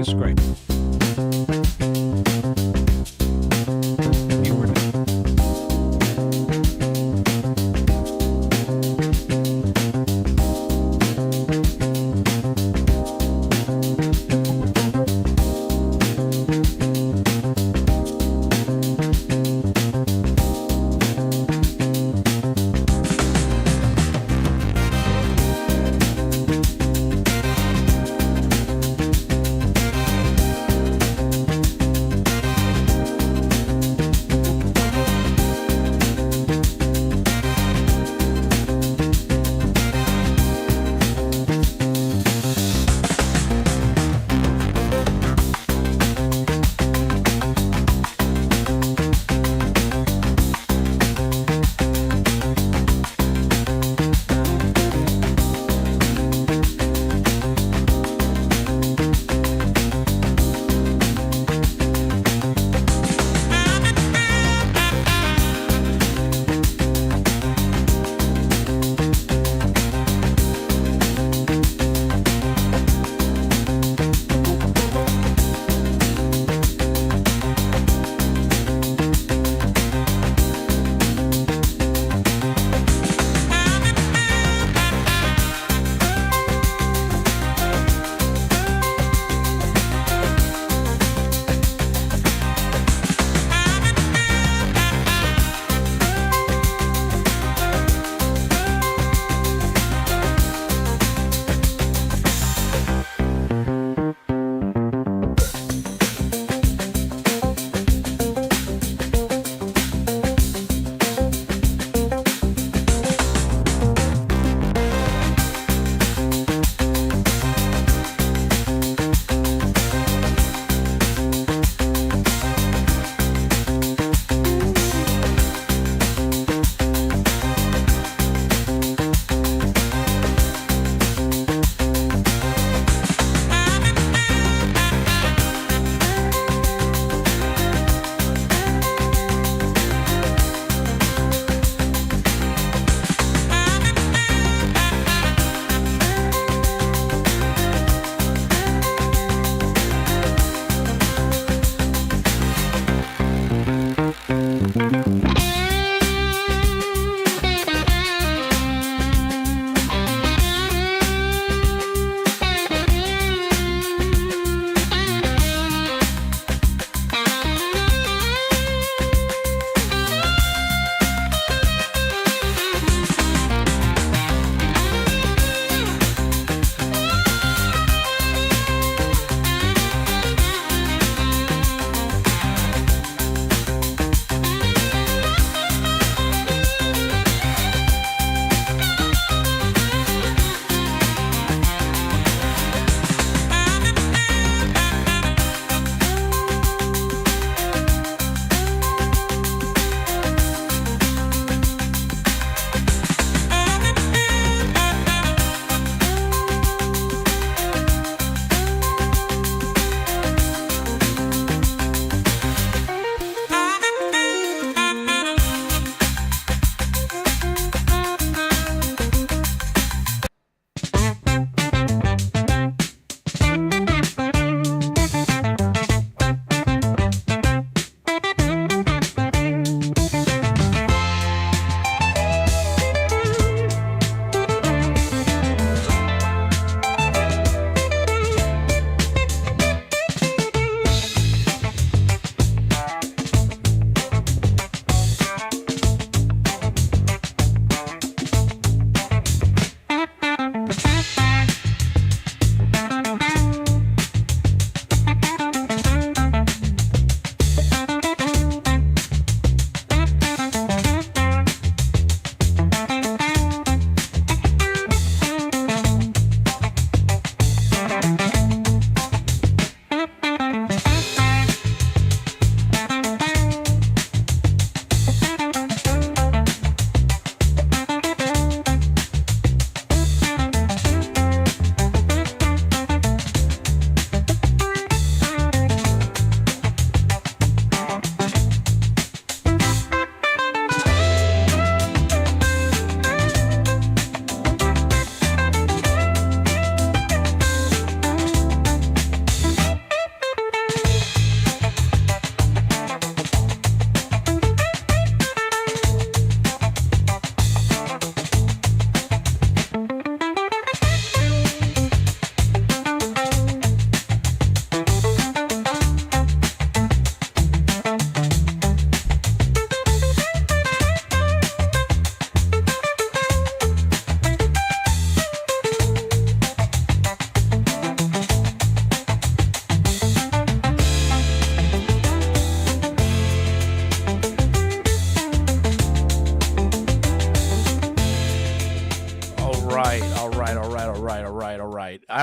his screen. You were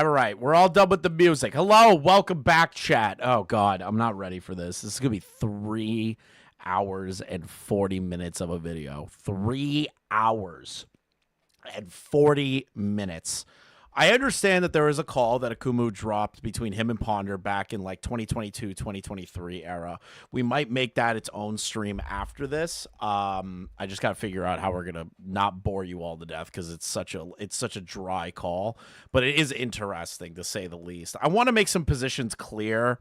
right. We're all done with the music. Hello, welcome back, chat. Oh, God, I'm not ready for this. This is going to be 3 hours and 40 minutes of a video. 3 hours and 40 minutes. I understand that there is a call that Akumu dropped between him and Ponder back in like 2022, 2023 era. We might make that its own stream after this. I just got to figure out how we're going to not bore you all to death because it's such a dry call, but it is interesting to say the least. I want to make some positions clear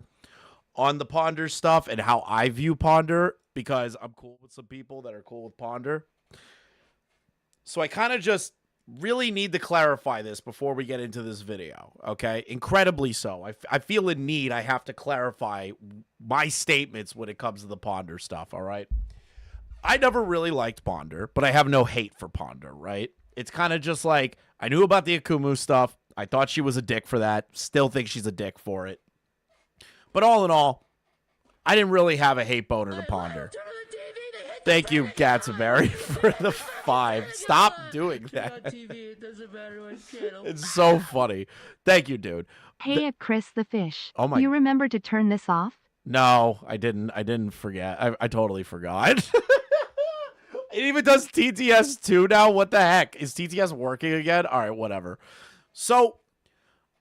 on the Ponder stuff and how I view Ponder because I'm cool with some people that are cool with Ponder. So I kind of just really need to clarify this before we get into this video, okay? Incredibly so. I feel in need. I have to clarify my statements when it comes to the Ponder stuff, all right? I never really liked Ponder, but I have no hate for Ponder, right? It's kind of just like, I knew about the Akumu stuff. I thought she was a dick for that. Still think she's a dick for it. But all in all, I didn't really have a hate boner to Ponder. Thank you, Gatsaberry, for the 5. Stop doing that. It's so funny. Thank you, dude. Hey, Chris the Fish. Oh my. You remember to turn this off? No, I didn't. I didn't forget. I totally forgot. It even does TTS 2 now. What the heck? Is TTS working again? All right, whatever. So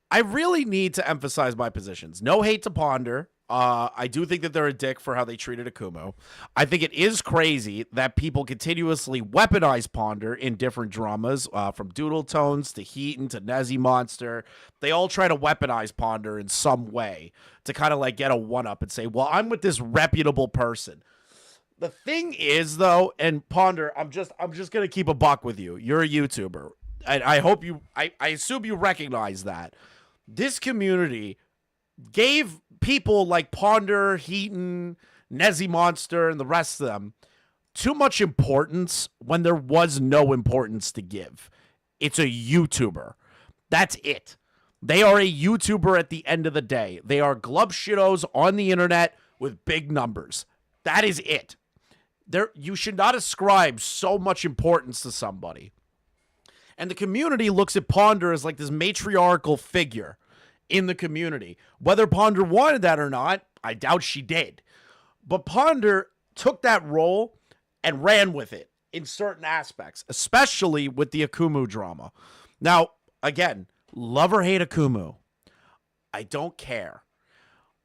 I really need to emphasize my positions. No hate to Ponder. I do think that they're a dick for how they treated Akumu. I think it is crazy that people continuously weaponize Ponder in different dramas, from Doodle Tones to Heaton to Nezzy Monster. They all try to weaponize Ponder in some way to kind of like get a one-up and say, well, I'm with this reputable person. The thing is, though, and Ponder, I'm just gonna keep a buck with you. You're a YouTuber. I hope you, I assume you recognize that. This community gave people like Ponder, Heaton, Nezzy Monster, and the rest of them too much importance when there was no importance to give. It's a YouTuber. That's it. They are a YouTuber at the end of the day. They are glub shittos on the internet with big numbers. That is it. You should not ascribe so much importance to somebody. And the community looks at Ponder as like this matriarchal figure in the community. Whether Ponder wanted that or not, I doubt she did. But Ponder took that role and ran with it in certain aspects, especially with the Akumu drama. Now, again, love or hate Akumu, I don't care.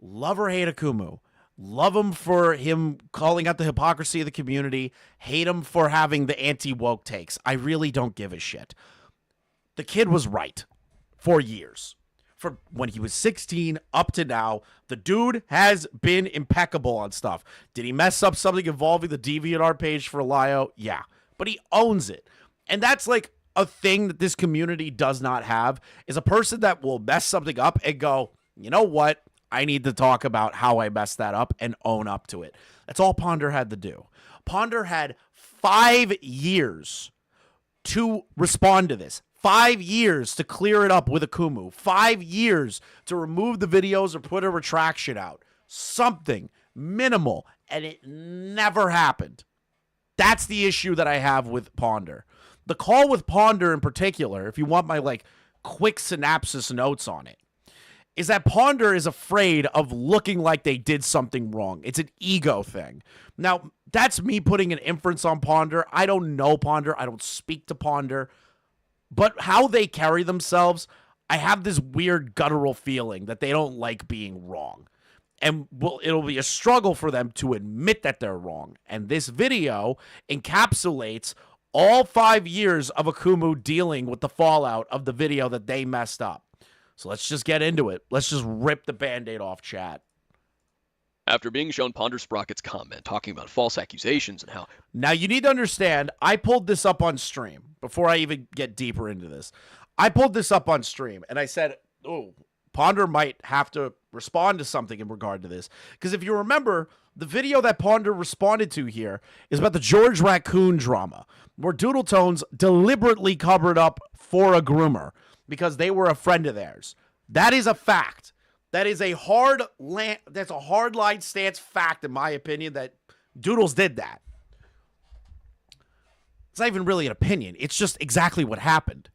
Love or hate Akumu. Love him for him calling out the hypocrisy of the community. Hate him for having the anti-woke takes. I really don't give a shit. The kid was right for years. For when he was 16 up to now, the dude has been impeccable on stuff. Did he mess up something involving the DeviantArt page for Lio? Yeah, but he owns it. And that's like a thing that this community does not have, is a person that will mess something up and go, you know what? I need to talk about how I messed that up and own up to it. That's all Ponder had to do. Ponder had 5 years to respond to this. 5 years to clear it up with Akumu. 5 years to remove the videos or put a retraction out. Something minimal, and it never happened. That's the issue that I have with Ponder. The call with Ponder in particular, if you want my like quick synopsis notes on it, is that Ponder is afraid of looking like they did something wrong. It's an ego thing. Now, that's me putting an inference on Ponder. I don't know Ponder. I don't speak to Ponder. But how they carry themselves, I have this weird guttural feeling that they don't like being wrong. And it'll be a struggle for them to admit that they're wrong. And this video encapsulates all 5 years of Akumu dealing with the fallout of the video that they messed up. So let's just get into it. Let's just rip the Band-Aid off, chat. After being shown Ponder Sprocket's comment talking about false accusations and how... Now, you need to understand, I pulled this up on stream before I even get deeper into this. I pulled this up on stream, and I said, oh, Ponder might have to respond to something in regard to this. Because if you remember, the video that Ponder responded to here is about the George Raccoon drama, where Doodle Tones deliberately covered up for a groomer because they were a friend of theirs. That is a fact. That is a hard line stance fact, in my opinion, that Doodles did that. It's not even really an opinion. It's just exactly what happened.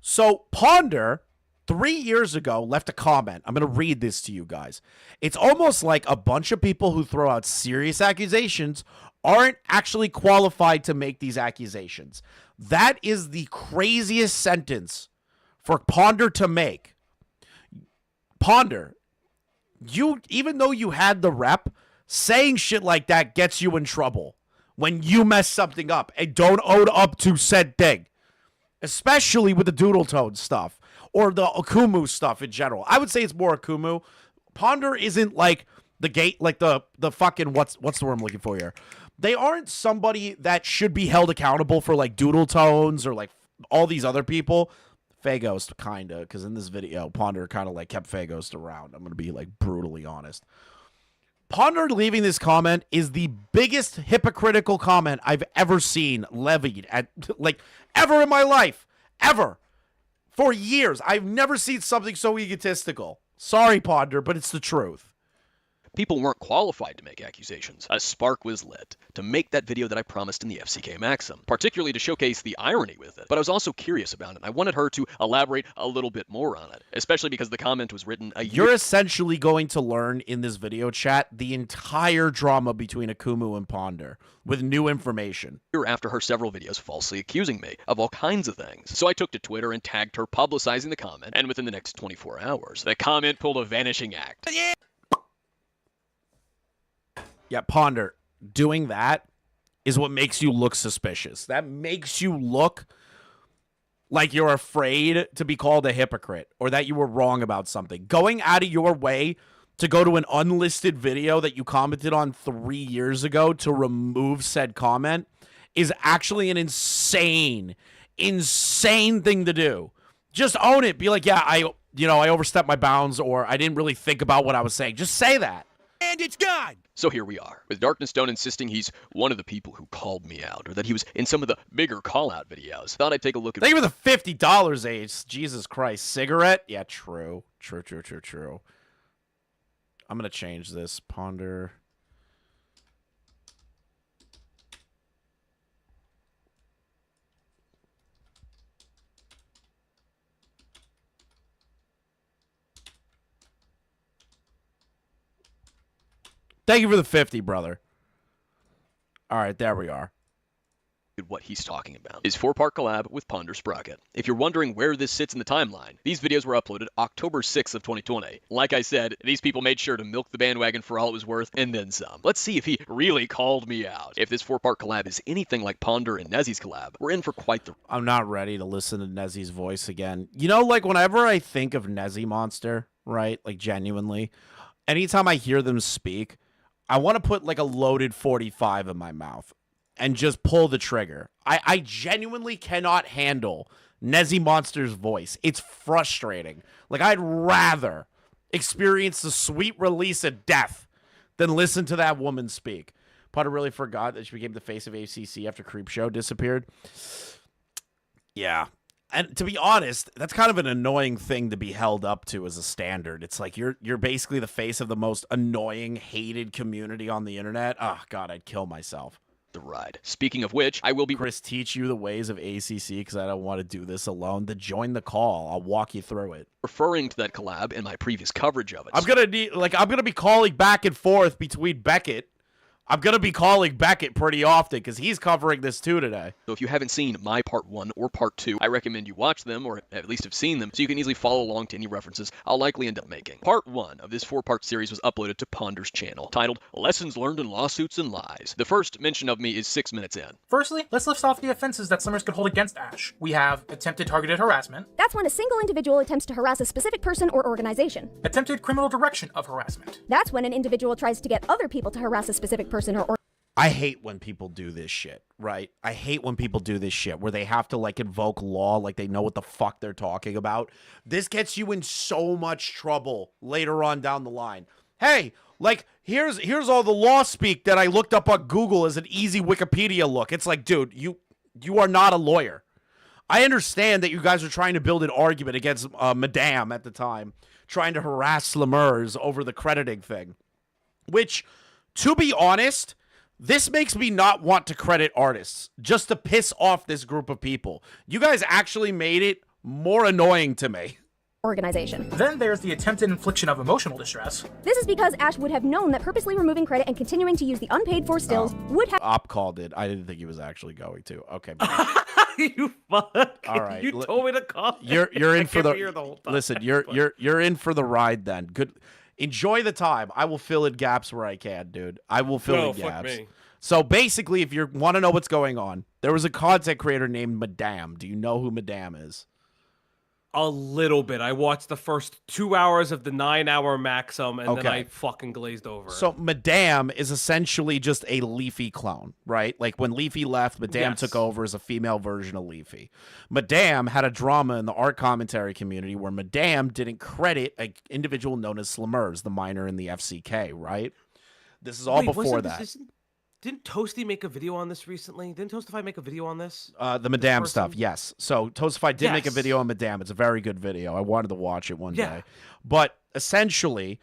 So Ponder 3 years ago left a comment. I'm going to read this to you guys. It's almost like a bunch of people who throw out serious accusations aren't actually qualified to make these accusations. That is the craziest sentence for Ponder to make. Ponder, you, even though you had the rep, saying shit like that gets you in trouble when you mess something up and don't own up to said thing, especially with the doodle tone stuff or the Akumu stuff in general. I would say it's more Akumu. Ponder isn't like the gate, like the fucking, what's the word I'm looking for here? They aren't somebody that should be held accountable for like doodle tones or like all these other people. Faghost, kinda, because in this video, Ponder kind of like kept Faghost around. I'm gonna be like brutally honest. Ponder leaving this comment is the biggest hypocritical comment I've ever seen levied at, like, ever in my life. Ever. For years. I've never seen something so egotistical. Sorry, Ponder, but it's the truth. People weren't qualified to make accusations. A spark was lit to make that video that I promised in the FCK Maxim, particularly to showcase the irony with it. But I was also curious about it. I wanted her to elaborate a little bit more on it, especially because the comment was written a year. You're essentially going to learn in this video chat the entire drama between Akumu and Ponder with new information. After her several videos falsely accusing me of all kinds of things. So I took to Twitter and tagged her, publicizing the comment, and within the next 24 hours, the comment pulled a vanishing act. Yeah, Ponder, doing that is what makes you look suspicious. That makes you look like you're afraid to be called a hypocrite or that you were wrong about something. Going out of your way to go to an unlisted video that you commented on 3 years ago to remove said comment is actually an insane thing to do. Just own it. Be like, yeah, I overstepped my bounds, or I didn't really think about what I was saying. Just say that. And it's gone. So here we are, with Darkness Stone insisting he's one of the people who called me out, or that he was in some of the bigger call-out videos. Thought I'd take a look at— Thank you for the $50, Ace. Jesus Christ. Cigarette? Yeah, true. True. I'm going to change this. Ponder. Thank you for the 50, brother. All right, there we are. What he's talking about. His 4-part collab with Ponder Sprocket. If you're wondering where this sits in the timeline, these videos were uploaded October 6th of 2020. Like I said, these people made sure to milk the bandwagon for all it was worth, and then some. Let's see if he really called me out. If this 4-part collab is anything like Ponder and Nezzy's collab, we're in for quite the— I'm not ready to listen to Nezzy's voice again. You know, like, whenever I think of Nezzy Monster, right, like, genuinely, anytime I hear them speak, I want to put, like, a loaded 45 in my mouth and just pull the trigger. I genuinely cannot handle Nezzy Monster's voice. It's frustrating. Like, I'd rather experience the sweet release of death than listen to that woman speak. Potter really forgot that she became the face of ACC after Creepshow disappeared. Yeah. And to be honest, that's kind of an annoying thing to be held up to as a standard. It's like you're basically the face of the most annoying, hated community on the internet. Oh, God, I'd kill myself. The ride. Speaking of which, I will be— Chris, teach you the ways of ACC because I don't want to do this alone. Then join the call. I'll walk you through it. referring to that collab in my previous coverage of it. I'm gonna be calling back and forth between Beckett. I'm going to be calling Beckett pretty often because he's covering this too today. So if you haven't seen my part 1 or part 2, I recommend you watch them or at least have seen them so you can easily follow along to any references I'll likely end up making. Part 1 of this 4-part series was uploaded to Ponder's channel, titled Lessons Learned in Lawsuits and Lies. The first mention of me is 6 minutes in. Firstly, let's list off the offenses that Slimmers could hold against Ash. We have attempted targeted harassment, That's when a single individual attempts to harass a specific person or organization. attempted criminal direction of harassment, That's when an individual tries to get other people to harass a specific person or I hate when people do this shit, right? I hate when people do this shit where they have to like invoke law like they know what the fuck they're talking about. This gets you in so much trouble later on down the line. Hey, like here's all the law speak that I looked up on Google as an easy Wikipedia look. It's like, dude, you are not a lawyer. I understand that you guys are trying to build an argument against Madame at the time, trying to harass Slimmers over the crediting thing, which, to be honest, this makes me not want to credit artists just to piss off this group of people. You guys actually made it more annoying to me. Organization. Then there's the attempted infliction of emotional distress. This is because Ash would have known that purposely removing credit and continuing to use the unpaid for stills would have. Op called it. I didn't think he was actually going to. Okay. You fuck. All right. You told me to call. You're in for I kept here the whole time. Listen, you're in for the ride then. Good. Enjoy the time. I will fill in gaps where I can, dude. I will fill in fuck gaps. me. So basically, if you want to know what's going on, there was a content creator named Madame. Do you know who Madame is? A little bit. I watched the first 2 hours of the 9-hour Maxim, and then I fucking glazed over. So Madame is essentially just a Leafy clone, right? Like when Leafy left, Madame took over as a female version of Leafy. Madame had a drama in the art commentary community where Madame didn't credit an individual known as Slumers, the minor in the FCK, right? This is all before that. Didn't Toasty make a video on this recently? Didn't Toastify make a video on this? The Madame stuff, yes. So Toastify did make a video on Madame. It's a very good video. I wanted to watch it one day. But essentially,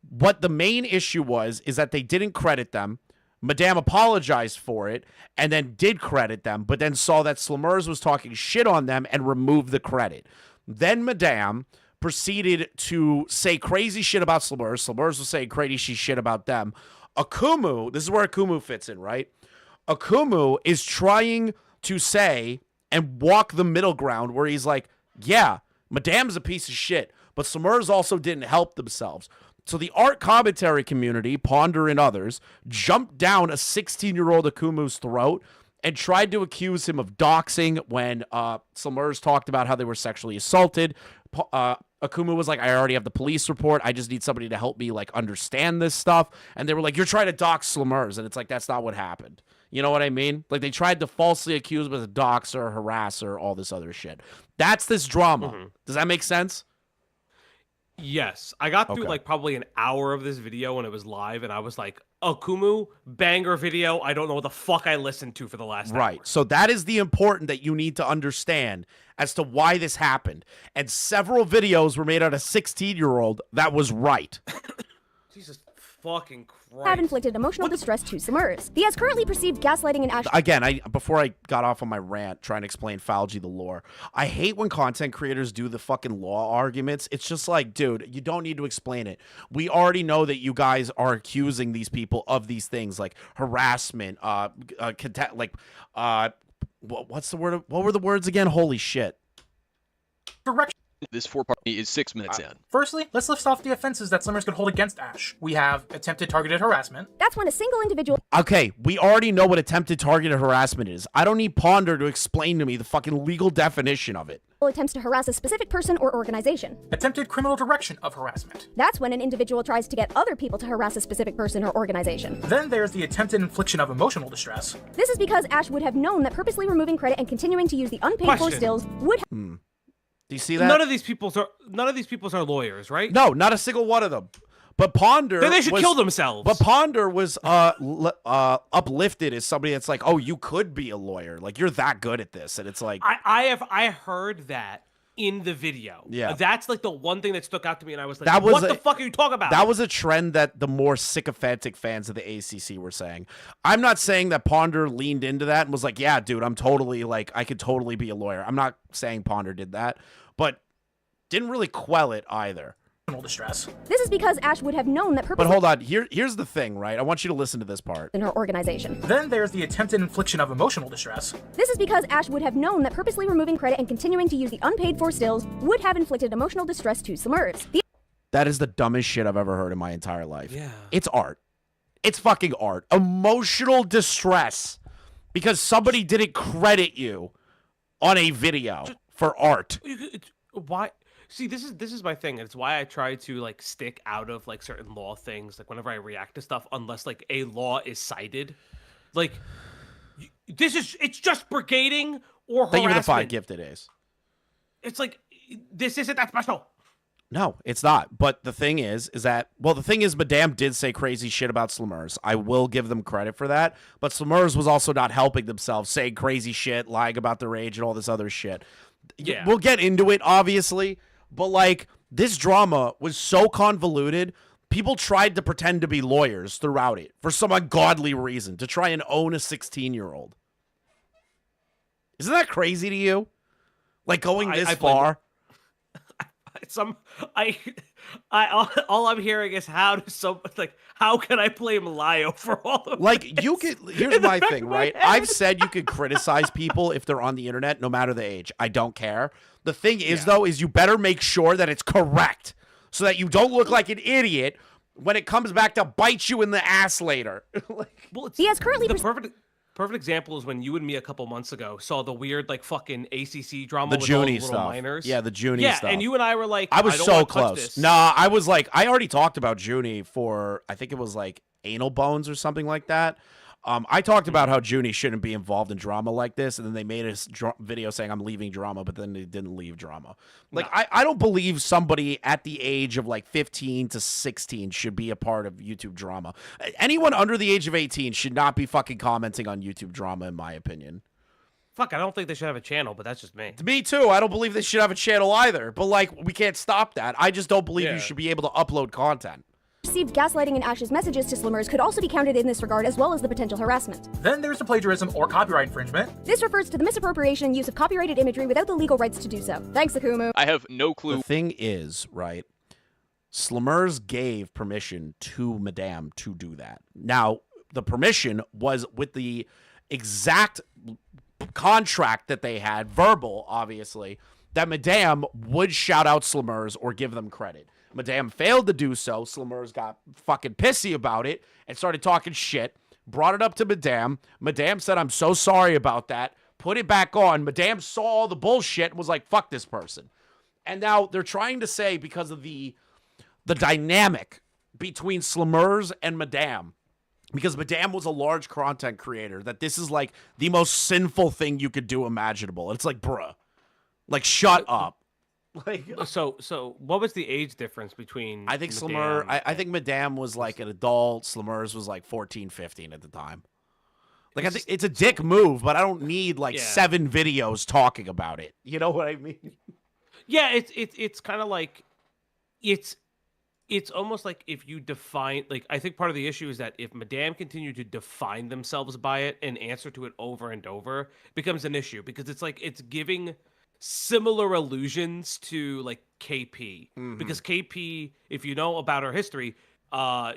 what the main issue was is that they didn't credit them. Madame apologized for it and then did credit them, but then saw that Slumers was talking shit on them and removed the credit. Then Madame proceeded to say crazy shit about Slumers. Slumers was saying crazy shit about them. Akumu, this is where Akumu fits in, right? Akumu is trying to say and walk the middle ground where he's like, yeah, Madame's a piece of shit, but Slumers also didn't help themselves. So the art commentary community, Ponder and others, jumped down a 16-year-old Akumu's throat and tried to accuse him of doxing when Slumers talked about how they were sexually assaulted. Akumu was like, I already have the police report. I just need somebody to help me, like, understand this stuff. And they were like, you're trying to dox Slumers. And it's like, that's not what happened. You know what I mean? Like, they tried to falsely accuse him as a doxer, harasser, all this other shit. That's this drama. Does that make sense? Yes. I got through, like, probably an hour of this video when it was live, and I was like, Akumu, banger video. I don't know what the fuck I listened to for the last hour. So that is the important that you need to understand as to why this happened. And several videos were made on a 16-year-old that was right. Jesus fucking Christ. Have inflicted emotional distress to Slumers. He has currently perceived gaslighting and Ash. Again, before I got off on my rant trying to explain Falgi the lore, I hate when content creators do the fucking law arguments. It's just like, dude, you don't need to explain it. We already know that you guys are accusing these people of these things like harassment, what's the word? What were the words again? Holy shit. Correction. This 4-part is 6 minutes in. Firstly, let's list off the offenses that Slummers could hold against Ash. We have attempted targeted harassment. That's when a single individual Okay, we already know what attempted targeted harassment is. I don't need Ponder to explain to me the fucking legal definition of it. attempts to harass a specific person or organization. Attempted criminal direction of harassment. That's when an individual tries to get other people to harass a specific person or organization. Then there's the attempted infliction of emotional distress. This is because Ash would have known that purposely removing credit and continuing to use the unpaid for stills would Do you see that? None of these people are lawyers, right? No, not a single one of them. But Ponder, then they should kill themselves. But Ponder was uplifted as somebody that's like, oh, you could be a lawyer, like you're that good at this, and it's like I heard that in the video. Yeah, that's like the one thing that stuck out to me, and I was like, what the fuck are you talking about? That was a trend that the more sycophantic fans of the ACC were saying. I'm not saying that Ponder leaned into that and was like, yeah, dude, I'm totally like, I could totally be a lawyer. I'm not saying Ponder did that, but didn't really quell it either. Distress. This is because Ash would have known that purposely. But hold on, here's the thing, right? I want you to listen to this part. In her organization. Then there's the attempted infliction of emotional distress. This is because Ash would have known that purposely removing credit and continuing to use the unpaid for stills would have inflicted emotional distress to Slumers. That is the dumbest shit I've ever heard in my entire life. Yeah. It's art. It's fucking art. Emotional distress because somebody didn't credit you on a video for art. Why? See, this is my thing, and it's why I try to like stick out of like certain law things, like whenever I react to stuff, unless like a law is cited. Like, it's just brigading or harassment. Thank you for the 5 gifted Ace. It's like, this isn't that special. No, it's not. But the thing is that, well, the thing is, Madame did say crazy shit about Slumers. I will give them credit for that. But Slumers was also not helping themselves, saying crazy shit, lying about their age, and all this other shit. Yeah. We'll get into it, obviously. But, like, this drama was so convoluted, people tried to pretend to be lawyers throughout it for some ungodly reason, to try and own a 16-year-old. Isn't that crazy to you? Like going this I played far. All I'm hearing is how can I blame Lio for all of Like this? you could, here's my thing, right? I've said you could criticize people if they're on the internet, no matter the age. I don't care. The thing is, though, is you better make sure that it's correct so that you don't look like an idiot when it comes back to bite you in the ass later. He has currently the perfect example is when you and me a couple months ago saw the weird like fucking ACC drama The with all the Junie little stuff. minors. Yeah, the Junie yeah, stuff. and you and I were like, I was don't so wanna touch close. this. Nah, I was like, I already talked about Junie for, I think it was like anal bones or something like that. I talked about how Junie shouldn't be involved in drama like this, and then they made a video saying I'm leaving drama, but then they didn't leave drama. Like, no. I don't believe somebody at the age of like 15 to 16 should be a part of YouTube drama. Anyone under the age of 18 should not be fucking commenting on YouTube drama, in my opinion. Fuck, I don't think they should have a channel, but that's just me. Me too. I don't believe they should have a channel either, but like, we can't stop that. I just don't believe you should be able to upload content. Received gaslighting and Ash's messages to Slimmers could also be counted in this regard, as well as the potential harassment. Then there's the plagiarism or copyright infringement. This refers to the misappropriation and use of copyrighted imagery without the legal rights to do so. Thanks, Akumu. I have no clue. The thing is, right, Slimmers gave permission to Madame to do that. Now, the permission was with the exact contract that they had, verbal, obviously, that Madame would shout out Slimmers or give them credit. Madame failed to do so. Slimmers got fucking pissy about it and started talking shit. Brought it up to Madame. Madame said, I'm so sorry about that. Put it back on. Madame saw all the bullshit and was like, fuck this person. And now they're trying to say, because of the dynamic between Slimmers and Madame, because Madame was a large content creator, that this is like the most sinful thing you could do imaginable. It's like, bruh, like, shut up. Like, so what was the age difference between I think I think Madame was like an adult. Slimmers was like 14, 15 at the time. Like, I think it's a dick move, but I don't need like 7 videos talking about it. You know what I mean? Yeah, it's kind of like it's almost like if you define, like, I think part of the issue is that if Madame continued to define themselves by it and answer to it over and over, it becomes an issue, because it's like it's giving similar allusions to like KP, because KP, if you know about her history,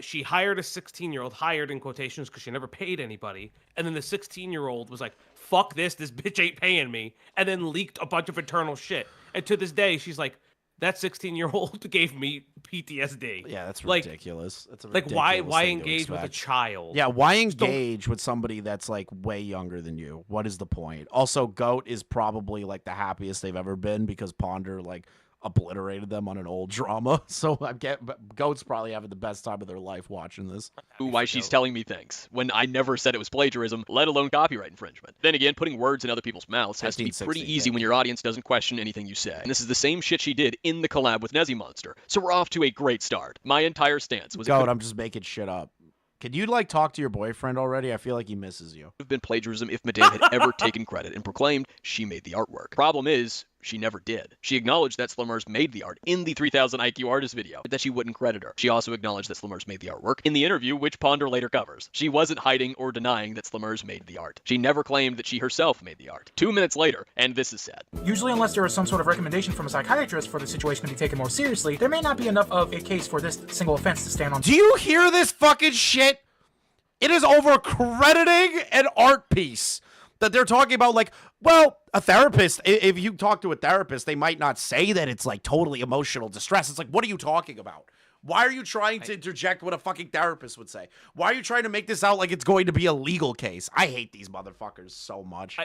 she hired a 16-year-old, hired in quotations because she never paid anybody, and then the 16-year-old was like, fuck this bitch ain't paying me, and then leaked a bunch of internal shit, and to this day she's like, that 16-year-old gave me PTSD. Yeah, that's ridiculous. That's a ridiculous why thing to engage with a expect. child? Yeah, why engage with somebody that's like way younger than you? What is the point? Also, Goat is probably like the happiest they've ever been because Ponder like obliterated them on an old drama. So Goat's probably having the best time of their life watching this. Why she's telling me things when I never said it was plagiarism, let alone copyright infringement. Then again, putting words in other people's mouths has to be pretty easy when your audience doesn't question anything you say. And this is the same shit she did in the collab with Nezzy Monster. So we're off to a great start. My entire stance was Goat, I'm just making shit up. Could you like talk to your boyfriend already? I feel like he misses you. Have been plagiarism if Madame had ever taken credit and proclaimed she made the artwork. Problem is, she never did. She acknowledged that Slimmers made the art in the 3000 IQ artist video, but that she wouldn't credit her. She also acknowledged that Slimmers made the artwork in the interview, which Ponder later covers. She wasn't hiding or denying that Slimmers made the art. She never claimed that she herself made the art. 2 minutes later, and this is sad. Usually, unless there is some sort of recommendation from a psychiatrist for the situation to be taken more seriously, there may not be enough of a case for this single offense to stand on. Do you hear this fucking shit? It is over crediting an art piece that they're talking about. Like, well, a therapist, if you talk to a therapist, they might not say that it's like totally emotional distress. It's like, what are you talking about? Why are you trying to interject what a fucking therapist would say? Why are you trying to make this out like it's going to be a legal case? I hate these motherfuckers so much.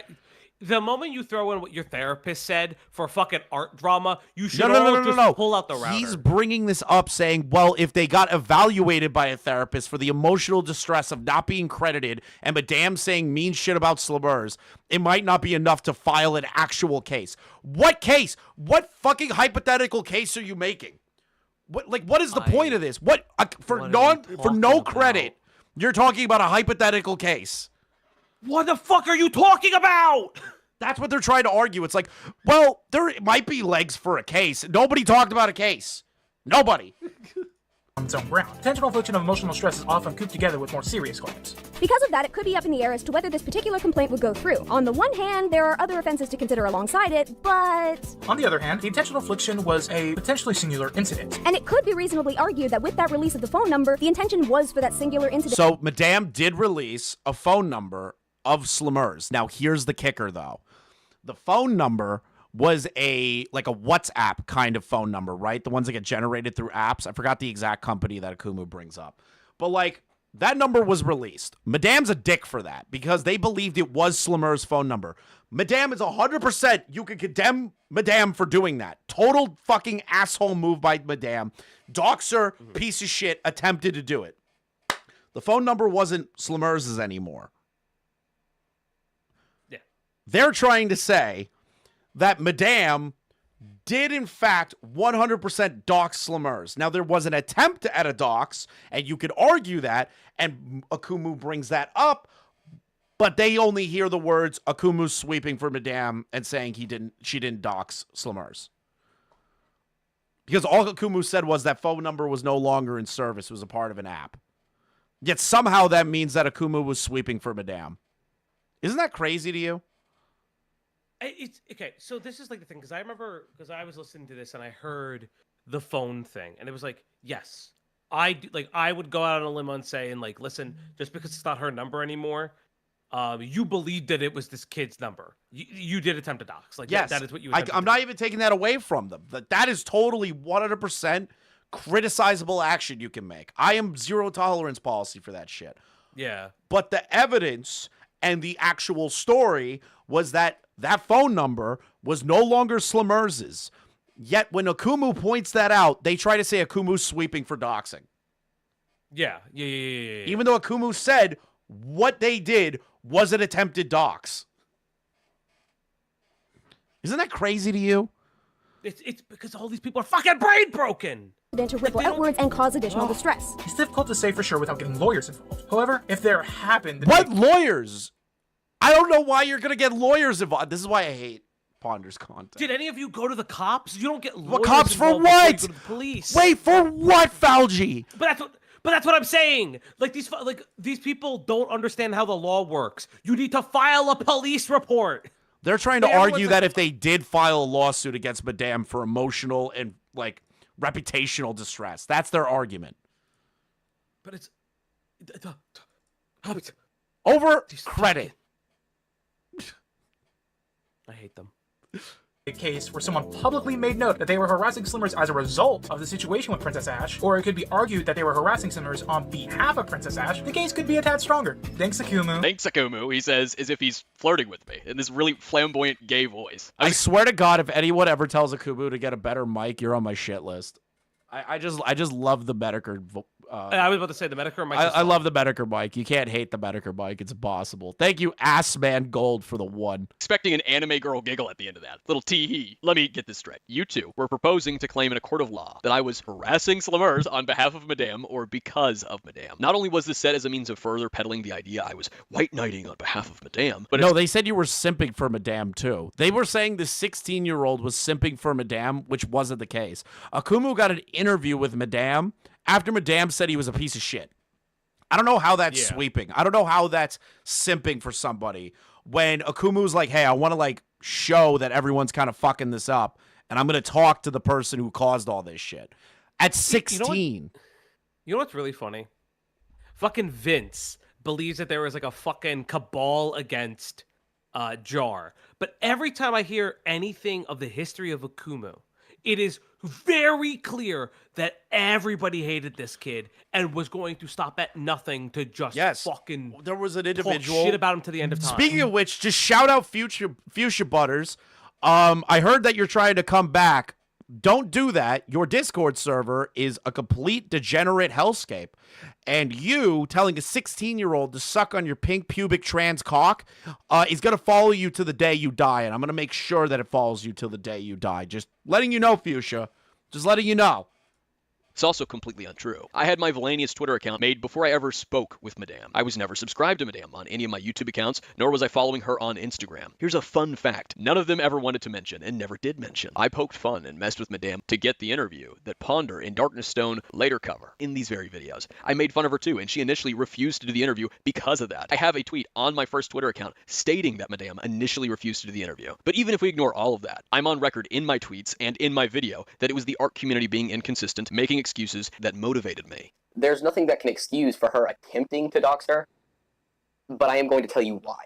The moment you throw in what your therapist said for fucking art drama, you should no. pull out the router. He's bringing this up saying, well, if they got evaluated by a therapist for the emotional distress of not being credited and Madame saying mean shit about Slimmers, it might not be enough to file an actual case. What case? What fucking hypothetical case are you making? What is the point of this? For no credit, you're talking about a hypothetical case. What the fuck are you talking about? That's what they're trying to argue. It's like, well, there might be legs for a case. Nobody talked about a case. Nobody. its own ground. Intentional infliction of emotional stress is often cooped together with more serious claims. Because of that, it could be up in the air as to whether this particular complaint would go through. On the one hand, there are other offenses to consider alongside it, but... On the other hand, the intentional infliction was a potentially singular incident. And it could be reasonably argued that with that release of the phone number, the intention was for that singular incident. So Madame did release a phone number of Slumers. Now, here's the kicker, though. The phone number was a WhatsApp kind of phone number, right? The ones that get generated through apps. I forgot the exact company that Akumu brings up. But, like, that number was released. Madame's a dick for that because they believed it was Slummer's phone number. Madame is 100%. You could condemn Madame for doing that. Total fucking asshole move by Madame. Doxer, piece of shit, attempted to do it. The phone number wasn't Slummer's anymore. Yeah. They're trying to say that Madame did, in fact, 100% dox Slumers. Now, there was an attempt at a dox, and you could argue that, and Akumu brings that up, but they only hear the words Akumu sweeping for Madame and saying she didn't dox Slumers. Because all Akumu said was that phone number was no longer in service. It was a part of an app. Yet somehow that means that Akumu was sweeping for Madame. Isn't that crazy to you? It's okay. So this is like the thing, because I remember, because I was listening to this and I heard the phone thing, and it was like, yes, I would go out on a limb and say, and like, listen, just because it's not her number anymore, you believed that it was this kid's number. You did attempt to dox. Like, yes, that is what you. I'm not even taking that away from them. That is totally 100% criticizable action you can make. I am zero tolerance policy for that shit. Yeah. But the evidence and the actual story was that phone number was no longer Slummers's. Yet when Akumu points that out, they try to say Akumu's sweeping for doxing. Yeah. Even though Akumu said what they did was an attempted dox. Isn't that crazy to you? It's because all these people are fucking brain broken. To ripple outwards and cause additional distress. It's difficult to say for sure without getting lawyers involved. However, if there happened... What lawyers? I don't know why you're going to get lawyers involved. This is why I hate Ponder's content. Did any of you go to the cops? You don't get lawyers What cops for involved before what? you go to the police. Wait, for what, Falgi? But that's what I'm saying. Like these people don't understand how the law works. You need to file a police report. They're trying to argue that if they did file a lawsuit against Madame for emotional and like reputational distress, that's their argument. But it's over credit. I hate them. A case where someone publicly made note that they were harassing Slimmers as a result of the situation with Princess Ash, or it could be argued that they were harassing Slimmers on behalf of Princess Ash, the case could be a tad stronger. Thanks, Akumu. Thanks, Akumu, he says, as if he's flirting with me in this really flamboyant gay voice. I swear to God, if anyone ever tells Akumu to get a better mic, you're on my shit list. I just love the Bedecker. I was about to say the Medicare mic. I love the Bedecker mic. You can't hate the Bedecker mic. It's impossible. Thank you, Assman Gold, for the one. Expecting an anime girl giggle at the end of that. Little tee-hee. Let me get this straight. You two were proposing to claim in a court of law that I was harassing Slummers on behalf of Madame or because of Madame. Not only was this set as a means of further peddling the idea I was white knighting on behalf of Madame, but no, they said you were simping for Madame too. They were saying the 16-year-old was simping for Madame, which wasn't the case. Akumu got an interview with Madame after Madame said he was a piece of shit. I don't know how that's sweeping. I don't know how that's simping for somebody. When Akumu's like, hey, I want to like show that everyone's kind of fucking this up, and I'm going to talk to the person who caused all this shit. At 16. You know what's really funny? Fucking Vince believes that there was like a fucking cabal against Jar. But every time I hear anything of the history of Akumu, it is very clear that everybody hated this kid and was going to stop at nothing to just fucking there was an individual talk shit about him to the end of time. Speaking of which, just shout out Fuchsia Butters. I heard that you're trying to come back. Don't do that. Your Discord server is a complete degenerate hellscape. And you telling a 16-year-old to suck on your pink pubic trans cock is going to follow you to the day you die. And I'm going to make sure that it follows you till the day you die. Just letting you know, Fuchsia. Just letting you know. It's also completely untrue. I had my villainous Twitter account made before I ever spoke with Madame. I was never subscribed to Madame on any of my YouTube accounts, nor was I following her on Instagram. Here's a fun fact. None of them ever wanted to mention, and never did mention. I poked fun and messed with Madame to get the interview that Ponder and Darkness Stone later cover in these very videos. I made fun of her too, and she initially refused to do the interview because of that. I have a tweet on my first Twitter account stating that Madame initially refused to do the interview. But even if we ignore all of that, I'm on record in my tweets and in my video that it was the art community being inconsistent, making excuses that motivated me. There's nothing that can excuse for her attempting to dox her, but I am going to tell you why.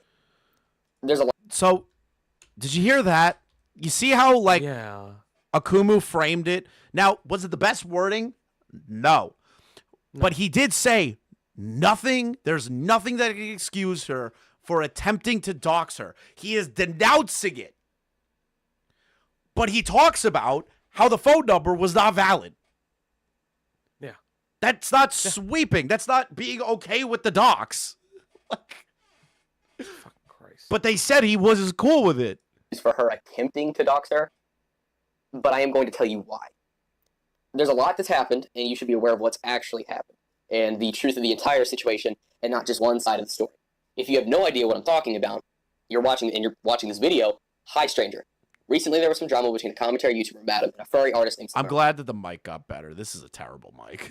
There's a lot. So, did you hear that? You see how, like, Yeah. Akumu framed it? Now, was it the best wording? No. But he did say nothing. There's nothing that can excuse her for attempting to dox her. He is denouncing it. But he talks about how the phone number was not valid. Yeah. That's not sweeping. That's not being okay with the dox. Fucking Christ. But they said he was cool with it. For her attempting to dox her, but I am going to tell you why. There's a lot that's happened, and you should be aware of what's actually happened, and the truth of the entire situation, and not just one side of the story. If you have no idea what I'm talking about, you're watching this video, hi stranger. Recently there was some drama between a commentary YouTuber, Madam, and a furry artist named I'm Sprocket. glad that the mic got better. This is a terrible mic.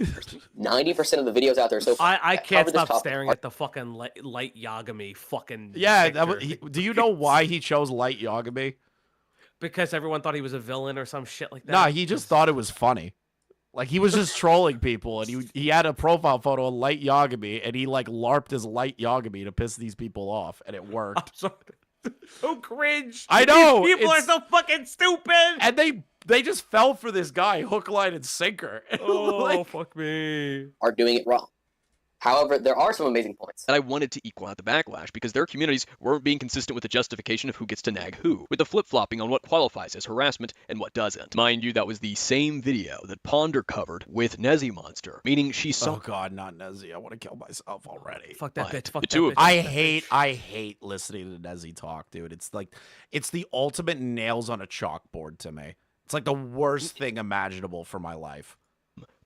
90% of the videos out there so far. I that can't cover this stop topic staring are- at the fucking light Yagami fucking Yeah, picture. do you know why he chose Light Yagami? Because everyone thought he was a villain or some shit like that. Nah, he just thought it was funny. Like, he was just trolling people, and he had a profile photo of Light Yagami, and he, like, LARPed as Light Yagami to piss these people off, and it I'm worked. sorry. So cringe. I know, These people are it's- so fucking stupid. And they just fell for this guy, hook, line, and sinker. Oh, Like, fuck me. are doing it wrong. However, there are some amazing points. And I wanted to equal out the backlash because their communities weren't being consistent with the justification of who gets to nag who, with the flip-flopping on what qualifies as harassment and what doesn't. Mind you, that was the same video that Ponder covered with Nezzy Monster, meaning she saw... oh, God, not Nezzy. I want to kill myself already. Fuck that But bitch. Fuck the that two of bitch. I hate listening to Nezzy talk, dude. It's like, it's the ultimate nails on a chalkboard to me. It's like the worst thing imaginable for my life.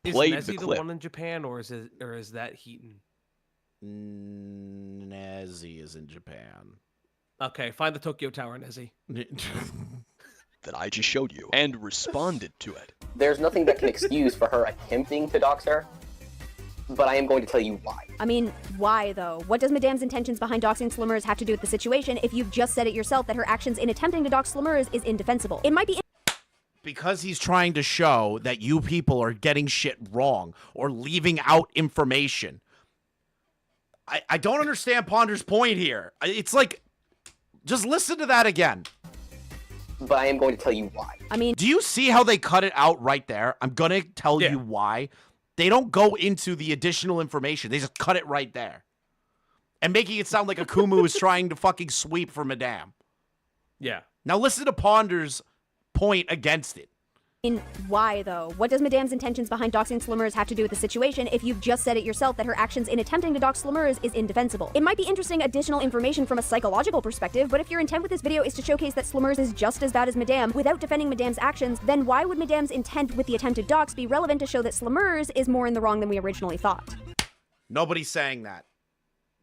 Is played Nezzy the the clip. one in Japan, or is that Heaton? Nezzy is in Japan. Okay, find the Tokyo Tower, Nezzy. that I just showed you and responded to it. There's nothing that can excuse for her attempting to dox her, but I am going to tell you why. I mean, why though? What does Madame's intentions behind doxing Slummers have to do with the situation if you've just said it yourself that her actions in attempting to dox Slummers is indefensible? It might be Because he's trying to show that you people are getting shit wrong or leaving out information. I don't understand Ponder's point here. It's like, just listen to that again. but I am going to tell you why. I mean, Do you see how they cut it out right there? I'm going to tell Yeah. you why. They don't go into the additional information. They just cut it right there. And making it sound like Akumu is trying to fucking sweep for Madame. Yeah. Now listen to Ponder's point against it. why though? What does Madame's intentions behind doxing Slummers have to do with the situation if you've just said it yourself that her actions in attempting to dox Slummers is indefensible? It might be interesting additional information from a psychological perspective, but if your intent with this video is to showcase that Slummers is just as bad as Madame without defending Madame's actions, then why would Madame's intent with the attempted dox be relevant to show that Slummers is more in the wrong than we originally thought? Nobody's saying that.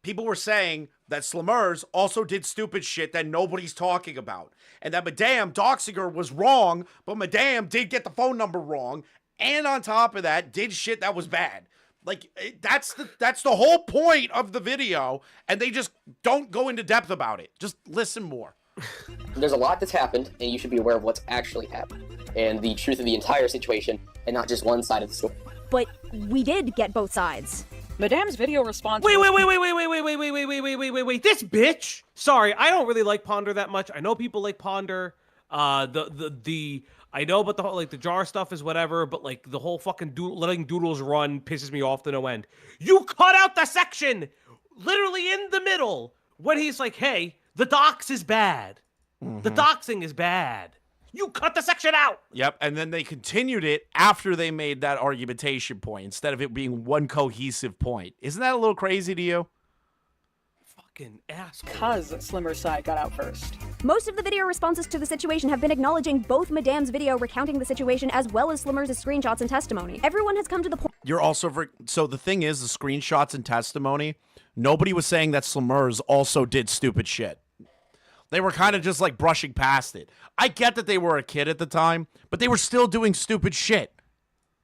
People were saying that Slummers also did stupid shit that nobody's talking about. And that Madame doxing her was wrong, but Madame did get the phone number wrong. And on top of that, did shit that was bad. Like, that's the whole point of the video. And they just don't go into depth about it. Just listen more. There's a lot that's happened, and you should be aware of what's actually happened, and the truth of the entire situation, and not just one side of the story. But we did get both sides. Madame's video response. Wait. This bitch. Sorry, I don't really like Ponder that much. I know people like Ponder. I know about the whole the jar stuff is whatever, but like the whole fucking letting doodles run pisses me off to no end. You cut out the section literally in the middle when he's like, "Hey, the dox is bad. The doxing is bad." You cut the section out. Yep, and then they continued it after they made that argumentation point instead of it being one cohesive point. Isn't that a little crazy to you? Fucking asshole. Because Slimmer's side got out first. Most of the video responses to the situation have been acknowledging both Madame's video recounting the situation as well as Slimmer's screenshots and testimony. Everyone has come to the point. You're also so the thing is, the screenshots and testimony, nobody was saying that Slimmer's also did stupid shit. They were kind of just like brushing past it. I get that they were a kid at the time, but they were still doing stupid shit.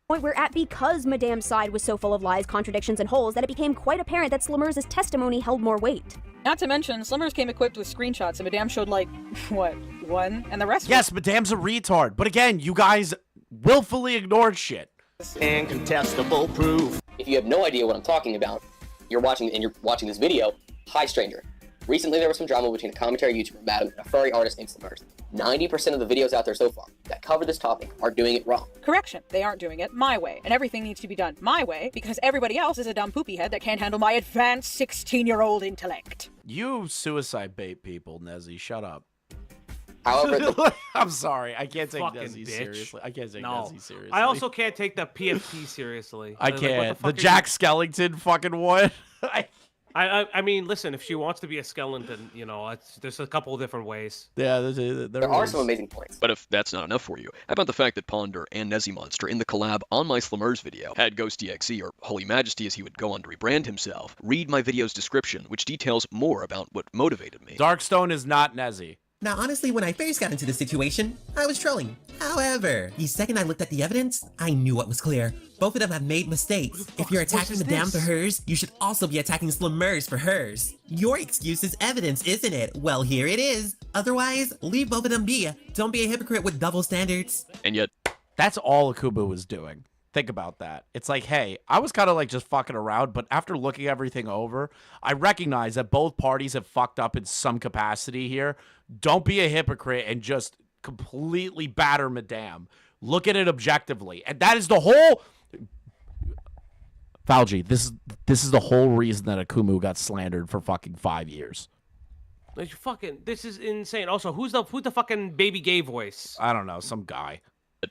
Point we're at because Madame's side was so full of lies, contradictions, and holes that it became quite apparent that Slimmer's testimony held more weight. Not to mention, Slimmer's came equipped with screenshots, and Madame showed like, what, one? And the rest Yes, Madame's a retard. But again, you guys willfully ignored shit. Incontestable proof. If you have no idea what I'm talking about, you're watching this video, hi stranger. Recently there was some drama between a commentary YouTuber, Madam, and a furry artist named Slimmers. 90% of the videos out there so far that cover this topic are doing it wrong. Correction, they aren't doing it my way, and everything needs to be done my way because everybody else is a dumb poopy head that can't handle my advanced 16-year-old intellect. You suicide bait people, Nezzy. Shut up. However, I'm sorry. I can't take Fucking Nezzy bitch. seriously. I can't take No. Nezzy seriously. I also can't take the PFP seriously. I Like, what can't. fuck The are Jack Skellington fucking one. I mean, listen, if she wants to be a skeleton, you know, there's a couple of different ways. Yeah, there are some amazing points. But if that's not enough for you, how about the fact that Ponder and Nezzy Monster in the collab on my Slimmers video had Ghost DXE, or Holy Majesty as he would go on to rebrand himself, read my video's description, which details more about what motivated me. Darkstone is not Nezzy. Now, honestly, when I first got into the situation, I was trolling. However, the second I looked at the evidence, I knew what was clear. Both of them have made mistakes. If you're attacking Madame for hers, you should also be attacking Slimmers for hers. Your excuse is evidence, isn't it? Well, here it is. Otherwise, leave both of them be. Don't be a hypocrite with double standards. And yet, that's all Akumu was doing. Think about that. It's like, hey, I was kind of like just fucking around, but after looking everything over, I recognize that both parties have fucked up in some capacity here. Don't be a hypocrite and just completely batter Madame. Look at it objectively. And that is the whole... Falgi, this is the whole reason that Akumu got slandered for fucking 5 years. Like, this is insane. Also, who's the fucking baby gay voice? I don't know, some guy.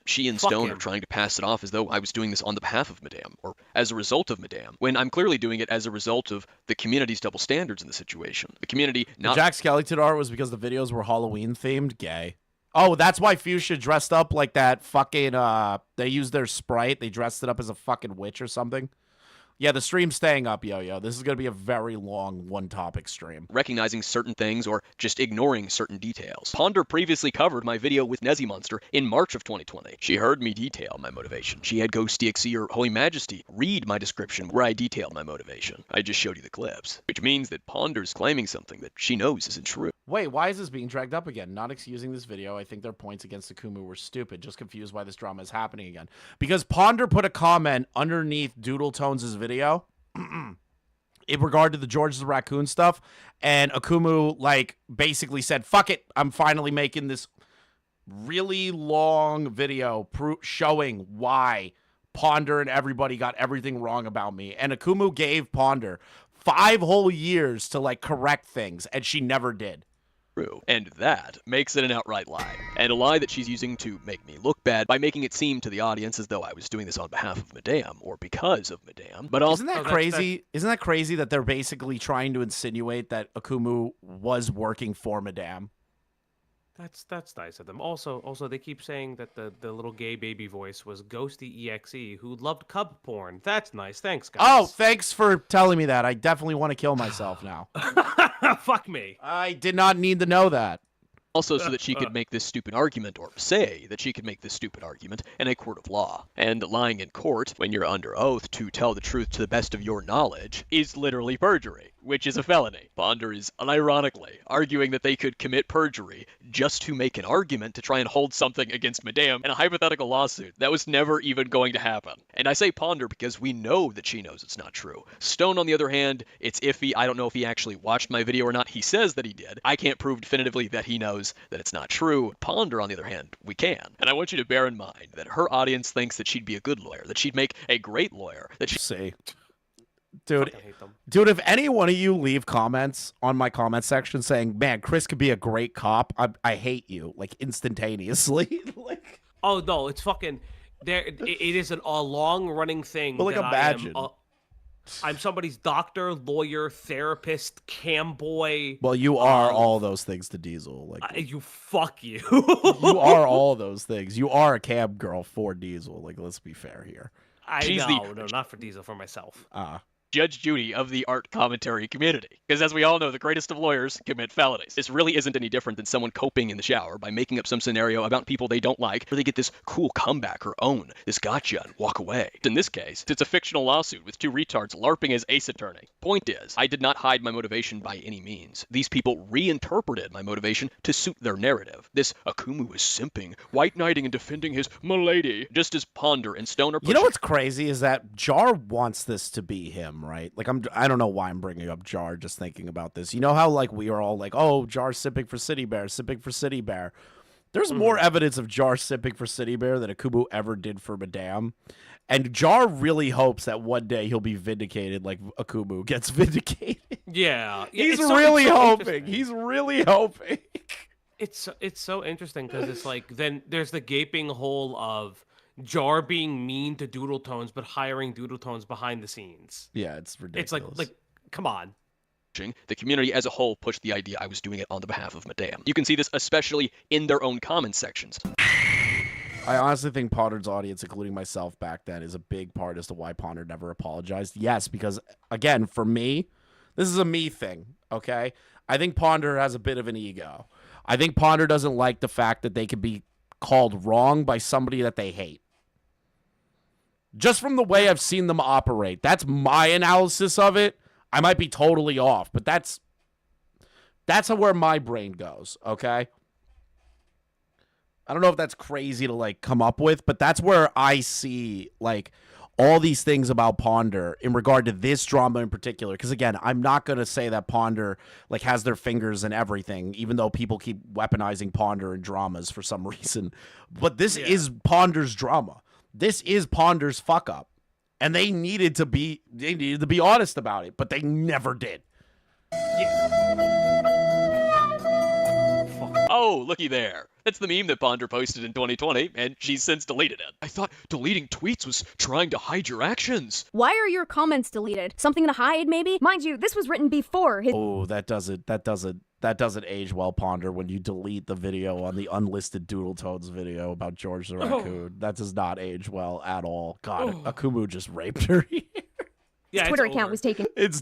She and Fuck Stone him. are trying to pass it off as though I was doing this on the behalf of Madame, or as a result of Madame, when I'm clearly doing it as a result of the community's double standards in the situation. The community not... The Jack Skellington art was because the videos were Halloween themed. Gay. Oh, that's why Fuchsia dressed up like that fucking, they used their Sprite. They dressed it up as a fucking witch or something. Yeah, the stream's staying up, yo-yo. This is going to be a very long one-topic stream. recognizing certain things or just ignoring certain details. Ponder previously covered my video with Nezzy Monster in March of 2020. She heard me detail my motivation. She had Ghost DXE or Holy Majesty read my description where I detailed my motivation. I just showed you the clips, which means that Ponder's claiming something that she knows isn't true. Wait, why is this being dragged up again? Not excusing this video. I think their points against Akumu were stupid. Just confused why this drama is happening again. Because Ponder put a comment underneath Doodle Tones' video in regard to the George the Raccoon stuff, and Akumu like basically said, fuck it, I'm finally making this really long video showing why Ponder and everybody got everything wrong about me. And Akumu gave Ponder 5 whole years to like correct things, and she never did. True. And that makes it an outright lie. And a lie that she's using to make me look bad by making it seem to the audience as though I was doing this on behalf of Madame or because of Madame. But also, isn't that crazy? Isn't that crazy that they're basically trying to insinuate that Akumu was working for Madame? That's nice of them. Also, they keep saying that the little gay baby voice was Ghosty EXE, who loved cub porn. That's nice. Thanks, guys. Oh, thanks for telling me that. I definitely want to kill myself now. Fuck me. I did not need to know that. Also so that she could make this stupid argument, or say that she could make this stupid argument in a court of law. And lying in court, when you're under oath to tell the truth to the best of your knowledge, is literally perjury, which is a felony. Ponder is unironically arguing that they could commit perjury just to make an argument to try and hold something against Madame in a hypothetical lawsuit that was never even going to happen. And I say Ponder because we know that she knows it's not true. Stone, on the other hand, it's iffy. I don't know if he actually watched my video or not. He says that he did. I can't prove definitively that he knows that it's not true. Ponder, on the other hand, we can. And I want you to bear in mind that her audience thinks that she'd be a good lawyer, that she'd make a great lawyer, that she... See. Dude, if any one of you leave comments on my comment section saying, man, Chris could be a great cop, I hate you, like, instantaneously. Like, oh, no, it's fucking... It is a long-running thing. But, like, that imagine. I'm somebody's doctor, lawyer, therapist, cam boy. Well, you are all those things to Diesel. Like you fuck you. you are all those things. You are a cam girl for Diesel. Like, let's be fair here. No, not for Diesel, for myself. Judge Judy of the art commentary community. Because as we all know, the greatest of lawyers commit felonies. This really isn't any different than someone coping in the shower by making up some scenario about people they don't like, where they get this cool comeback or own this gotcha and walk away. In this case, it's a fictional lawsuit with two retards LARPing as ace attorney. Point is, I did not hide my motivation by any means. These people reinterpreted my motivation to suit their narrative. This Akumu is simping, white knighting and defending his milady, just as Ponder and Stone are pushing. You know what's crazy is that Jar wants this to be him, right? Like, I don't know why I'm bringing up Jar just thinking about this. You know how, like, we are all like, oh, Jar sipping for City Bear, sipping for City Bear. There's more evidence of Jar sipping for City Bear than Akumu ever did for Madame. And Jar really hopes that one day he'll be vindicated like Akumu gets vindicated. Yeah. He's really hoping. He's really hoping. It's so interesting because it's like, then there's the gaping hole of Jar being mean to Doodle Tones, but hiring Doodle Tones behind the scenes. Yeah, it's ridiculous. It's like, come on. The community as a whole pushed the idea I was doing it on the behalf of Madame. You can see this especially in their own comment sections. I honestly think Ponder's audience, including myself back then, is a big part as to why Ponder never apologized. Yes, because, again, for me, this is a me thing, okay? I think Ponder has a bit of an ego. I think Ponder doesn't like the fact that they could be called wrong by somebody that they hate. Just from the way I've seen them operate. That's my analysis of it. I might be totally off, but that's where my brain goes, okay? I don't know if that's crazy to, like, come up with, but that's where I see, like, all these things about Ponder in regard to this drama in particular. Because, again, I'm not going to say that Ponder, like, has their fingers in everything, even though people keep weaponizing Ponder in dramas for some reason. But this is Ponder's drama. This is Ponder's fuck up. And they needed to be honest about it, but they never did. Oh, looky there. That's the meme that Ponder posted in 2020, and she's since deleted it. I thought deleting tweets was trying to hide your actions. Why are your comments deleted? Something to hide, maybe? Mind you, this was written before his— Oh, that doesn't age well, Ponder, when you delete the video on the unlisted Doodle Tones video about George the Raccoon. That does not age well at all. God, Akumu just raped her here. His Twitter account was taken. It's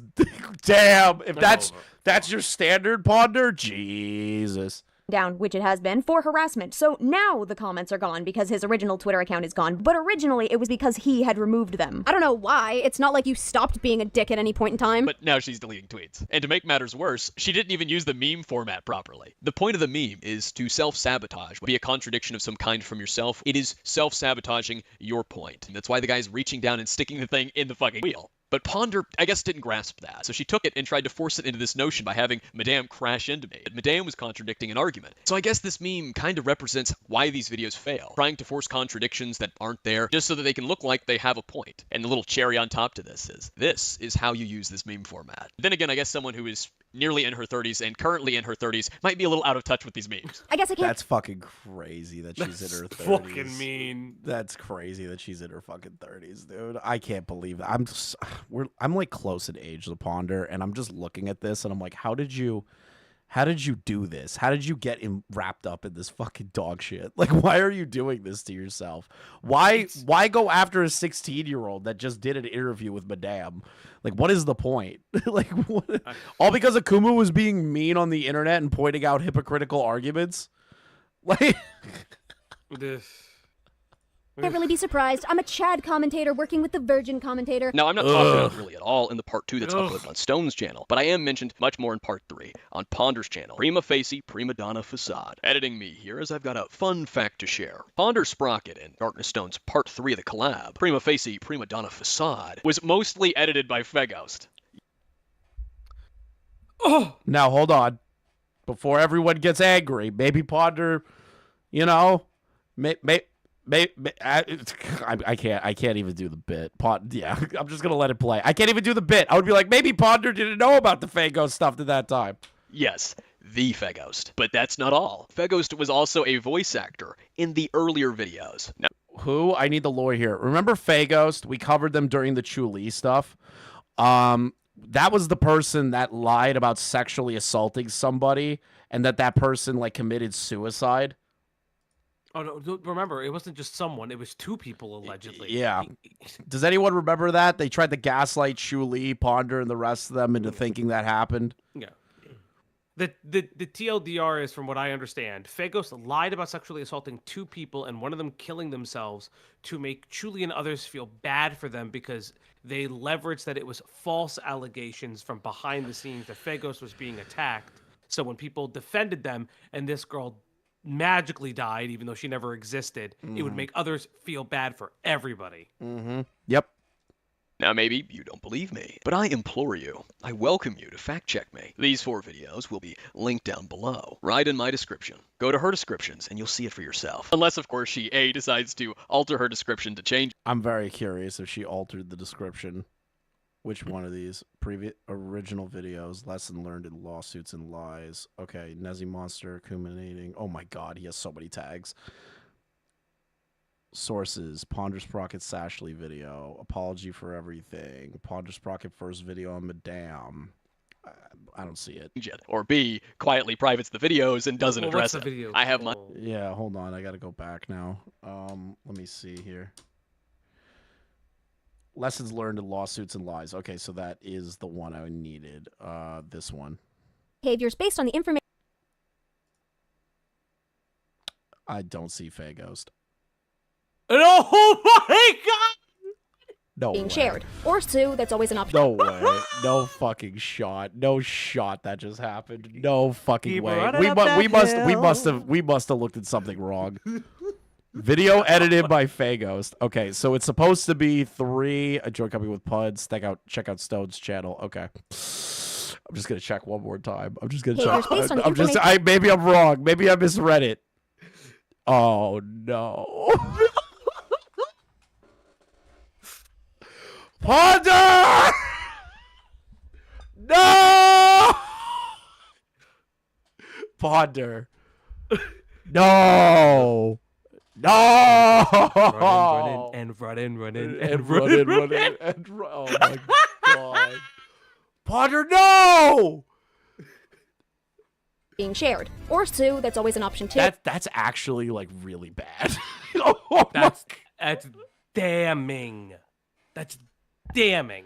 damn. If that's your standard, Ponder, Jesus. Down, which it has been, for harassment. So now the comments are gone because his original Twitter account is gone, but originally it was because he had removed them. I don't know why. It's not like you stopped being a dick at any point in time. But now she's deleting tweets. And to make matters worse, she didn't even use the meme format properly. The point of the meme is to self-sabotage. Be a contradiction of some kind from yourself. It is self-sabotaging your point. And that's why the guy's reaching down and sticking the thing in the fucking wheel. But Ponder, I guess, didn't grasp that, so she took it and tried to force it into this notion by having Madame crash into me. Madame was contradicting an argument. So I guess this meme kind of represents why these videos fail, trying to force contradictions that aren't there just so that they can look like they have a point. And the little cherry on top to this is how you use this meme format. Then again, I guess someone who is nearly in her 30s and currently in her 30s might be a little out of touch with these memes. I guess I can't— That's fucking crazy that she's in her 30s. Fucking mean. That's crazy that she's in her fucking 30s, dude. I can't believe that. I'm like close in age to Ponder, and I'm just looking at this, and I'm like, how did you do this? How did you get wrapped up in this fucking dog shit? Like, why are you doing this to yourself? Why go after a 16-year-old that just did an interview with Madame? Like, what is the point? Like, what? All because Akumu was being mean on the internet and pointing out hypocritical arguments? Like, Can't really be surprised. I'm a Chad commentator working with the Virgin commentator. Now, I'm not talking about really at all in the part 2 that's uploaded on Stone's channel, but I am mentioned much more in part 3 on Ponder's channel. Prima facie, prima donna facade. Editing me here as I've got a fun fact to share. Ponder Sprocket in Darkness Stone's part 3 of the collab, Prima facie, prima donna facade, was mostly edited by Feghost. Oh! Now, hold on. Before everyone gets angry, maybe Ponder, you know, I can't even do the bit. Yeah, I'm just gonna let it play. I can't even do the bit. I would be like, maybe Ponder didn't know about the Faghost stuff at that time. Yes, the Feghost. But that's not all. Feghost was also a voice actor in the earlier videos. Now, who? I need the lore here. Remember Faghost? We covered them during the Chuli stuff. That was the person that lied about sexually assaulting somebody, and that person like committed suicide. Oh no! Remember, it wasn't just someone; it was 2 people allegedly. Yeah. Does anyone remember that they tried to gaslight Shu Lee, Ponder, and the rest of them into thinking that happened? Yeah. The TLDR is, from what I understand, Fagos lied about sexually assaulting 2 people and one of them killing themselves to make Chuli and others feel bad for them because they leveraged that it was false allegations from behind the scenes that Fagos was being attacked. So when people defended them and this girl magically died, even though she never existed, it would make others feel bad for everybody. Yep. Now, maybe you don't believe me, but I implore you, I welcome you to fact check me. These 4 videos will be linked down below, right in my description. Go to her descriptions and you'll see it for yourself. Unless, of course, she A, decides to alter her description to change. I'm very curious if she altered the description. Which one of these? Original videos, lesson learned in lawsuits and lies. Okay, Nezzy Monster, culminating. Oh my god, he has so many tags. Sources, Ponder Sprocket Sashley video, apology for everything, Ponder Sprocket first video on Madame. I don't see it. Or B, quietly privates the videos and doesn't address what's the it. video I have my... called? Yeah, hold on, I gotta go back now. Let me see here. Lessons learned in lawsuits and lies. Okay, so that is the one I needed. This one. Behaviors based on the information I don't see Faghost. Oh my god! No being way. shared. Or 2, that's always an option. No way. No fucking shot. No shot that just happened. No fucking Keep way. running We up that must have looked at something wrong. Video edited by Faghost. Okay, so it's supposed to be 3. A joint copy with Puds. Check out Stone's channel. Okay. I'm just gonna check one more time. I'm just gonna Behaviors check. based on I'm just. Maybe I'm wrong. Maybe I misread it. Oh no. Ponder! No! Ponder. No! No! Running and running and running. Oh my god. Ponder, no! being shared. Or 2, that's always an option too. That's actually like really bad. Oh That's damning. That's damning.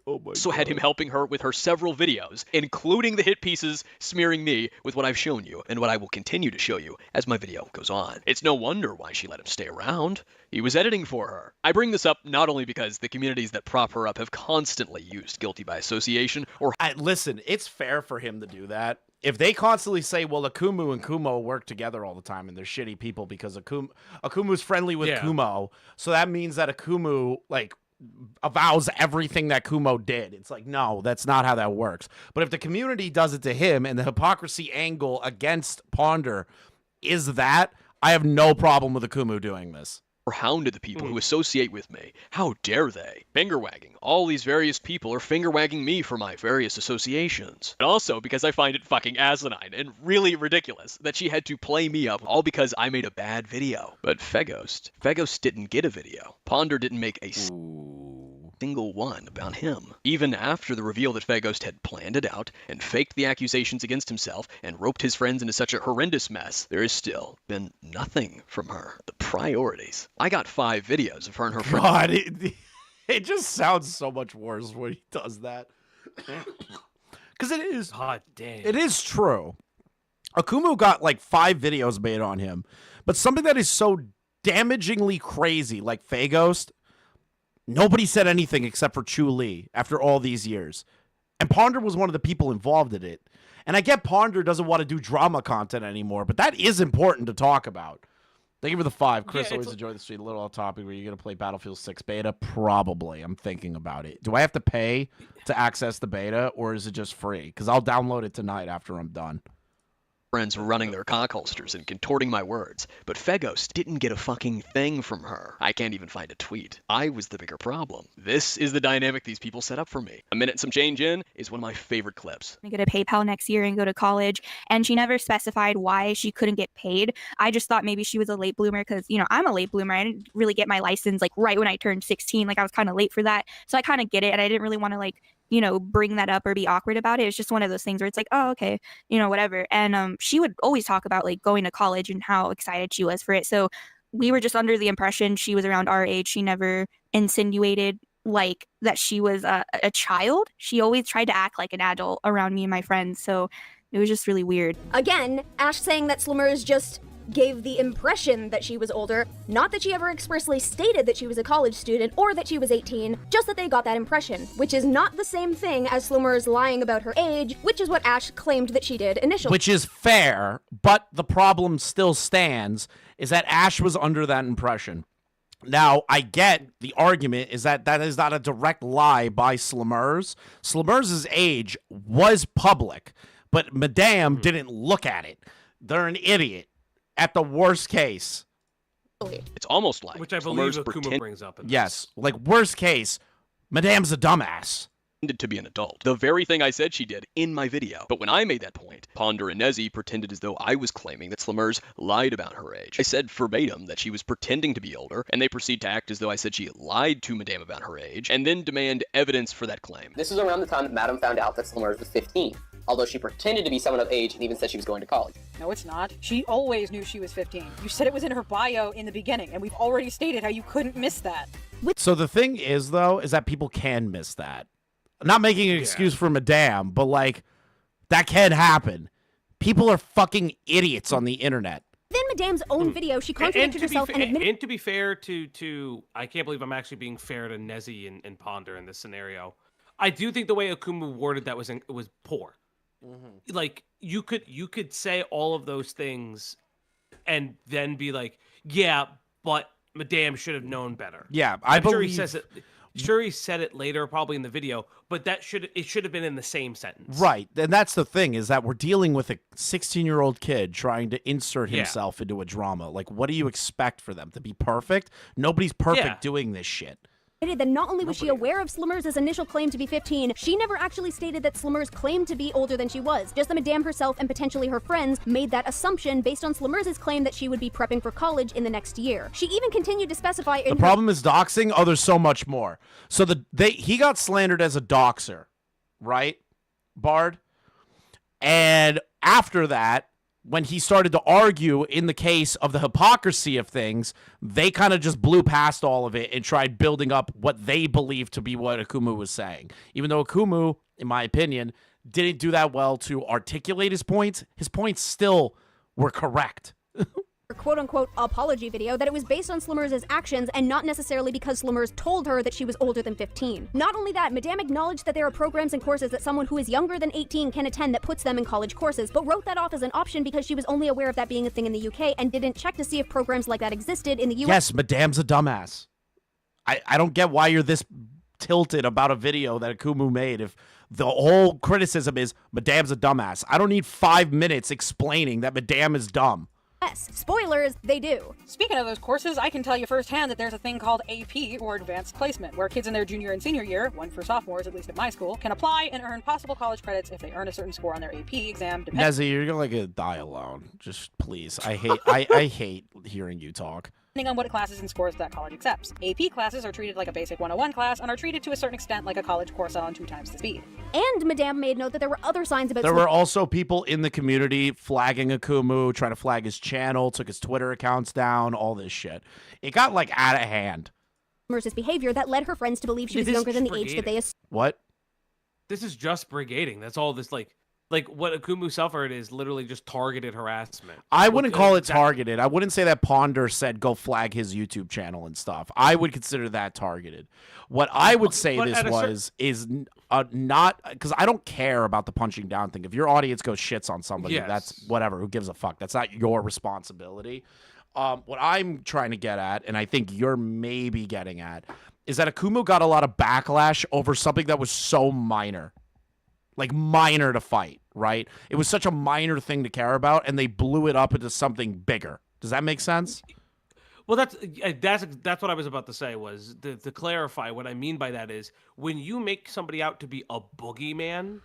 Oh my Also had him helping her with her several videos, including the hit pieces smearing me with what I've shown you and what I will continue to show you as my video goes on. It's no wonder why she let him stay around. He was editing for her. I bring this up not only because the communities that prop her up have constantly used guilty by association or... Listen, it's fair for him to do that. If they constantly say, well, Akumu and Kumo work together all the time and they're shitty people because Akumu's friendly with Kumo, so that means that Akumu, like, avows everything that Kumo did. It's like, no, that's not how that works. But if the community does it to him and the hypocrisy angle against Ponder is that, I have no problem with Akumu doing this. or hounded the people who associate with me. How dare they? Finger wagging. All these various people are finger wagging me for my various associations. And also because I find it fucking asinine and really ridiculous that she had to play me up all because I made a bad video. But Faghost didn't get a video. Ponder didn't make a single one about him. Even after the reveal that Faghost had planned it out and faked the accusations against himself and roped his friends into such a horrendous mess, there has still been nothing from her. The priorities. I got 5 videos of her and her friends. God, it just sounds so much worse when he does that. Because it is. God damn. It is true. Akumu got like 5 videos made on him. But something that is so damagingly crazy, like Faghost, nobody said anything except for Chu Lee after all these years. And Ponder was one of the people involved in it. And I get Ponder doesn't want to do drama content anymore, but that is important to talk about. Thank you for the 5. Chris, always enjoy the street. A little off topic. Were you going to play Battlefield 6 beta? Probably. I'm thinking about it. Do I have to pay to access the beta, or is it just free? Because I'll download it tonight after I'm done. friends running their cock holsters and contorting my words, but Fegos didn't get a fucking thing from her. I can't even find a tweet. I was the bigger problem. This is the dynamic these people set up for me. A minute and some change in is one of my favorite clips. I go to PayPal next year and go to college, and she never specified why she couldn't get paid. I just thought maybe she was a late bloomer because, you know, I'm a late bloomer. I didn't really get my license like right when I turned 16. Like I was kind of late for that. So I kind of get it, and I didn't really want to like, you know, bring that up or be awkward about it. It's just one of those things where it's like, oh, okay, you know, whatever. And she would always talk about like going to college and how excited she was for it. So we were just under the impression she was around our age. She never insinuated like that she was a child. She always tried to act like an adult around me and my friends. So it was just really weird. Again, Ash saying that Slummers just gave the impression that she was older, not that she ever expressly stated that she was a college student or that she was 18, just that they got that impression, which is not the same thing as Slummers lying about her age, which is what Ash claimed that she did initially. Which is fair, but the problem still stands, is that Ash was under that impression. Now, I get the argument is that that is not a direct lie by Slummers. Slummers' age was public, but Madame didn't look at it. They're an idiot. At the worst case. It's almost like which I believe Slummers Akumu brings up. Yes, like worst case, Madame's a dumbass. Pretended to be an adult. The very thing I said she did in my video. But when I made that point, Ponder and Nezzy pretended as though I was claiming that Slummers lied about her age. I said verbatim that she was pretending to be older, and they proceed to act as though I said she lied to Madame about her age, and then demand evidence for that claim. This is around the time that Madame found out that Slummers was 15, although she pretended to be someone of age and even said she was going to college. No, it's not. She always knew she was 15. You said it was in her bio in the beginning, and we've already stated how you couldn't miss that. So the thing is, though, is that people can miss that. I'm not making an excuse for Madame, but like, that can happen. People are fucking idiots on the internet. Within Madame's own video, she contradicted herself and admitted. And to be fair to I can't believe I'm actually being fair to Nezzy and Ponder in this scenario. I do think the way Akumu worded that was poor. Mm-hmm. Like you could say all of those things, and then be like, yeah, but Madame should have known better. Yeah, I'm sure he says it. Sure, he said it later, probably in the video, but it should have been in the same sentence. Right, and that's the thing, is that we're dealing with a 16-year-old kid trying to insert himself into a drama. Like, what do you expect for them? To be perfect? Nobody's perfect doing this shit. That not only was she aware of Slummers' initial claim to be 15, she never actually stated that Slummers claimed to be older than she was. Just that Madame herself and potentially her friends made that assumption based on Slummers' claim that she would be prepping for college in the next year. She even continued to specify in the problem is doxing. Oh, there's so much more. So he got slandered as a doxer, right, Bard? And after that, when he started to argue in the case of the hypocrisy of things, they kind of just blew past all of it and tried building up what they believed to be what Akumu was saying. Even though Akumu, in my opinion, didn't do that well to articulate his points still were correct. quote-unquote apology video that it was based on Slummers' actions and not necessarily because Slummers told her that she was older than 15. Not only that, Madame acknowledged that there are programs and courses that someone who is younger than 18 can attend that puts them in college courses, but wrote that off as an option because she was only aware of that being a thing in the UK and didn't check to see if programs like that existed in the US. Yes, Madame's a dumbass. I don't get why you're this tilted about a video that Akumu made if the whole criticism is Madame's a dumbass. I don't need 5 minutes explaining that Madame is dumb. Yes, spoilers, they do. Speaking of those courses, I can tell you firsthand that there's a thing called AP, or Advanced Placement, where kids in their junior and senior year, one for sophomores at least at my school, can apply and earn possible college credits if they earn a certain score on their AP exam. Nezzy, you're gonna like die alone. Just please. I hate hearing you talk. Depending on what classes and scores that college accepts. AP classes are treated like a basic 101 class and are treated to a certain extent like a college course on 2 times the speed. And Madame made note that there were other signs about... There were also people in the community flagging Akumu, trying to flag his channel, took his Twitter accounts down, all this shit. It got, like, out of hand. Slummers' behavior that led her friends to believe she was younger than the age that they assumed. What? This is just brigading. That's all this, like what Akumu suffered is literally just targeted harassment. I wouldn't call it targeted. I wouldn't say that Ponder said go flag his YouTube channel and stuff. I would consider that targeted. What I would say is not, because I don't care about the punching down thing. If your audience goes shits on somebody, that's whatever. Who gives a fuck? That's not your responsibility. What I'm trying to get at, and I think you're maybe getting at, is that Akumu got a lot of backlash over something that was so minor. like minor to fight, right? It was such a minor thing to care about, and they blew it up into something bigger. Does that make sense? Well, that's what I was about to say. Was to clarify what I mean by that is when you make somebody out to be a boogeyman,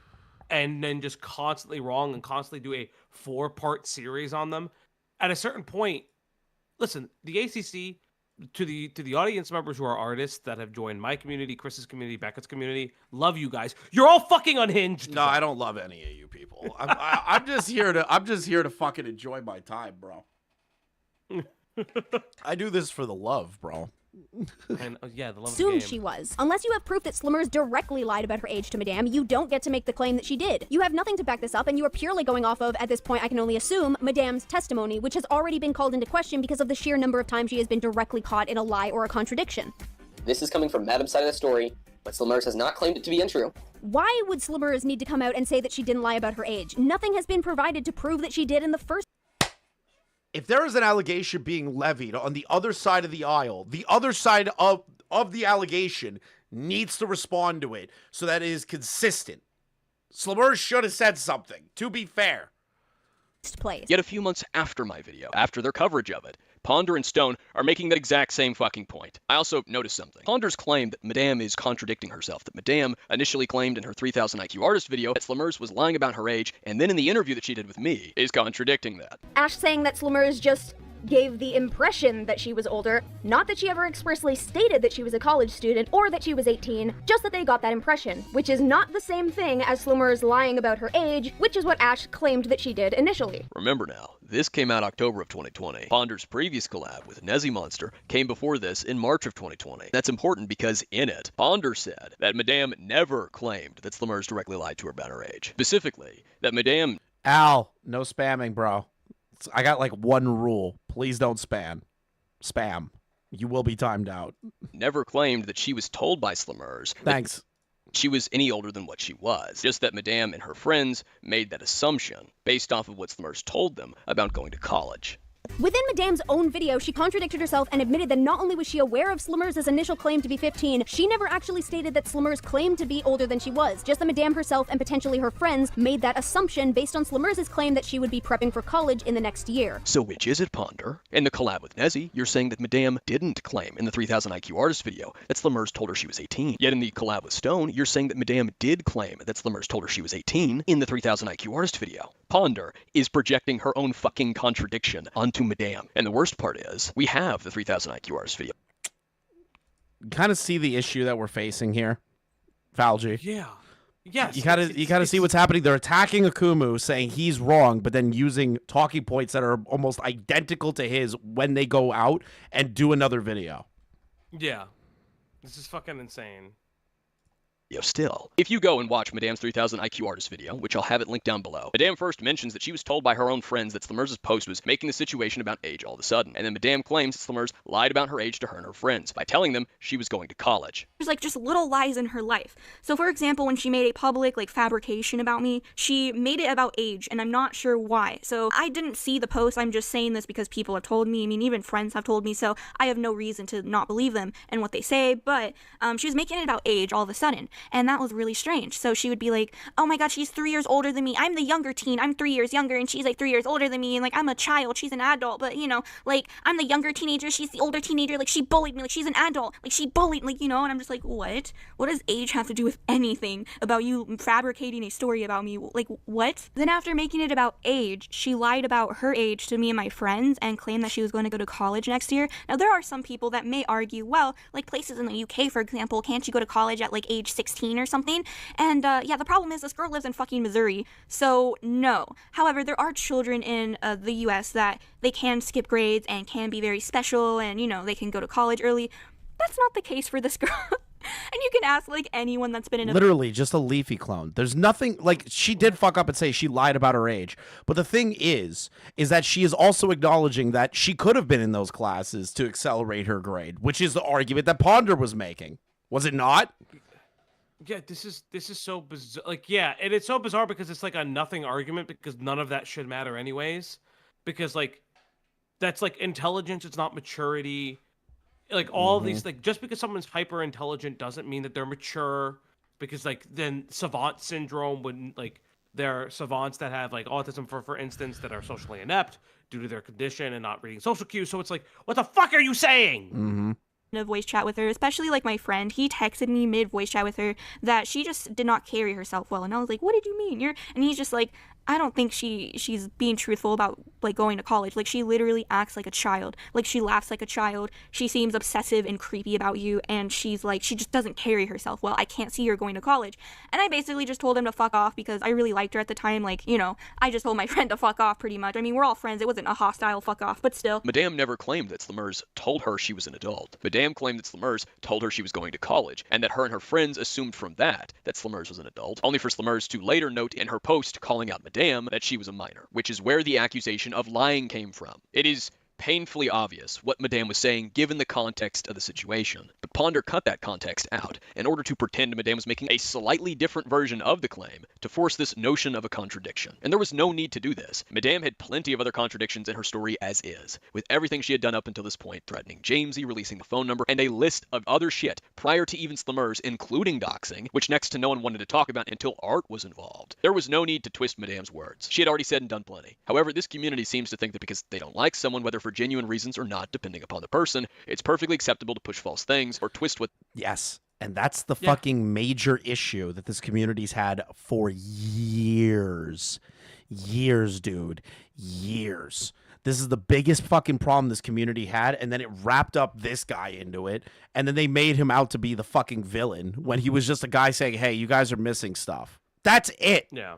and then just constantly wrong and constantly do a 4-part series on them. At a certain point, listen, the ACC, to the audience members who are artists that have joined my community, Chris's community, Beckett's community, love you guys. You're all fucking unhinged. No, I don't love any of you people. I'm just here to fucking enjoy my time, bro. I do this for the love, bro. And, yeah, the love Assumed of the game. she was. Unless you have proof that Slimmers directly lied about her age to Madame, you don't get to make the claim that she did. You have nothing to back this up, and you are purely going off of, at this point I can only assume, Madame's testimony, which has already been called into question because of the sheer number of times she has been directly caught in a lie or a contradiction. This is coming from Madame's side of the story, but Slimmers has not claimed it to be untrue. Why would Slimmers need to come out and say that she didn't lie about her age? Nothing has been provided to prove that she did in the first. If there is an allegation being levied on the other side of the aisle, the other side of the allegation needs to respond to it so that it is consistent. Slimmers should have said something, to be fair. Place. Yet a few months after my video, after their coverage of it, Ponder and Stone are making that exact same fucking point. I also noticed something. Ponder's claimed that Madame is contradicting herself, that Madame initially claimed in her 3000 IQ artist video that Slimmers was lying about her age, and then in the interview that she did with me is contradicting that. Ash saying that Slimmers just gave the impression that she was older, not that she ever expressly stated that she was a college student or that she was 18, just that they got that impression, which is not the same thing as Slimmers lying about her age, which is what Ash claimed that she did initially. Remember now, this came out October of 2020. Ponder's previous collab with Nezzy Monster came before this in March of 2020. That's important because in it, Ponder said that Madame never claimed that Slimmers directly lied to her about her age. Specifically, that Madame... Al, no spamming, bro. I got like one rule. Please don't spam. You will be timed out. Never claimed that she was told by Slimmers Thanks. she was any older than what she was. Just that Madame and her friends made that assumption based off of what Slimmers told them about going to college. Within Madame's own video, she contradicted herself and admitted that not only was she aware of Slimmers' initial claim to be 15, she never actually stated that Slimmers claimed to be older than she was. Just that Madame herself and potentially her friends made that assumption based on Slimmers' claim that she would be prepping for college in the next year. So which is it, Ponder? In the collab with Nezzy, you're saying that Madame didn't claim in the 3000 IQ artist video that Slimmers told her she was 18. Yet in the collab with Stone, you're saying that Madame did claim that Slimmers told her she was 18 in the 3000 IQ artist video. Ponder is projecting her own fucking contradiction onto Madame. And the worst part is, we have the 3000 IQ artist video. Kind of see the issue that we're facing here, Falji. Yeah. Yes. You gotta see what's happening. They're attacking Akumu, saying he's wrong, but then using talking points that are almost identical to his when they go out and do another video. Yeah. This is fucking insane. Still, if you go and watch Madame's 3000 IQ artist video, which I'll have it linked down below, Madame first mentions that she was told by her own friends that Slimmers' post was making the situation about age all of a sudden, and then Madame claims that Slimmers lied about her age to her and her friends by telling them she was going to college. There's like just little lies in her life. So for example, when she made a public like fabrication about me, she made it about age, and I'm not sure why. So I didn't see the post. I'm just saying this because people have told me. I mean, even friends have told me, so I have no reason to not believe them and what they say. But she was making it about age all of a sudden. And that was really strange. So she would be like, oh my god, she's 3 years older than me. I'm the younger teen. I'm 3 years younger, and she's like 3 years older than me. And like, I'm a child. She's an adult. But, you know, like, I'm the younger teenager. She's the older teenager. Like, she bullied me. Like, she's an adult. Like, she bullied, like, you know, and I'm just like, what? What does age have to do with anything about you fabricating a story about me? Like, what? Then after making it about age, she lied about her age to me and my friends and claimed that she was going to go to college next year. Now, there are some people that may argue, well, like places in the UK, for example, can't you go to college at like age 16 or something? And yeah, the problem is this girl lives in fucking Missouri, so no. However, there are children in the US that they can skip grades and can be very special, and, you know, they can go to college early. That's not the case for this girl. And you can ask, like, anyone that's been in a... Literally, just a Leafy clone. There's nothing... Like, she did fuck up and say she lied about her age. But the thing is that she is also acknowledging that she could have been in those classes to accelerate her grade, which is the argument that Ponder was making. Was it not? Yeah, this is so bizarre. Like, yeah, and it's so bizarre because it's like a nothing argument because none of that should matter anyways. Because, like, that's like intelligence, it's not maturity. Like, all these, like, just because someone's hyper intelligent doesn't mean that they're mature. because like then savant syndrome wouldn't like. There are savants that have like autism, for instance, that are socially inept due to their condition and not reading social cues. So it's like, what the fuck are you saying? Mm-hmm. A voice chat with her, especially like my friend, he texted me mid voice chat with her that she just did not carry herself well, and I was like, what did you mean? And he's just like, I don't think she's being truthful about like going to college. Like she literally acts like a child. Like she laughs like a child. She seems obsessive and creepy about you, and she's like, she just doesn't carry herself well. I can't see her going to college. And I basically just told him to fuck off because I really liked her at the time. Like, you know, I just told my friend to fuck off pretty much. I mean, we're all friends. It wasn't a hostile fuck off, but still. Madame never claimed that Slumers told her she was an adult. Madame claimed that Slumers told her she was going to college, and that her and her friends assumed from that Slumers was an adult, only for Slumers to later note in her post calling out Madame that she was a minor, which is where the accusation of lying came from. It is painfully obvious what Madame was saying given the context of the situation, but Ponder cut that context out in order to pretend Madame was making a slightly different version of the claim to force this notion of a contradiction. And there was no need to do this. Madame had plenty of other contradictions in her story as is, with everything she had done up until this point, threatening Jamesy, releasing the phone number, and a list of other shit prior to even Slumers, including doxing, which next to no one wanted to talk about until Art was involved. There was no need to twist Madame's words. She had already said and done plenty. However, this community seems to think that because they don't like someone, whether for genuine reasons or not, depending upon the person, it's perfectly acceptable to push false things or twist what... Yes, and that's the fucking major issue that this community's had for years. Years, dude. Years. This is the biggest fucking problem this community had, and then it wrapped up this guy into it, and then they made him out to be the fucking villain when he was just a guy saying, hey, you guys are missing stuff. That's it. Yeah.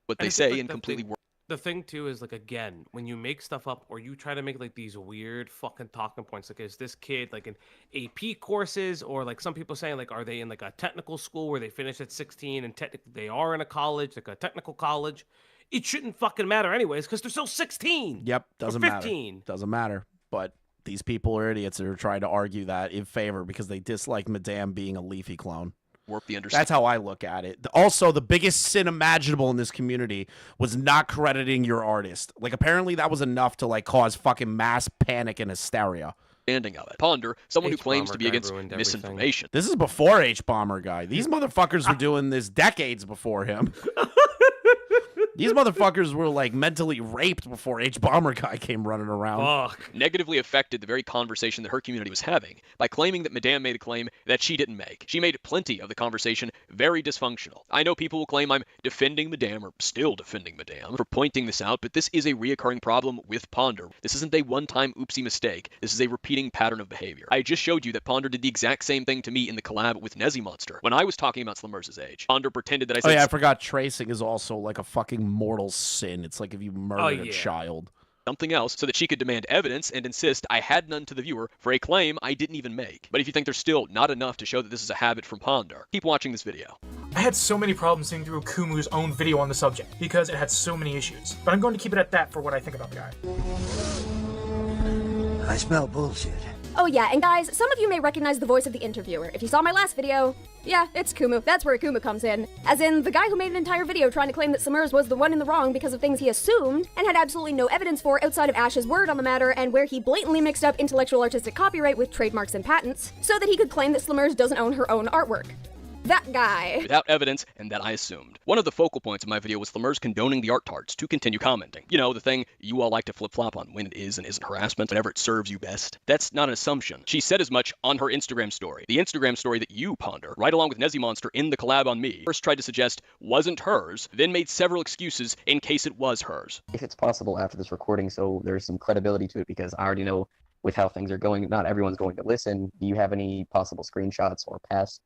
What they say and completely... The thing too is like, again, when you make stuff up or you try to make like these weird fucking talking points, like is this kid like in AP courses, or like some people saying like, are they in like a technical school where they finish at 16 and technically they are in a college, like a technical college? It shouldn't fucking matter anyways because they're still 16. Yep, doesn't or 15. matter. Doesn't matter. But these people are idiots that are trying to argue that in favor because they dislike Madame being a Leafy clone. Warp the understanding. That's how I look at it. Also, the biggest sin imaginable in this community was not crediting your artist. Like, apparently that was enough to, like, cause fucking mass panic and hysteria. Of it. Ponder, someone who claims to be against misinformation. This is before H-Bomber guy. These motherfuckers were doing this decades before him. These motherfuckers were, like, mentally raped before H-Bomber guy came running around. Fuck. Negatively affected the very conversation that her community was having by claiming that Madame made a claim that she didn't make. She made plenty of the conversation very dysfunctional. I know people will claim I'm defending Madame, or still defending Madame, for pointing this out, but this is a reoccurring problem with Ponder. This isn't a one-time oopsie mistake. This is a repeating pattern of behavior. I just showed you that Ponder did the exact same thing to me in the collab with Nezzy Monster. When I was talking about Slumers' age, Ponder pretended that I said... Oh yeah, I forgot tracing is also like a fucking mortal sin. It's like if you murdered a child. Something else so that she could demand evidence and insist I had none to the viewer for a claim I didn't even make. But if you think there's still not enough to show that this is a habit from Ponder, keep watching this video. I had so many problems seeing through Akumu's own video on the subject because it had so many issues. But I'm going to keep it at that for what I think about the guy. I smell bullshit. Oh yeah, and guys, some of you may recognize the voice of the interviewer. If you saw my last video, yeah, it's Kumu. That's where Akumu comes in. As in, the guy who made an entire video trying to claim that Slumers was the one in the wrong because of things he assumed, and had absolutely no evidence for outside of Ash's word on the matter, and where he blatantly mixed up intellectual artistic copyright with trademarks and patents, so that he could claim that Slumers doesn't own her own artwork. That guy. Without evidence, and that I assumed. One of the focal points of my video was Slumers condoning the art tarts to continue commenting. You know, the thing you all like to flip-flop on when it is and isn't harassment, whenever it serves you best. That's not an assumption. She said as much on her Instagram story. The Instagram story that you, Ponder, right along with Nezzy Monster in the collab on me, first tried to suggest wasn't hers, then made several excuses in case it was hers. If it's possible after this recording, so there's some credibility to it, because I already know with how things are going, not everyone's going to listen. Do you have any possible screenshots or past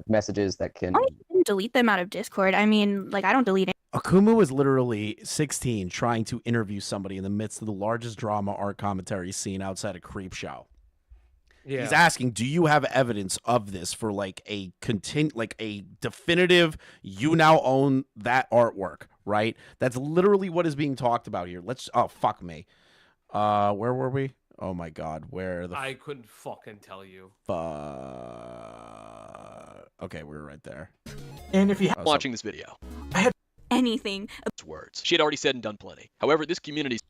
messages that can... I didn't delete them out of Discord. I mean, like, I don't delete it. Akumu was literally 16 trying to interview somebody in the midst of the largest drama art commentary scene outside of Creepshow. Yeah. He's asking, do you have evidence of this for like a definitive, you now own that artwork, right? That's literally what is being talked about here. Oh, fuck me. Where were we? Oh my God, where the... I couldn't fucking tell you. Okay, we were right there. And if you watching this video. anything. Words. She had already said and done plenty. However, this community's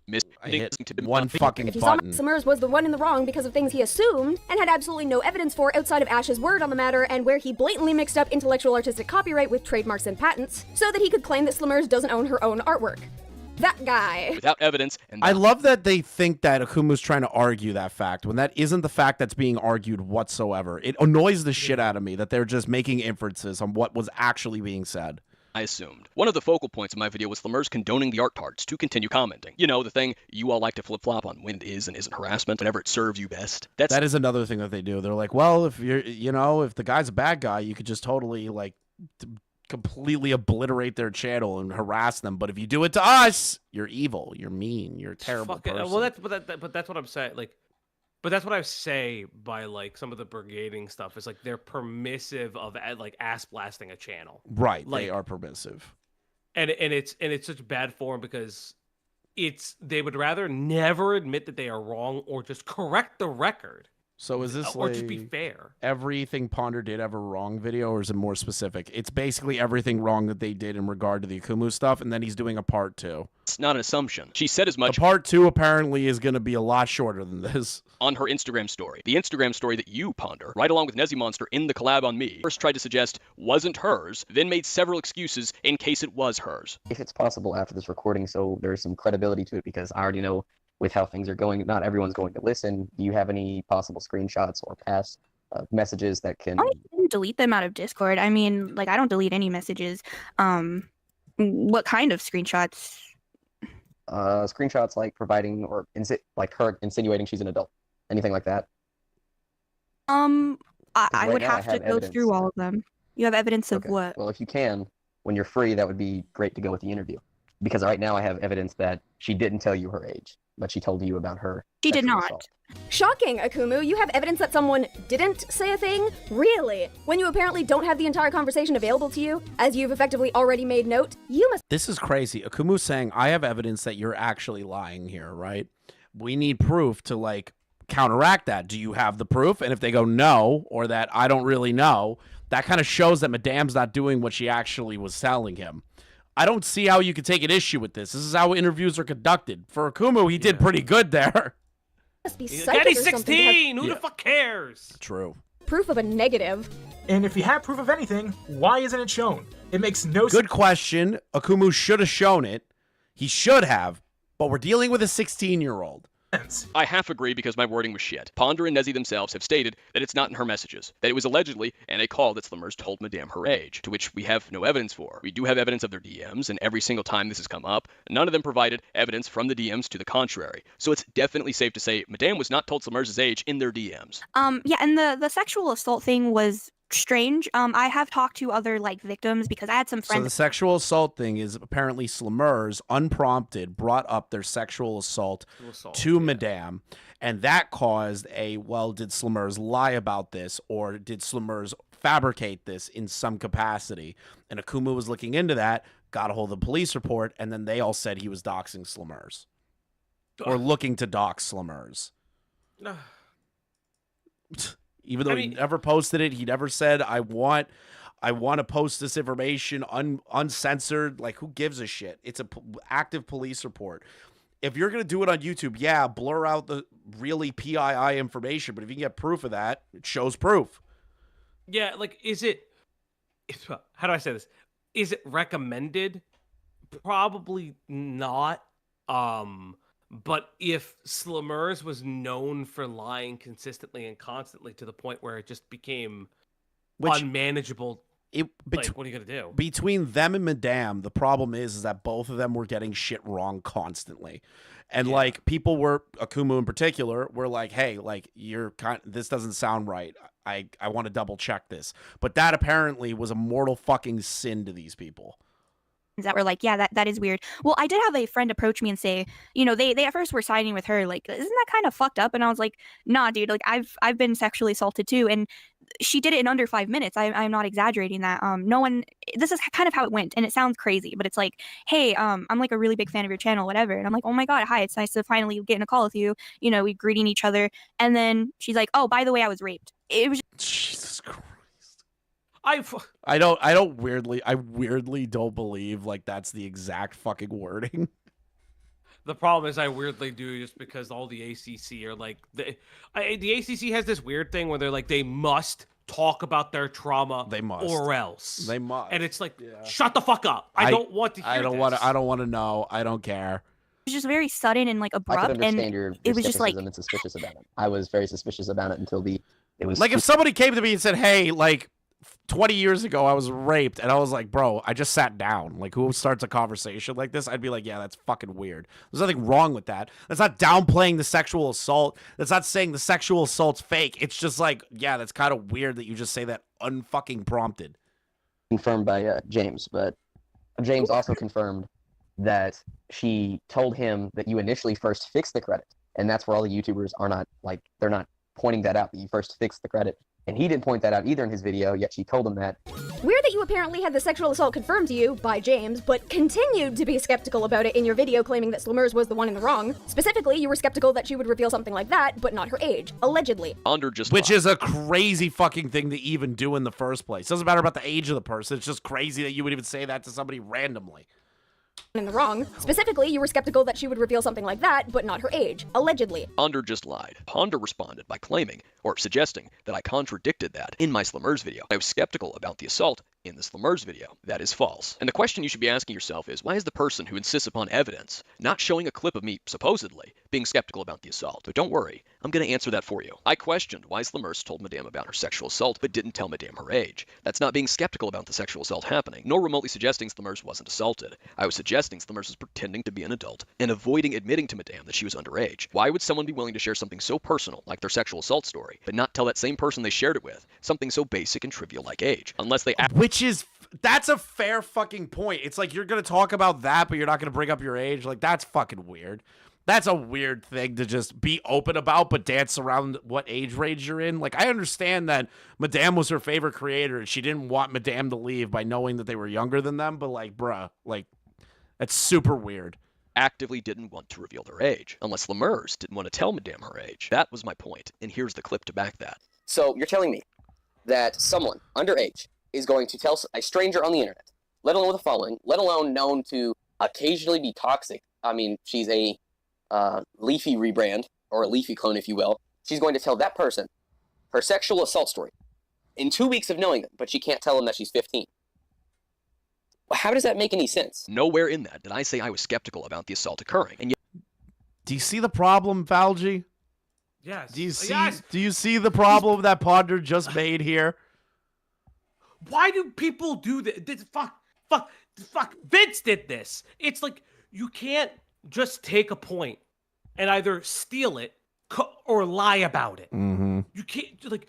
I hit one fucking If he saw button. Summers was the one in the wrong because of things he assumed and had absolutely no evidence for outside of Ash's word on the matter, and where he blatantly mixed up intellectual artistic copyright with trademarks and patents so that he could claim that Summers doesn't own her own artwork. That guy. without evidence. And I love that they think that Akumu's trying to argue that fact when that isn't the fact that's being argued whatsoever. It annoys the shit out of me that they're just making inferences on what was actually being said. I assumed. One of the focal points of my video was Lemurs condoning the art tards to continue commenting. You know, the thing you all like to flip-flop on when it is and isn't harassment, whenever it serves you best. That is another thing that they do. They're like, well, if you're, you know, if the guy's a bad guy, you could just totally, like, completely obliterate their channel and harass them. But if you do it to us, you're evil, you're mean, you're a terrible person. Well, but that's what I'm saying. Like, but that's what I say by like some of the brigading stuff is like they're permissive of like ass blasting a channel. Right, like, they are permissive, and it's such bad form because they would rather never admit that they are wrong or just correct the record. So is this or like just be fair? Everything Ponder did ever wrong video, or is it more specific? It's basically everything wrong that they did in regard to the Akumu stuff, and then he's doing a part 2. It's not an assumption. She said as much. The part 2 apparently is going to be a lot shorter than this. On her Instagram story. The Instagram story that you, Ponder, right along with Nezzy Monster in the collab on me, first tried to suggest wasn't hers, then made several excuses in case it was hers. If it's possible after this recording, so there's some credibility to it, because I already know with how things are going, not everyone's going to listen. Do you have any possible screenshots or past messages that can... I didn't delete them out of Discord. I mean, like, I don't delete any messages. What kind of screenshots? Screenshots like providing or like her insinuating she's an adult. Anything like that? I Right would now I have to have go evidence. through all of them. You have evidence of Okay. what? Well, if you can, when you're free, that would be great to go with the interview. Because right now I have evidence that she didn't tell you her age, but she told you about her. She did sexual not. assault. Shocking, Akumu. You have evidence that someone didn't say a thing? Really? When you apparently don't have the entire conversation available to you, as you've effectively already made note, you must... This is crazy. Akumu's saying, I have evidence that you're actually lying here, right? We need proof to, like, counteract that. Do you have the proof? And if they go no, or that I don't really know, that kind of shows that Madame's not doing what she actually was telling him. I don't see how you could take an issue with this. This is how interviews are conducted. For Akumu, he did pretty good there. Must be Daddy's psychic or something to have 16! Who the fuck cares? True. proof of a negative. And if you have proof of anything, why isn't it shown? It makes no sense. Good question. Akumu should have shown it. He should have, but we're dealing with a 16-year-old. I half agree because my wording was shit. Ponder and Nezzy themselves have stated that it's not in her messages, that it was allegedly in a call that Slimmers told Madame her age, to which we have no evidence for. We do have evidence of their DMs, and every single time this has come up, none of them provided evidence from the DMs to the contrary. So it's definitely safe to say Madame was not told Slimmers' age in their DMs. Yeah, and the sexual assault thing was strange. I have talked to other victims because I had some friends. So the sexual assault thing is apparently Slimmers, unprompted, brought up their sexual assault to Madame, and that caused a, well, did Slimmers lie about this, or did Slimmers fabricate this in some capacity? And Akumu was looking into that, got a hold of the police report, and then they all said he was doxing Slimmers, or looking to dox Slimmers. Even though he never posted it, he never said, I want to post this information uncensored. Like, who gives a shit? It's a active police report. If you're going to do it on YouTube, yeah, blur out the really PII information. But if you can get proof of that, it shows proof. Yeah, how do I say this? Is it recommended? Probably not. But if Slimmers was known for lying consistently and constantly to the point where it just became unmanageable, what are you going to do? Between them and Madame, the problem is that both of them were getting shit wrong constantly. And people were, Akumu in particular, were like, hey, this doesn't sound right. I want to double check this. But that apparently was a mortal fucking sin to these people. That were like, yeah, that is weird. Well, I did have a friend approach me and say, they at first were siding with her, like, isn't that kind of fucked up? And I was like, nah, dude, I've been sexually assaulted too, and she did it in under 5 minutes. I'm not exaggerating that. This is kind of how it went, and it sounds crazy, but it's like, hey, I'm like a really big fan of your channel, whatever. And I'm like, oh my god, hi, it's nice to finally get in a call with you. We greeting each other, and then she's like, oh, by the way, I was raped. It was Jesus Christ. I weirdly don't believe like that's the exact fucking wording. The problem is I weirdly do, just because all the ACC are like the ACC has this weird thing where they're like they must talk about their trauma. They must, or else they must, and it's like shut the fuck up. I don't want to hear I don't want to know. I don't care. It was just very sudden and like I abrupt, could understand and your it was just like skepticism and suspicious about it. I was very suspicious about it until it was like if somebody came to me and said, "Hey, like 20 years ago I was raped," and I was like, "Bro, I just sat down." Like, who starts a conversation like this? I'd be like, "Yeah, that's fucking weird. There's nothing wrong with that. That's not downplaying the sexual assault. That's not saying the sexual assault's fake. It's just like, yeah, that's kind of weird that you just say that unfucking prompted." confirmed by James, but James also confirmed that she told him that you initially first fixed the credit, and that's where all the YouTubers are not like they're not pointing that out, that you first fixed the credit. And he didn't point that out either in his video, yet she told him that. Weird that you apparently had the sexual assault confirmed to you by James, but continued to be skeptical about it in your video, claiming that Slumers was the one in the wrong. Specifically, you were skeptical that she would reveal something like that, but not her age, allegedly. Which is a crazy fucking thing to even do in the first place. Doesn't matter about the age of the person. It's just crazy that you would even say that to somebody randomly. In the wrong. Specifically, you were skeptical that she would reveal something like that, but not her age, allegedly. Ponder just lied. Ponder responded by claiming, or suggesting, that I contradicted that in my Slumers video. I was skeptical about the assault in the Slumers video. That is false. And the question you should be asking yourself is, why is the person who insists upon evidence, not showing a clip of me, supposedly, being skeptical about the assault? But don't worry, I'm going to answer that for you. I questioned why Slumers told Madame about her sexual assault, but didn't tell Madame her age. That's not being skeptical about the sexual assault happening, nor remotely suggesting Slumers wasn't assaulted. I was suggesting Slumers was pretending to be an adult and avoiding admitting to Madame that she was underage. Why would someone be willing to share something so personal, like their sexual assault story, but not tell that same person they shared it with something so basic and trivial like age? Unless they That's a fair fucking point. It's like you're going to talk about that, but you're not going to bring up your age. Like, that's fucking weird. That's a weird thing to just be open about, but dance around what age range you're in. Like, I understand that Madame was her favorite creator, and she didn't want Madame to leave by knowing that they were younger than them, but, like, bruh, like, that's super weird. Actively didn't want to reveal their age, unless Lemurs didn't want to tell Madame her age. That was my point, and here's the clip to back that. So you're telling me that someone underage is going to tell a stranger on the internet, let alone with a following, let alone known to occasionally be toxic. I mean, she's a Leafy rebrand, or a Leafy clone, if you will. She's going to tell that person her sexual assault story in 2 weeks of knowing them, but she can't tell them that she's 15. How does that make any sense? Nowhere in that did I say I was skeptical about the assault occurring. And yet, do you see the problem, Valji? Yes. Do you see? Yes. Do you see the problem that Ponder just made here? Why do people do this? Fuck. Vince did this. It's like you can't just take a point and either steal it or lie about it. Mm-hmm. You can't, like,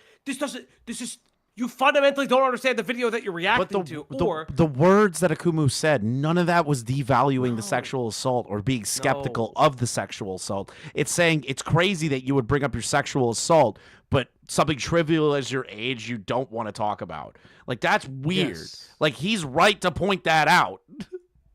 you fundamentally don't understand the video that you're reacting to. The words that Akumu said, none of that was devaluing the sexual assault or being skeptical of the sexual assault. It's saying it's crazy that you would bring up your sexual assault, but something trivial as your age you don't want to talk about. Like, that's weird. Yes. Like, he's right to point that out.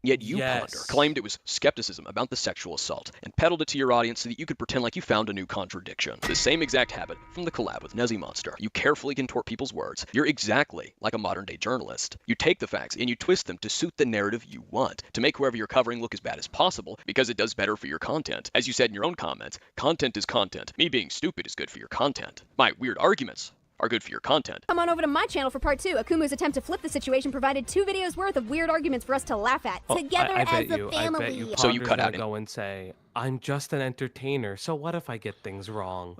Yet you, Ponder, claimed it was skepticism about the sexual assault and peddled it to your audience so that you could pretend like you found a new contradiction. The same exact habit from the collab with Nezzy Monster. You carefully contort people's words. You're exactly like a modern-day journalist. You take the facts and you twist them to suit the narrative you want, to make whoever you're covering look as bad as possible because it does better for your content. As you said in your own comments, content is content. Me being stupid is good for your content. My weird arguments are good for your content. Come on over to my channel for part 2. Akumu's attempt to flip the situation provided 2 videos worth of weird arguments for us to laugh at together as a family. I bet you So you cut out go and say, "I'm just an entertainer. So what if I get things wrong?"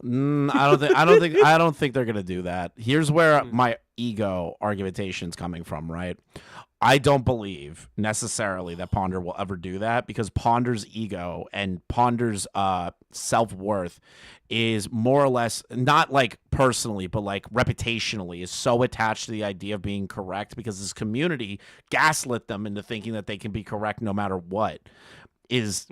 I don't think they're gonna do that. Here's where my ego argumentation's coming from, right? I don't believe necessarily that Ponder will ever do that because Ponder's ego and Ponder's self-worth is more or less, not like personally, but like reputationally, is so attached to the idea of being correct because his community gaslit them into thinking that they can be correct no matter what. Is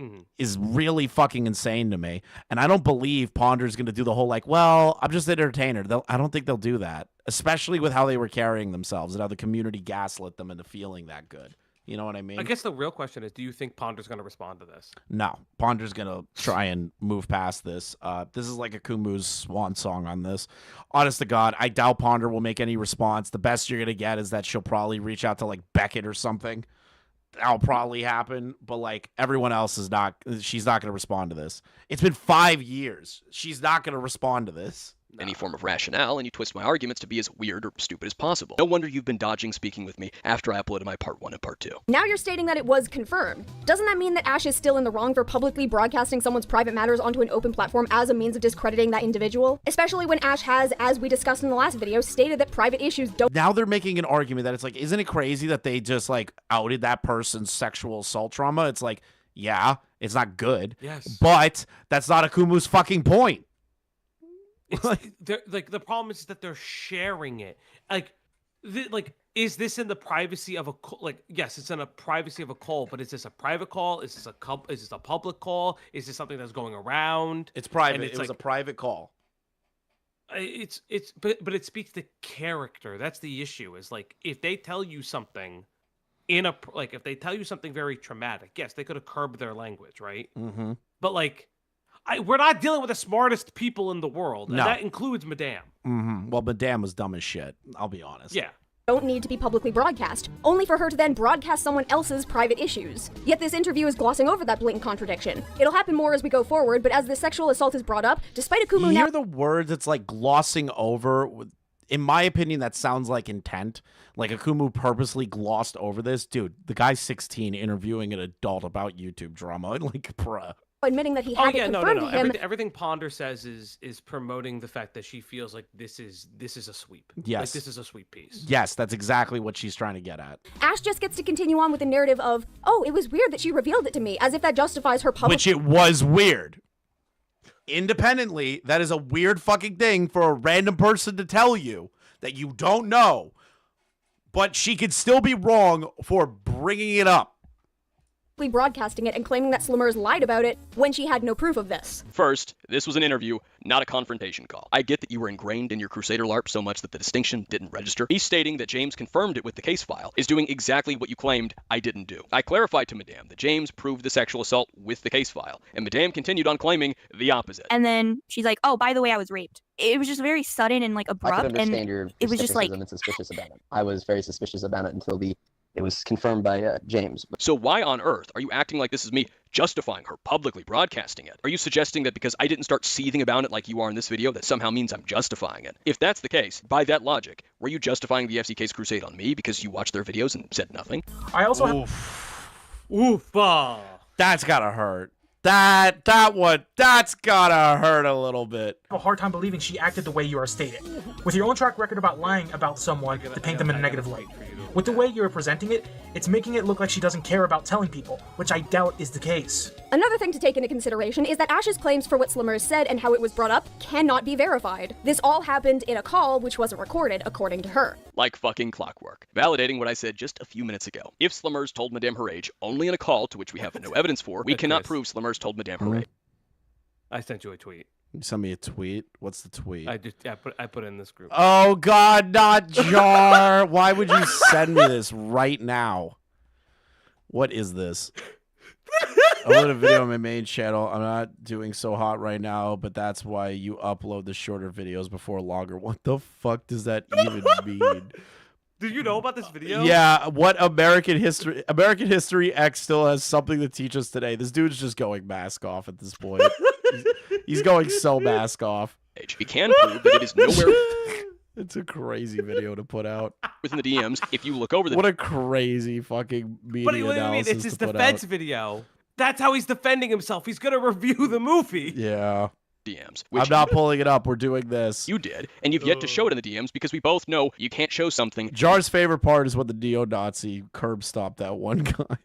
really fucking insane to me. And I don't believe Ponder's going to do the whole like, well, I'm just an entertainer. I don't think they'll do that, especially with how they were carrying themselves and how the community gaslit them into feeling that good. You know what I mean? I guess the real question is, do you think Ponder's going to respond to this? No, Ponder's gonna try and move past this. This is like Akumu's swan song on this. Honest to God, I doubt Ponder will make any response. The best you're gonna get is that she'll probably reach out to like Beckett or something. That'll probably happen, but like everyone else is not. She's not gonna respond to this. It's been 5 years. She's not gonna respond to this. Any form of rationale, and you twist my arguments to be as weird or stupid as possible. No wonder you've been dodging speaking with me after I uploaded my part 1 and part 2. Now you're stating that it was confirmed. Doesn't that mean that Ash is still in the wrong for publicly broadcasting someone's private matters onto an open platform as a means of discrediting that individual? Especially when Ash has, as we discussed in the last video, stated that private issues don't— Now they're making an argument that it's like, isn't it crazy that they just like outed that person's sexual assault trauma? It's like, yeah, it's not good. Yes. But that's not Akumu's fucking point. Like the problem is that they're sharing it. Like, is this in the privacy of a yes, it's in a privacy of a call, but is this a private call? Is this a public call? Is this something that's going around? It's private. It was a private call. But it speaks to character. That's the issue. Is like if they tell you something if they tell you something very traumatic, yes, they could have curbed their language, right? Mm-hmm. But like. We're not dealing with the smartest people in the world, and that includes Madame. Mm-hmm. Well, Madame was dumb as shit. I'll be honest. Yeah. Don't need to be publicly broadcast, only for her to then broadcast someone else's private issues. Yet this interview is glossing over that blatant contradiction. It'll happen more as we go forward, but as the sexual assault is brought up, despite Akumu You hear the words, it's like glossing over. In my opinion, that sounds like intent. Like Akumu purposely glossed over this. Dude, the guy's 16 interviewing an adult about YouTube drama. Like, bruh. Admitting that he had confirmed to him. Everything Ponder says is promoting the fact that she feels like this is a sweep. Yes. Like this is a sweep piece. Yes, that's exactly what she's trying to get at. Ash just gets to continue on with the narrative of, oh, it was weird that she revealed it to me, as if that justifies her public— Which it was weird. Independently, that is a weird fucking thing for a random person to tell you that you don't know. But she could still be wrong for bringing it up. broadcasting it and claiming that Slimmers lied about it when she had no proof of this. First, this was an interview, not a confrontation call. I get that you were ingrained in your Crusader LARP so much that the distinction didn't register. He's stating that James confirmed it with the case file, is doing exactly what you claimed I didn't do. I clarified to Madame that James proved the sexual assault with the case file, and Madame continued on claiming the opposite. And then she's like, oh, by the way, I was raped. It was just very sudden and like abrupt. I could understand and your it was just like— and suspicious about it. I was very suspicious about it until it was confirmed by James. So why on earth are you acting like this is me justifying her publicly broadcasting it? Are you suggesting that because I didn't start seething about it like you are in this video, that somehow means I'm justifying it? If that's the case, by that logic, were you justifying the FCK's crusade on me because you watched their videos and said nothing? I also That's gotta hurt. That's gotta hurt a little bit. have a hard time believing she acted the way you are stating. With your own track record about lying about someone to paint them in a negative light. With the way you're presenting it, it's making it look like she doesn't care about telling people, which I doubt is the case. Another thing to take into consideration is that Ash's claims for what Slimmers said and how it was brought up cannot be verified. This all happened in a call which wasn't recorded, according to her. Like fucking clockwork. Validating what I said just a few minutes ago. If Slimmers told Madame her age only in a call to which we have no evidence for, we cannot prove Slimmers told Madame her age. I sent you a tweet. You sent me a tweet? What's the tweet? I put it in this group. Oh God, not Jar. Why would you send me this right now? What is this? I uploaded a video on my main channel. I'm not doing so hot right now, but that's why you upload the shorter videos before longer. What the fuck does that even mean? Did you know about this video? Yeah, what American History X still has something to teach us today. This dude's just going mask off at this point. He's going so mask off. We can prove that it is nowhere. It's a crazy video to put out. Within the DMs, if you look over the— What a crazy fucking media analysis It's his to put defense out. video. That's how he's defending himself. He's gonna review the movie. Yeah. DMs. I'm not pulling it up. We're doing this. You did, and you've yet to show it in the DMs because we both know you can't show something. Jar's favorite part is when the neo-Nazi curb stopped that one guy.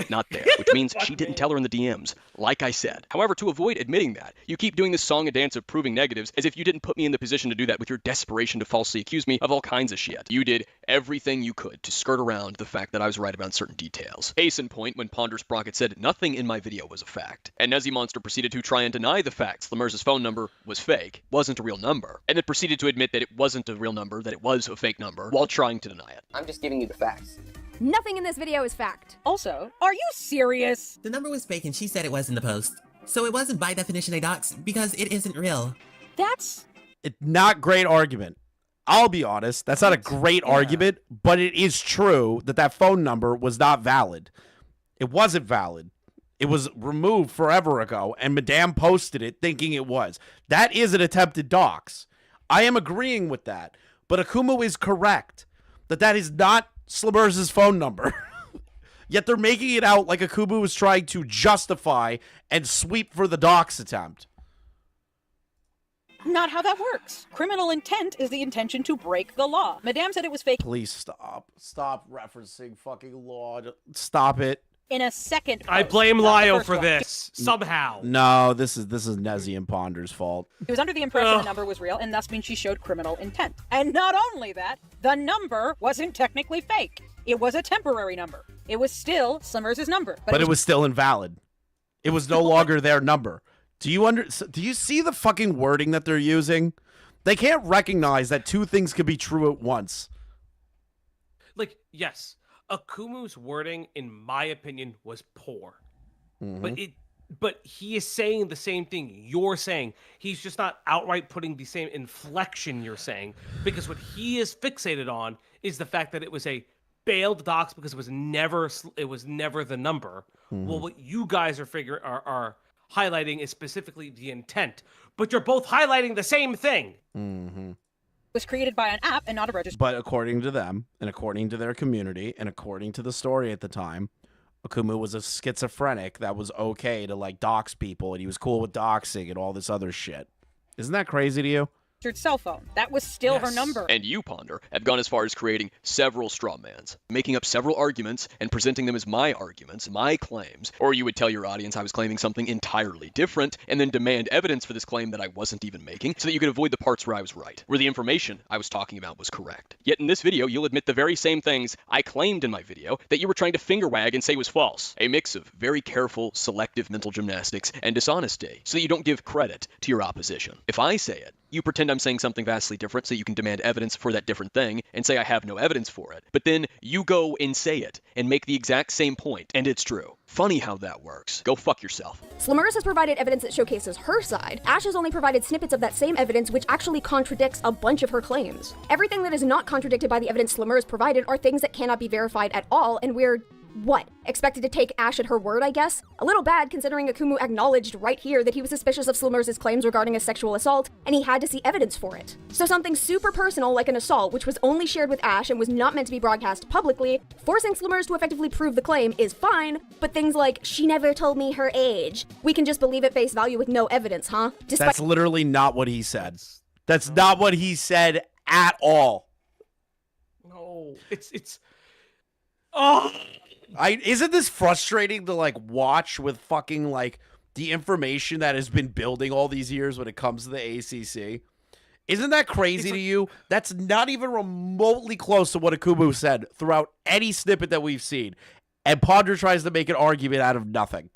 Not there, which means she didn't tell her in the DMs, like I said. However, to avoid admitting that, you keep doing this song and dance of proving negatives as if you didn't put me in the position to do that with your desperation to falsely accuse me of all kinds of shit. You did everything you could to skirt around the fact that I was right about certain details. Case in point, when Ponder Sprocket said nothing in my video was a fact, and Nezzy Monster proceeded to try and deny the fact Slimmers' phone number was fake, wasn't a real number, and then proceeded to admit that it wasn't a real number, that it was a fake number, while trying to deny it. I'm just giving you the facts. Nothing in this video is fact. Also, are you serious? The number was fake and she said it was in the post. So it wasn't by definition a dox because it isn't real. That's... It's not great argument. I'll be honest, that's not a great argument, but it is true that that phone number was not valid. It wasn't valid. It was removed forever ago, and Madame posted it thinking it was. That is an attempted dox. I am agreeing with that, but Akumu is correct that that is not Slimers' phone number. Yet they're making it out like Akumu is trying to justify and sweep for the dox attempt. not how that works. Criminal intent is the intention to break the law. Madame said it was fake. Please stop. Stop referencing fucking law. Stop it. In a second post, I blame not the Lio first for one. this, somehow. No, this is Nezzy and Ponder's fault. He was under the impression the number was real, and thus means she showed criminal intent. And not only that, the number wasn't technically fake. It was a temporary number. It was still Slimers' number. But it was still invalid. It was no longer their number. Do you see the fucking wording that they're using? They can't recognize that two things could be true at once. Like, yes, Akumu's wording, in my opinion, was poor. But he is saying the same thing you're saying. He's just not outright putting the same inflection you're saying, because what he is fixated on is the fact that it was a failed dox because it was never the number. Well, what you guys are highlighting is specifically the intent, but you're both highlighting the same thing. Was created by an app and not a register. But according to them, and according to their community, and according to the story at the time, Akumu was a schizophrenic that was okay to like dox people, and he was cool with doxing and all this other shit. Isn't that crazy to you? Cell phone. That was still her number. And you, Ponder, have gone as far as creating several straw mans, making up several arguments and presenting them as my arguments, my claims. Or you would tell your audience I was claiming something entirely different and then demand evidence for this claim that I wasn't even making so that you could avoid the parts where I was right, where the information I was talking about was correct. Yet in this video, you'll admit the very same things I claimed in my video that you were trying to finger wag and say was false. A mix of very careful, selective mental gymnastics and dishonesty so that you don't give credit to your opposition. If I say it, you pretend I'm saying something vastly different so you can demand evidence for that different thing and say I have no evidence for it. But then you go and say it and make the exact same point, and it's true. Funny how that works. Go fuck yourself. Slimers has provided evidence that showcases her side. Ash has only provided snippets of that same evidence which actually contradicts a bunch of her claims. Everything that is not contradicted by the evidence Slimers provided are things that cannot be verified at all, and we're what? Expected to take Ash at her word, I guess? A little bad considering Akumu acknowledged right here that he was suspicious of Slimers' claims regarding a sexual assault, and he had to see evidence for it. So something super personal like an assault, which was only shared with Ash and was not meant to be broadcast publicly, forcing Slimers to effectively prove the claim is fine, but things like, she never told me her age, we can just believe at face value with no evidence, huh? That's literally not what he said. That's not what he said at all. No, it's oh. Isn't this frustrating to like watch with fucking like the information that has been building all these years when it comes to the ACC? Isn't that crazy to you? That's not even remotely close to what Akumu said throughout any snippet that we've seen. And Ponder tries to make an argument out of nothing.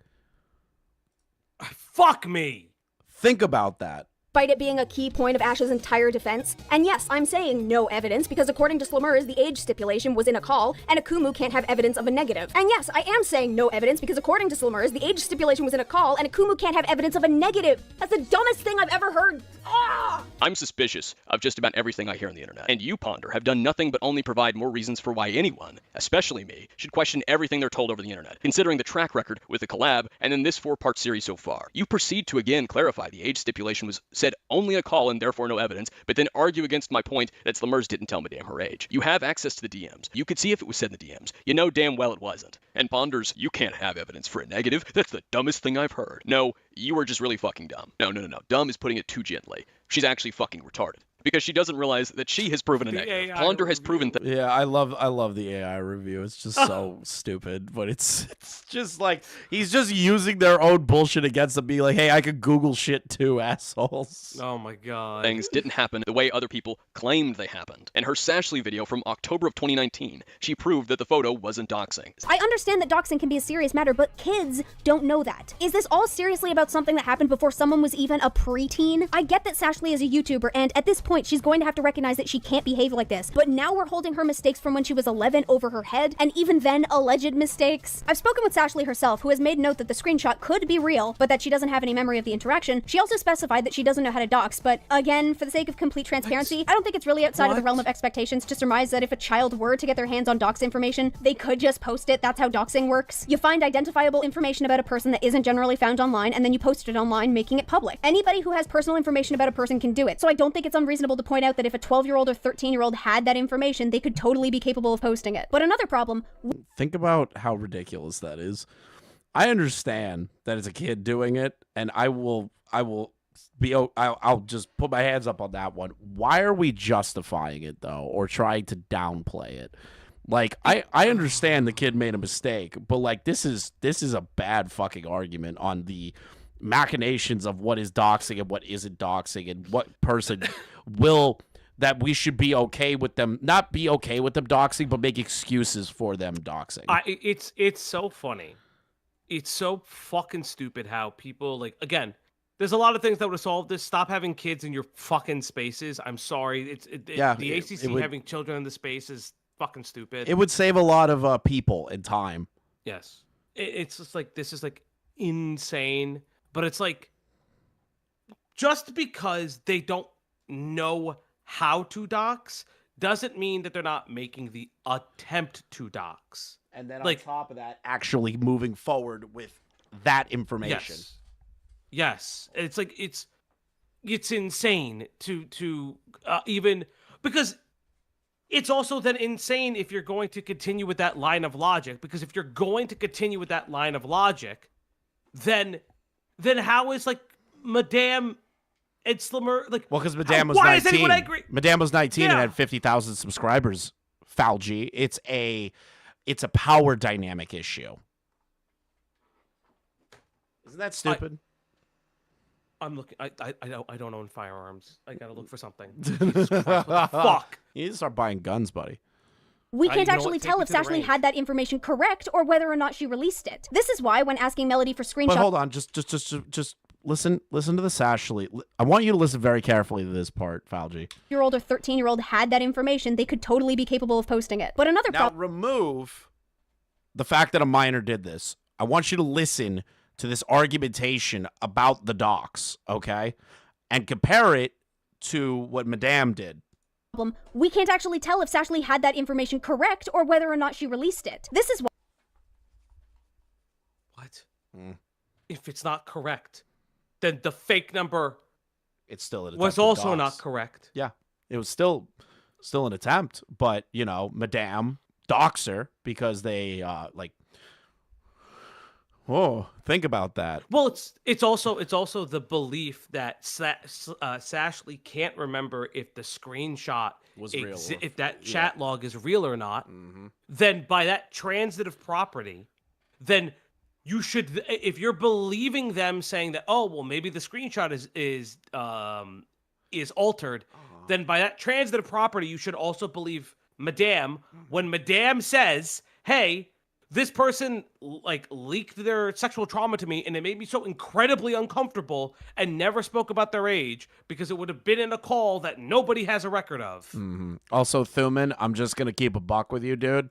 Fuck me. Think about that. Despite it being a key point of Ash's entire defense. And yes, I'm saying no evidence because according to Slimers, the age stipulation was in a call, and Akumu can't have evidence of a negative. And yes, I am saying no evidence because according to Slimers, the age stipulation was in a call, and Akumu can't have evidence of a negative. That's the dumbest thing I've ever heard. Ah! I'm suspicious of just about everything I hear on the internet, and you, Ponder, have done nothing but only provide more reasons for why anyone, especially me, should question everything they're told over the internet, considering the track record with the collab and then this 4-part series so far. You proceed to again clarify the age stipulation was said only a call and therefore no evidence, but then argue against my point that Slimers didn't tell Madame her age. You have access to the DMs. You could see if it was said in the DMs. You know damn well it wasn't. And Ponders, you can't have evidence for a negative. That's the dumbest thing I've heard. No, you are just really fucking dumb. No. Dumb is putting it too gently. She's actually fucking retarded. Because she doesn't realize that she has proven a negative. Ponder has proven that. Yeah, I love the AI review. It's just so stupid, but it's just like he's just using their own bullshit against them, being like, "Hey, I could Google shit too, assholes." Oh my god. Things didn't happen the way other people claimed they happened. In her Sashley video from October of 2019, she proved that the photo wasn't doxing. I understand that doxing can be a serious matter, but kids don't know that. Is this all seriously about something that happened before someone was even a preteen? I get that Sashley is a YouTuber, and at this point, point. She's going to have to recognize that she can't behave like this. But now we're holding her mistakes from when she was 11 over her head, and even then, alleged mistakes. I've spoken with Sashley herself, who has made note that the screenshot could be real, but that she doesn't have any memory of the interaction. She also specified that she doesn't know how to dox, but again, for the sake of complete transparency, I don't think it's really outside of the realm of expectations to surmise that if a child were to get their hands on dox information, they could just post it. That's how doxing works. You find identifiable information about a person that isn't generally found online, and then you post it online, making it public. Anybody who has personal information about a person can do it, so I don't think it's unreasonable to point out that if a 12-year-old or 13-year-old had that information, they could totally be capable of posting it. But another problem... Think about how ridiculous that is. I understand that it's a kid doing it, and I'll just put my hands up on that one. Why are we justifying it, though, or trying to downplay it? Like, I understand the kid made a mistake, but, like, this is a bad fucking argument on the machinations of what is doxing and what isn't doxing, and what person will... that we should be okay with them, not be okay with them doxing, but make excuses for them doxing. It's so funny. It's so fucking stupid how people, like, again, there's a lot of things that would have solved this. Stop having kids in your fucking spaces. I'm sorry. The ACC having children in the space is fucking stupid. It would save a lot of people and time. Yes. It's just like, this is like insane. But it's like, just because they don't know how to dox doesn't mean that they're not making the attempt to dox. And then on top of that, actually moving forward with that information. Yes. It's like, it's insane to even, because it's also then insane if you're going to continue with that line of logic, because if you're going to continue with that line of logic, then how is, like, Madame and Slimmer, like... Well, because Madame was 19. Madame was 19 and had 50,000 subscribers, Falgi. It's a power dynamic issue. Isn't that stupid? I'm looking... I don't own firearms. I gotta look for something. Jesus Christ, what the fuck? You need to start buying guns, buddy. We can't actually tell if Sashley had that information correct or whether or not she released it. This is why, when asking Melody for screenshots... But hold on, just listen to the Sashley. I want you to listen very carefully to this part, Falgi. Year-old or 13-year-old had that information, they could totally be capable of posting it. But another problem... Now, remove the fact that a minor did this. I want you to listen to this argumentation about the docs, okay? And compare it to what Madame did. We can't actually tell if Sashley had that information correct or whether or not she released it. This is what? If it's not correct, then the fake number was also not correct. Yeah, it was still an attempt, but, you know, Madame doxer because they whoa, think about that. Well, it's also the belief that Sashley can't remember if the screenshot was real, if that chat log is real or not. Then by that transitive property, then you should, if you're believing them saying that, oh well, maybe the screenshot is altered, then by that transitive property, you should also believe Madame when Madame says, hey, this person, like, leaked their sexual trauma to me, and it made me so incredibly uncomfortable, and never spoke about their age, because it would have been in a call that nobody has a record of. Also, Thuman, I'm just going to keep a buck with you, dude.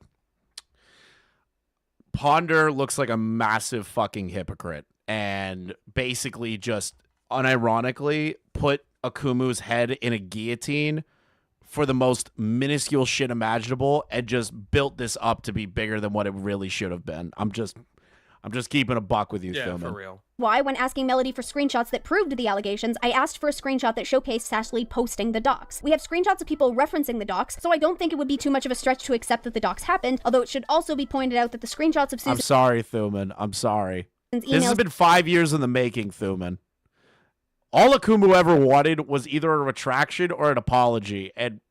Ponder looks like a massive fucking hypocrite, and basically just unironically put Akumu's head in a guillotine for the most minuscule shit imaginable, and just built this up to be bigger than what it really should have been. I'm just keeping a buck with you, yeah, Thuman. for real. Why, when asking Melody for screenshots that proved the allegations, I asked for a screenshot that showcased Sashley posting the docs. We have screenshots of people referencing the docs, so I don't think it would be too much of a stretch to accept that the docs happened, although it should also be pointed out that the screenshots of Susan... I'm sorry, Thuman. I'm sorry. This has been 5 years in the making, Thuman. All Akumu ever wanted was either a retraction or an apology, and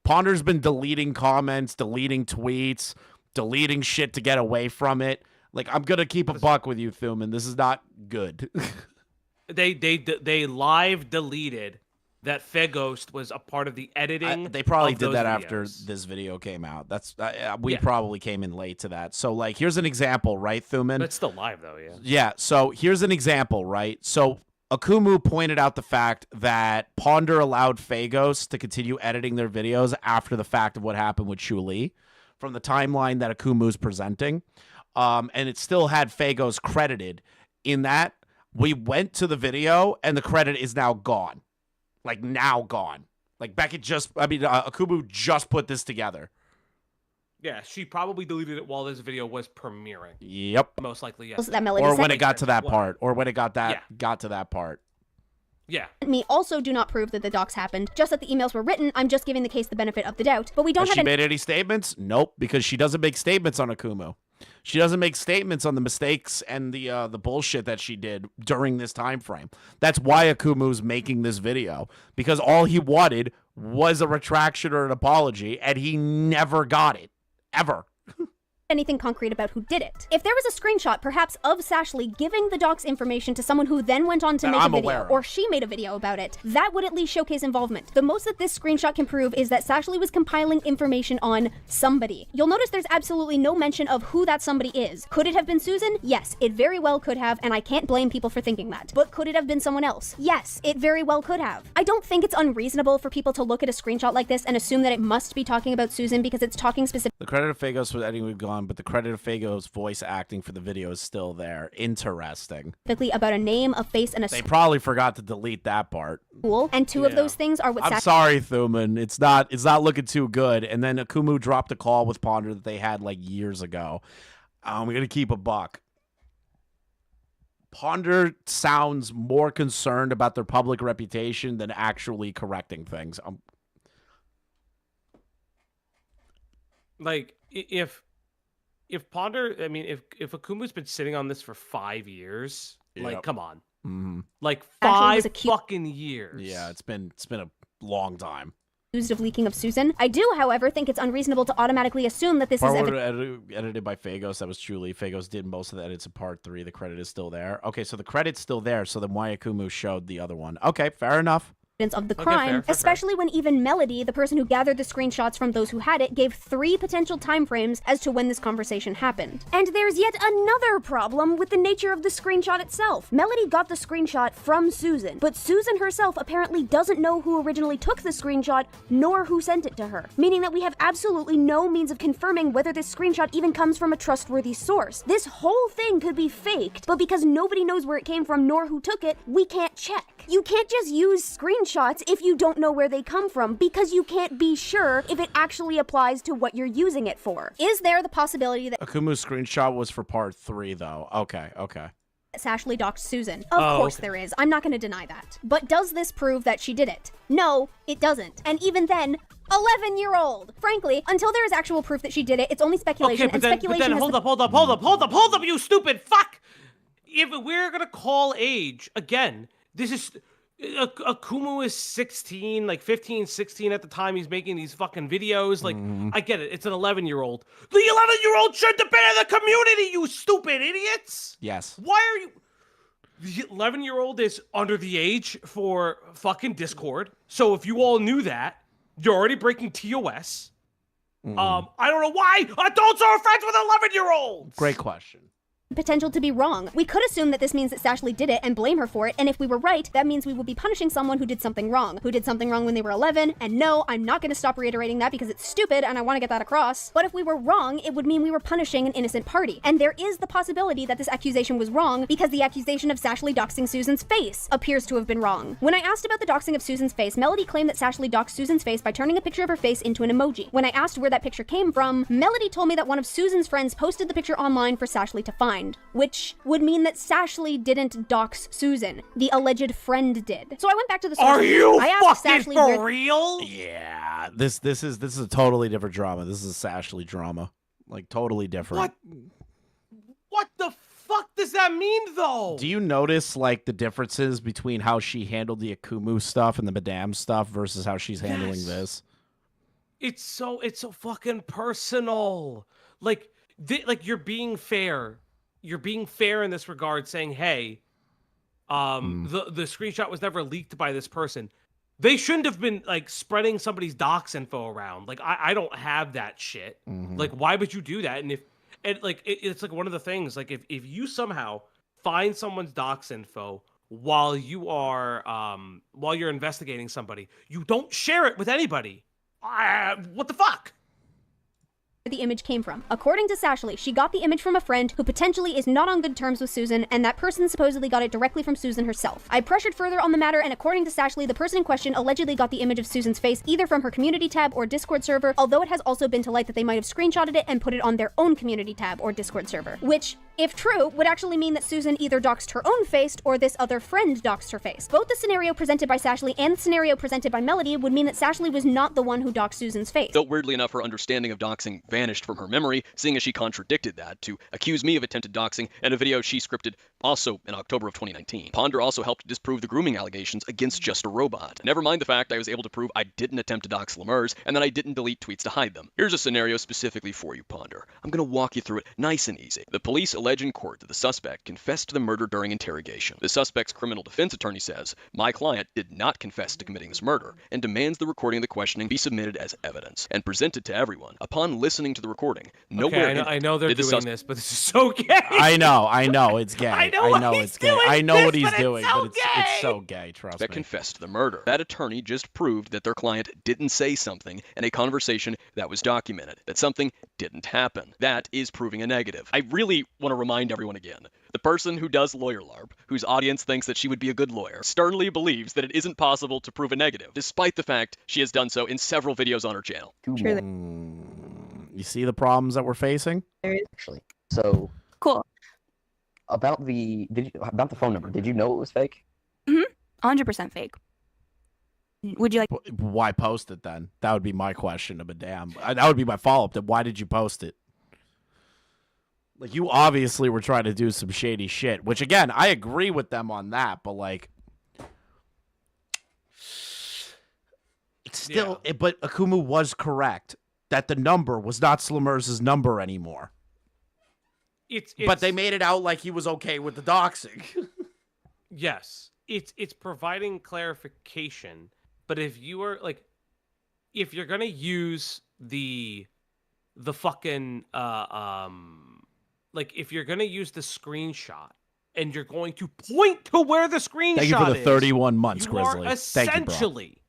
Ponder's been deleting comments, deleting tweets, deleting shit to get away from it. Like, I'm gonna keep a buck with you, Thuman. This is not good. They live deleted that Feghost was a part of the editing. They probably did that videos. after this video came out. That's we probably came in late to that. So, like, here's an example, right, Thuman? But it's still live though, yeah. Yeah. So here's an example, right? So Akumu pointed out the fact that Ponder allowed Phagos to continue editing their videos after the fact of what happened with Shu Li from the timeline that Akumu's presenting. And it still had Phagos credited in that. We went to the video and the credit is now gone. Like now gone. Like Beckett Akumu just put this together. Yeah, she probably deleted it while this video was premiering. Yep. Most likely, yes. That Melody Or said. when it got to that part. Or when it got to that part. Yeah. Me also do not prove that the docs happened. Just that the emails were written, I'm just giving the case the benefit of the doubt. But we don't Has have she made any statements? Nope, because she doesn't make statements on Akumu. She doesn't make statements on the mistakes and the bullshit that she did during this time frame. That's why Akumu's making this video, because all he wanted was a retraction or an apology, and he never got it, ever. anything concrete about who did it. If there was a screenshot, perhaps, of Sashley giving the docs information to someone who then went on to make a video, or she made a video about it, that would at least showcase involvement. The most that this screenshot can prove is that Sashley was compiling information on somebody. You'll notice there's absolutely no mention of who that somebody is. Could it have been Susan? Yes, it very well could have, and I can't blame people for thinking that. But could it have been someone else? Yes, it very well could have. I don't think it's unreasonable for people to look at a screenshot like this and assume that it must be talking about Susan because it's talking specifically. The credit of Phagos for editing was gone, but the credit of Phagos' voice acting for the video is still there. Interesting. About a name, a face, and a They probably forgot to delete that part. school, and two of those things are what I'm sorry, Thuman. It's not looking too good. And then Akumu dropped a call with Ponder that they had like years ago. We're gonna keep a buck. Ponder sounds more concerned about their public reputation than actually correcting things. Like, if Ponder, I mean, if Akumu's been sitting on this for 5 years, like, come on. Mm-hmm. Like, 5 fucking years. Yeah, it's been a long time. Accused of leaking of Susan. I do, however, think it's unreasonable to automatically assume that this is edited by Phagos. That was truly Phagos did most of the edits of part 3. The credit is still there. Okay, so the credit's still there. So then why Akumu showed the other one? Okay, fair enough. Of the crime, especially when even Melody, the person who gathered the screenshots from those who had it, gave 3 potential time frames as to when this conversation happened. And there's yet another problem with the nature of the screenshot itself. Melody got the screenshot from Susan, but Susan herself apparently doesn't know who originally took the screenshot, nor who sent it to her, meaning that we have absolutely no means of confirming whether this screenshot even comes from a trustworthy source. This whole thing could be faked, but because nobody knows where it came from nor who took it, we can't check. You can't just use screenshots if you don't know where they come from, because you can't be sure if it actually applies to what you're using it for. Is there the possibility that Akumu's screenshot was for part 3, though? Okay. Sashley doxed Susan? Of course there is. I'm not going to deny that. But does this prove that she did it? No, it doesn't. And even then, 11-year-old. Frankly, until there is actual proof that she did it, it's only speculation. Okay, but then hold up, you stupid fuck! If we're gonna call age, again, this is... Akumu is 16, like 15, 16 at the time he's making these fucking videos. Like, I get it. It's an 11-year-old. The 11-year-old shouldn't have been in the community, you stupid idiots! Yes. Why are you... The 11-year-old is under the age for fucking Discord. So if you all knew that, you're already breaking TOS. I don't know why adults are friends with 11-year-olds! Great question. Potential to be wrong. We could assume that this means that Sashley did it and blame her for it, and if we were right, that means we would be punishing someone who did something wrong when they were 11, and no, I'm not going to stop reiterating that because it's stupid and I want to get that across. But if we were wrong, it would mean we were punishing an innocent party, and there is the possibility that this accusation was wrong because the accusation of Sashley doxing Susan's face appears to have been wrong. When I asked about the doxing of Susan's face, Melody claimed that Sashley doxed Susan's face by turning a picture of her face into an emoji. When I asked where that picture came from, Melody told me that one of Susan's friends posted the picture online for Sashley to find, which would mean that Sashley didn't dox Susan. The alleged friend did. So I went back to the source. Are you I asked fucking Sashley for real? Yeah, this is a totally different drama. This is a Sashley drama, like totally different. What the fuck does that mean, though? Do you notice like the differences between how she handled the Akumu stuff and the Madame stuff versus how she's handling this? It's so fucking personal. Like you're being fair. You're being fair in this regard, saying, hey, the screenshot was never leaked by this person. They shouldn't have been like spreading somebody's docs info around. Like, I don't have that shit. Like, why would you do that? And it's like one of the things, like if you somehow find someone's docs info while you're investigating somebody, you don't share it with anybody. What the fuck? The image came from. According to Sashley, she got the image from a friend who potentially is not on good terms with Susan, and that person supposedly got it directly from Susan herself. I pressured further on the matter, and according to Sashley, the person in question allegedly got the image of Susan's face either from her community tab or Discord server, although it has also been to light that they might have screenshotted it and put it on their own community tab or Discord server, which, if true, would actually mean that Susan either doxed her own face or this other friend doxed her face. Both the scenario presented by Sashley and the scenario presented by Melody would mean that Sashley was not the one who doxed Susan's face. Though weirdly enough, her understanding of doxing vanished from her memory, seeing as she contradicted that to accuse me of attempted doxing in a video she scripted also in October of 2019. Ponder also helped disprove the grooming allegations against Just a Robot. Never mind the fact I was able to prove I didn't attempt to dox Lemurs and that I didn't delete tweets to hide them. Here's a scenario specifically for you, Ponder. I'm gonna walk you through it nice and easy. The police allege in court that the suspect confessed to the murder during interrogation. The suspect's criminal defense attorney says, my client did not confess to committing this murder, and demands the recording of the questioning be submitted as evidence and presented to everyone. Upon listening to the recording, nowhere I know they're doing this, but this is so gay. I know it's gay. I know it's gay. I know what he's doing, so but it's so gay, trust that me. confessed to the murder. That attorney just proved that their client didn't say something in a conversation that was documented, that something didn't happen. That is proving a negative. I really want to remind everyone again, the person who does lawyer LARP, whose audience thinks that she would be a good lawyer, sternly believes that it isn't possible to prove a negative, despite the fact she has done so in several videos on her channel. You see the problems that we're facing? Actually, so Cool. about the phone number, did you know it was fake? 100% fake. Would you like? Why post it then? That would be my question. But damn, that would be my follow-up. Then why did you post it? Like, you obviously were trying to do some shady shit, which, again, I agree with them on that, but, like, it's still, but Akumu was correct that the number was not Slimers' number anymore. But they made it out like he was okay with the doxing. Yes, it's providing clarification, but if you are, like, if you're gonna use the fucking, like, if you're going to use the screenshot and you're going to point to where the screenshot is. Thank you for the 31 months, Grizzly. Essentially,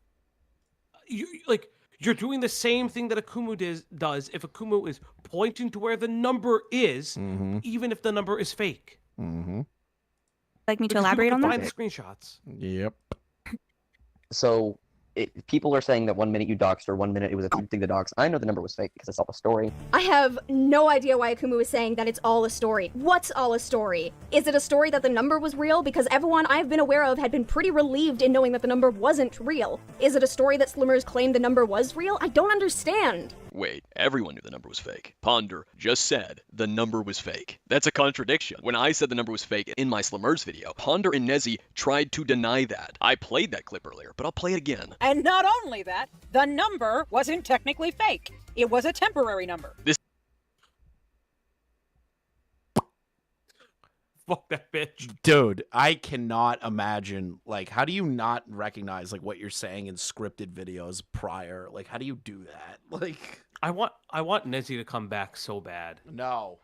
you're doing the same thing that Akumu does if Akumu is pointing to where the number is, even if the number is fake. Like me to elaborate on that? Find the screenshots. Yep. So people are saying that 1 minute you doxed her, 1 minute it was attempting to dox. I know the number was fake because I saw the story. I have no idea why Akumu is saying that it's all a story. What's all a story? Is it a story that the number was real? Because everyone I've been aware of had been pretty relieved in knowing that the number wasn't real. Is it a story that Slimmers claimed the number was real? I don't understand. Wait, everyone knew the number was fake. Ponder just said the number was fake. That's a contradiction. When I said the number was fake in my Slimmers video, Ponder and Nezzy tried to deny that. I played that clip earlier, but I'll play it again. And not only that, the number wasn't technically fake. It was a temporary number. Fuck that bitch. Dude, I cannot imagine, like, how do you not recognize, like, what you're saying in scripted videos prior? Like, how do you do that? Like, I want Nezzy to come back so bad. No,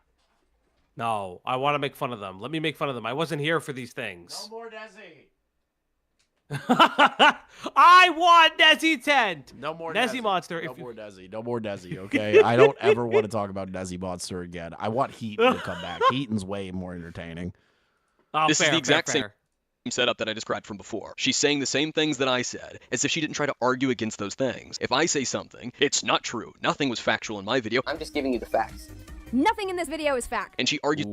I want to make fun of them. Let me make fun of them. I wasn't here for these things. No more Nezzy. I want Nezzy tent. No more Nezzy Monster. No more Nezzy. No more Nezzy, okay? I don't ever want to talk about Nezzy Monster again. I want Heaton to come back. Heaton's way more entertaining. Oh, This is fair, the exact fair. same setup that I described from before. She's saying the same things that I said, as if she didn't try to argue against those things. If I say something, it's not true. Nothing was factual in my video. I'm just giving you the facts. Nothing in this video is fact. And she argues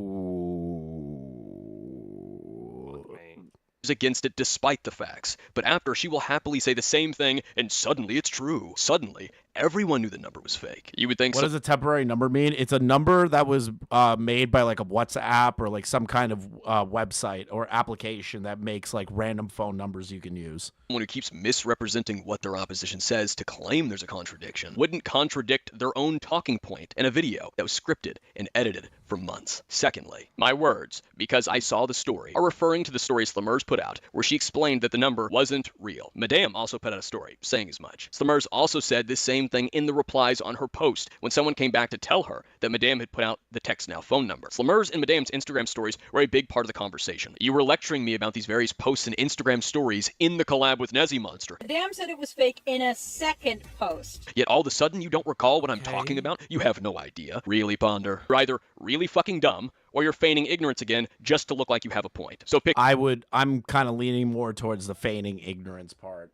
against it despite the facts. But after, she will happily say the same thing, and suddenly it's true. Suddenly, everyone knew the number was fake. You would think What does a temporary number mean? It's a number that was made by, like, a WhatsApp or, like, some kind of website or application that makes, like, random phone numbers you can use. Someone who keeps misrepresenting what their opposition says to claim there's a contradiction wouldn't contradict their own talking point in a video that was scripted and edited for months. Secondly, my words, because I saw the story, are referring to the story Slimmers put out, where she explained that the number wasn't real. Madame also put out a story saying as much. Slimmers also said this same same thing in the replies on her post when someone came back to tell her that Madame had put out the text now phone number. Slumers and Madame's Instagram stories were a big part of the conversation. You were lecturing me about these various posts and Instagram stories in the collab with Nezzy Monster. Madame said it was fake in a second post. Yet all of a sudden you don't recall what I'm talking about? You have no idea. Really, Ponder? You're either really fucking dumb or you're feigning ignorance again just to look like you have a point. So pick. I'm kind of leaning more towards the feigning ignorance part.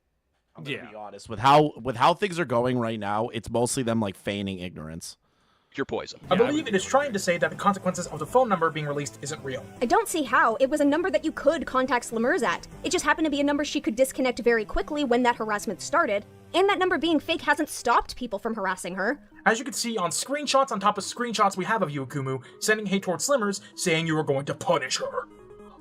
I'm gonna be honest with how things are going right now. It's mostly them like feigning ignorance. Your poison. I believe it is trying to say that the consequences of the phone number being released isn't real. I don't see how. It was a number that you could contact Slumers at. It just happened to be a number she could disconnect very quickly when that harassment started. And that number being fake hasn't stopped people from harassing her. As you can see on screenshots on top of screenshots we have of you, Akumu, sending hate towards Slimmers, saying you were going to punish her.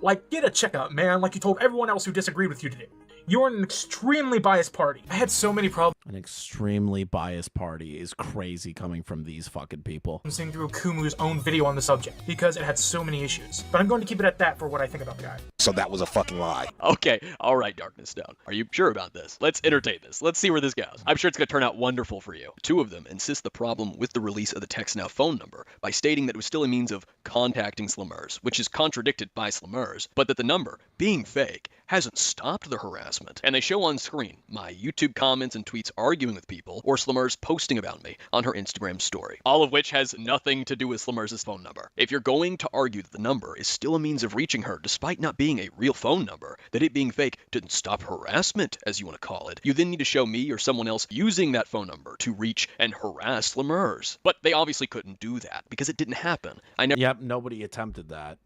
Like, get a checkup, man, like you told everyone else who disagreed with you today. You're an extremely biased party. I had so many problems. An extremely biased party is crazy coming from these fucking people. I'm seeing through Akumu's own video on the subject because it had so many issues. But I'm going to keep it at that for what I think about the guy. So that was a fucking lie. Okay, all right, Darkness Stone. Are you sure about this? Let's entertain this. Let's see where this goes. I'm sure it's going to turn out wonderful for you. Two of them insist the problem with the release of the text now phone number by stating that it was still a means of contacting Slumers, which is contradicted by Slumers, but that the number, being fake, hasn't stopped the harassment. And they show on screen my YouTube comments and tweets arguing with people, or Slumers posting about me on her Instagram story. All of which has nothing to do with Slumers' phone number. If you're going to argue that the number is still a means of reaching her despite not being a real phone number, that it being fake didn't stop harassment, as you want to call it, you then need to show me or someone else using that phone number to reach and harass Slumers. But they obviously couldn't do that because it didn't happen. Yep, nobody attempted that.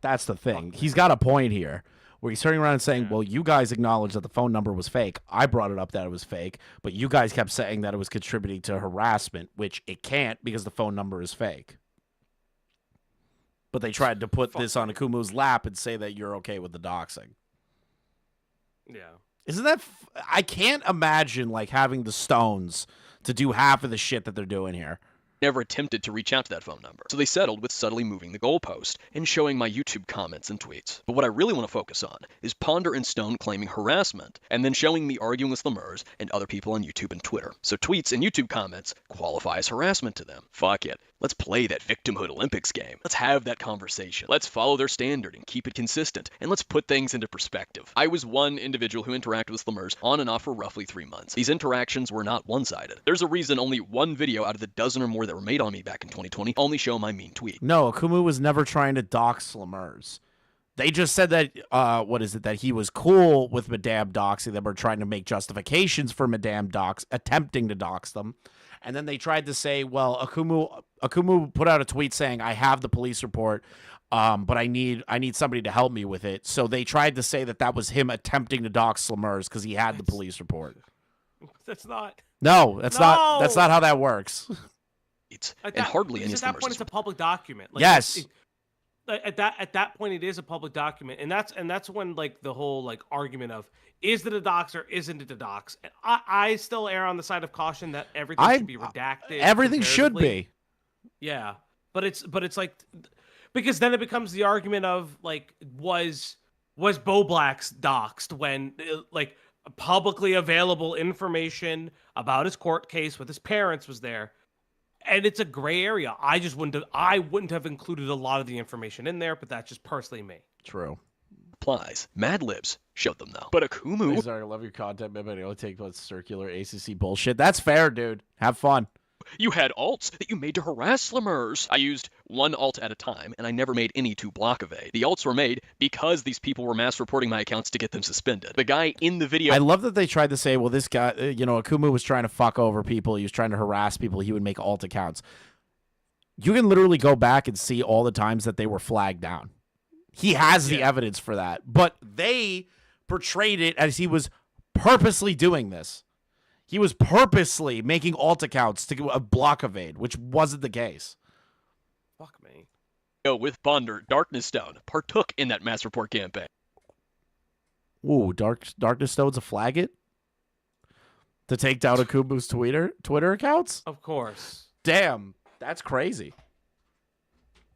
That's the thing. He's got a point here, where he's turning around and saying, well, you guys acknowledged that the phone number was fake. I brought it up that it was fake, but you guys kept saying that it was contributing to harassment, which it can't because the phone number is fake. But they tried to put this on Akumu's lap and say that you're okay with the doxing. Yeah. Isn't that... I can't imagine, like, having the stones to do half of the shit that they're doing here. Never attempted to reach out to that phone number. So they settled with subtly moving the goalpost and showing my YouTube comments and tweets. But what I really want to focus on is Ponder and Stone claiming harassment, and then showing me arguing with Slumers and other people on YouTube and Twitter. So tweets and YouTube comments qualify as harassment to them. Fuck it. Let's play that Victimhood Olympics game. Let's have that conversation. Let's follow their standard and keep it consistent. And let's put things into perspective. I was one individual who interacted with Slumers on and off for roughly 3 months. These interactions were not one-sided. There's a reason only one video out of the dozen or more that were made on me back in 2020 only show my mean tweet. No, Akumu was never trying to dox Slumers. They just said that, that he was cool with Madame doxing them or trying to make justifications for Madame attempting to dox them. And then they tried to say, well, Akumu put out a tweet saying, I have the police report, but I need somebody to help me with it. So they tried to say that was him attempting to dox Slumers because he had the police report. That's not. No, that's not how that works. And hardly any at that point it's a public document. Like, yes. At that point it is a public document, and that's when like the whole like argument of is it a dox or isn't it a dox? I still err on the side of caution that everything should be redacted. Everything should be. Yeah, but it's like, because then it becomes the argument of like was Bo Black's doxed when like publicly available information about his court case with his parents was there. And it's a gray area. I wouldn't have included a lot of the information in there, but that's just personally me. True. Applies. Mad Libs showed them though. But Akumu. Hey, sorry, I love your content, but I only take what's circular ACC bullshit. That's fair, dude. Have fun. You had alts that you made to harass Slumers. I used one alt at a time, and I never made any to block evade. The alts were made because these people were mass reporting my accounts to get them suspended. The guy in the video... I love that they tried to say, well, this guy, Akumu was trying to fuck over people. He was trying to harass people. He would make alt accounts. You can literally go back and see all the times that they were flagged down. He has the evidence for that. But they portrayed it as he was purposely doing this. He was purposely making alt accounts to block evade, which wasn't the case. Fuck me. With Ponder, Darkness Stone partook in that mass report campaign. Ooh, Darkness Stone's a flag it? To take down Akumu's Twitter accounts? Of course. Damn, that's crazy.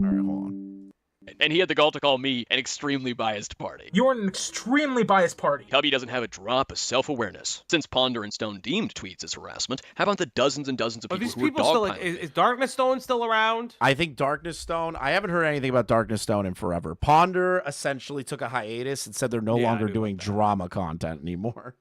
All right, hold on. And he had the gall to call me an extremely biased party. You're an extremely biased party. Cubby doesn't have a drop of self-awareness. Since Ponder and Stone deemed tweets as harassment, how about the dozens and dozens of Are people these who people are still dogpiling? is Darkness Stone still around? I think Darkness Stone, I haven't heard anything about Darkness Stone in forever. Ponder essentially took a hiatus and said they're no Yeah, I longer knew doing about that. drama content anymore.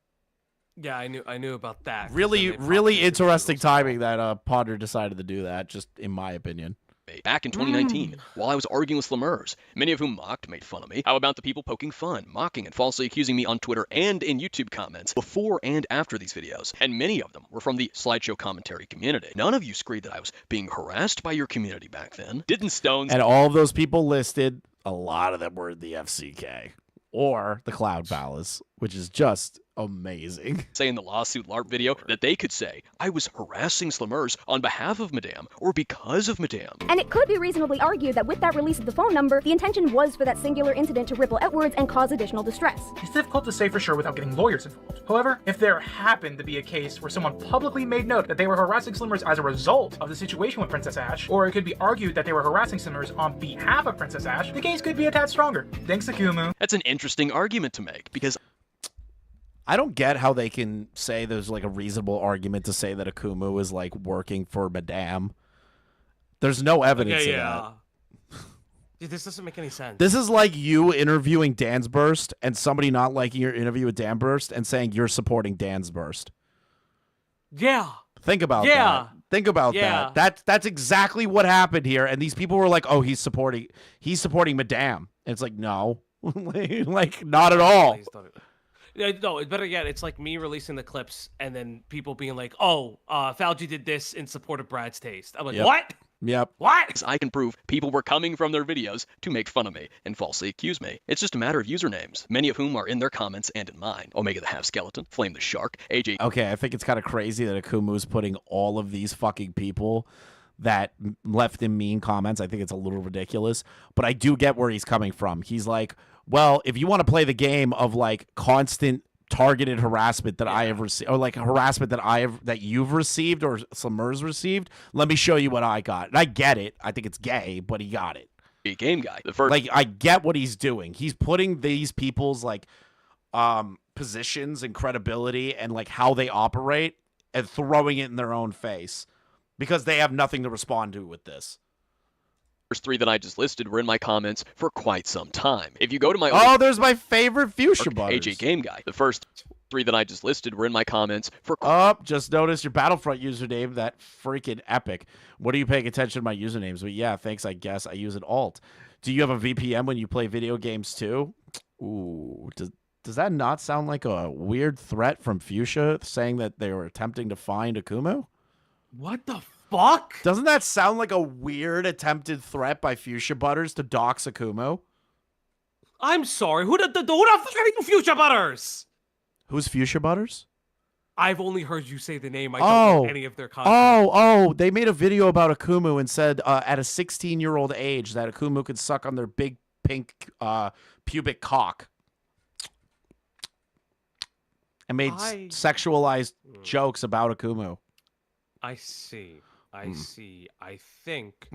Yeah, I knew about that. 'cause Really, then they really popped into interesting Google's timing that Ponder decided to do that, just in my opinion. Back in 2019, while I was arguing with Slamers, many of whom mocked, made fun of me. How about the people poking fun, mocking, and falsely accusing me on Twitter and in YouTube comments before and after these videos? And many of them were from the slideshow commentary community. None of you screamed that I was being harassed by your community back then. Didn't Stones... And all of those people listed, a lot of them were the FCK or the Cloud Palace, which is just amazing. say in the lawsuit LARP video that they could say I was harassing Slamers on behalf of Madame or because of Madame. And it could be reasonably argued that with that release of the phone number, the intention was for that singular incident to ripple outwards and cause additional distress. It's difficult to say for sure without getting lawyers involved. However, if there happened to be a case where someone publicly made note that they were harassing Slimmers as a result of the situation with Princess Ash, or it could be argued that they were harassing Slimmers on behalf of Princess Ash, the case could be a tad stronger. Thanks, Akumu. That's an interesting argument to make because I don't get how they can say there's like a reasonable argument to say that Akumu is like working for Madame. There's no evidence of that. Dude, this doesn't make any sense. This is like you interviewing Dansburst and somebody not liking your interview with Danburst and saying you're supporting Dansburst. Yeah. Think about that. Think about that. That's exactly what happened here. And these people were like, "Oh, he's supporting Madame." And it's like, no, like not at all. No, it's better yet. It's like me releasing the clips and then people being like, "Oh, Fauci did this in support of Brad's taste." I'm like, "What? Yep. What?" I can prove people were coming from their videos to make fun of me and falsely accuse me. It's just a matter of usernames, many of whom are in their comments and in mine. Omega the Half Skeleton, Flame the Shark, AJ. Okay, I think it's kind of crazy that Akumu is putting all of these fucking people that left him mean comments. I think it's a little ridiculous, but I do get where he's coming from. He's like, well, if you want to play the game of like constant targeted harassment that I have received, or like harassment that you've received or Slamers received, let me show you what I got. And I get it. I think it's gay, but he got it. Game guy. The first, like, I get what he's doing. He's putting these people's like positions and credibility and like how they operate and throwing it in their own face because they have nothing to respond to with this. First three that I just listed were in my comments for quite some time. If you go to my there's my favorite fuchsia butters. AJ Game Guy. The first three that I just listed were in my comments for just noticed your Battlefront username, that freaking epic. What are you paying attention to my usernames? But yeah, thanks, I guess. I use an alt. Do you have a VPN when you play video games too? Ooh, does that not sound like a weird threat from Fuchsia saying that they were attempting to find Akumu? What the fuck? Doesn't that sound like a weird attempted threat by Fuchsia Butters to dox Akumu? I'm sorry. Who the fuck are you, Fuchsia Butters? Who's Fuchsia Butters? I've only heard you say the name. I don't know any of their content. They made a video about Akumu and said at a 16-year-old age that Akumu could suck on their big pink pubic cock. And made sexualized jokes about Akumu. I see. I see. I think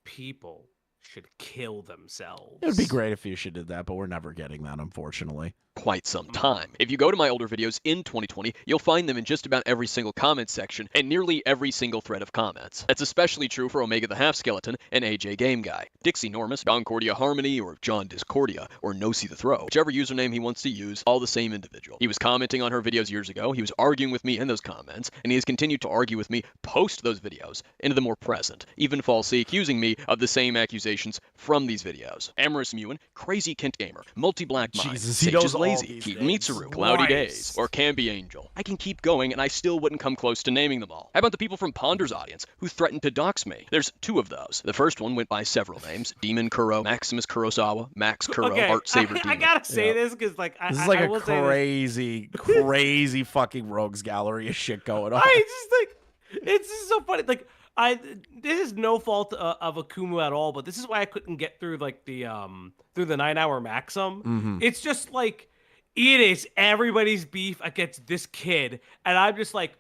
people should kill themselves. It would be great if Fuchsia did that, but we're never getting that, unfortunately. Quite some time. If you go to my older videos in 2020, you'll find them in just about every single comment section and nearly every single thread of comments. That's especially true for Omega the Half Skeleton and AJ Game Guy. Dixie Normus, Concordia Harmony, or John Discordia, or Nosy the Throw. Whichever username he wants to use, all the same individual. He was commenting on her videos years ago, he was arguing with me in those comments, and he has continued to argue with me post those videos into the more present, even falsely accusing me of the same accusations from these videos. Amorous Mewan, Crazy Kent Gamer, Multi-Black Mind, Sage's Lazy, Keaton Mitsuru, Cloudy Days, or Canby Angel. I can keep going and I still wouldn't come close to naming them all. How about the people from Ponder's audience who threatened to dox me? There's two of those. The first one went by several names. Demon Kuro, Maximus Kurosawa, Max Kuro, Heart Saber Demon. I gotta say this because like this is like a crazy fucking rogues gallery of shit going on. It's just so funny. Like this is no fault of Akumu at all, but this is why I couldn't get through like the 9-hour maxim. It's just like it is everybody's beef against this kid, and I'm just like,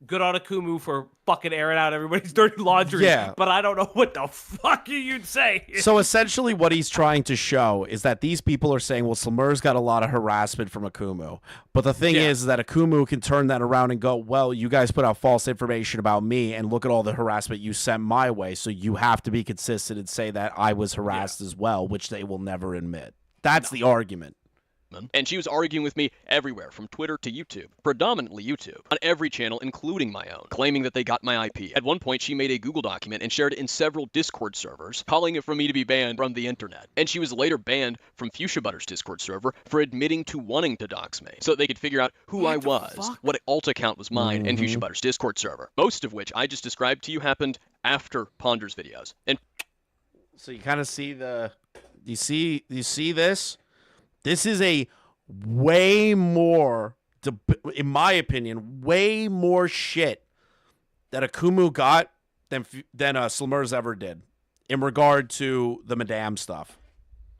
good on Akumu for fucking airing out everybody's dirty laundry. Yeah. But I don't know what the fuck you'd say. So essentially what he's trying to show is that these people are saying, well, Slumur's got a lot of harassment from Akumu. But the thing is that Akumu can turn that around and go, well, you guys put out false information about me and look at all the harassment you sent my way. So you have to be consistent and say that I was harassed as well, which they will never admit. That's the argument. And she was arguing with me everywhere, from Twitter to YouTube, predominantly YouTube, on every channel, including my own, claiming that they got my IP. At one point, she made a Google document and shared it in several Discord servers, calling it for me to be banned from the internet. And she was later banned from Fuchsia Butter's Discord server for admitting to wanting to dox me, so that they could figure out who I was, what alt account was mine, and Fuchsia Butter's Discord server. Most of which I just described to you happened after Ponder's videos. And so you kind of see you see this? This is a way more, in my opinion, way more shit that Akumu got than Slumur's ever did in regard to the Madame stuff.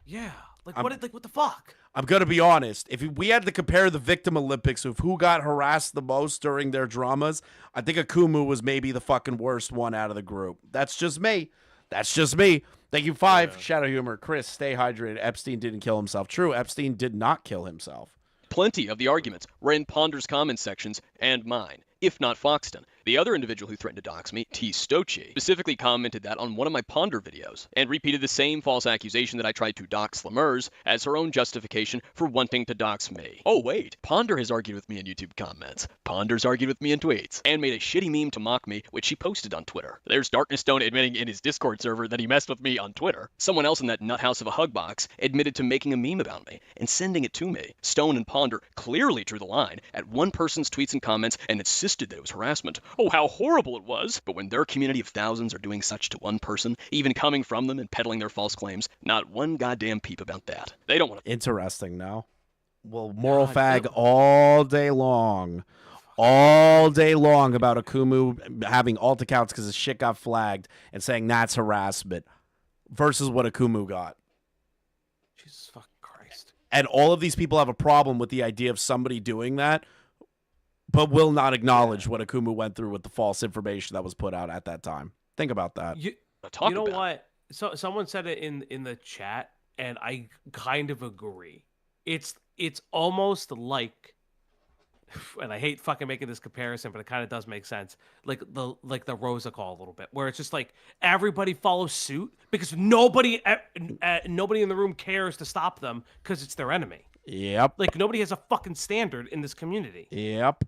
Yeah, what the fuck? I'm gonna be honest. If we had to compare the Victim Olympics of who got harassed the most during their dramas, I think Akumu was maybe the fucking worst one out of the group. That's just me. Thank you, 5. Shadow Humor. Chris, stay hydrated. Epstein didn't kill himself. True, Epstein did not kill himself. plenty of the arguments were in Ponder's comment sections and mine, if not Foxton. The other individual who threatened to dox me, T. Stochi, specifically commented that on one of my Ponder videos, and repeated the same false accusation that I tried to dox Lemurs as her own justification for wanting to dox me. Oh wait, Ponder has argued with me in YouTube comments, Ponder's argued with me in tweets, and made a shitty meme to mock me, which he posted on Twitter. There's Darkness Stone admitting in his Discord server that he messed with me on Twitter. Someone else in that nut house of a hug box admitted to making a meme about me, and sending it to me. Stone and Ponder clearly drew the line at one person's tweets and comments and insisted that it was harassment. Oh, how horrible it was! But when their community of thousands are doing such to one person, even coming from them and peddling their false claims, not one goddamn peep about that. They don't want to. Interesting now. Well, moral fag all day long. All day long about Akumu having alt accounts because his shit got flagged and saying that's harassment versus what Akumu got. Jesus fucking Christ. And all of these people have a problem with the idea of somebody doing that, but will not acknowledge what Akumu went through with the false information that was put out at that time. Think about that. You know what? So someone said it in the chat, and I kind of agree. It's almost like, and I hate fucking making this comparison, but it kind of does make sense. Like the Rosa call a little bit, where it's just like everybody follows suit because nobody in the room cares to stop them because it's their enemy. Yep. Like nobody has a fucking standard in this community. Yep.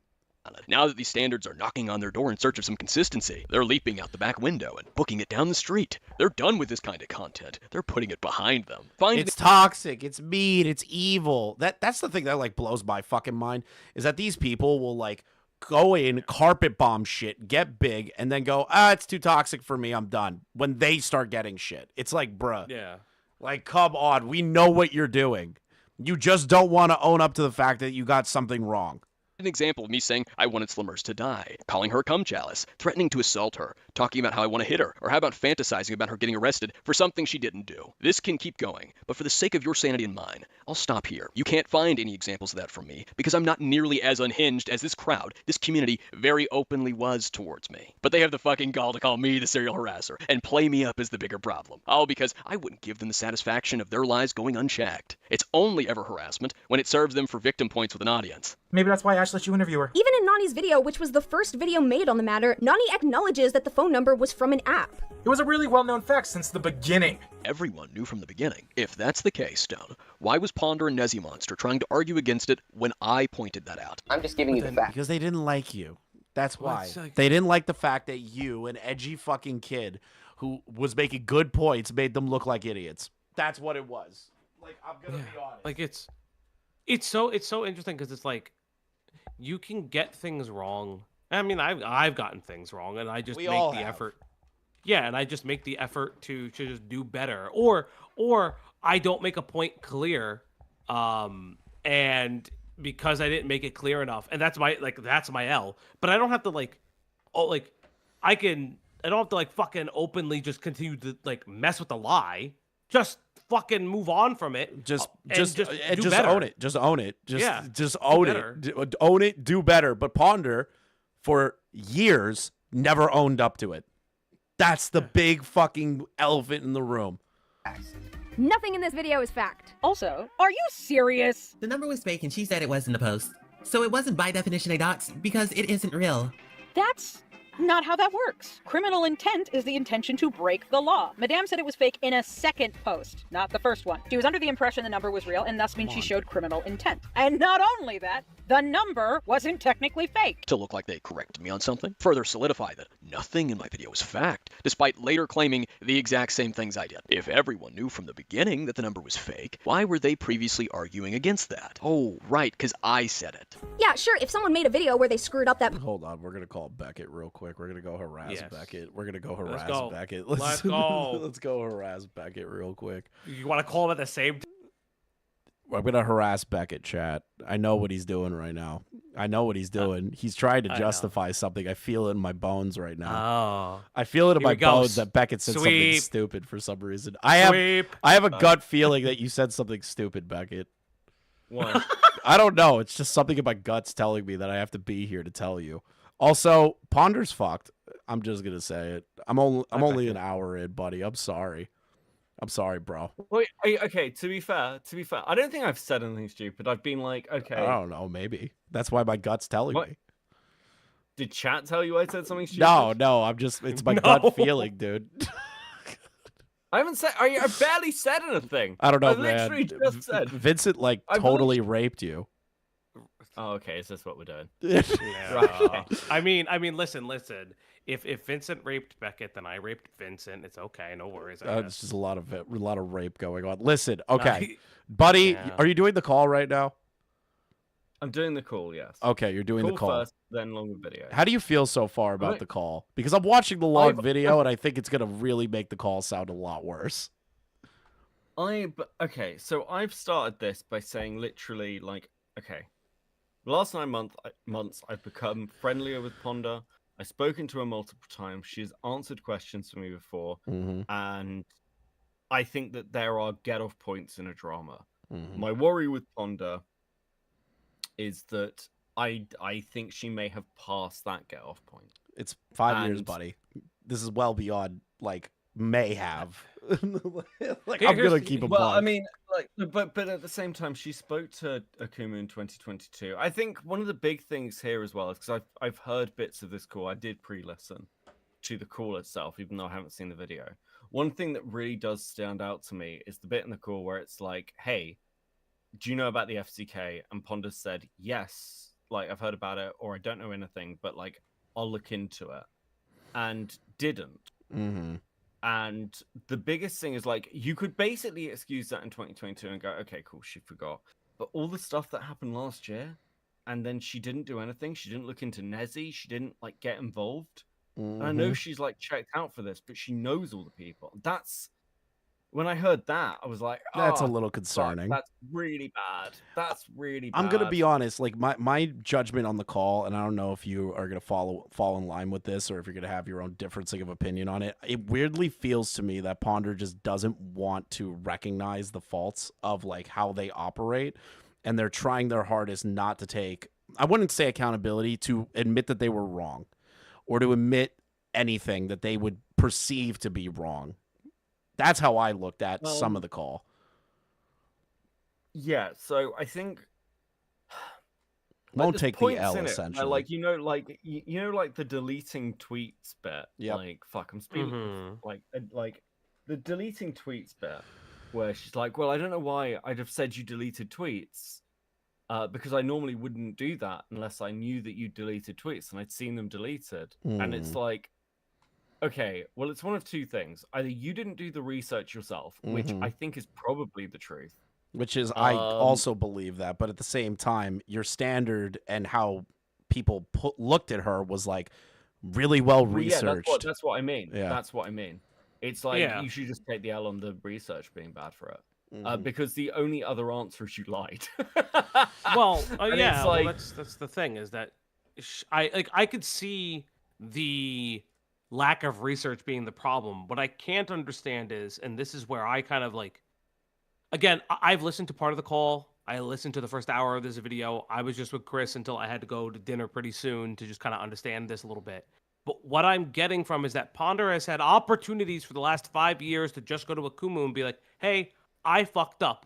Now that these standards are knocking on their door in search of some consistency, they're leaping out the back window and booking it down the street. They're done with this kind of content. They're putting it behind them. It's toxic. It's mean. It's evil. That's the thing that like blows my fucking mind is that these people will like go in, carpet bomb shit, get big, and then go, it's too toxic for me. I'm done. When they start getting shit, it's like, bruh. Yeah. Like, come on. We know what you're doing. You just don't want to own up to the fact that you got something wrong. An example of me saying I wanted Slimmers to die, calling her a cum chalice, threatening to assault her, talking about how I want to hit her, or how about fantasizing about her getting arrested for something she didn't do. This can keep going, but for the sake of your sanity and mine, I'll stop here. You can't find any examples of that from me, because I'm not nearly as unhinged as this crowd, this community, very openly was towards me. But they have the fucking gall to call me the serial harasser, and play me up as the bigger problem. All because I wouldn't give them the satisfaction of their lies going unchecked. It's only ever harassment when it serves them for victim points with an audience. Maybe that's why Ash let you interview her. Even in Nani's video, which was the first video made on the matter, Nani acknowledges that the phone number was from an app. It was a really well-known fact since the beginning. Everyone knew from the beginning. If that's the case, Stone, why was Ponder and Nezzy Monster trying to argue against it when I pointed that out? I'm just giving you the fact. Because they didn't like you. That's why. They didn't like the fact that you, an edgy fucking kid who was making good points, made them look like idiots. That's what it was. Like, I'm gonna be honest. Like it's so interesting because it's like you can get things wrong. I mean, I've gotten things wrong, and I just make the effort. Yeah, and I just make the effort to just do better, or I don't make a point clear, and because I didn't make it clear enough, and that's my L. But I don't have to I don't have to fucking openly just continue to mess with the lie. Just fucking move on from it. Just better. own it. Just own it. Just own it. Do better. But Ponder for years, never owned up to it. That's the big fucking elephant in the room. Nothing in this video is fact. Also, are you serious? The number was fake and she said it was in the post. So it wasn't by definition a dox because it isn't real. That's not how that works. Criminal intent is the intention to break the law. Madame said it was fake in a second post, not the first one. She was under the impression the number was real, and thus means she showed criminal intent. And not only that, the number wasn't technically fake. To look like they corrected me on something, further solidify that nothing in my video is fact, despite later claiming the exact same things I did. If everyone knew from the beginning that the number was fake, why were they previously arguing against that? Oh, right, because I said it. Yeah, sure, if someone made a video where they screwed up that... Hold on, we're gonna call Beckett real quick. We're gonna go harass Yes. Beckett. We're gonna go harass go. Beckett. Let's go. Let's go harass Beckett real quick. You want to call him at the same time? I'm gonna harass Beckett, chat. I know what he's doing right now. I know what he's doing. He's trying to I know. justify something. I feel it in my bones right now. Oh. I feel it in Here my we go. bones that Beckett said something Sweep. stupid for some reason. I have a gut feeling that you said something stupid, Beckett. What? I don't know. It's just something in my guts telling me that I have to be here to tell you. Also, Ponder's fucked. I'm just gonna say it. I'm only an hour in, buddy. I'm sorry. I'm sorry, bro. Wait, okay, to be fair, I don't think I've said anything stupid. I've been like, okay. I don't know. Maybe that's why my gut's telling What? me. Did chat tell you I said something stupid? No. I'm just. It's my No. gut feeling, dude. I haven't said. I barely said anything. I don't know, I man. literally just said. Vincent like I've totally raped you. Oh, okay. Is this what we're doing? Yeah. I mean, listen. If Vincent raped Beckett, then I raped Vincent. It's okay, no worries. It's just a lot of rape going on. Listen, okay, buddy, Yeah. are you doing the call right now? I'm doing the call. Yes. Okay, you're doing the call. first, then longer video. How do you feel so far about Right. the call? Because I'm watching the long I've- video, and I think it's gonna really make the call sound a lot worse. Okay, so I've started this by saying literally like, okay, the last 9 months I've become friendlier with Ponder. I've spoken to her multiple times. She's answered questions for me before, and I think that there are get-off points in a drama. My worry with Ponder is that I think she may have passed that get-off point. It's 5 years, And- buddy. This is well beyond like may have. Like Here- I'm gonna here's- keep a Well, I buck. mean, like, but at the same time, she spoke to Akumu in 2022. I think one of the big things here as well is because I've heard bits of this call. I did pre-listen to the call itself, even though I haven't seen the video. One thing that really does stand out to me is the bit in the call where it's like, "Hey, do you know about the FCK?" And Ponder said, "Yes, like I've heard about it, or I don't know anything, but like I'll look into it," and didn't. And the biggest thing is like you could basically excuse that in 2022 and go, okay, cool, she forgot. But all the stuff that happened last year, and then she didn't do anything. She didn't look into Nezzy. She didn't like get involved. And I know she's like checked out for this, but she knows all the people. That's when I heard that, I was like, That's a "Oh, little fuck, concerning. that's really bad. That's really bad." I'm gonna be honest. Like my judgment on the call, and I don't know if you are gonna fall in line with this, or if you're gonna have your own differencing of opinion on it. It weirdly feels to me that Ponder just doesn't want to recognize the faults of like how they operate, and they're trying their hardest not to take. I wouldn't say accountability, to admit that they were wrong, or to admit anything that they would perceive to be wrong. That's how I looked at some of the call. Yeah, so I think Won't there's take the points L in it, essentially. like like the deleting tweets bit. Yep. Like fuck, I'm speaking like the deleting tweets bit, where she's like, "Well, I don't know why I'd have said you deleted tweets, because I normally wouldn't do that unless I knew that you deleted tweets and I'd seen them deleted." And it's like, okay, well, it's one of two things: either you didn't do the research yourself, which I think is probably the truth. Which is, I also believe that, but at the same time, your standard and how people looked at her was like really well researched. Yeah, that's what I mean. Yeah. That's what I mean. It's like you should just take the L on the research being bad for it, because the only other answer is you lied. Well, And yeah, it's well, like- that's the thing is that I could see the lack of research being the problem. What I can't understand is, and this is where I kind of like, again, I've listened to part of the call. I listened to the first hour of this video. I was just with Chris until I had to go to dinner pretty soon to just kind of understand this a little bit. But what I'm getting from is that Ponder has had opportunities for the last 5 years to just go to Akumu and be like, hey, I fucked up.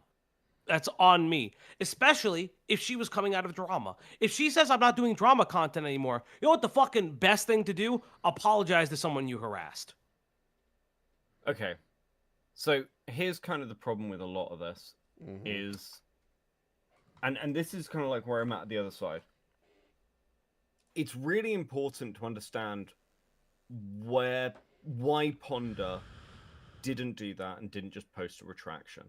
That's on me. Especially if she was coming out of drama. If she says I'm not doing drama content anymore, you know what the fucking best thing to do? Apologize to someone you harassed. Okay. So here's kind of the problem with a lot of this is, and this is kind of like where I'm at the other side. It's really important to understand why Ponder didn't do that and didn't just post a retraction.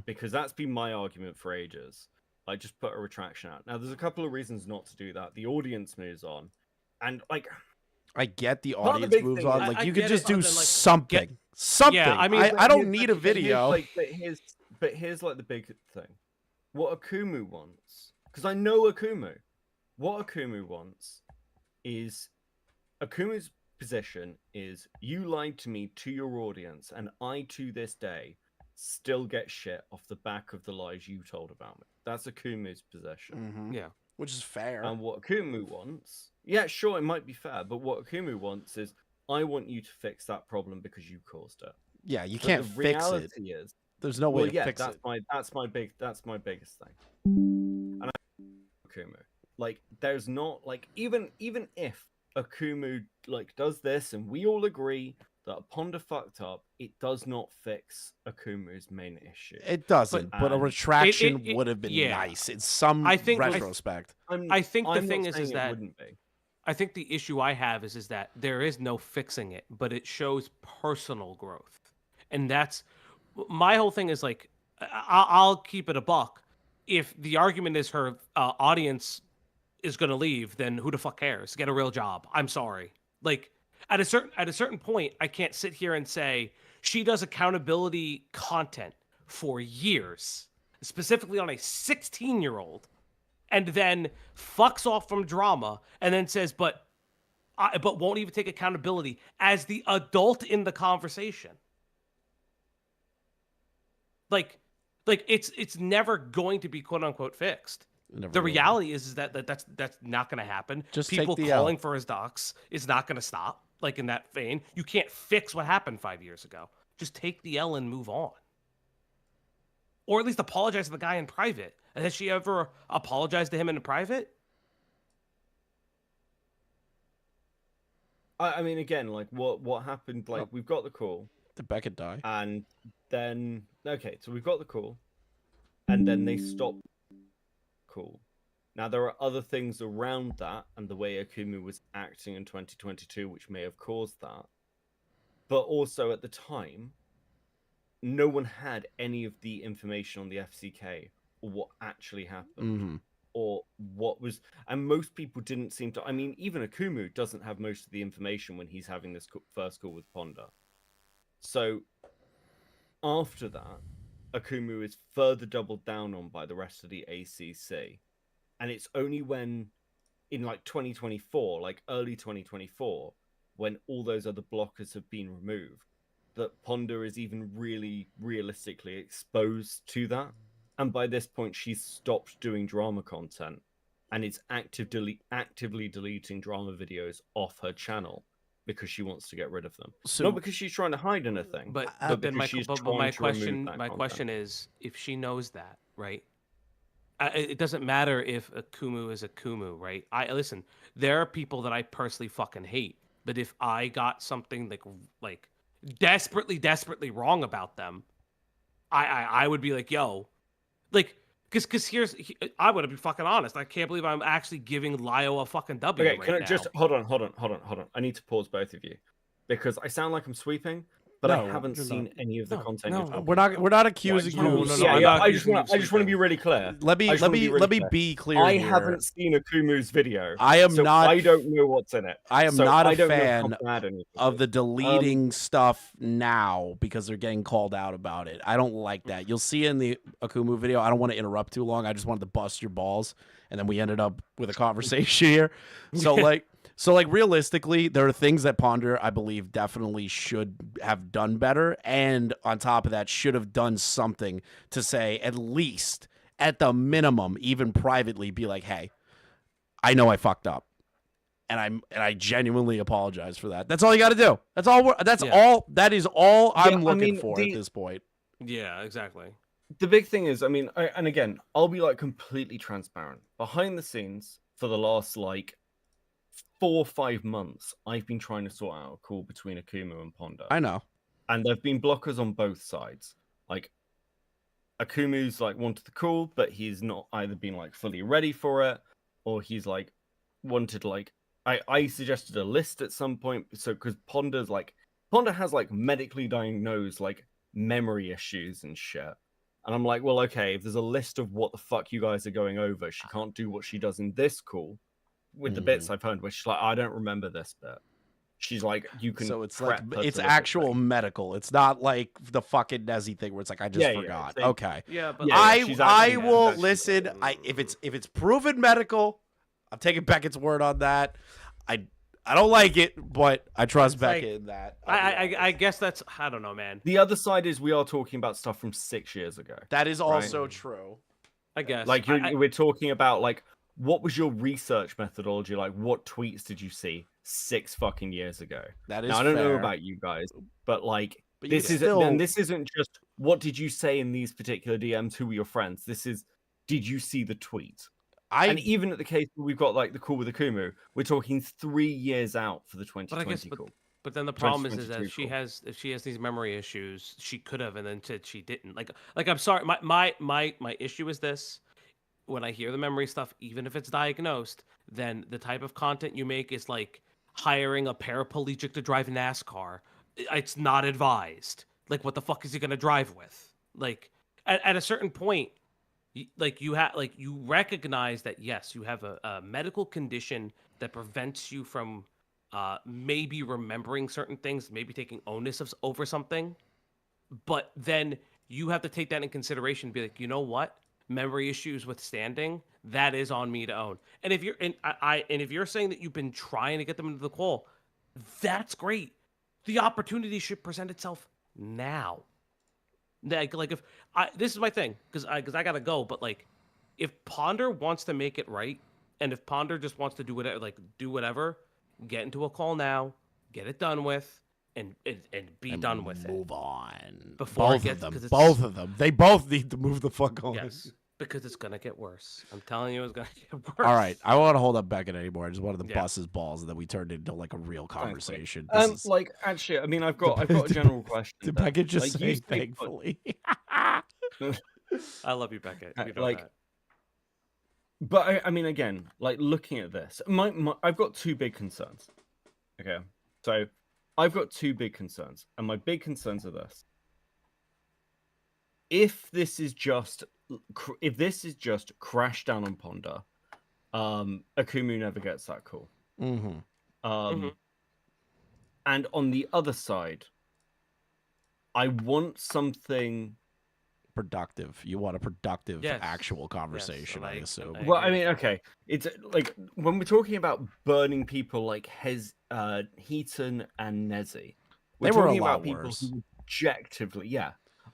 Because that's been my argument for ages. Like, just put a retraction out. Now, there's a couple of reasons not to do that. The audience moves on. And, like... I get the Part of the audience big moves thing on. is- Like, I you could get just it, do other than, like, something. Something. Yeah, I mean, I don't need a video. But here's like the big thing. What Akumu wants, because I know Akumu. What Akumu wants is, Akumu's position is, you lied to me to your audience, and I, to this day, still get shit off the back of the lies you told about me. That's Akumu's position. Yeah. Which is fair. And what Akumu wants, yeah, sure, it might be fair, but what Akumu wants is, I want you to fix that problem because you caused it. Yeah, you But can't the fix it. reality is, There's no way well, to yeah, fix it. that's my biggest thing. And Akumu, like, there's not, like, even if Akumu like does this and we all agree that Ponder fucked up, it does not fix Akumu's main issue. It doesn't, but a And retraction it- would have been yeah. nice in some I think- retrospect. I think the I'm thing not is saying it that wouldn't be. I think the issue I have is that there is no fixing it, but it shows personal growth. And that's my whole thing is like, I'll keep it a buck. If the argument is her audience is going to leave, then who the fuck cares? Get a real job. I'm sorry. Like at a certain point, I can't sit here and say she does accountability content for years, specifically on a 16-year-old, and then fucks off from drama and then says, but won't even take accountability as the adult in the conversation. Like it's never going to be quote unquote fixed. The reality is that that's not going to happen. Just people take the L. calling for his docs is not going to stop. Like in that vein, you can't fix what happened 5 years ago. Just take the L and move on, or at least apologize to the guy in private. And has she ever apologized to him in private? I mean, again, like what happened? Like we've got the call. Did Beckett die? And then okay, so we've got the call, and then they stop. Cool. Now there are other things around that and the way Akumu was acting in 2022, which may have caused that. But also at the time, no one had any of the information on the FCK or what actually happened. Or what was, and most people didn't seem to. I mean, even Akumu doesn't have most of the information when he's having this first call with Ponder. So after that, Akumu is further doubled down on by the rest of the ACC, and it's only when, in like 2024, like early 2024, when all those other blockers have been removed, that Ponder is even really realistically exposed to that. And by this point, she's stopped doing drama content and is actively deleting drama videos off her channel because she wants to get rid of them. So- Not because she's trying to hide anything, But but then because she's my trying to remove question that my content. question is, if she knows that, right? It doesn't matter if Akumu is Akumu, right? Listen. There are people that I personally fucking hate, but if I got something like desperately wrong about them, I would be like, yo, like, because I would be fucking honest. I can't believe I'm actually giving Lio a fucking W. Okay, right can I now. just hold on? I need to pause both of you because I sound like I'm sweeping, but No, I haven't you're seen not. any of the content. you're talking We're not accusing about. you. No, Yeah, I'm yeah. not I just accusing want you of to be really clear. Let me be clear. I here. haven't seen Akumu's video. I am so not- I don't know what's in it. I am So not I a don't know how fan bad anything of is. the deleting stuff now because they're getting called out about it. I don't like that. You'll see in the Akumu video. I don't want to interrupt too long. I just wanted to bust your balls, and then we ended up with a conversation here. So like realistically, there are things that Ponder, I believe, definitely should have done better, and on top of that, should have done something to say at least at the minimum, even privately, be like, hey, I know I fucked up. And I genuinely apologize for that. That's all you got to do. That's all. That is all I'm looking for at this point. Yeah, exactly. The big thing is, I mean, and again, I'll be like completely transparent. Behind the scenes, for the last like 4 or 5 months, I've been trying to sort out a call between Akumu and Ponder. I know. And there've been blockers on both sides. Like, Akumu's like wanted the call, but he's not either been like fully ready for it, or he's like wanted like I suggested a list at some point. So because Ponder has like medically diagnosed like memory issues and shit. And I'm like, well, okay, if there's a list of what the fuck you guys are going over, she can't do what she does in this call with the bits I've heard, where she's like, I don't remember this bit. She's like, you can. So it's like it's actual medical. It's not like the fucking Nezzy thing where it's like I just forgot. Yeah, okay. Yeah, but I will listen. If it's proven medical, I'm taking Beckett's word on that. I don't like it, but I trust Beckett in that. I guess that's, I don't know, man. The other side is we are talking about stuff from 6 years ago. That is also true. I guess. Like we're talking about like, what was your research methodology? Like, what tweets did you see 6 fucking years ago? That is now, I don't know fair. about you guys, but like, But this isn't just what did you say in these particular DMs? Who were your friends? This is, did you see the tweet? And even at the case where we've got like the call with Akumu, we're talking 3 years out for the 2020 call. But then the problem is that if she has these memory issues, she could have, and then said she didn't. Like I'm sorry, my issue is this: when I hear the memory stuff, even if it's diagnosed, then the type of content you make is like hiring a paraplegic to drive NASCAR. It's not advised. Like, what the fuck is he gonna drive with? Like, at a certain point. You recognize that yes, you have a medical condition that prevents you from maybe remembering certain things, maybe taking onus over something, but then you have to take that in consideration and be like, you know what, memory issues withstanding, that is on me to own. And if you're saying that you've been trying to get them into the call, that's great. The opportunity should present itself now. Like if this is my thing, because I gotta go, but like if Ponder wants to make it right, and if Ponder just wants to do whatever, get into a call now, get it done with, and be done with it. Move on. Before both of them. They both need to move the fuck on. Yes, because it's gonna get worse. I'm telling you, it's gonna get worse. All right, I don't want to hold up Beckett anymore. I just wanted to bust his balls, and then we turned it into like a real conversation. Like actually, I mean, I've got a general question. Did Beckett just like, say thankfully? I love you, Beckett. You know like, that. But I mean, again, like looking at this, I've got 2 big concerns. Okay, so I've got 2 big concerns, and my big concerns are this: if this is just crash down on Ponder, Akumu never gets that call. And on the other side, I want something productive. You want a productive actual conversation, I assume. Well, I mean, okay. It's like when we're talking about burning people like Heaton and Nezzy, They were a lot worse. Who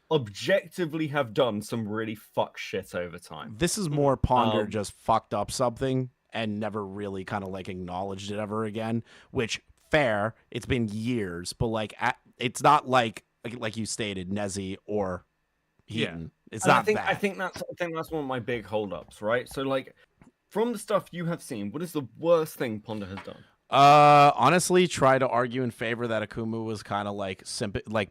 objectively have done some really fuck shit over time. This is more Ponder just fucked up something and never really kind of like acknowledged it ever again, which fair, it's been years, but like it's not like you stated, Nezzy or Heaton. It's not that. I think that's one of my big holdups, right? So like from the stuff you have seen, what is the worst thing Ponder has done? Honestly, try to argue in favor that Akumu was kind of like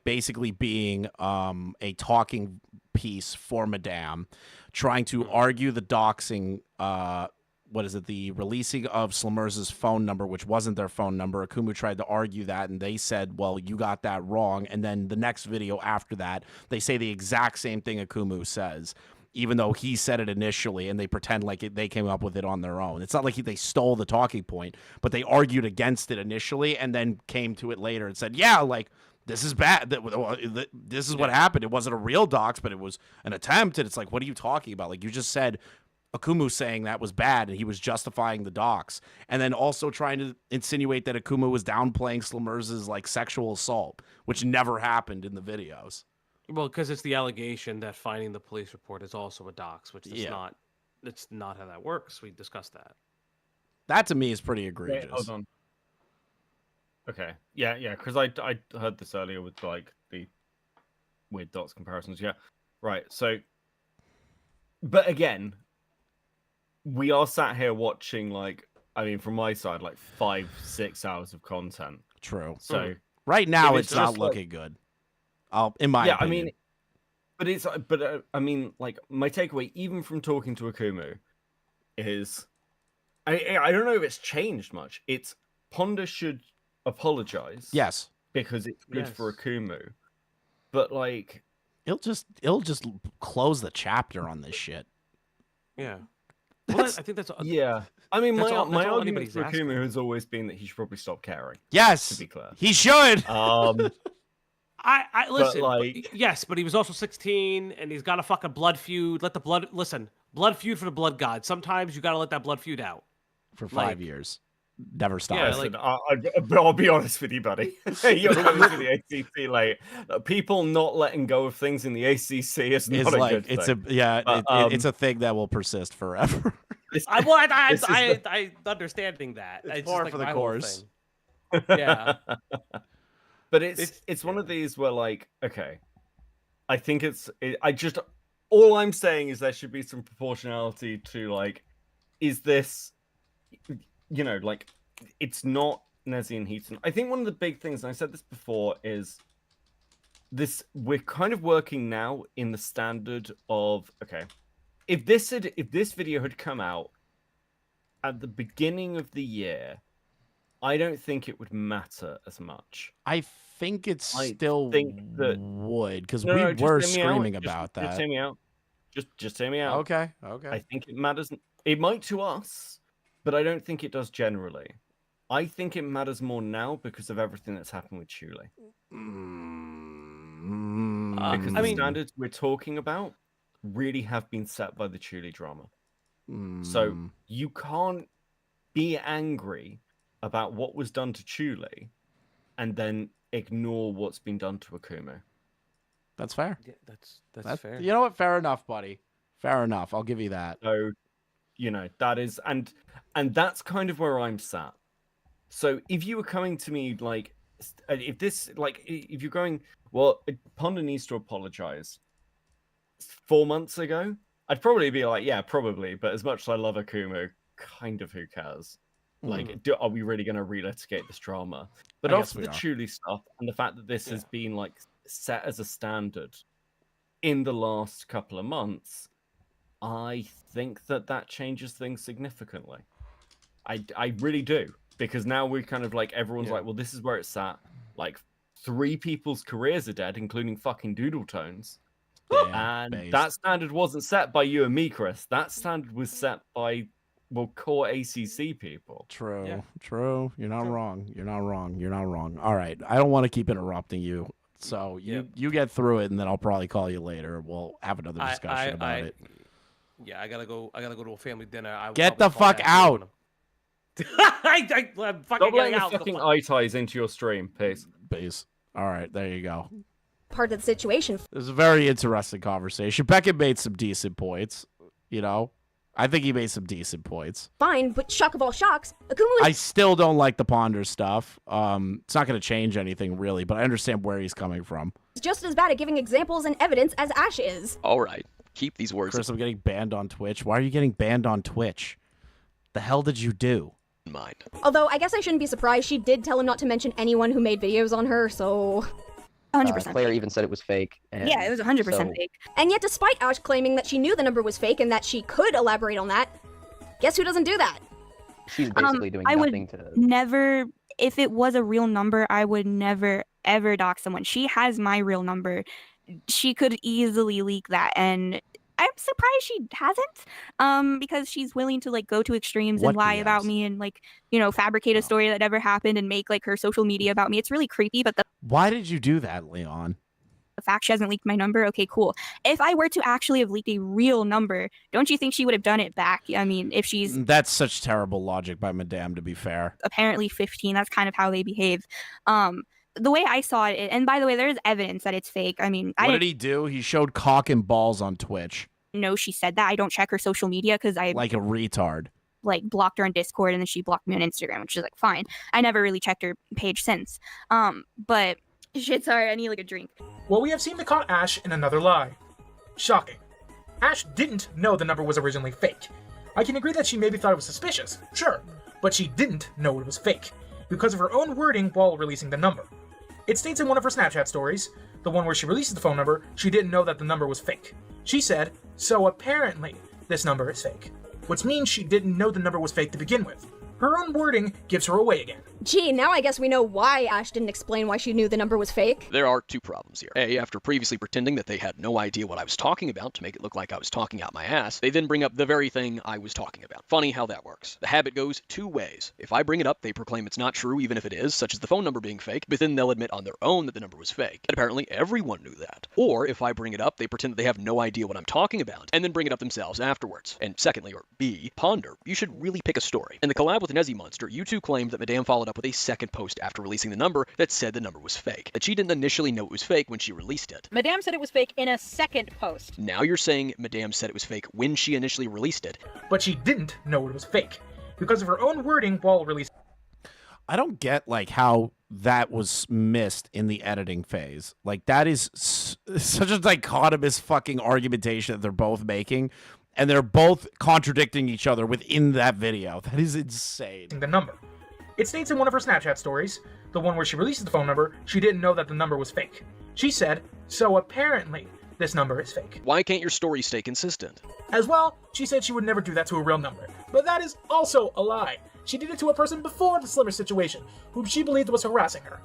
basically being a talking piece for Madame, trying to argue the doxing, the releasing of Slimmers' phone number, which wasn't their phone number. Akumu tried to argue that, and they said, well, you got that wrong. And then the next video after that, they say the exact same thing Akumu says, even though he said it initially, and they pretend like they came up with it on their own. It's not like they stole the talking point, but they argued against it initially and then came to it later and said, yeah, like, this is bad. This is what happened. It wasn't a real dox, but it was an attempt. And it's like, what are you talking about? Like, you just said Akumu saying that was bad, and he was justifying the dox. And then also trying to insinuate that Akumu was downplaying Slimmers' like sexual assault, which never happened in the videos. Well, because it's the allegation that finding the police report is also a dox, which is Yeah. not. It's not how that works. We discussed that. That to me is pretty Wait, egregious. hold on. Okay. Yeah, because I heard this earlier with like the weird dots comparisons. Yeah. Right. So, but again, we are sat here watching like, I mean, from my side, like 5-6 hours of content. True. So right now, if it's it's not just, like- looking good. In my yeah, opinion. I mean, but it's I mean, like my takeaway, even from talking to Akumu, is I don't know if it's changed much. It's Ponder should apologize. Yes. Because it's good for Yes. Akumu, but like It'll just close the chapter on this shit. Yeah. Well, I think that's. yeah. I mean, That's my all argument anybody's for asking. Akumu has always been that he should probably stop caring. Yes. To be clear. He should. I listen. like- yes, but he was also 16, and he's got a fucking blood feud. Let the blood blood feud for the blood god. Sometimes you gotta let that blood feud out. For 5 years. Never stop. Yeah, Listen, I'll be honest with you, buddy. You're coming to the ACC late. People not letting go of things in the ACC is not It's a like good it's thing. it's a thing that will persist forever. I understanding that. It's just par like for the my whole course. thing. Yeah. But it's one of these where like, okay, I think all I'm saying is there should be some proportionality to like, is this, you know, like, it's not Nezzy and Heaton. I think one of the big things, and I said this before, is this, we're kind of working now in the standard of, okay, if this video had come out at the beginning of the year, I don't think it would matter as much. I think it I still think that- would, because No, we no, just were hear me out. screaming Just- about that. Just hear me out. Just hear me out. Okay. I think it matters. It might to us, but I don't think it does generally. I think it matters more now because of everything that's happened with Chuli. Because the standards we're talking about really have been set by the Chuli drama. So you can't be angry about what was done to Chuli and then ignore what's been done to Akumu. That's fair. Yeah, that's fair. You know what? Fair enough, buddy. Fair enough. I'll give you that. So, you know, that is, and that's kind of where I'm sat. So if you were coming to me like, if you're going, well, Ponder needs to apologize 4 months ago, I'd probably be like, yeah, probably. But as much as I love Akumu, kind of who cares? Like, are we really going to relitigate this drama? But I guess after we the are. Chuli stuff and the fact that this has been like set as a standard in the last couple of months, I think that changes things significantly. I really do, because now we're kind of like, everyone's like, well, this is where it's at. Like 3 people's careers are dead, including fucking Doodle Tones. And that standard wasn't set by you and me, Chris. That standard was set by, well, core ACC people. True. You're not wrong. You're not wrong. All right. I don't want to keep interrupting you. So you get through it, and then I'll probably call you later. We'll have another discussion about it. Yeah, I gotta go to a family dinner. Get the fuck out. I'm fucking Stop getting letting the out. fucking eye ties into your stream, please. All right, there you go. Part of the situation. It was a very interesting conversation. Beckett made some decent points. You know, I think he made some decent points. Fine, but shock of all shocks, Akumu I is still don't like the Ponder stuff. It's not going to change anything really, but I understand where he's coming from. just as bad at giving examples and evidence as Ash is. All right, keep these words Chris, I'm getting banned on Twitch. Why are you getting banned on Twitch? The hell did you do? in mind. Although I guess I shouldn't be surprised, she did tell him not to mention anyone who made videos on her, so... 100% Claire even said it was fake. And Yeah, it was 100% so- fake. And yet despite Ash claiming that she knew the number was fake and that she could elaborate on that, guess who doesn't do that? She's basically doing I nothing would to... never, if it was a real number, I would never, ever dox someone. She has my real number. She could easily leak that, and I'm surprised she hasn't, because she's willing to, like, go to extremes What and lie about DMs? me and, like, you know, fabricate a story that never happened and make, like, her social media about me. It's really creepy, but the Why did you do that, Leon? fact she hasn't leaked my number, okay, cool. If I were to actually have leaked a real number, don't you think she would have done it back? I mean, if she's That's such terrible logic by Madame, to be fair. apparently 15, that's kind of how they behave. the way I saw it, and by the way, there's evidence that it's fake. I mean, What did he do? He showed cock and balls on Twitch. know she said that. I don't check her social media because I Like a retard. like blocked her on Discord and then she blocked me on Instagram, which is like fine. I never really checked her page since. But shit, sorry, I need like a drink. Well, we have seemed to caught Ash in another lie. Shocking. Ash didn't know the number was originally fake. I can agree that she maybe thought it was suspicious, sure, but she didn't know it was fake, because of her own wording while releasing the number. It states in one of her Snapchat stories, the one where she releases the phone number, she didn't know that the number was fake. She said, so apparently this number is fake, which means she didn't know the number was fake to begin with. Her own wording gives her away again. Gee, now I guess we know why Ash didn't explain why she knew the number was fake. There are two problems here. A, after previously pretending that they had no idea what I was talking about to make it look like I was talking out my ass, they then bring up the very thing I was talking about. Funny how that works. The habit goes two ways. If I bring it up, they proclaim it's not true even if it is, such as the phone number being fake, but then they'll admit on their own that the number was fake. And apparently everyone knew that. Or if I bring it up, they pretend that they have no idea what I'm talking about, and then bring it up themselves afterwards. And secondly, or B, Ponder, you should really pick a story. In the collab with Nezzy Monster, you two claimed that Madame followed up with a second post after releasing the number that said the number was fake, that she didn't initially know it was fake when she released it. Madame said it was fake in a second post. Now you're saying Madame said it was fake when she initially released it. But she didn't know it was fake, because of her own wording while releasing. I don't get like how that was missed in the editing phase. Like that is such a dichotomous fucking argumentation that they're both making, and they're both contradicting each other within that video. That is insane. The number. It states in one of her Snapchat stories, the one where she releases the phone number, she didn't know that the number was fake. She said, so apparently this number is fake. Why can't your story stay consistent? As well, she said she would never do that to a real number. But that is also a lie. She did it to a person before the Slimmer situation, whom she believed was harassing her.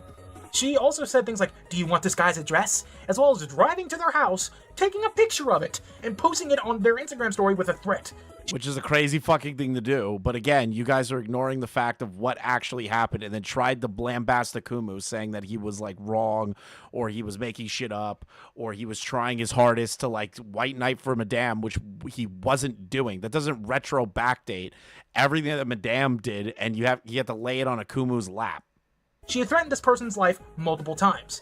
She also said things like, do you want this guy's address? As well as driving to their house, taking a picture of it, and posting it on their Instagram story with a threat. Which is a crazy fucking thing to do. But again, you guys are ignoring the fact of what actually happened and then tried to blambast Akumu, saying that he was like wrong, or he was making shit up, or he was trying his hardest to like white knight for Madame, which he wasn't doing. That doesn't retro backdate everything that Madame did, and you have to lay it on Akumu's lap. She had threatened this person's life multiple times.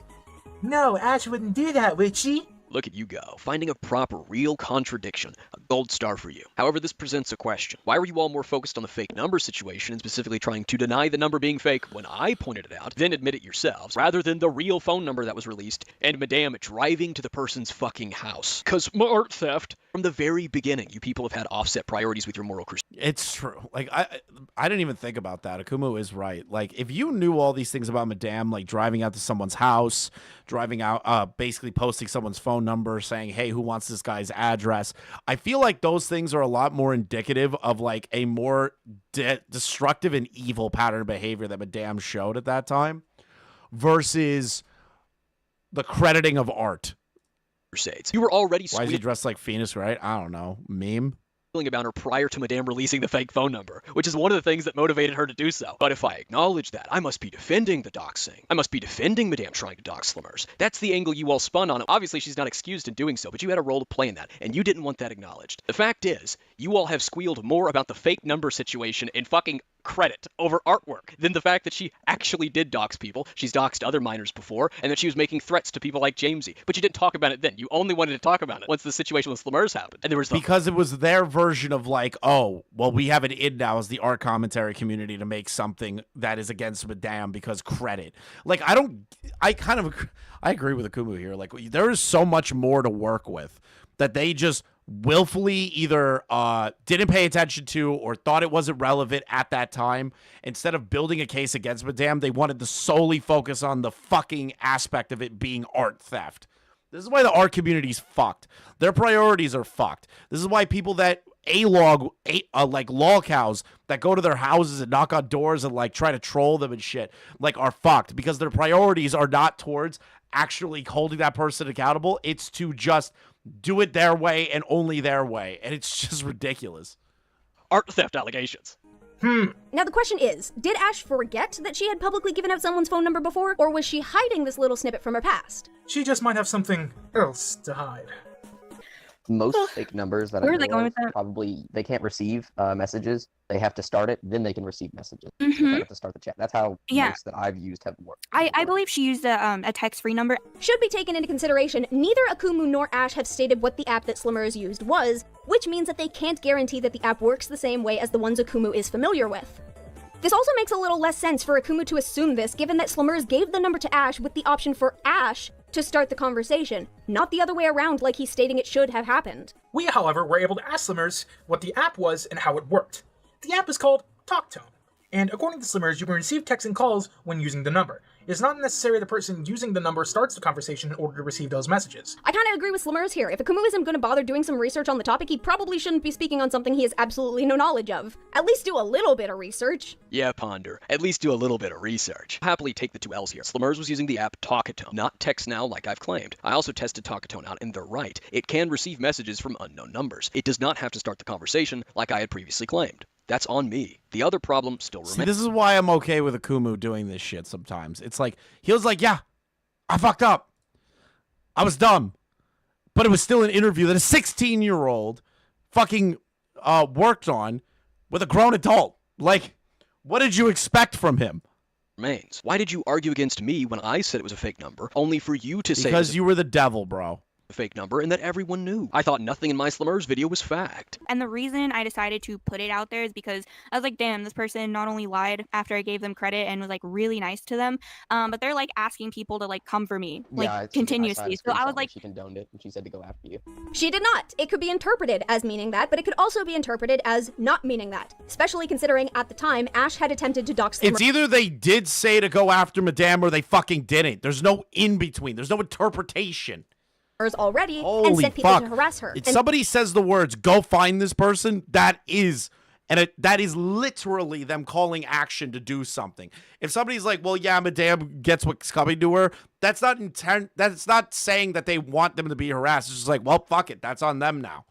No, Ash wouldn't do that, would she? Look at you go, finding a proper, real contradiction, a gold star for you. However, this presents a question. Why were you all more focused on the fake number situation and specifically trying to deny the number being fake when I pointed it out, then admit it yourselves, rather than the real phone number that was released and Madame driving to the person's fucking house? Cause art theft. From the very beginning, you people have had offset priorities with your moral crucifixion. It's true. Like, I didn't even think about that. Akumu is right. Like, if you knew all these things about Madame, like driving out to someone's house, driving out, basically posting someone's phone number, saying, hey, who wants this guy's address? I feel like those things are a lot more indicative of like a more destructive and evil pattern of behavior that Madame showed at that time versus the crediting of art. You were already Why is he dressed like Phoenix, right? I don't know. Meme? About her prior to Madame releasing the fake phone number, which is one of the things that motivated her to do so. But if I acknowledge that, I must be defending the doxing. I must be defending Madame trying to dox Slimmers. That's the angle you all spun on it. Obviously, she's not excused in doing so, but you had a role to play in that, and you didn't want that acknowledged. The fact is, you all have squealed more about the fake number situation and fucking credit over artwork than the fact that she actually did dox people. She's doxed other minors before, and that she was making threats to people like Jamesy. But you didn't talk about it then. You only wanted to talk about it once the situation with Slimmers happened. And there was because it was their version of like, oh, well, we have it in now as the art commentary community to make something that is against Madame because credit. Like, I agree with Akumu here. Like, there is so much more to work with that they just willfully either didn't pay attention to or thought it wasn't relevant at that time. Instead of building a case against Madame, they wanted to solely focus on the fucking aspect of it being art theft. This is why the art community's fucked. Their priorities are fucked. This is why people that like lol cows that go to their houses and knock on doors and like try to troll them and shit like are fucked, because their priorities are not towards actually holding that person accountable. It's to just do it their way and only their way, and it's just ridiculous. Art theft allegations. Now the question is, did Ash forget that she had publicly given out someone's phone number before, or was she hiding this little snippet from her past? She just might have something else to hide. Most fake numbers that I Where are they know going of, with that? probably they can't receive messages. They have to start it, then they can receive messages. They Mhm. have to start the chat. That's how Yeah. most that I've used have worked. I believe she used a text-free number. Should be taken into consideration, neither Akumu nor Ash have stated what the app that Slimmers used was, which means that they can't guarantee that the app works the same way as the ones Akumu is familiar with. This also makes a little less sense for Akumu to assume this, given that Slimmers gave the number to Ash with the option for Ash to start the conversation, not the other way around like he's stating it should have happened. We, however, were able to ask Slimmers what the app was and how it worked. The app is called TalkTone, and according to Slimmers, you can receive texts and calls when using the number. It's not necessary the person using the number starts the conversation in order to receive those messages. I kinda agree with Slimmers here. If Akumu isn't gonna bother doing some research on the topic, he probably shouldn't be speaking on something he has absolutely no knowledge of. At least do a little bit of research. Yeah, Ponder. At least do a little bit of research. I'll happily take the two L's here. Slimmers was using the app Talkatone, not TextNow like I've claimed. I also tested Talkatone out, and they're right. It can receive messages from unknown numbers. It does not have to start the conversation like I had previously claimed. That's on me. The other problem still remains. See, this is why I'm okay with Akumu doing this shit sometimes. It's like, he was like, yeah, I fucked up. I was dumb. But it was still an interview that a 16-year-old fucking worked on with a grown adult. Like, what did you expect from him? Remains. Why did you argue against me when I said it was a fake number, only for you to say it was Because you were the devil, bro. a fake number and that everyone knew? I thought nothing in my Slimmers video was fact. And the reason I decided to put it out there is because I was like, damn, this person not only lied after I gave them credit and was like really nice to them, but they're like asking people to like come for me, like Yeah, continuously. So I was like, she condoned it, and she said to go after you. She did not. It could be interpreted as meaning that, but it could also be interpreted as not meaning that. Especially considering, at the time, Ash had attempted to dox It's either they did say to go after Madame or they fucking didn't. There's no in-between. There's no interpretation. already and Holy sent people fuck. to harass her. If And somebody says the words, go find this person, that is literally them calling action to do something. If somebody's like, well, yeah, Madame gets what's coming to her, that's not intent. That's not saying that they want them to be harassed. It's just like, well, fuck it. That's on them now.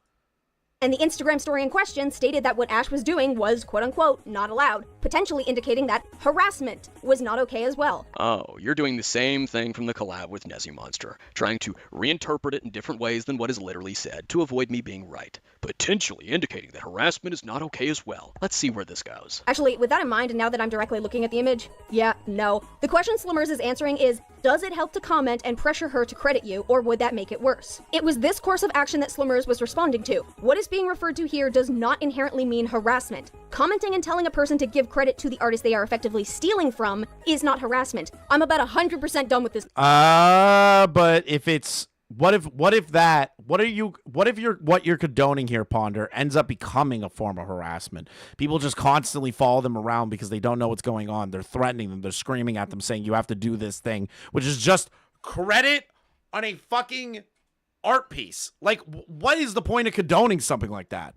And the Instagram story in question stated that what Ash was doing was, quote-unquote, not allowed, potentially indicating that harassment was not okay as well. Oh, you're doing the same thing from the collab with Nezzy Monster, trying to reinterpret it in different ways than what is literally said to avoid me being right, potentially indicating that harassment is not okay as well. Let's see where this goes. Actually, with that in mind, and now that I'm directly looking at the image, yeah, no. The question Slimmers is answering is, does it help to comment and pressure her to credit you, or would that make it worse? It was this course of action that Slimmers was responding to. What is being referred to here does not inherently mean harassment. Commenting and telling a person to give credit to the artist they are effectively stealing from is not harassment. I'm about 100% done with this. But if it's what if what you're condoning here, Ponder, ends up becoming a form of harassment? People just constantly follow them around because they don't know what's going on. They're threatening them. They're screaming at them saying you have to do this thing, which is just credit on a fucking art piece. Like, what is the point of condoning something like that?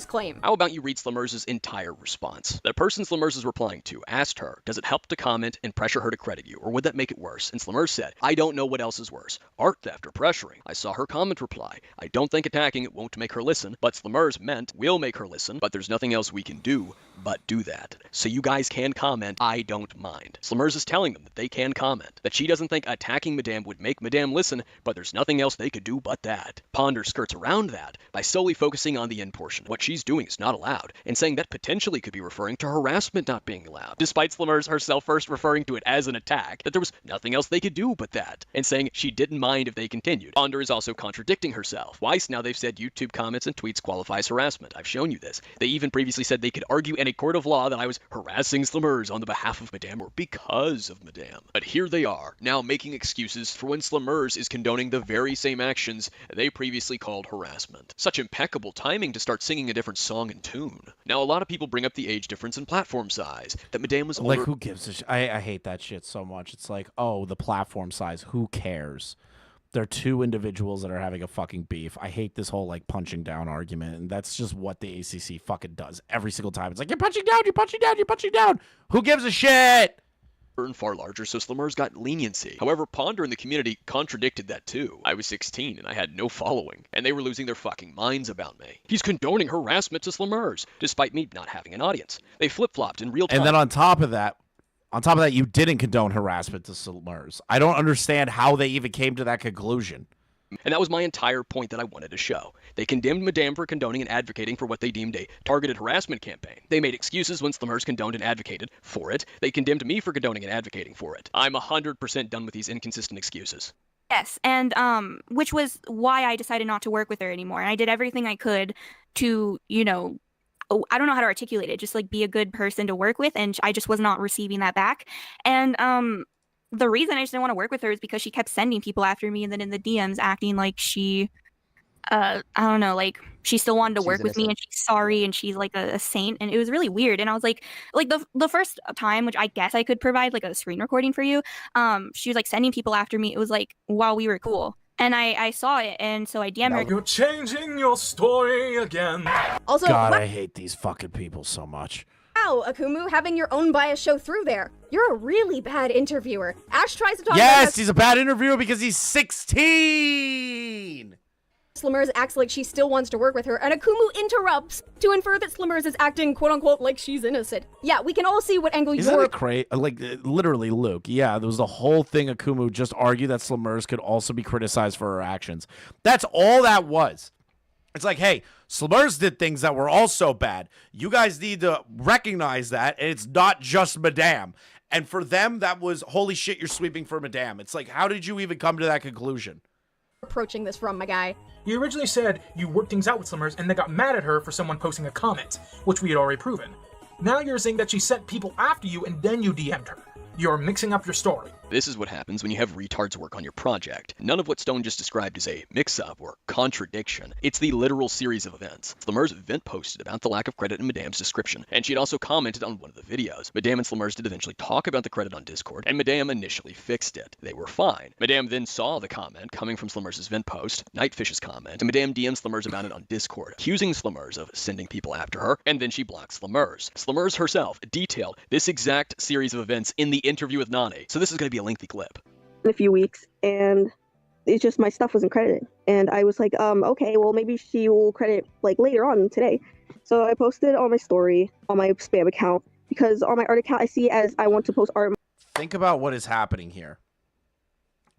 Claim. How about you read Slimmers' entire response? The person Slimmers is replying to asked her, does it help to comment and pressure her to credit you, or would that make it worse? And Slimmers said, I don't know what else is worse, art theft or pressuring. I saw her comment reply, I don't think attacking it won't make her listen, but Slimmers meant will make her listen, but there's nothing else we can do but do that. So you guys can comment, I don't mind. Slimmers is telling them that they can comment, that she doesn't think attacking Madame would make Madame listen, but there's nothing else they could do but that. Ponder skirts around that by solely focusing on the end portion. What she's doing is not allowed, and saying that potentially could be referring to harassment not being allowed, despite Slimmers herself first referring to it as an attack, that there was nothing else they could do but that, and saying she didn't mind if they continued. Ponder is also contradicting herself. Twice now they've said YouTube comments and tweets qualifies harassment. I've shown you this. They even previously said they could argue in a court of law that I was harassing Slimmers on the behalf of Madame or because of Madame. But here they are, now making excuses for when Slimmers is condoning the very same actions they previously called harassment. Such impeccable timing to start singing a different song and tune. Now, a lot of people bring up the age difference and platform size, that Madame was Like, older. who gives a I hate that shit so much. It's like, oh, the platform size, who cares? They're two individuals that are having a fucking beef. I hate this whole, like, punching down argument, and that's just what the ACC fucking does every single time. It's like, you're punching down, you're punching down, you're punching down. Who gives a shit? And far larger, so Slimmers got leniency. However, Ponder in the community contradicted that too. I was 16 and I had no following, and they were losing their fucking minds about me. He's condoning harassment to Slimmers, despite me not having an audience. They flip-flopped in real time. And then on top of that, you didn't condone harassment to Slimmers. I don't understand how they even came to that conclusion. And that was my entire point that I wanted to show. They condemned Madame for condoning and advocating for what they deemed a targeted harassment campaign. They made excuses when Slummers condoned and advocated for it. They condemned me for condoning and advocating for it. I'm 100% done with these inconsistent excuses. Yes, and which was why I decided not to work with her anymore. And I did everything I could to, you know, I don't know how to articulate it, just like be a good person to work with, and I just was not receiving that back. And the reason I just didn't want to work with her is because she kept sending people after me, and then in the DMs acting like she I don't know, like she still wanted to work with me, and she's sorry, and she's like a saint, and it was really weird. And I was like the first time, which I guess I could provide like a screen recording for you, she was like sending people after me. It was like while we were cool, and I saw it, and so I DM'd her. You're changing your story again. Also, God, I hate these fucking people so much. wow, Akumu, having your own bias show through there. You're a really bad interviewer. Ash tries to talk about Yes, he's a bad interviewer because he's 16. Slummers acts like she still wants to work with her, and Akumu interrupts to infer that Slummers is acting quote-unquote like she's innocent. Yeah, we can all see what angle Isn't you're... it crazy? Like, literally, Luke. Yeah, there was the whole thing. Akumu just argued that Slummers could also be criticized for her actions. That's all that was. It's like, hey, Slummers did things that were also bad. You guys need to recognize that, and it's not just Madame. And for them, that was, holy shit, you're sweeping for Madame. It's like, how did you even come to that conclusion? approaching this from, my guy. You originally said you worked things out with Slummers and they got mad at her for someone posting a comment, which we had already proven. Now you're saying that she sent people after you and then you DM'd her. You're mixing up your story. This is what happens when you have retards work on your project. None of what Stone just described is a mix-up or contradiction. It's the literal series of events. Slummers vent posted about the lack of credit in Madame's description, and she had also commented on one of the videos. Madame and Slummers did eventually talk about the credit on Discord, and Madame initially fixed it. They were fine. Madame then saw the comment coming from Slummers' vent post, Nightfish's comment, and Madame DM'd Slummers about it on Discord, accusing Slummers of sending people after her, and then she blocked Slummers. Slummers herself detailed this exact series of events in the interview with Nane, so this is going to be a lengthy clip. In a few weeks, and it's just my stuff wasn't credited, and I was like, okay, well maybe she will credit like later on today. So I posted on my story on my spam account, because on my art account I see as I want to post art. Think about what is happening here.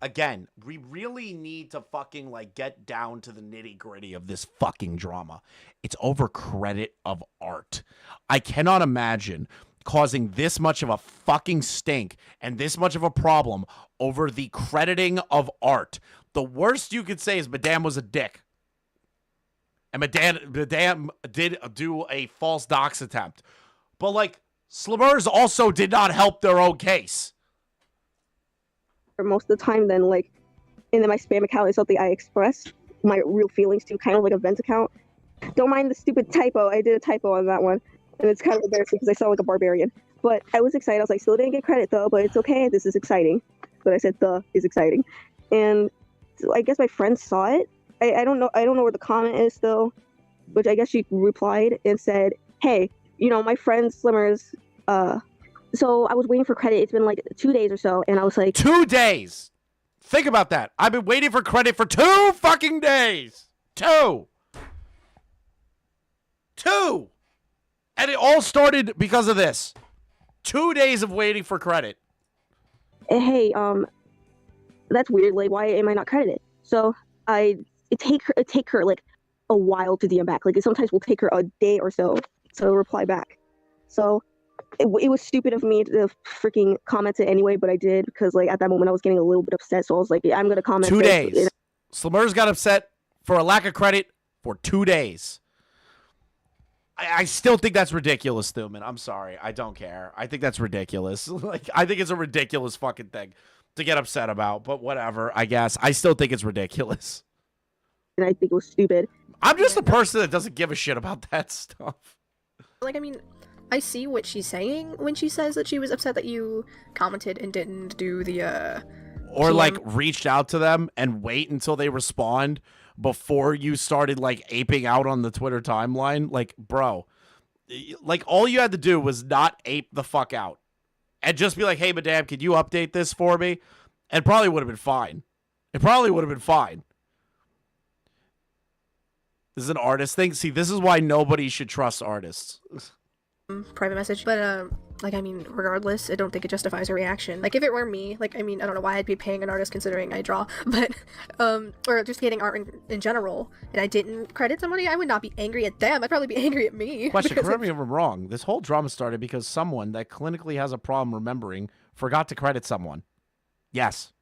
Again, we really need to fucking like get down to the nitty gritty of this fucking drama. It's over credit of art. I cannot imagine causing this much of a fucking stink and this much of a problem over the crediting of art. The worst you could say is Madame was a dick. And Madame did do a false dox attempt. But like, Slummers also did not help their own case. Most of the time then, like, and then my spam account is something I express my real feelings to, kind of like a vent account. Don't mind the stupid typo. I did a typo on that one. And it's kind of embarrassing because I sound like a barbarian. But I was excited. I was like, still didn't get credit though, but it's okay. This is exciting. But I said the is exciting. And so I guess my friend saw it. I don't know where the comment is still, which I guess she replied and said, hey, you know, my friend Slummers, so I was waiting for credit. It's been like 2 days or so. And I was like, 2 days. Think about that. I've been waiting for credit for 2 fucking days. 2. And it all started because of this. 2 days of waiting for credit. Hey, that's weird. Like, why am I not credited? So it take her like a while to DM back. Like, it sometimes will take her a day or so to reply back. So it was stupid of me to freaking comment it anyway, but I did because like at that moment I was getting a little bit upset. So I was like, yeah, I'm gonna comment. 2 days. Slummers got upset for a lack of credit for 2 days. I still think that's ridiculous, Stillman. I'm sorry. I don't care. I think that's ridiculous. Like, I think it's a ridiculous fucking thing to get upset about, but whatever, I guess. I still think it's ridiculous. And I think it was stupid. I'm just a person that doesn't give a shit about that stuff. Like, I mean, I see what she's saying when she says that she was upset that you commented and didn't do the, Or, PM. like, reached out to them and wait until they respond before you started like aping out on the Twitter timeline. Like, bro, like all you had to do was not ape the fuck out and just be like, hey, Madame, can you update this for me? And probably would have been fine. It probably would have been fine. This is an artist thing. See, this is why nobody should trust artists. private message, but like, I mean, regardless, I don't think it justifies a reaction. Like, if it were me, like, I mean, I don't know why I'd be paying an artist considering I draw, but or just creating art in general, and I didn't credit somebody, I would not be angry at them. I'd probably be angry at me. Question, correct me if I'm wrong. This whole drama started because someone that clinically has a problem remembering forgot to credit someone. Yes.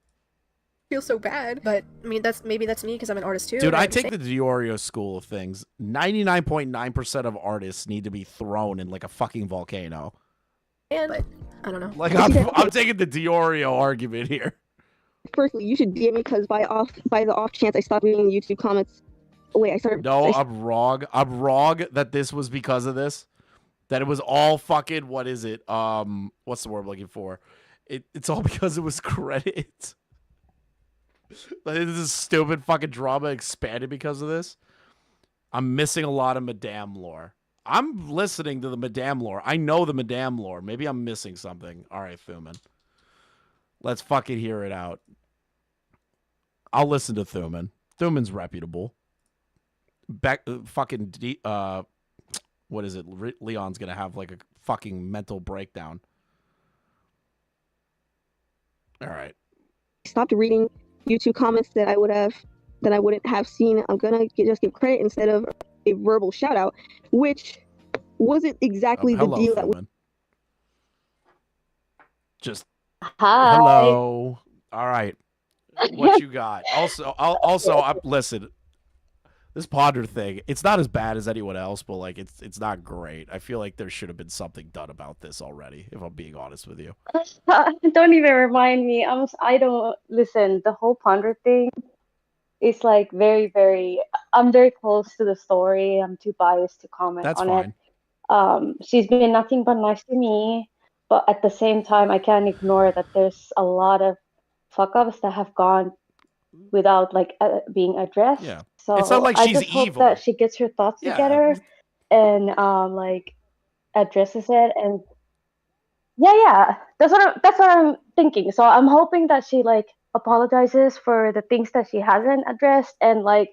Feel so bad, but I mean, maybe that's me because I'm an artist too. Dude, I take the Diorio school of things. 99.9% of artists need to be thrown in like a fucking volcano. But I don't know. Like I'm taking the Diorio argument here. Firstly, you should DM me because by the off chance I stopped reading YouTube comments. Wait, I started. No, I'm wrong. I'm wrong that this was because of this. That it was all fucking, what is it? What's the word I'm looking for? It's all because it was credit. Like, this is stupid fucking drama expanded because of this. I'm missing a lot of Madame lore. I'm listening to the Madame lore. I know the Madame lore. Maybe I'm missing something. All right, Thuman. Let's fucking hear it out. I'll listen to Thuman. Thuman's reputable. What is it? Leon's gonna have like a fucking mental breakdown. All right. Stopped reading YouTube comments that I wouldn't have seen. I'm gonna just give credit instead of a verbal shout out, which wasn't exactly the deal that was. Just hi. Hello. All right. What you got? Listen. This Ponder thing, it's not as bad as anyone else, but like it's not great. I feel like there should have been something done about this already, if I'm being honest with you. Don't even remind me. I don't listen. The whole Ponder thing is like very, very. I'm very close to the story. I'm too biased to comment on it. She's been nothing but nice to me, but at the same time, I can't ignore that there's a lot of fuck ups that have gone without like being addressed. Yeah. So it's not like I she's just evil. hope that she gets her thoughts together and like addresses it. And yeah, that's what I'm thinking. So I'm hoping that she like apologizes for the things that she hasn't addressed and like,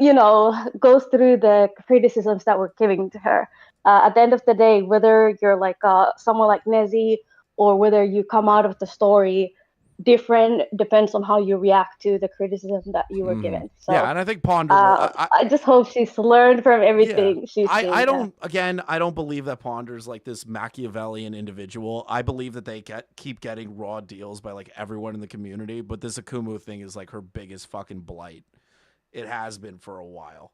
you know, goes through the criticisms that we're giving to her. At the end of the day, whether you're like someone like Nezzy or whether you come out of the story different depends on how you react to the criticism that you were given. So, yeah, and I think Ponder. I just hope she's learned from everything she's seen. I don't believe that Ponder's like this Machiavellian individual. I believe that they keep getting raw deals by like everyone in the community, but this Akumu thing is like her biggest fucking blight. It has been for a while.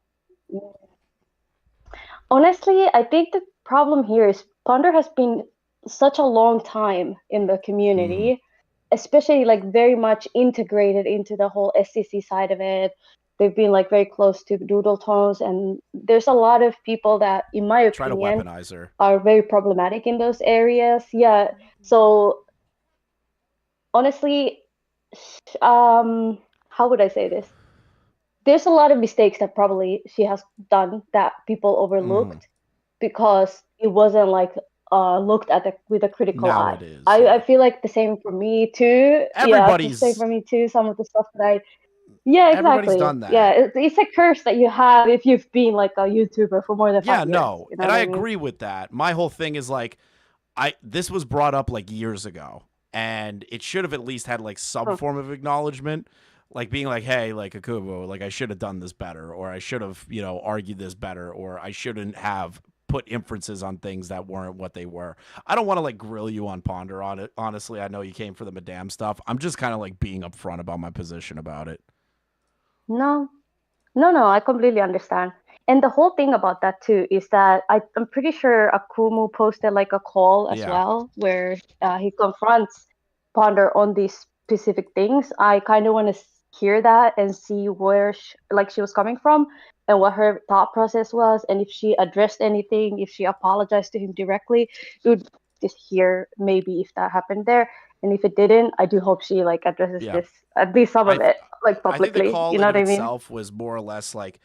Honestly, I think the problem here is Ponder has been such a long time in the community. Especially like very much integrated into the whole SCC side of it. They've been like very close to Doodle Tones, and there's a lot of people that, in my opinion, try to weaponize her, are very problematic in those areas. Yeah. So honestly, how would I say this? There's a lot of mistakes that probably she has done that people overlooked because it wasn't like looked at with a critical eye. It is, I feel like the same for me too. Everybody's the same for me too. Some of the stuff that exactly. Everybody's done that. Yeah, it's a curse that you have if you've been like a YouTuber for more than 5 years. Yeah, no, you know and I mean? agree with that. My whole thing is like, this was brought up like years ago, and it should have at least had like some form of acknowledgement, like being like, hey, like Akumu, like I should have done this better, or I should have, you know, argued this better, or I shouldn't have put inferences on things that weren't what they were. I don't want to like grill you on Ponder on it. Honestly, I know you came for the Madame stuff. I'm just kind of like being upfront about my position about it. No, I completely understand. And the whole thing about that too is that I'm pretty sure Akumu posted like a call as well where he confronts Ponder on these specific things. I kind of want to hear that and see where she was coming from and what her thought process was, and if she addressed anything, if she apologized to him directly. We would just hear maybe if that happened there, and if it didn't, I do hope she like addresses this, at least some of it, like publicly. I think the call you know what I mean? itself was more or less like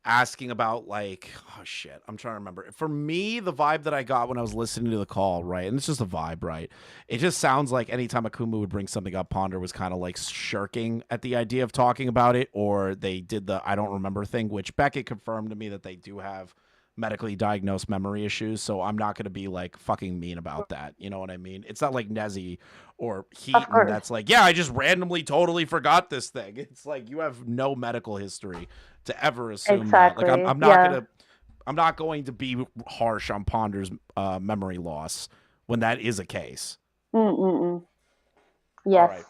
asking about like, oh shit, I'm trying to remember. For me, the vibe that I got when I was listening to the call, right, and it's just a vibe, right? It just sounds like anytime Akumu would bring something up, Ponder was kind of like shirking at the idea of talking about it, or they did the I don't remember thing, which Beckett confirmed to me that they do have medically diagnosed memory issues, so I'm not going to be like fucking mean about that. You know what I mean? It's not like Nezzy or Heaton that's like, yeah, I just randomly totally forgot this thing. It's like you have no medical history to ever assume that. Like I'm not going to be harsh on Ponder's memory loss when that is a case. Yes.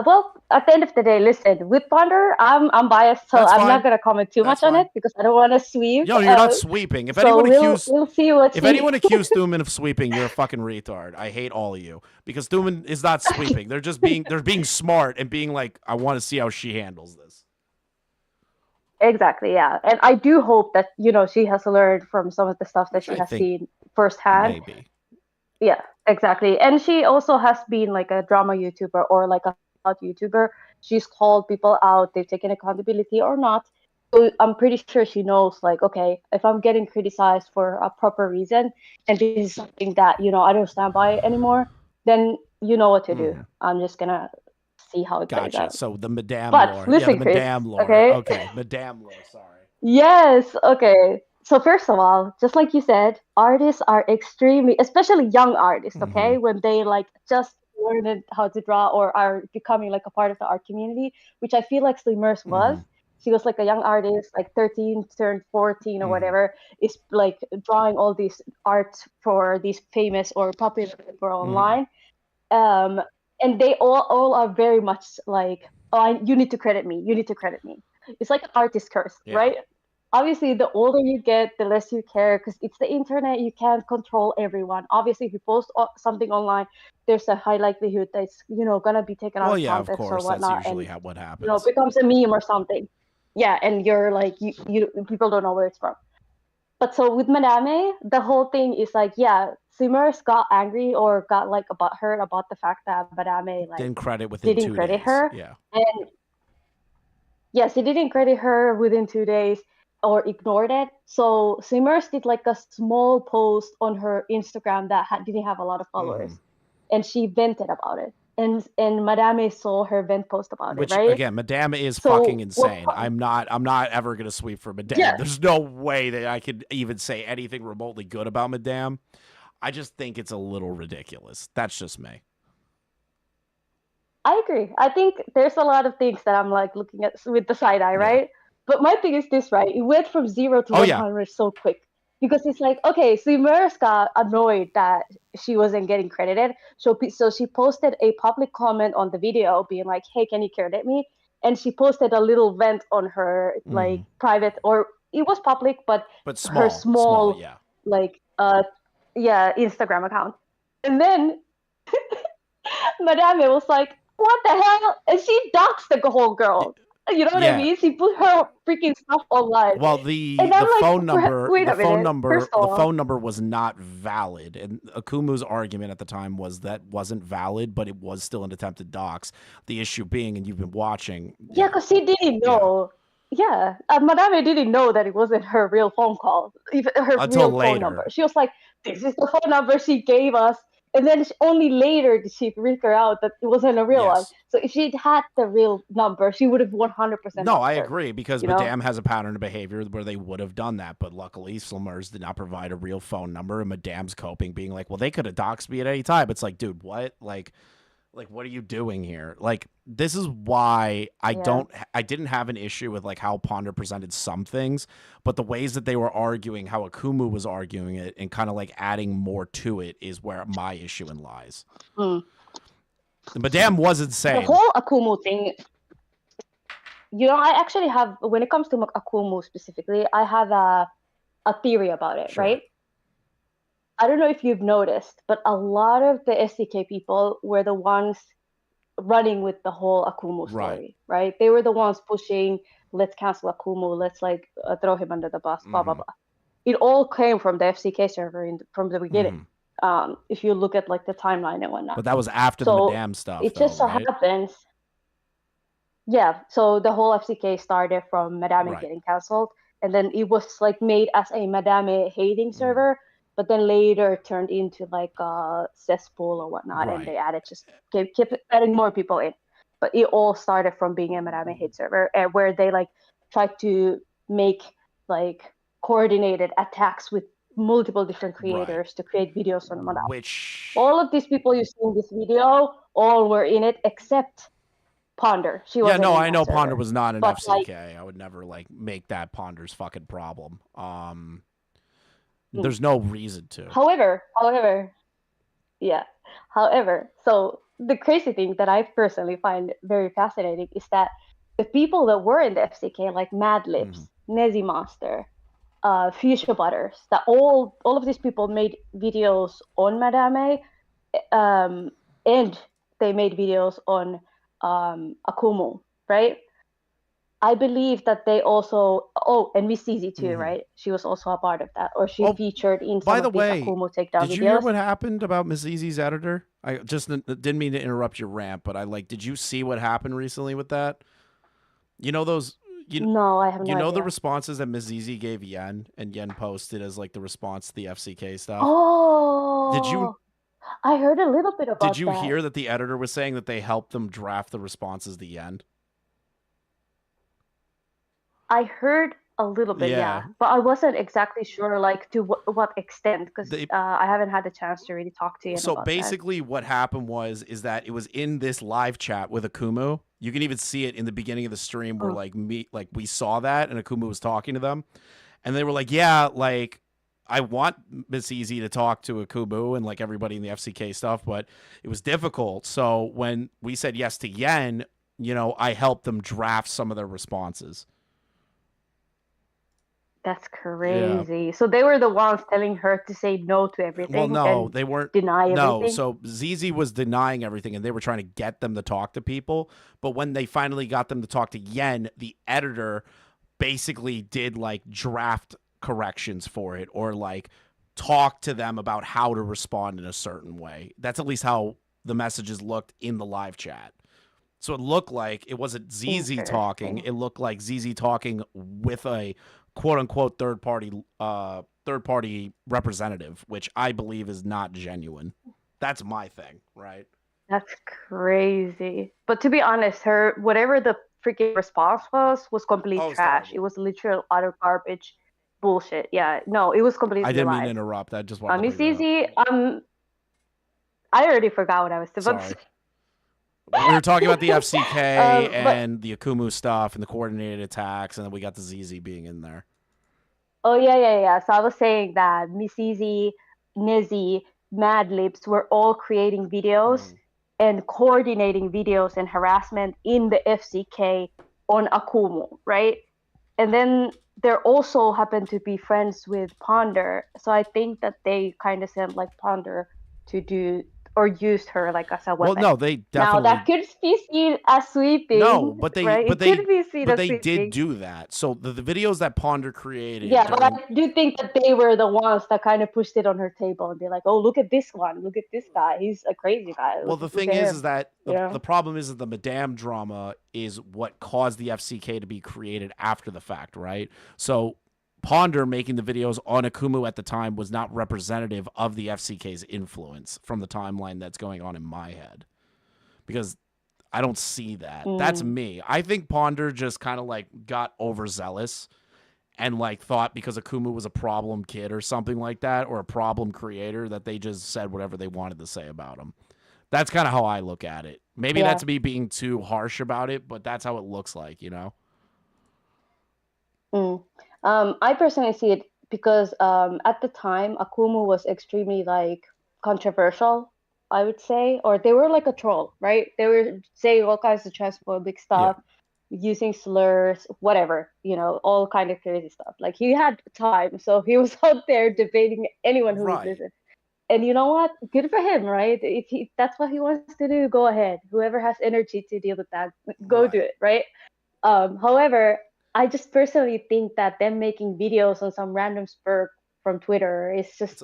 Well, at the end of the day, listen, with Ponder, I'm biased, so I'm not gonna comment too much on it because I don't want to sweep. No, you're not sweeping. If anyone accused Thuman of sweeping, you're a fucking retard. I hate all of you because Thuman is not sweeping. They're being smart and being like, I want to see how she handles this. Exactly, yeah. And I do hope that, she has learned from some of the stuff that she has seen firsthand. Maybe. Yeah, exactly. And she also has been like a drama YouTuber or like a YouTuber. She's called people out. They've taken accountability or not. So I'm pretty sure she knows, like, okay, if I'm getting criticized for a proper reason and this is something that, I don't stand by anymore, then you know what to do. I'm just going to see how it plays out. So the Madame lore. Listen, the Chris, Madame lore. Okay, Madame lore, sorry. Yes, okay. So first of all, just like you said, artists are extremely, especially young artists, okay, when they like just learned how to draw or are becoming like a part of the art community, which I feel like Slimers was. She was like a young artist, like 13 turned 14 or whatever, is like drawing all these art for these famous or popular people online. And they all are very much like, oh, you need to credit me. You need to credit me. It's like an artist curse, right? Obviously, the older you get, the less you care because it's the internet. You can't control everyone. Obviously, if you post something online, there's a high likelihood that it's gonna be taken out of context or whatnot. That's usually what happens. Becomes a meme or something. Yeah, and you're like, you people don't know where it's from. But so with Madame, the whole thing is like, yeah, Simmers got angry or got like hurt about the fact that Madame like didn't credit within 2 days. Her. Yeah. And yes, he didn't credit her within 2 days or ignored it. So Simmers did like a small post on her Instagram that didn't have a lot of followers, and she vented about it. And Madame saw her vent post about it, right? Again, Madame is fucking insane. I'm not ever gonna sweep for Madame. Yeah. There's no way that I could even say anything remotely good about Madame. I just think it's a little ridiculous. That's just me. I agree. I think there's a lot of things that I'm like looking at with the side eye, right? But my thing is this, right? It went from 0 to 100 so quick. Because it's like, okay, so Mers got annoyed that she wasn't getting credited. So she posted a public comment on the video being like, hey, can you credit me? And she posted a little vent on her like private, or it was public, but her small like Instagram account. And then Madame was like, what the hell? And she doxed the whole girl. You know what I mean? She put her freaking stuff online. Well, the phone number was not valid, and Akumu's argument at the time was that wasn't valid, but it was still an attempted dox. The issue being, and you've been watching. Yeah, because she didn't know. Yeah, Madame didn't know that it wasn't her real phone call, even her real phone number. She was like, "This is the phone number she gave us." And then only later did she figure out that it wasn't a real one. So if she'd had the real number, she would have 100%. No, I agree, because Madame has a pattern of behavior where they would have done that. But luckily, Slimers did not provide a real phone number. And Madame's coping, being like, well, they could have doxed me at any time. It's like, dude, what? Like, what are you doing here? Like, this is why I didn't have an issue with like how Ponder presented some things, but the ways that they were arguing, how Akumu was arguing it and kind of like adding more to it is where my issue in lies. Madame was insane. The whole Akumu thing, I actually have, when it comes to Akumu specifically, I have a theory about it, right? I don't know if you've noticed, but a lot of the SDK people were the ones running with the whole Akumu story, right? They were the ones pushing, let's cancel Akumu, let's like throw him under the bus, blah, blah, blah. It all came from the FCK server from the beginning. If you look at like the timeline and whatnot. But that was after the Madame stuff. It just so happens. Yeah, so the whole FCK started from Madame getting canceled, and then it was like made as a Madame hating server. But then later turned into like a cesspool or whatnot, and they added kept adding more people in. But it all started from being a Madame hate server, where they like tried to make like coordinated attacks with multiple different creators to create videos on Madame. All of these people you see in this video, all were in it except Ponder. She Yeah, wasn't no, in I that know server. Ponder was not an But, FCK. I would never like make that Ponder's fucking problem. There's no reason to. However, so the crazy thing that I personally find very fascinating is that the people that were in the FCK, like Mad Libs, Nezzy Master, Fuchsia Butters, that all of these people made videos on Madame, and they made videos on Akumu, right? I believe that they also and Miss CZ too, right? She was also a part of that, or she featured in some of these Akumu takedown videos. Did you hear what happened about Miss Easy's editor? I just didn't mean to interrupt your rant, but did you see what happened recently with that? You know those. No, I have no You know idea. the responses that Miss Easy gave Yen, and Yen posted as like the response to the FCK stuff. Oh, Did you? I heard a little bit about that. Did you hear that the editor was saying that they helped them draft the responses to Yen? I heard a little bit, yeah, but I wasn't exactly sure, like to what extent, because I haven't had the chance to really talk to you. So about basically, what happened is that it was in this live chat with Akumu. You can even see it in the beginning of the stream where we saw that, and Akumu was talking to them, and they were like, "Yeah, like I want Miss Easy to talk to Akumu and like everybody in the FCK stuff, but it was difficult. So when we said yes to Yen, I helped them draft some of their responses." That's crazy. Yeah. So they were the ones telling her to say no to everything. Well, no, they weren't. Deny everything. No, so ZZ was denying everything, and they were trying to get them to talk to people. But when they finally got them to talk to Yen, the editor basically did like draft corrections for it, or like talk to them about how to respond in a certain way. That's at least how the messages looked in the live chat. So it looked like it wasn't ZZ talking. It looked like ZZ talking with a quote unquote third party representative, which I believe is not genuine. That's my thing, right? That's crazy. But to be honest, whatever the freaking response was complete trash. It was literal utter garbage bullshit. Yeah, no, it was completely I didn't mean live. to interrupt. I just wanted to Miss Easy, I already forgot what I was about to say. We were talking about the FCK and the Akumu stuff and the coordinated attacks, and then we got the ZZ being in there. Oh, yeah. So I was saying that Miss Easy, Nezzy, Mad Libs were all creating videos and coordinating videos and harassment in the FCK on Akumu, right? And then there also happened to be friends with Ponder. So I think that they kind of sent like Ponder to do or used her like as a weapon. Well, no, they definitely. Now that could be seen as sweeping. No, but they, right? but they did do that. So the videos that Ponder created. Yeah, but I do think that they were the ones that kind of pushed it on her table and be like, "Oh, look at this one. Look at this guy. He's a crazy guy." Well, the thing is that the problem is that the Madame drama is what caused the FCK to be created after the fact, right? So Ponder making the videos on Akumu at the time was not representative of the FCK's influence from the timeline that's going on in my head, because I don't see that. That's me. I think Ponder just kind of like got overzealous and like thought because Akumu was a problem kid or something like that, or a problem creator, that they just said whatever they wanted to say about him. That's kind of how I look at it. Maybe that's me being too harsh about it, but that's how it looks like, I personally see it because at the time Akumu was extremely like controversial, I would say, or they were like a troll, right? They were saying all kinds of transphobic stuff, using slurs, whatever, all kind of crazy stuff. Like he had time, so he was out there debating anyone who would listen. And you know what? Good for him, right? If that's what he wants to do, go ahead. Whoever has energy to deal with that, go do it, right? However, I just personally think that them making videos on some random spur from Twitter is just,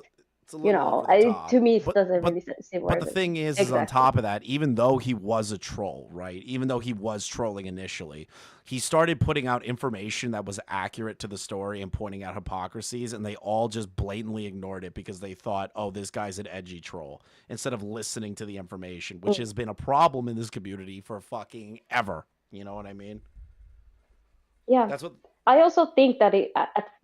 to me, it doesn't really seem But the thing is on top of that, even though he was a troll, right? Even though he was trolling initially, he started putting out information that was accurate to the story and pointing out hypocrisies, and they all just blatantly ignored it because they thought, oh, this guy's an edgy troll, instead of listening to the information, which has been a problem in this community for fucking ever. You know what I mean? Yeah, I also think that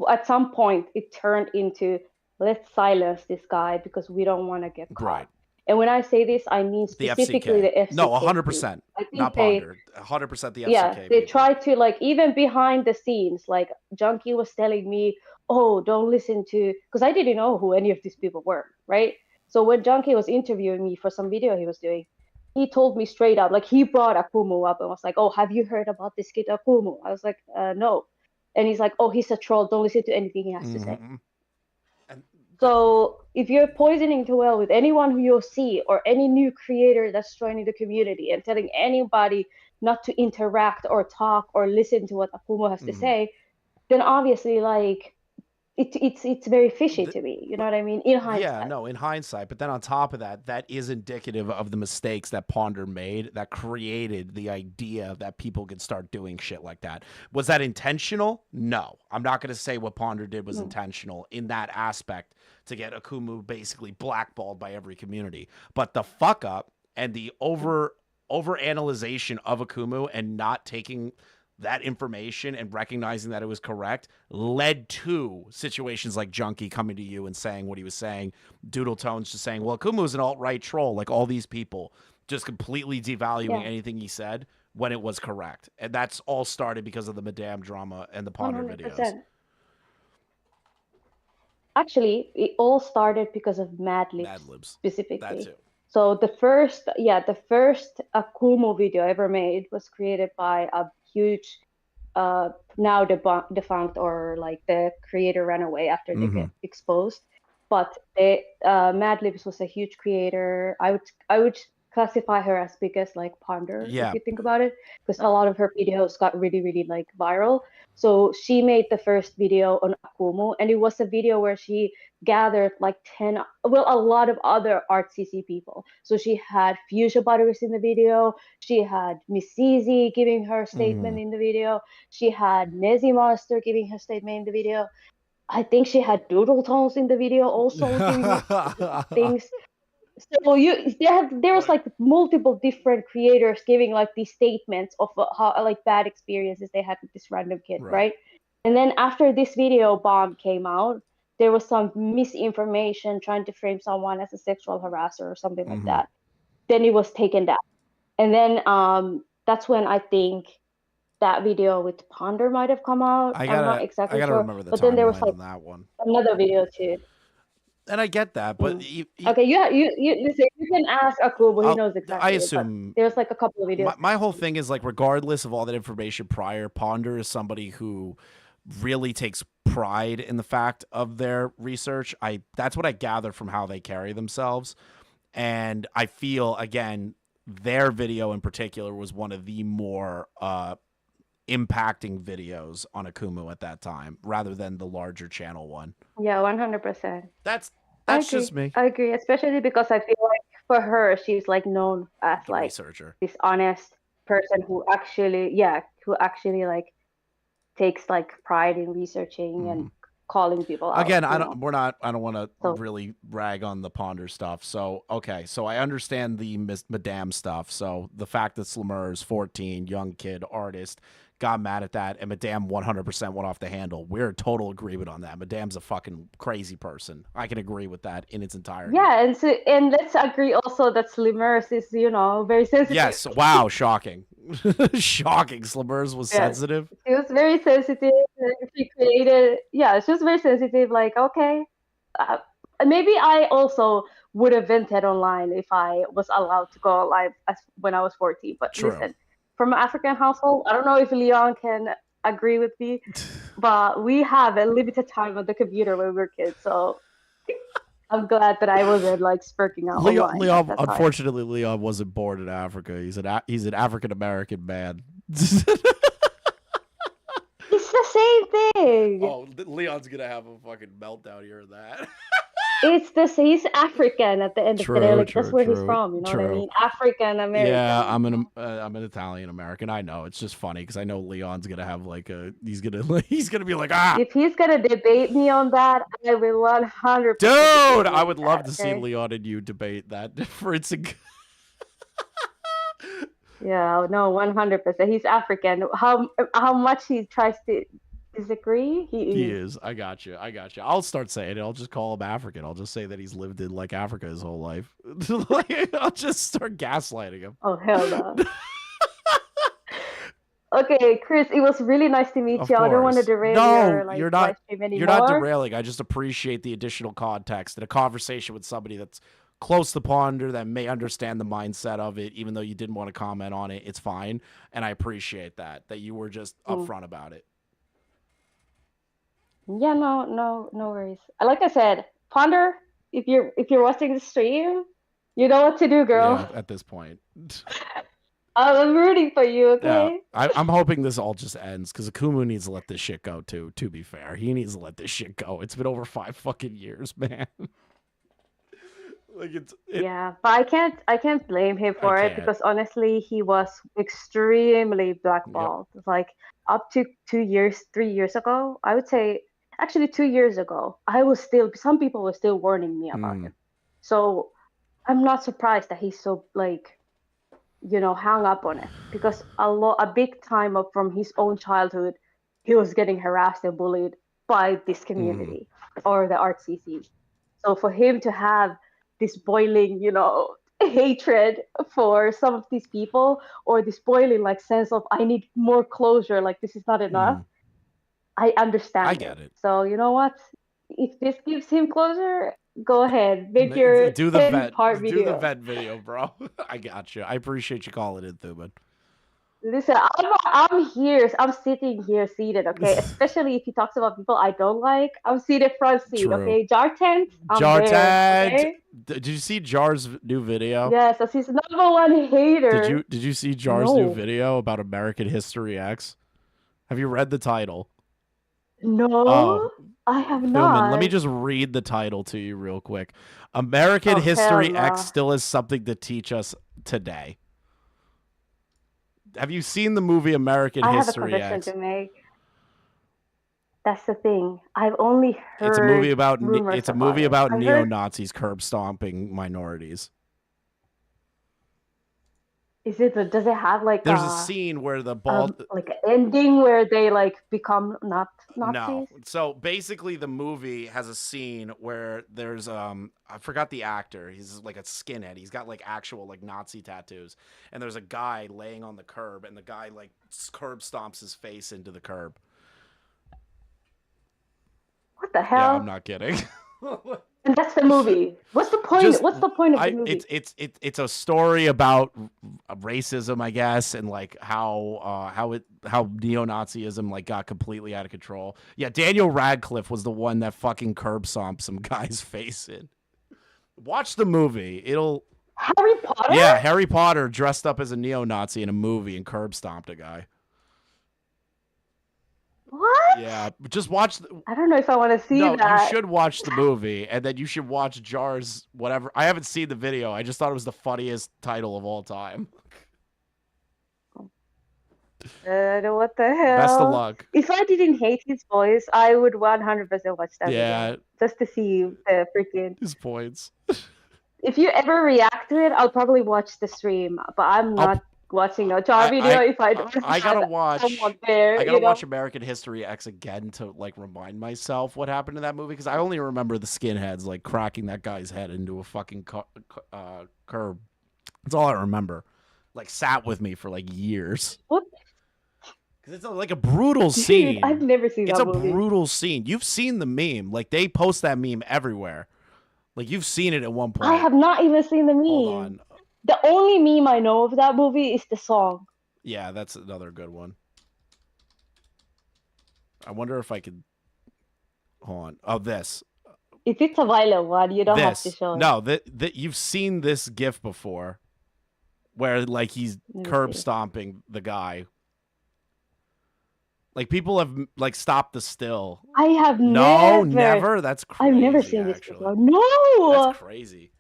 at some point it turned into, let's silence this guy because we don't want to get caught. Right. And when I say this, I mean specifically the FCK. No, 100%. I think Not Ponder. 100% the FCK. Yeah, they people. try to, like, even behind the scenes, like Junkie was telling me, oh, don't listen to, because I didn't know who any of these people were, right? So when Junkie was interviewing me for some video he was doing, he told me straight up, like, he brought Akumu up and was like, oh, have you heard about this kid Akumu? I was like, no. And he's like, oh, he's a troll. Don't listen to anything he has to say. So if you're poisoning the well with anyone who you'll see or any new creator that's joining the community and telling anybody not to interact or talk or listen to what Akumu has to say, then obviously, like, it's very fishy to me. You know what I mean? In hindsight. Yeah, no, in hindsight. But then on top of that, that is indicative of the mistakes that Ponder made that created the idea that people could start doing shit like that. Was that intentional? No. I'm not going to say what Ponder did was intentional in that aspect to get Akumu basically blackballed by every community. But the fuck up and the over-analyzation of Akumu and not taking that information and recognizing that it was correct led to situations like Junkie coming to you and saying what he was saying, Doodle Tones just saying, well, Akumu's an alt-right troll, like all these people, just completely devaluing anything he said when it was correct. And that's all started because of the Madame drama and the Ponder 100%. videos. Actually, it all started because of Mad Libs specifically. That too. So the first Akumu video I ever made was created by a huge, now defunct, or like the creator ran away after they get exposed. But Mad Libs was a huge creator. I would classify her as big as like Ponder, if you think about it, because a lot of her videos got really, really like viral. So she made the first video on Akumu, and it was a video where she gathered like a lot of other ArtCC people. So she had Fuchsia Butters in the video, she had Miss Zizi giving her statement in the video, she had Nezzy Monster giving her statement in the video. I think she had Doodle Tones in the video also giving things. So there was like multiple different creators giving like these statements of how like bad experiences they had with this random kid, right? And then after this video bomb came out, there was some misinformation trying to frame someone as a sexual harasser or something like that. Then it was taken down, and then that's when I think that video with Ponder might have come out. I'm not exactly sure, remember the but then there was like on that one. Another video too. And I get that, but you listen, you can ask Akumu, he knows exactly. I assume there's like a couple of videos. My whole thing is, like, regardless of all that information prior, Ponder is somebody who really takes pride in the fact of their research. That's what I gather from how they carry themselves. And I feel, again, their video in particular was one of the more impacting videos on Akumu at that time, rather than the larger channel one. Yeah, 100%. That's just me. I agree, especially because I feel like for her, she's like known as the like researcher, this honest person who actually like takes like pride in researching and calling people out. Again, I don't want to really rag on the Ponder stuff. So, okay. So I understand the Madame stuff. So the fact that Slimmer is 14, young kid, artist, got mad at that, and Madame 100% went off the handle. We're in total agreement on that. Madame's a fucking crazy person. I can agree with that in its entirety. Yeah, and let's agree also that Slimmers is, very sensitive. Yes. Wow. Shocking. Shocking. Slimmers was sensitive. She was very sensitive. She created. Yeah, she was very sensitive. Like, okay, maybe I also would have vented online if I was allowed to go live when I was 14. But listen, from an African household, I don't know if Leon can agree with me, but we have a limited time on the computer when we were kids. So I'm glad that I wasn't like spurting out. Leon, unfortunately, Leon wasn't born in Africa. He's an African American man. It's the same thing. Oh, Leon's gonna have a fucking meltdown here in that. He's African at the end of the day. Like, that's where he's from. You know what I mean? African American. Yeah, I'm an Italian American. I know. It's just funny because I know Leon's gonna have like he's gonna be like, If he's gonna debate me on that, I will 100%. Dude, I would love to see Leon and you debate that difference. Yeah, no, 100%. He's African. How much he tries to disagree. He is. I got you. I'll start saying it. I'll just call him African. I'll just say that he's lived in like Africa his whole life. Like, I'll just start gaslighting him. Oh hell no. Okay, Chris, it was really nice to meet Of you. I don't want to course. derail No, your like you're not. live stream anymore. You're not derailing. I just appreciate the additional context and a conversation with somebody that's close to ponder that may understand the mindset of it, even though you didn't want to comment on it. It's fine, and I appreciate that you were just upfront about it. Yeah, no worries. Like I said, Ponder, if you're watching the stream, you know what to do, girl. Yeah, at this point. I'm rooting for you, okay? Yeah, I'm hoping this all just ends because Akumu needs to let this shit go too. To be fair, he needs to let this shit go. It's been over 5 fucking years, man. Like Yeah, but I can't blame him for it because honestly, he was extremely blackballed. Like up to 3 years ago, I would say actually 2 years ago, some people were still warning me about him. So I'm not surprised that he's so like, hung up on it because a big time from his own childhood, he was getting harassed and bullied by this community or the RCC. So for him to have this boiling, hatred for some of these people or this boiling like sense of I need more closure, like this is not enough. I understand. I get it. So you know what? If this gives him closure, go ahead. Make your do the vet video. Do the vet video, bro. I got you. I appreciate you calling in, Thuman. Listen, I'm here. I'm sitting here seated, okay? Especially if he talks about people I don't like. I'm seated front seat, True. okay? Jartent, okay? Did you see Jar's new video? Yes, that's his #1 hater. Did you see Jar's new video about American History X? Have you read the title? No, I have not. Thuman, let me just read the title to you real quick. American History X still has something to teach us today. Have you seen the movie American History X? I have a confession to make. That's the thing. I've only heard. It's a movie about it. neo-Nazis curb stomping minorities. Does it have like there's a scene where the bald like an ending where they like become not Nazis? No. So basically the movie has a scene where there's I forgot the actor. He's like a skinhead. He's got like actual like Nazi tattoos. And there's a guy laying on the curb and the guy like curb stomps his face into the curb. What the hell? Yeah, I'm not kidding. And that's the movie. What's the point? What's the point of the movie? It's a story about racism, I guess, and like how neo-Nazism like got completely out of control. Yeah, Daniel Radcliffe was the one that fucking curb stomped some guy's face in. Watch the movie. Harry Potter? Yeah, Harry Potter dressed up as a neo-Nazi in a movie and curb stomped a guy. What? Yeah, just watch. I don't know if I want to see that. No, you should watch the movie, and then you should watch Jar's whatever. I haven't seen the video. I just thought it was the funniest title of all time. What the hell? Best of luck. If I didn't hate his voice, I would 100% watch that video. Just to see the freaking... His points. If you ever react to it, I'll probably watch the stream, but I'm not... watching a Jar video if I don't gotta watch there, I gotta watch American History X again to like remind myself what happened in that movie because I only remember the skinheads like cracking that guy's head into a fucking curb. That's all I remember. Like sat with me for like years. What? Because it's like a brutal scene. Dude, I've never seen that movie. It's a brutal scene. You've seen the meme. Like they post that meme everywhere. Like you've seen it at one point. I have not even seen the meme. Hold on. The only meme I know of that movie is the song. Yeah, that's another good one. I wonder if I could... Hold on. Oh, this. If it's a violent one, you don't have to show it. No, you've seen this GIF before. Where, like, he's curb stomping the guy. Like, people have, like, stopped the still. I have never? That's crazy, I've never seen this before. No! That's crazy.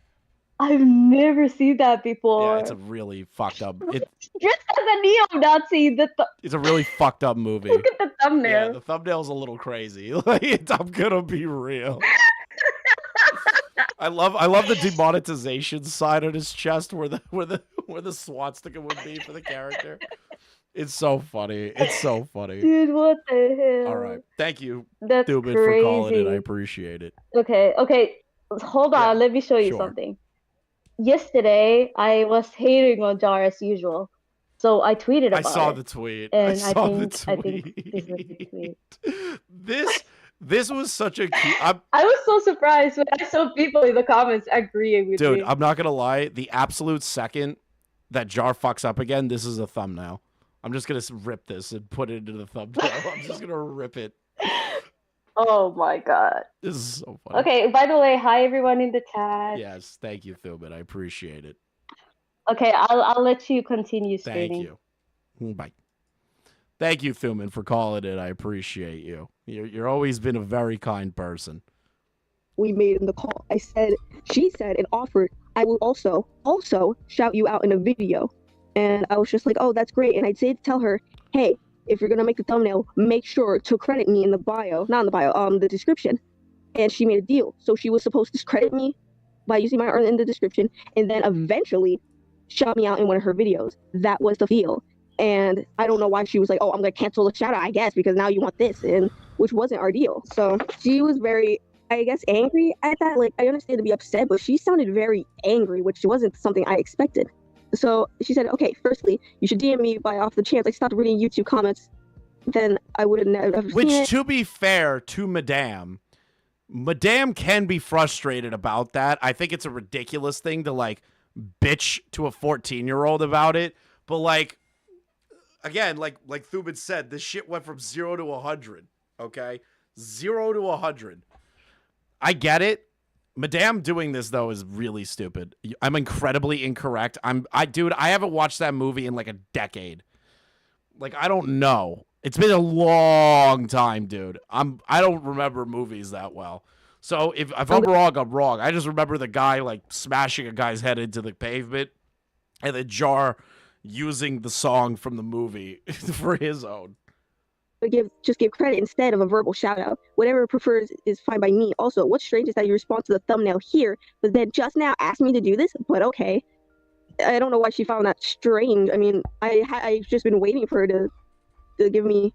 I've never seen that before. Yeah, it's a really fucked up. Just as a neo-Nazi, it's a really fucked up movie. Look at the thumbnail. Yeah, the thumbnail's a little crazy. Like, I'm gonna be real. I love the demonetization sign on his chest where the swastika would be for the character. It's so funny. It's so funny. Dude, what the hell? All right. Thank you, That's Thubin, crazy. for calling it. I appreciate it. Okay. Hold on. Yeah, Let me show you sure. something. Yesterday, I was hating on Jar as usual. So I tweeted about it. I saw the tweet. And I saw the I think this is the tweet. This was such a cute... I was so surprised when I saw people in the comments agreeing with Dude, me. I'm not going to lie. The absolute second that Jar fucks up again, this is a thumbnail. I'm just going to rip this and put it into the thumbnail. I'm just going to rip it. Oh my god. This is so funny. Okay, by the way, hi everyone in the chat. Yes, thank you, Thubin. I appreciate it. Okay, I'll let you continue Thank stating. you. Bye. Thank you, Thuman, for calling it. I appreciate you. You're always been a very kind person. We made in the call. She said and offered, I will also shout you out in a video. And I was just like, oh, that's great. And I did tell her, hey, if you're going to make the thumbnail, make sure to credit me in the bio, not in the bio, the description. And she made a deal. So she was supposed to credit me by using my art in the description and then eventually shout me out in one of her videos. That was the deal. And I don't know why she was like, oh, I'm going to cancel the shout out, I guess, because now you want this, and which wasn't our deal. So she was very, I guess, angry at that. Like, I understand to be upset, but she sounded very angry, which wasn't something I expected. So she said, okay, firstly, you should DM me by off the chance I stopped reading YouTube comments. Then I would have never seen Which, it. to be fair to Madame can be frustrated about that. I think it's a ridiculous thing to, like, bitch to a 14-year-old about it. But, like, again, like Thubin said, this shit went from 0 to 100, okay? 0 to 100. I get it. Madame doing this, though, is really stupid. I'm incredibly incorrect. Dude, I haven't watched that movie in, like, a decade. Like, I don't know. It's been a long time, dude. I don't remember movies that well. So if I'm wrong, I'm wrong. I just remember the guy, like, smashing a guy's head into the pavement and then Jar using the song from the movie for his own. Just give credit instead of a verbal shout out. Whatever prefers is fine by me. Also, what's strange is that you respond to the thumbnail here, but then just now asked me to do this, but okay. I don't know why she found that strange. I mean, I've just been waiting for her to give me,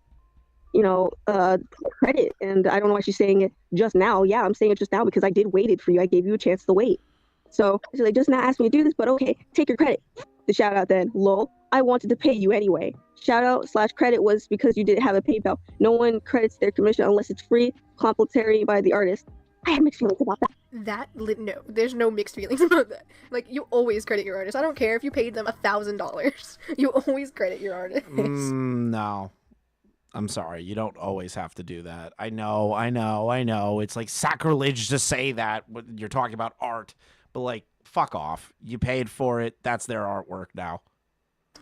credit, and I don't know why she's saying it just now. Yeah, I'm saying it just now because I did waited for you. I gave you a chance to wait. So she's like, just now asked me to do this, but okay, take your credit. The shout out then, lol. I wanted to pay you anyway. Shout out / credit was because you didn't have a PayPal. No one credits their commission unless it's free, complimentary by the artist. I had mixed feelings about that. No, there's no mixed feelings about that. Like, you always credit your artist. I don't care if you paid them $1,000. You always credit your artist. No. I'm sorry. You don't always have to do that. I know. It's like sacrilege to say that when you're talking about art. But, like, fuck off. You paid for it. That's their artwork now.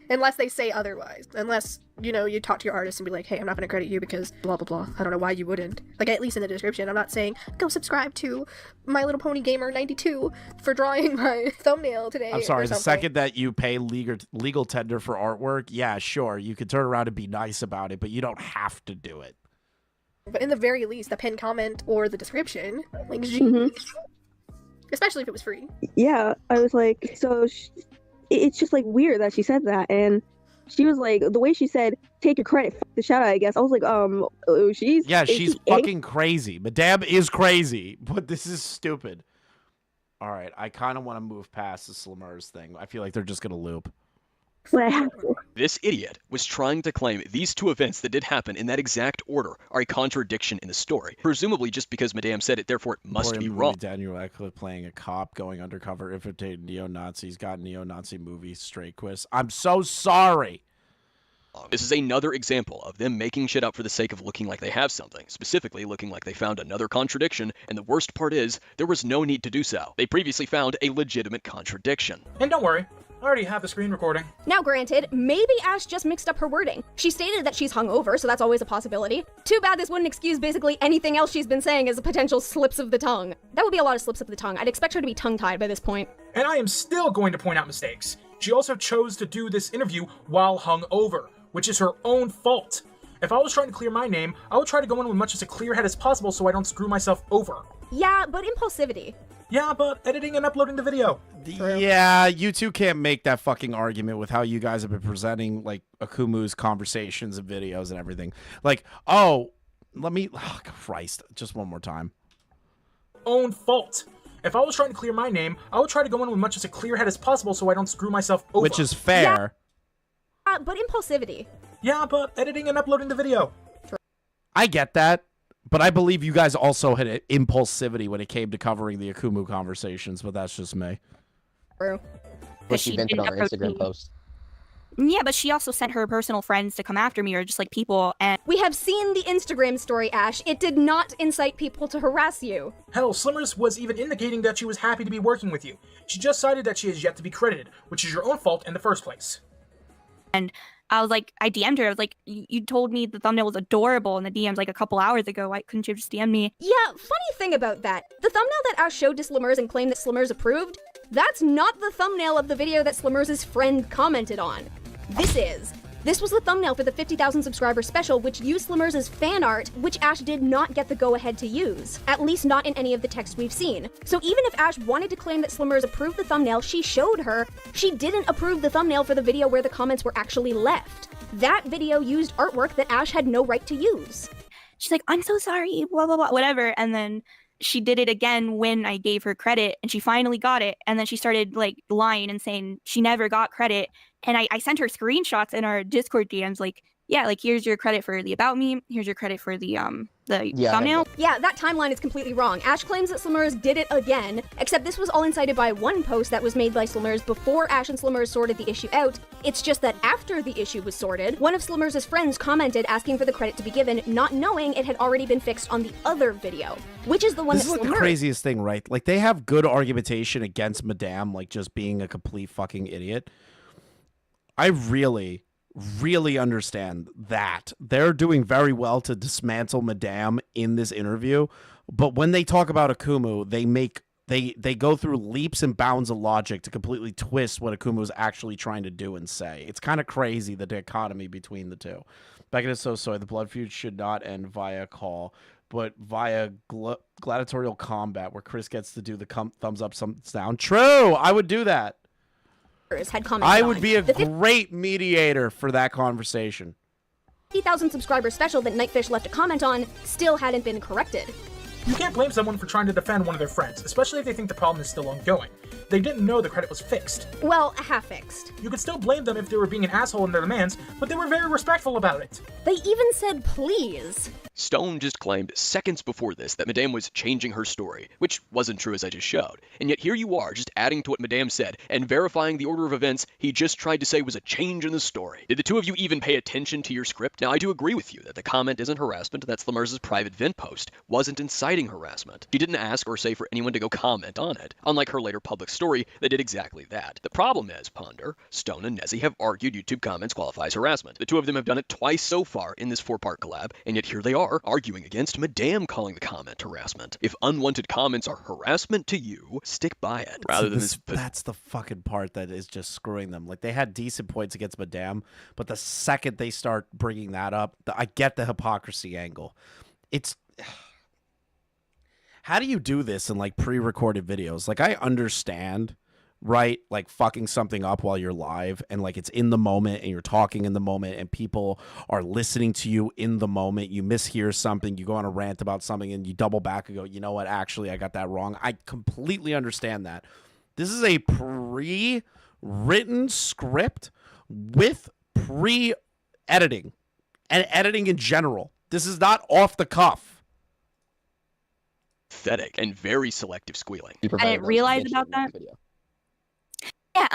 Unless they say otherwise. Unless, you talk to your artist and be like, hey, I'm not going to credit you because blah, blah, blah. I don't know why you wouldn't. Like, at least in the description, I'm not saying, go subscribe to My Little Pony Gamer 92 for drawing my thumbnail today. I'm sorry, or the something. second that you pay legal tender for artwork, yeah, sure, you could turn around and be nice about it, but you don't have to do it. But in the very least, the pinned comment or the description, like, especially if it was free. Yeah, I was like, so it's just like weird that she said that, and she was like, the way she said, take your credit, fuck the shout out, I guess. I was like, she's fucking crazy. Madame is crazy, but this is stupid. All right, I kind of want to move past the Slimmers thing. I feel like they're just gonna loop. This idiot was trying to claim these two events that did happen in that exact order are a contradiction in the story, presumably just because Madame said it, therefore it must be wrong. Daniel Radcliffe playing a cop going undercover, infiltrating neo-Nazis, got neo-Nazi movie straight quiz. I'm so sorry. This is another example of them making shit up for the sake of looking like they have something, specifically looking like they found another contradiction, and the worst part is, there was no need to do so. They previously found a legitimate contradiction. And don't worry, I already have the screen recording. Now granted, maybe Ash just mixed up her wording. She stated that she's hungover, so that's always a possibility. Too bad this wouldn't excuse basically anything else she's been saying as a potential slips of the tongue. That would be a lot of slips of the tongue. I'd expect her to be tongue-tied by this point. And I am still going to point out mistakes. She also chose to do this interview while hungover, which is her own fault. If I was trying to clear my name, I would try to go in with much as a clear head as possible so I don't screw myself over. Yeah, but impulsivity. Yeah, but editing and uploading the video. Yeah, you two can't make that fucking argument with how you guys have been presenting, like, Akumu's conversations and videos and everything. Like, oh, Christ, just one more time. Own fault. If I was trying to clear my name, I would try to go in with much as a clear head as possible so I don't screw myself over. Which is fair. Yeah, but impulsivity. Yeah, but editing and uploading the video. I get that, but I believe you guys also had impulsivity when it came to covering the Akumu conversations, but that's just me. True. But she vented on her Instagram post. Yeah, but she also sent her personal friends to come after me, or just like people, and We have seen the Instagram story, Ash. It did not incite people to harass you. Hell, Slimmers was even indicating that she was happy to be working with you. She just cited that she has yet to be credited, which is your own fault in the first place. and I was like, I DM'd her. I was like, you told me the thumbnail was adorable in the DMs like a couple hours ago. Why couldn't you just DM me? Yeah, funny thing about that. The thumbnail that Ash showed to Slimmers and claimed that Slimmers approved, that's not the thumbnail of the video that Slimmers' friend commented on. This was the thumbnail for the 50,000 subscriber special, which used Slimmers' fan art, which Ash did not get the go-ahead to use. At least not in any of the text we've seen. So even if Ash wanted to claim that Slimmers approved the thumbnail she showed her, she didn't approve the thumbnail for the video where the comments were actually left. That video used artwork that Ash had no right to use. She's like, I'm so sorry, blah, blah, blah, whatever. And then she did it again when I gave her credit, and she finally got it. And then she started like lying and saying she never got credit. And I sent her screenshots in our Discord DMs, like, yeah, like, here's your credit for the about me, here's your credit for the thumbnail. Yeah, that timeline is completely wrong. Ash claims that Slimmers did it again, except this was all incited by one post that was made by Slimmers before Ash and Slimmers sorted the issue out. It's just that after the issue was sorted, one of Slimmers' friends commented asking for the credit to be given, not knowing it had already been fixed on the other video, which is the one This that is like the craziest thing, right? Like, they have good argumentation against Madame, like, just being a complete fucking idiot. I really understand that. They're doing very well to dismantle Madame in this interview, but when they talk about Akumu, they go through leaps and bounds of logic to completely twist what Akumu is actually trying to do and say. It's kind of crazy, the dichotomy between the two. Beckett is so sorry. The blood feud should not end via call, but via gladiatorial combat where Chris gets to do the thumbs up, thumbs down. True, I would do that. Had commented I would on. be a great mediator for that conversation. 50,000 subscriber special that Nightfish left a comment on still hadn't been corrected. You can't blame someone for trying to defend one of their friends, especially if they think the problem is still ongoing. They didn't know the credit was fixed. Well, half-fixed. You could still blame them if they were being an asshole in their demands, but they were very respectful about it. They even said please. Stone just claimed seconds before this that Madame was changing her story, which wasn't true as I just showed. And yet here you are, just adding to what Madame said and verifying the order of events he just tried to say was a change in the story. Did the two of you even pay attention to your script? Now, I do agree with you that the comment isn't harassment, that Slimmers' private vent post wasn't inciting harassment. She didn't ask or say for anyone to go comment on it, unlike her later public story that did exactly that. The problem is, Ponder, Stone, and Nezzy have argued YouTube comments qualifies harassment. The two of them have done it twice so far in this 4-part collab, and yet here they are arguing against Madame calling the comment harassment. If unwanted comments are harassment to you, stick by it. Rather than this. That's the fucking part that is just screwing them. Like, they had decent points against Madame, but the second they start bringing that up, I get the hypocrisy angle. It's... How do you do this in, like, pre-recorded videos? Like, I understand, right, like, fucking something up while you're live and, like, it's in the moment and you're talking in the moment and people are listening to you in the moment. You mishear something, you go on a rant about something and you double back and go, you know what, actually, I got that wrong. I completely understand that. This is a pre-written script with pre-editing and editing in general. This is not off the cuff. Pathetic and very selective squealing. I didn't realize about that. Yeah,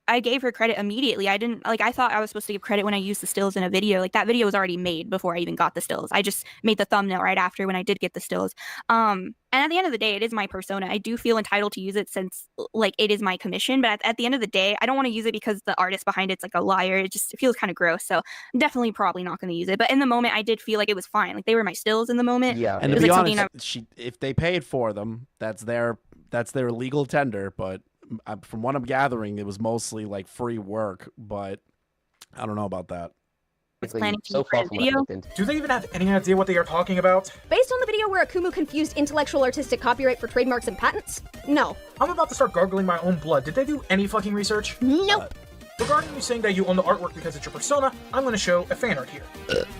I gave her credit immediately. I didn't, like, I thought I was supposed to give credit when I used the stills in a video. Like, that video was already made before I even got the stills. I just made the thumbnail right after when I did get the stills. And at the end of the day, it is my persona. I do feel entitled to use it since, like, it is my commission. But at the end of the day, I don't want to use it because the artist behind it's like a liar. It feels kind of gross. So I'm definitely probably not going to use it. But in the moment, I did feel like it was fine. Like, they were my stills in the moment. Yeah, and to be honest, if they paid for them, that's their legal tender. But from what I'm gathering, it was mostly like free work, but I don't know about that. was planning to so use for far his from what I video. looked into. Do they even have any idea what they are talking about? Based on the video where Akumu confused intellectual artistic copyright for trademarks and patents? No. I'm about to start gargling my own blood. Did they do any fucking research? Nope. Regarding you saying that you own the artwork because it's your persona, I'm going to show a fan art here.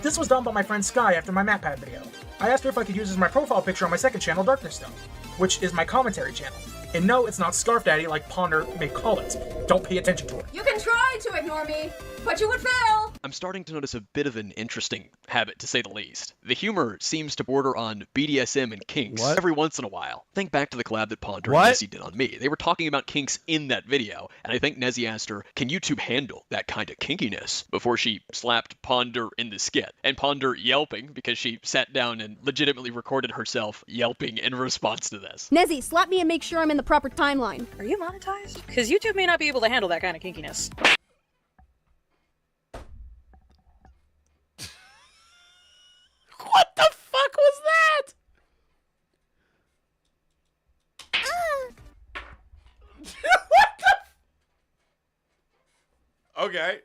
This was done by my friend Sky after my MatPad video. I asked her if I could use as my profile picture on my second channel, Darkness Stone, which is my commentary channel. And no, it's not Scarf Daddy like Ponder may call it. Don't pay attention to it. You can try to ignore me, but you would fail! I'm starting to notice a bit of an interesting habit, to say the least. The humor seems to border on BDSM and kinks every once in a while. Think back to the collab that Ponder and Nessie did on me. They were talking about kinks in that video, and I think Nessie asked her, can YouTube handle that kind of kinkiness? Before she slapped Ponder in the skit. And Ponder yelping because she sat down and legitimately recorded herself yelping in response to this. Nezzy, slap me and make sure I'm in the proper timeline. Are you monetized? Because YouTube may not be able to handle that kind of kinkiness. What the fuck was that? What the? Okay.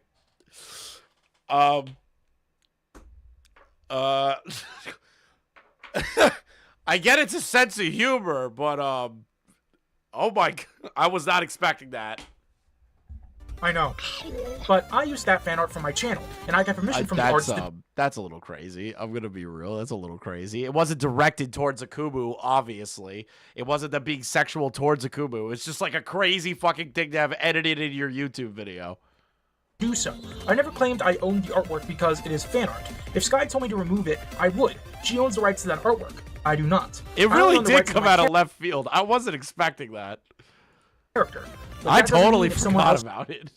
I get it's a sense of humor, but oh my, I was not expecting that. I know. But I use that fan art from my channel, and I got permission from the artist to... That's a little crazy. I'm gonna be real. That's a little crazy. It wasn't directed towards Akumu, obviously. It wasn't them being sexual towards Akumu. It's just like a crazy fucking thing to have edited in your YouTube video. Do so. I never claimed I owned the artwork because it is fan art. If Sky told me to remove it, I would. She owns the rights to that artwork. I do not. It really did come out of left field. I wasn't expecting that. Character. I totally forgot about it.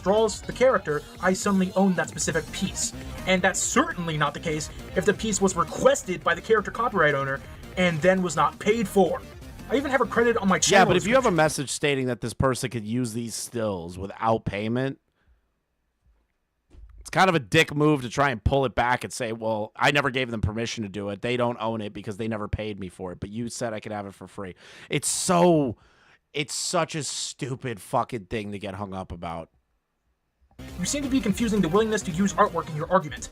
Draws the character, I suddenly own that specific piece. And that's certainly not the case if the piece was requested by the character copyright owner and then was not paid for. I even have a credit on my channel. Yeah, but if you have a message stating that this person could use these stills without payment, it's kind of a dick move to try and pull it back and say, well, I never gave them permission to do it. They don't own it because they never paid me for it, but you said I could have it for free. It's such a stupid fucking thing to get hung up about. You seem to be confusing the willingness to use artwork in your argument.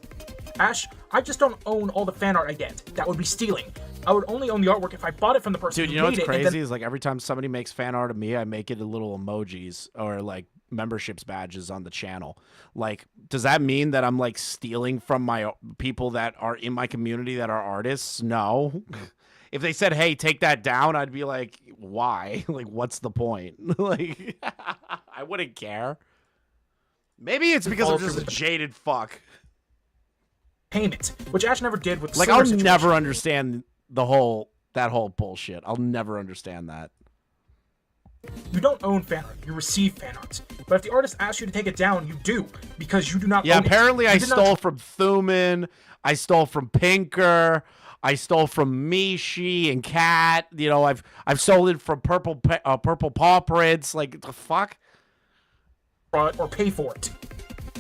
Ash, I just don't own all the fan art I get. That would be stealing. I would only own the artwork if I bought it from the person Dude, who you know made what's it. crazy is like every time somebody makes fan art of me, I make it in little emojis or like memberships badges on the channel. Like, does that mean that I'm like stealing from my people that are in my community that are artists? No. If they said, hey, take that down, I'd be like, why? Like, what's the point? Like, I wouldn't care. Maybe it's because I'm just a jaded fuck. Payment, which Ash never did with like I'll never understand that whole bullshit. I'll never understand that. You don't own fan art, you receive fan art. But if the artist asks you to take it down, you do, because you do not own apparently it. I stole from Thuman, I stole from Pinker, I stole from Mishi and Cat. You know, I've stolen from Purple Paw Prints. Like, the fuck? Or pay for it.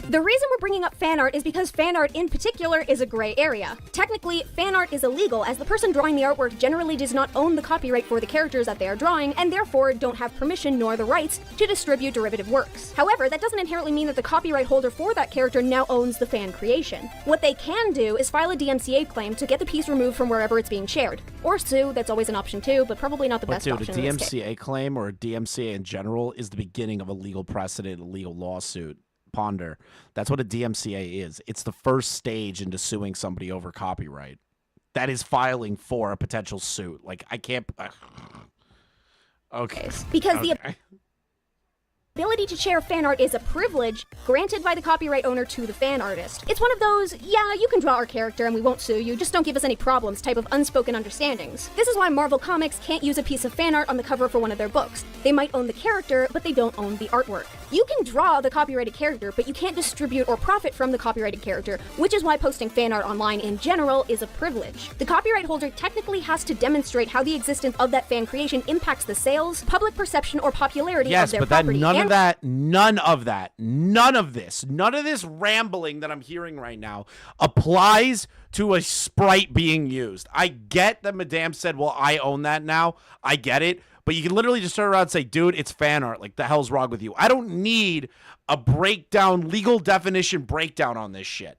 The reason we're bringing up fan art is because fan art in particular is a gray area. Technically, fan art is illegal as the person drawing the artwork generally does not own the copyright for the characters that they are drawing and therefore don't have permission nor the rights to distribute derivative works. However, that doesn't inherently mean that the copyright holder for that character now owns the fan creation. What they can do is file a DMCA claim to get the piece removed from wherever it's being shared. Or sue, that's always an option too, but probably not the best option. Dude, a DMCA claim or a DMCA in general is the beginning of a legal precedent, a legal lawsuit. Ponder. That's what a DMCA is. It's the first stage into suing somebody over copyright. That is filing for a potential suit. Like, I can't... Okay. Because the ability to share fan art is a privilege granted by the copyright owner to the fan artist. It's one of those, yeah, you can draw our character and we won't sue you, just don't give us any problems type of unspoken understandings. This is why Marvel Comics can't use a piece of fan art on the cover for one of their books. They might own the character, but they don't own the artwork. You can draw the copyrighted character, but you can't distribute or profit from the copyrighted character, which is why posting fan art online in general is a privilege. The copyright holder technically has to demonstrate how the existence of that fan creation impacts the sales, public perception, or popularity of their property. None of this rambling that I'm hearing right now applies to a sprite being used. I get that Madame said, well, I own that now. I get it. But you can literally just turn around and say, dude, it's fan art. Like, the hell's wrong with you? I don't need a breakdown, legal definition breakdown on this shit.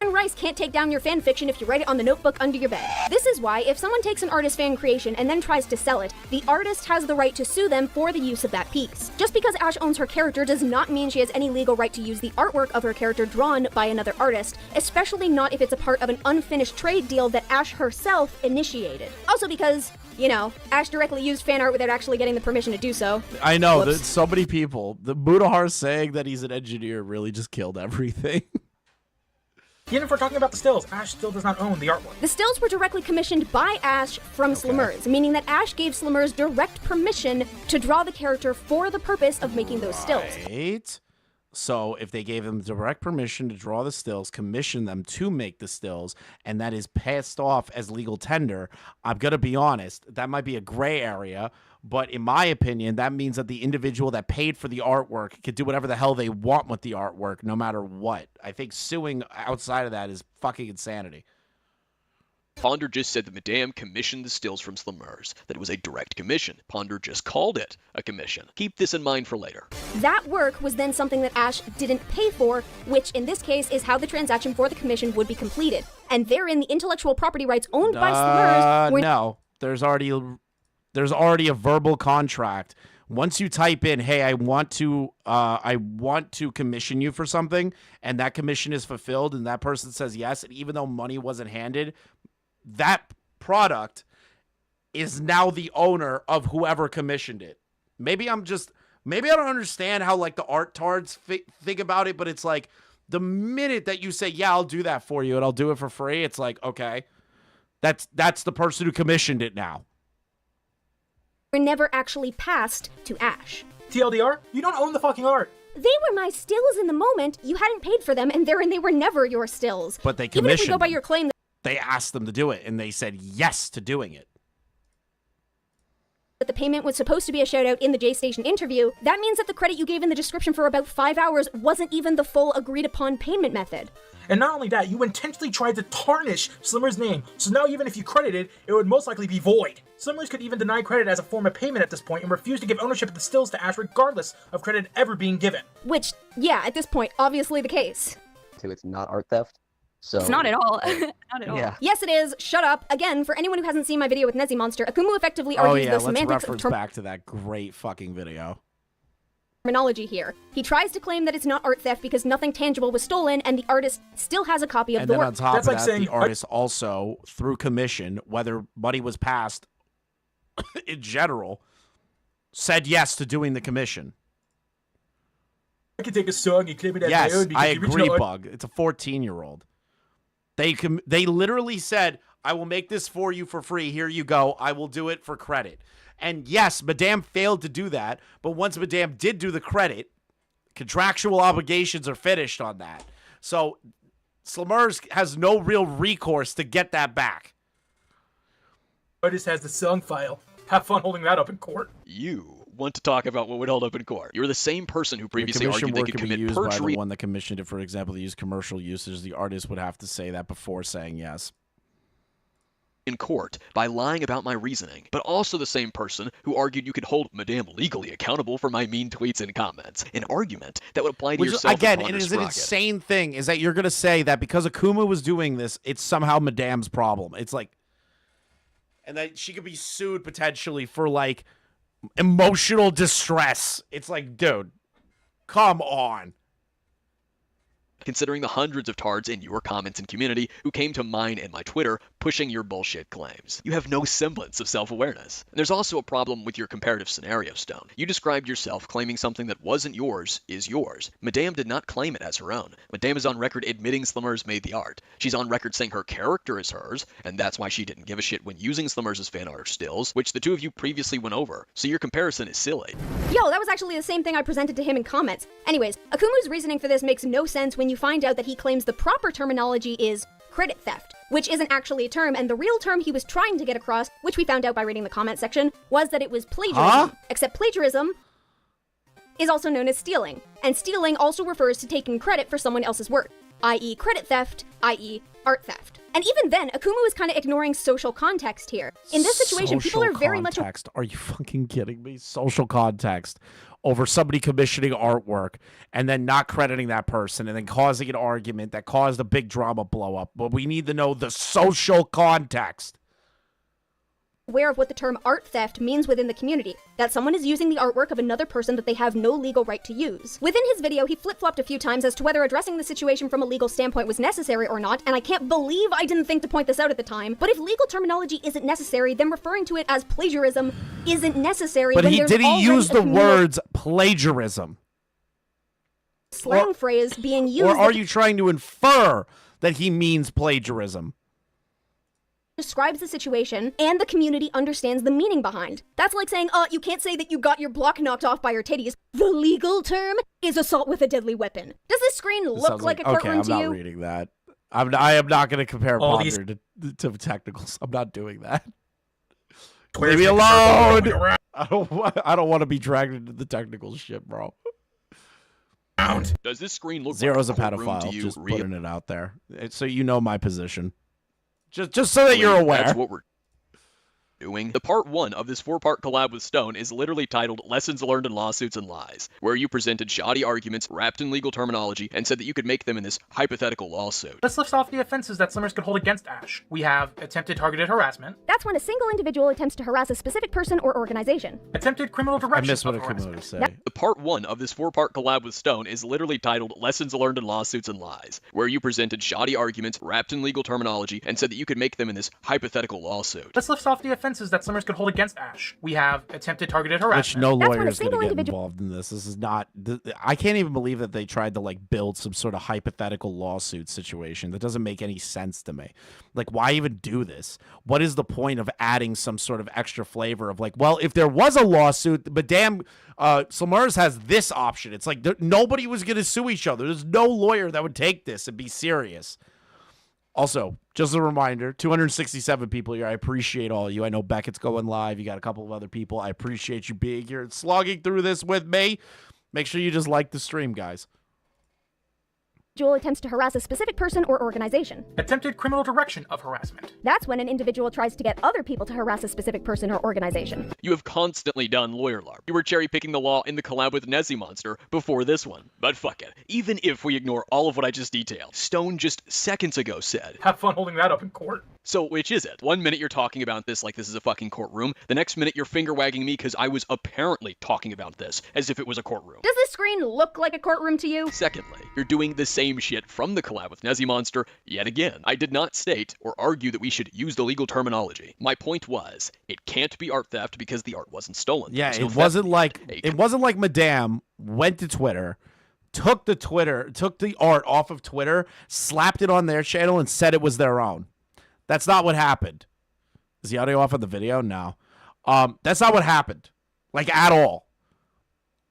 Rice can't take down your fan fiction if you write it on the notebook under your bed. This is why, if someone takes an artist's fan creation and then tries to sell it, the artist has the right to sue them for the use of that piece. Just because Ash owns her character does not mean she has any legal right to use the artwork of her character drawn by another artist, especially not if it's a part of an unfinished trade deal that Ash herself initiated. Also because, you know, Ash directly used fan art without actually getting the permission to do so. I know, Whoops. there's so many people. The Mudahar saying that he's an engineer really just killed everything. Even if we're talking about the stills, Ash still does not own the artwork. The stills were directly commissioned by Ash from Slumers, meaning that Ash gave Slumers direct permission to draw the character for the purpose of making those stills. Right. So if they gave him direct permission to draw the stills, commission them to make the stills, and that is passed off as legal tender, I'm going to be honest, that might be a gray area, but in my opinion, that means that the individual that paid for the artwork can do whatever the hell they want with the artwork, no matter what. I think suing outside of that is fucking insanity. Ponder just said that Madame commissioned the stills from Slumers, that it was a direct commission. Ponder just called it a commission. Keep this in mind for later. That work was then something that Ash didn't pay for, which in this case is how the transaction for the commission would be completed. And therein, the intellectual property rights owned by Slumers were... No, there's already a verbal contract. Once you type in, hey, I want to commission you for something, and that commission is fulfilled, and that person says yes, and even though money wasn't handed, that product is now the owner of whoever commissioned it. Maybe I don't understand how like the art tards think about it, but it's like the minute that you say, yeah, I'll do that for you and I'll do it for free, it's like, okay, that's the person who commissioned it now. Were never actually passed to Ash. TLDR, you don't own the fucking art. They were my stills in the moment. You hadn't paid for them, and therein they were never your stills. But they Even if we commissioned go by them. your claim, They asked them to do it, and they said yes to doing it. that the payment was supposed to be a shout out in the J-Station interview, that means that the credit you gave in the description for about 5 hours wasn't even the full agreed upon payment method. And not only that, you intentionally tried to tarnish Slimmer's name, so now even if you credited, it would most likely be void. Slimmers could even deny credit as a form of payment at this point and refuse to give ownership of the stills to Ash regardless of credit ever being given. Which, yeah, at this point, obviously the case. It's not art theft. So It's not at all. Not at all. Yeah. Yes, it is. Shut up. Again, for anyone who hasn't seen my video with Nezzy Monster, Akumu effectively Oh argues yeah, the let's semantics of reference back to that great fucking video. terminology here. He tries to claim that it's not art theft because nothing tangible was stolen, and the artist still has a copy of And the then work. on top That's of like that, saying, the artist also, through commission, whether money was passed in general, said yes to doing the commission. I could take a song and claim it as my Yes, own because I the agree, original art- Bug. It's a 14-year-old. They literally said, I will make this for you for free. Here you go. I will do it for credit. And yes, Madame failed to do that, but once Madame did do the credit, contractual obligations are finished on that. So Slumers has no real recourse to get that back. Artist has the song file. Have fun holding that up in court. You want to talk about what would hold up in court. You're the same person who previously Your commission argued they work could can be commit used by perjury the one that commissioned it. For example, they use commercial usage. The artist would have to say that before saying yes. in court by lying about my reasoning, but also the same person who argued you could hold Madame legally accountable for my mean tweets and comments. An argument that would apply to Which, yourself. again, and it Ponder is an Sprocket. insane thing, is that you're going to say that because Akumu was doing this, it's somehow Madame's problem. It's like, and that she could be sued potentially for, like, emotional distress. It's like, dude, come on. Considering the hundreds of tards in your comments and community who came to mine and my Twitter pushing your bullshit claims. You have no semblance of self-awareness. And there's also a problem with your comparative scenario, Stone. You described yourself claiming something that wasn't yours is yours. Madame did not claim it as her own. Madame is on record admitting Slimmers made the art. She's on record saying her character is hers, and that's why she didn't give a shit when using Slimmers as fan art or stills, which the two of you previously went over. So your comparison is silly. Yo, that was actually the same thing I presented to him in comments. Anyways, Akumu's reasoning for this makes no sense when you find out that he claims the proper terminology is credit theft, which isn't actually a term, and the real term he was trying to get across, which we found out by reading the comment section, was that it was plagiarism. Except plagiarism is also known as stealing, and stealing also refers to taking credit for someone else's work, i.e. credit theft, i.e. art theft. And even then, Akumu is kind of ignoring social context here. In this situation, people are very much... Are you fucking kidding me? Social context over somebody commissioning artwork and then not crediting that person and then causing an argument that caused a big drama blow up. But we need to know the social context. Aware of what the term art theft means within the community, that someone is using the artwork of another person that they have no legal right to use. Within his video, he flip-flopped a few times as to whether addressing the situation from a legal standpoint was necessary or not, and I can't believe I didn't think to point this out at the time, but if legal terminology isn't necessary, then referring to it as plagiarism isn't necessary. But when did he use the words plagiarism? Slang phrase being used... Or are you trying to infer that he means plagiarism? Describes the situation and the community understands the meaning behind. That's like saying, you can't say that you got your block knocked off by your titties. The legal term is assault with a deadly weapon. Does this screen look like a courtroom to you? I'm not reading that. I am not going to compare Ponder to technicals. I'm not doing that. Leave me alone. I don't want to be dragged into the technical shit, bro. Does this screen look Zero's like a pedophile, just putting it out there. So you know my position. Just so that you're aware. That's what we're doing. The part 1 of this 4-part collab with Stone is literally titled Lessons Learned in Lawsuits and Lies, where you presented shoddy arguments wrapped in legal terminology and said that you could make them in this hypothetical lawsuit. Let's list off the offenses that Slimmers could hold against Ash. We have attempted targeted harassment. That's when a single individual attempts to harass a specific person or organization. Attempted criminal direction. I missed what Akumu was saying. The part 1 of this 4-part collab with Stone is literally titled Lessons Learned in Lawsuits and Lies, where you presented shoddy arguments wrapped in legal terminology and said that you could make them in this hypothetical lawsuit. Let's list off the offenses that Slimmers could hold against Ash. We have attempted targeted harassment. Which no lawyer is going to get involved in this. This is not... I can't even believe that they tried to build some sort of hypothetical lawsuit situation. That doesn't make any sense to me. Why even do this? What is the point of adding some sort of extra flavor of well, if there was a lawsuit, but damn, Slimmers has this option. It's nobody was going to sue each other. There's no lawyer that would take this and be serious. Also, just a reminder, 267 people here. I appreciate all of you. I know Beckett's going live. You got a couple of other people. I appreciate you being here and slogging through this with me. Make sure you just like the stream, guys. Individual attempts to harass a specific person or organization. Attempted criminal direction of harassment. That's when an individual tries to get other people to harass a specific person or organization. You have constantly done lawyer LARP. You were cherry-picking the law in the collab with Nezzy Monster before this one. But fuck it. Even if we ignore all of what I just detailed, Stone just seconds ago said... Have fun holding that up in court. So which is it? 1 minute you're talking about this like this is a fucking courtroom. The next minute you're finger-wagging me because I was apparently talking about this as if it was a courtroom. Does this screen look like a courtroom to you? Secondly, you're doing the same shit from the collab with Nezzy Monster yet again. I did not state or argue that we should use the legal terminology. My point was, it can't be art theft because the art wasn't stolen. Yeah, it wasn't like Madame went to Twitter, took the art off of Twitter, slapped it on their channel, and said it was their own. That's not what happened. Is the audio off of the video? No. That's not what happened. At all.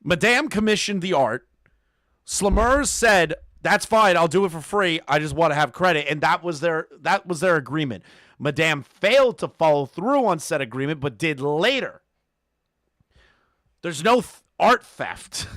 Madame commissioned the art. Slimmers said, that's fine, I'll do it for free. I just want to have credit. And that was their agreement. Madame failed to follow through on said agreement, but did later. There's no art theft.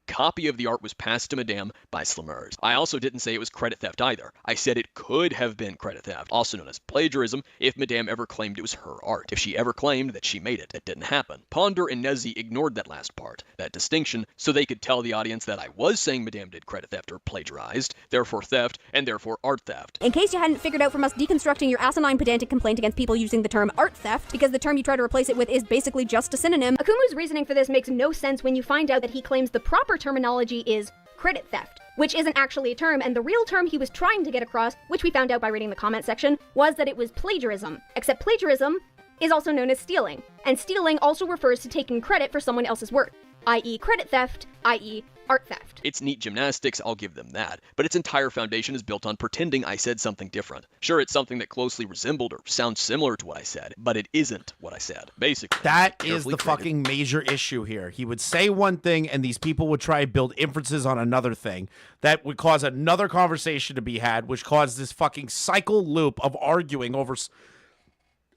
Copy of the art was passed to Madame by Slimmers. I also didn't say it was credit theft either. I said it could have been credit theft, also known as plagiarism, if Madame ever claimed it was her art. If she ever claimed that she made it, it didn't happen. Ponder and Nezzy ignored that last part, that distinction, so they could tell the audience that I was saying Madame did credit theft or plagiarized, therefore theft, and therefore art theft. In case you hadn't figured out from us deconstructing your asinine pedantic complaint against people using the term art theft, because the term you try to replace it with is basically just a synonym, Akumu's reasoning for this makes no sense when you find out that he claims the proper terminology is credit theft, which isn't actually a term, and the real term he was trying to get across, which we found out by reading the comment section, was that it was plagiarism. Except plagiarism is also known as stealing, and stealing also refers to taking credit for someone else's work, i.e. credit theft, i.e. art theft. It's neat gymnastics, I'll give them that, but its entire foundation is built on pretending I said something different. Sure, it's something that closely resembled or sounds similar to what I said, but it isn't what I said. Basically, that is the fucking major issue here. He would say one thing, and these people would try to build inferences on another thing that would cause another conversation to be had, which caused this fucking cycle loop of arguing over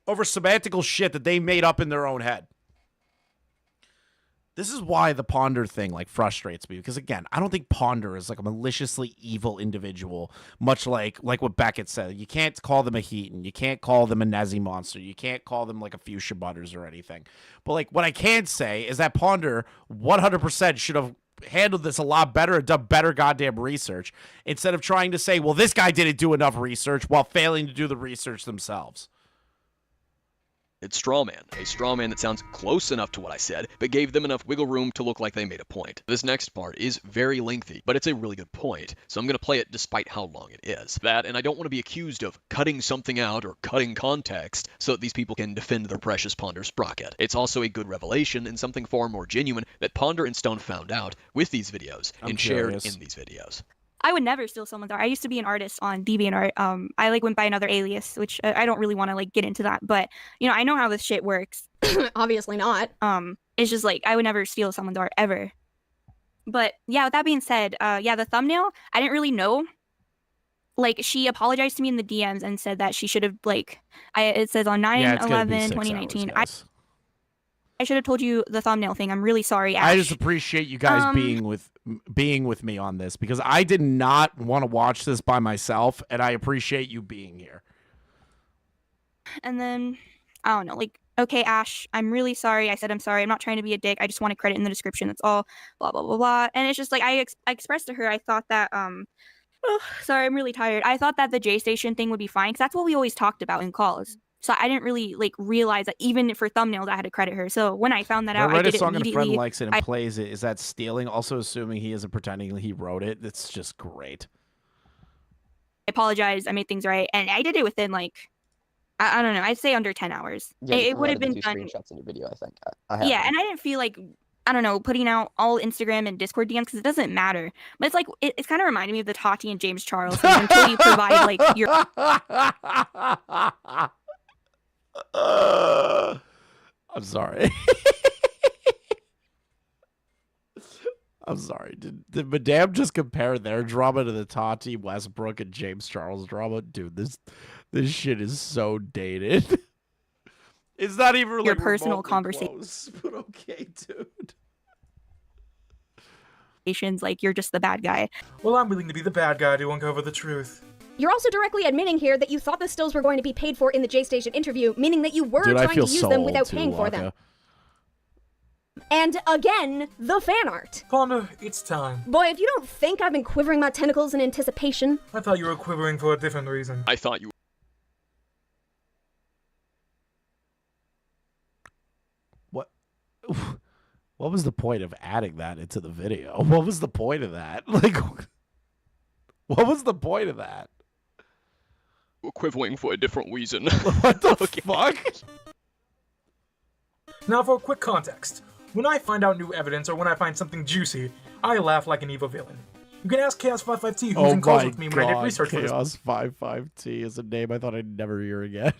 semantical shit that they made up in their own head. This is why the Ponder thing like frustrates me, because again, I don't think Ponder is like a maliciously evil individual, much like what Beckett said. You can't call them a Heaton, you can't call them a Nezzy monster, you can't call them like a Fuchsia Butters or anything. But like what I can say is that Ponder 100% should have handled this a lot better and done better goddamn research, instead of trying to say, well, this guy didn't do enough research, while failing to do the research themselves. It's strawman, a strawman that sounds close enough to what I said, but gave them enough wiggle room to look like they made a point. This next part is very lengthy, but it's a really good point, so I'm going to play it despite how long it is. That, and I don't want to be accused of cutting something out or cutting context so that these people can defend their precious Ponder Sprocket. It's also a good revelation and something far more genuine that Ponder and Stone found out with these videos and shared in these videos. I would never steal someone's art. I used to be an artist on DeviantArt. I like went by another alias, which I don't really want to like get into that, but you know, I know how this shit works. Obviously not. It's just like I would never steal someone's art ever. But yeah, with that being said, yeah, the thumbnail, I didn't really know. Like, she apologized to me in the DMs and said that she should have like it says on 9/11/2019. I should have told you the thumbnail thing. I'm really sorry, Ash. I just appreciate you guys being with me on this, because I did not want to watch this by myself, and I appreciate you being here. And then, I don't know, like, okay, Ash, I'm really sorry. I said I'm sorry. I'm not trying to be a dick. I just want to credit in the description. That's all. Blah, blah, blah, blah. And it's just like, I expressed to her, I thought that, oh, sorry, I'm really tired. I thought that the J Station thing would be fine, because that's what we always talked about in calls. So I didn't really like realize that even for thumbnails, I had to credit her. So when I found that out, I did it song and a friend immediately. likes it and plays it. Is that stealing? Also assuming he isn't pretending he wrote it. It's just great. I apologized. I made things right. And I did it within like, I don't know, I'd say under 10 hours. Yeah, it would have been done. Screenshots in your video, I think. I have Yeah, them. and I didn't feel like, I don't know, putting out all Instagram and Discord DMs because it doesn't matter. But it's like, it's kind of reminding me of the Tati and James Charles thing until you provide like your... I'm sorry. I'm sorry. Did Madame just compare their drama to the Tati, Westbrook, and James Charles drama? Dude, this shit is so dated. It's not even like your personal conversation. But okay, dude. Like, you're just the bad guy. Well, I'm willing to be the bad guy to uncover the truth. You're also directly admitting here that you thought the stills were going to be paid for in the J Station interview, meaning that you were Dude, trying to use them without too, paying for them. Laka. And again, the fan art. Ponder, it's time. Boy, if you don't think I've been quivering my tentacles in anticipation. I thought you were quivering for a different reason. I thought you What was the point of adding that into the video? What was the point of that? Like, what was the point of that? were quivering for a different reason. What the fuck? Now for quick context. When I find out new evidence or when I find something juicy, I laugh like an evil villain. You can ask Chaos55T who's in calls with me when I did research for this Chaos55T is a name I thought I'd never hear again.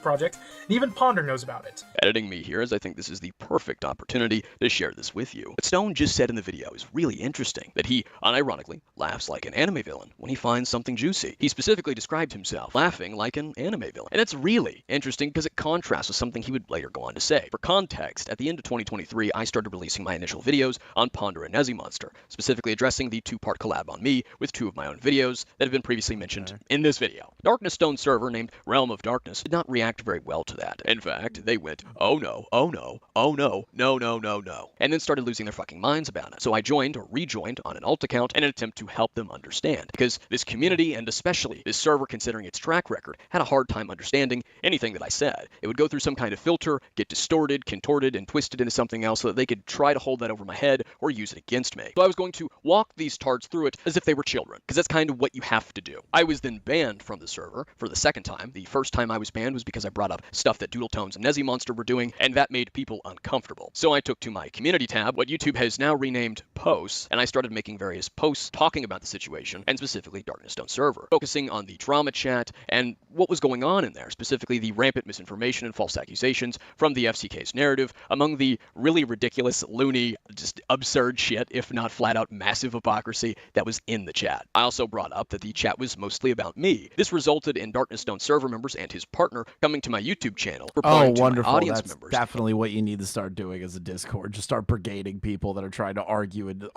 project, and even Ponder knows about it. Editing me here, as I think this is the perfect opportunity to share this with you. What Stone just said in the video is really interesting, that he, unironically, laughs like an anime villain when he finds something juicy. He specifically described himself laughing like an anime villain. And it's really interesting because it contrasts with something he would later go on to say. For context, at the end of 2023, I started releasing my initial videos on Ponder and Nezzy Monster, specifically addressing the two-part collab on me with two of my own videos that have been previously mentioned in this video. Darkness Stone server named Realm of Darkness did not react very well to that. In fact, they went, oh no, oh no, oh no, no, no, no, no, and then started losing their fucking minds about it. So I joined or rejoined on an alt account in an attempt to help them understand, because this community, and especially this server considering its track record, had a hard time understanding anything that I said. It would go through some kind of filter, get distorted, contorted, and twisted into something else so that they could try to hold that over my head or use it against me. So I was going to walk these tards through it as if they were children, because that's kind of what you have to do. I was then banned from the server for the second time. The first time I was banned was because I brought up stuff that Doodle Tones and Nezzy Monster were doing, and that made people uncomfortable. So I took to my community tab, what YouTube has now renamed posts, and I started making various posts talking about the situation, and specifically Darkness Stone server, focusing on the drama chat and what was going on in there, specifically the rampant misinformation and false accusations from the FCK's narrative, among the really ridiculous, loony, just absurd shit, if not flat out massive hypocrisy that was in the chat. I also brought up that the chat was mostly about me. This resulted in Darkness Stone server members and his partner coming coming to my YouTube channel, Oh, replying to my wonderful. audience That's members. definitely what you need to start doing as a Discord. Just start brigading people that are trying to argue and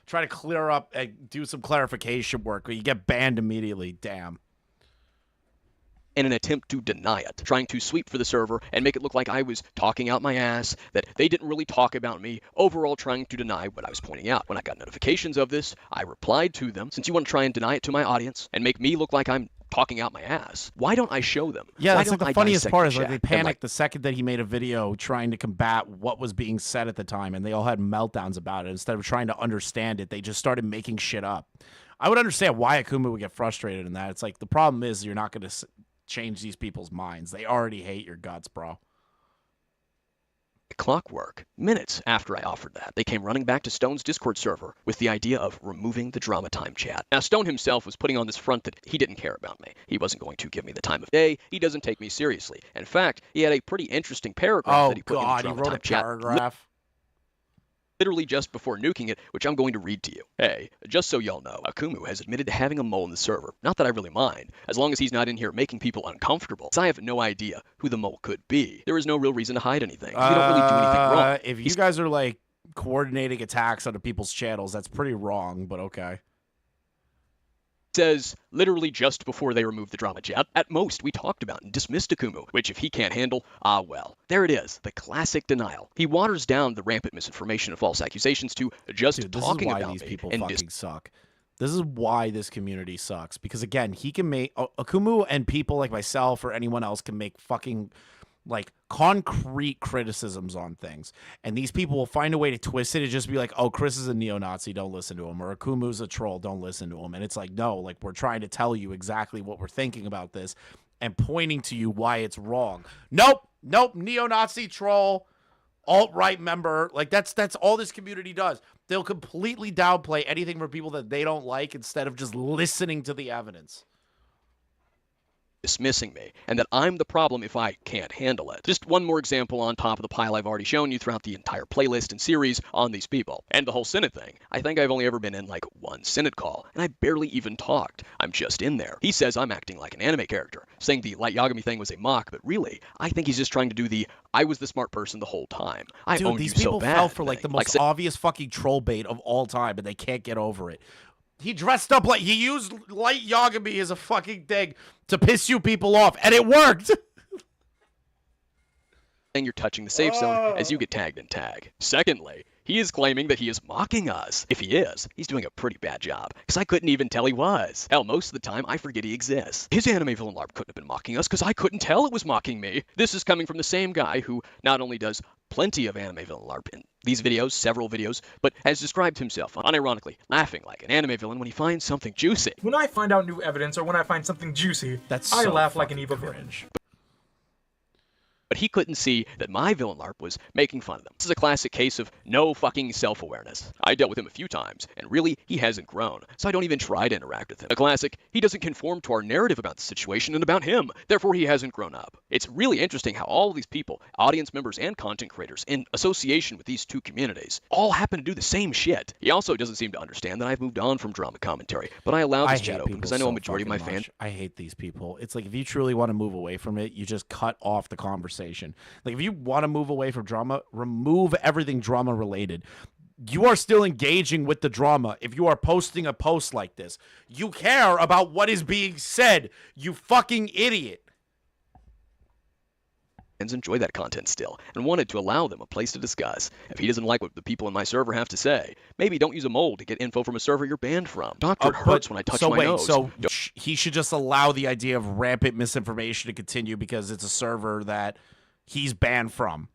try to clear up and do some clarification work. You get banned immediately. Damn. In an attempt to deny it, trying to sweep for the server and make it look like I was talking out my ass, that they didn't really talk about me, overall trying to deny what I was pointing out. When I got notifications of this, I replied to them, since you want to try and deny it to my audience and make me look like I'm talking out my ass, why don't I show them? Yeah, Why that's like don't the I funniest dissect part the is like chat they and, panicked the second that he made a video trying to combat what was being said at the time, and they all had meltdowns about it. Instead of trying to understand it, they just started making shit up. I would understand why Akumu would get frustrated in that. It's like the problem is you're not going to change these people's minds. They already hate your guts, bro. Clockwork. Minutes after I offered that, they came running back to Stone's Discord server with the idea of removing the drama time chat. Now, Stone himself was putting on this front that he didn't care about me. He wasn't going to give me the time of day. He doesn't take me seriously. In fact, he had a pretty interesting paragraph that he put in the drama time chat. Paragraph. Literally just before nuking it, which I'm going to read to you. Hey, just so y'all know, Akumu has admitted to having a mole in the server. Not that I really mind, as long as he's not in here making people uncomfortable, since I have no idea who the mole could be. There is no real reason to hide anything. You don't really do anything wrong. If you guys are like coordinating attacks onto people's channels, that's pretty wrong, but okay. Says literally just before they removed the drama chat, at most we talked about and dismissed Akumu, which if he can't handle, ah well. There it is, the classic denial. He waters down the rampant misinformation and false accusations to just Dude, this talking is why about these me people and fucking suck. This is why this community sucks, because again, he can make Akumu and people like myself or anyone else can make fucking like concrete criticisms on things, and these people will find a way to twist it and just be like, oh, Chris is a neo-Nazi, don't listen to him, or Akumu's a troll, don't listen to him. And it's like, no, like we're trying to tell you exactly what we're thinking about this and pointing to you why it's wrong. Nope, neo-Nazi, troll, alt-right member. Like that's all this community does. They'll completely downplay anything for people that they don't like instead of just listening to the evidence. Dismissing me, and that I'm the problem if I can't handle it. Just one more example on top of the pile I've already shown you throughout the entire playlist and series on these people. And the whole Senate thing. I think I've only ever been in like one Senate call, and I barely even talked. I'm just in there. He says I'm acting like an anime character, saying the Light Yagami thing was a mock, but really, I think he's just trying to do the I was the smart person the whole time. I Dude, owned these you so people bad fell for like the thing. most obvious fucking troll bait of all time, and they can't get over it. He dressed up like he used Light Yagami as a fucking thing to piss you people off, and it worked. And you're touching the safe zone as you get tagged in tag. Secondly, he is claiming that he is mocking us. If he is, he's doing a pretty bad job, because I couldn't even tell he was. Hell, most of the time, I forget he exists. His anime villain LARP couldn't have been mocking us, because I couldn't tell it was mocking me. This is coming from the same guy who not only does plenty of anime villain LARP in these videos, several videos, but has described himself, unironically, laughing like an anime villain when he finds something juicy. When I find out new evidence or when I find something juicy, I so laugh like an evil villain. But he couldn't see that my villain LARP was making fun of them. This is a classic case of no fucking self-awareness. I dealt with him a few times, and really, he hasn't grown, so I don't even try to interact with him. A classic, he doesn't conform to our narrative about the situation and about him, therefore he hasn't grown up. It's really interesting how all of these people, audience members and content creators, in association with these two communities, all happen to do the same shit. He also doesn't seem to understand that I've moved on from drama commentary, but I allow this chat open because I know a majority of my fans... I hate these people. It's like if you truly want to move away from it, you just cut off the conversation. Like if you want to move away from drama, remove everything drama related. You are still engaging with the drama if you are posting a post like this. You care about what is being said, you fucking idiot. Enjoy that content still and wanted to allow them a place to discuss. If he doesn't like what the people in my server have to say, maybe don't use a mole to get info from a server you're banned from. Doctor, it hurts when I touch my nose. So he should just allow the idea of rampant misinformation to continue because it's a server that he's banned from.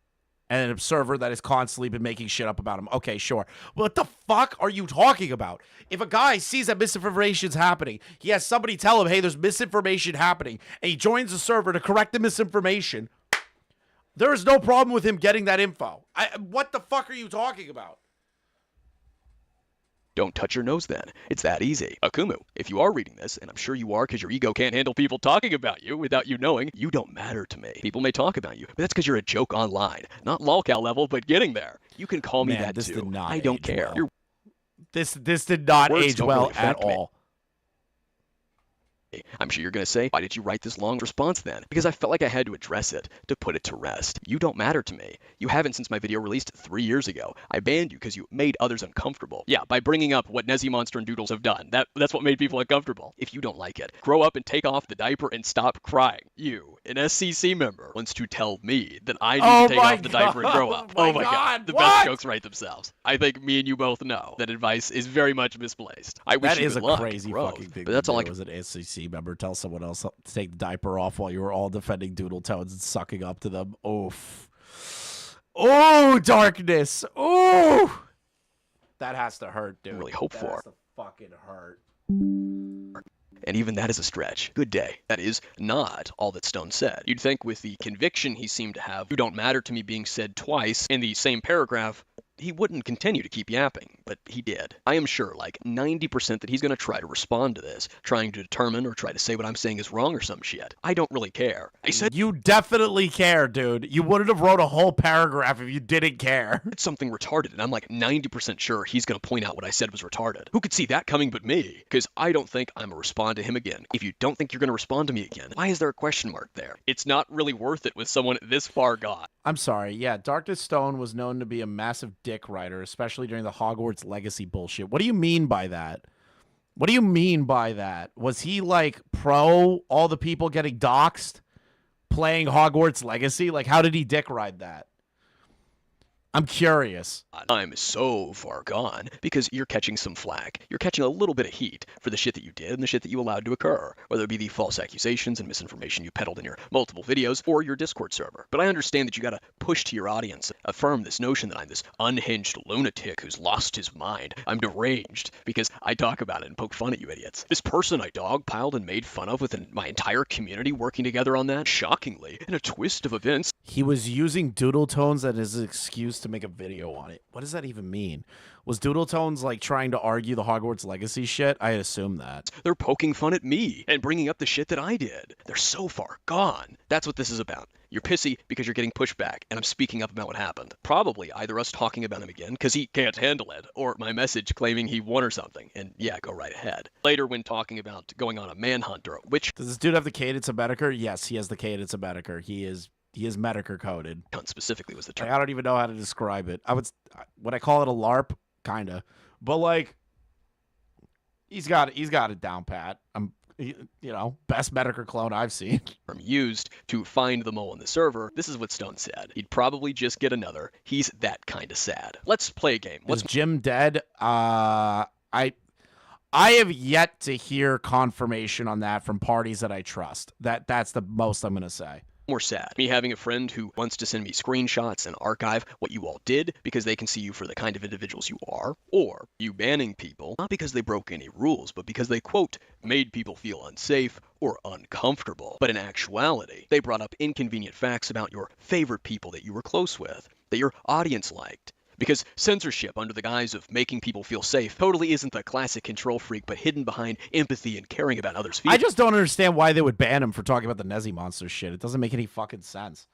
And a server that has constantly been making shit up about him. Okay, sure. What the fuck are you talking about? If a guy sees that misinformation's happening, he has somebody tell him, hey, there's misinformation happening, and he joins the server to correct the misinformation, there is no problem with him getting that info. What the fuck are you talking about? Don't touch your nose then. It's that easy. Akumu, if you are reading this, and I'm sure you are because your ego can't handle people talking about you without you knowing, you don't matter to me. People may talk about you, but that's because you're a joke online. Not lolcow level, but getting there. You can call me that too. I don't care. Well. This did not age well at all. I'm sure you're going to say, why did you write this long response then? Because I felt like I had to address it, to put it to rest. You don't matter to me. You haven't since my video released 3 years ago. I banned you because you made others uncomfortable. Yeah, by bringing up what Nezzy Monster and Doodles have done. That's what made people uncomfortable. If you don't like it, grow up and take off the diaper and stop crying. You, an SCC member, wants to tell me that I need to take off the diaper and grow up. Oh my god. The best jokes write themselves. I think me and you both know that advice is very much misplaced. I wish That you is good a luck, crazy growth, fucking thing. but that's all I can. Was an SCC member tell someone else to take the diaper off while you were all defending Doodle Tones and sucking up to them. Oof. Oh, darkness. Oh, that has to hurt, dude. Really hope that for. Has to fucking hurt. And even that is a stretch. Good day. That is not all that Stone said. You'd think with the conviction he seemed to have, you don't matter to me being said twice in the same paragraph, he wouldn't continue to keep yapping, but he did. I am sure, like 90% that he's going to try to respond to this, trying to determine or try to say what I'm saying is wrong or some shit. I don't really care. I said You definitely care, dude. You wouldn't have wrote a whole paragraph if you didn't care. it's something retarded, and I'm like 90% sure he's going to point out what I said was retarded. Who could see that coming but me? Because I don't think I'm going to respond to him again. If you don't think you're going to respond to me again, why is there a question mark there? It's not really worth it with someone this far gone. I'm sorry. Yeah, Darkness Stone was known to be a massive dick writer, especially during the Hogwarts Legacy bullshit. What do you mean by that? What do you mean by that? Was he like pro all the people getting doxxed playing Hogwarts Legacy? Like, how did he dick ride that? I'm curious. I'm so far gone because you're catching some flack. You're catching a little bit of heat for the shit that you did and the shit that you allowed to occur, whether it be the false accusations and misinformation you peddled in your multiple videos or your Discord server. But I understand that you gotta push to your audience, affirm this notion that I'm this unhinged lunatic who's lost his mind. I'm deranged because I talk about it and poke fun at you idiots. This person I dogpiled and made fun of with my entire community working together on that, shockingly, in a twist of events. He was using Doodle Tones as his excuse to make a video on it. What does that even mean? Was Doodle Tones like trying to argue the Hogwarts Legacy shit? I assume that. They're poking fun at me and bringing up the shit that I did. They're so far gone. That's what this is about. You're pissy because you're getting pushed back, and I'm speaking up about what happened. Probably either us talking about him again because he can't handle it, or my message claiming he won or something. And yeah, go right ahead. Later, when talking about going on a manhunt or a witch. Does this dude have the cadence of Medicare? Yes, he has the cadence of Medicare. He is Medicare coded. Hunt specifically was the term. Like, I don't even know how to describe it. Would I call it a LARP? Kinda. But like, he's got it down pat. Best Medicare clone I've seen. Used to find the mole in the server. This is what Stone said. He'd probably just get another. He's that kind of sad. Let's play a game. Is Jim dead? I have yet to hear confirmation on that from parties that I trust. That's the most I'm gonna say. More sad. Me having a friend who wants to send me screenshots and archive what you all did because they can see you for the kind of individuals you are, or you banning people, not because they broke any rules, but because they, quote, made people feel unsafe or uncomfortable. But in actuality, they brought up inconvenient facts about your favorite people that you were close with, that your audience liked. Because censorship under the guise of making people feel safe totally isn't the classic control freak, but hidden behind empathy and caring about others' feelings. I just don't understand why they would ban him for talking about the Nezzy Monster shit. It doesn't make any fucking sense.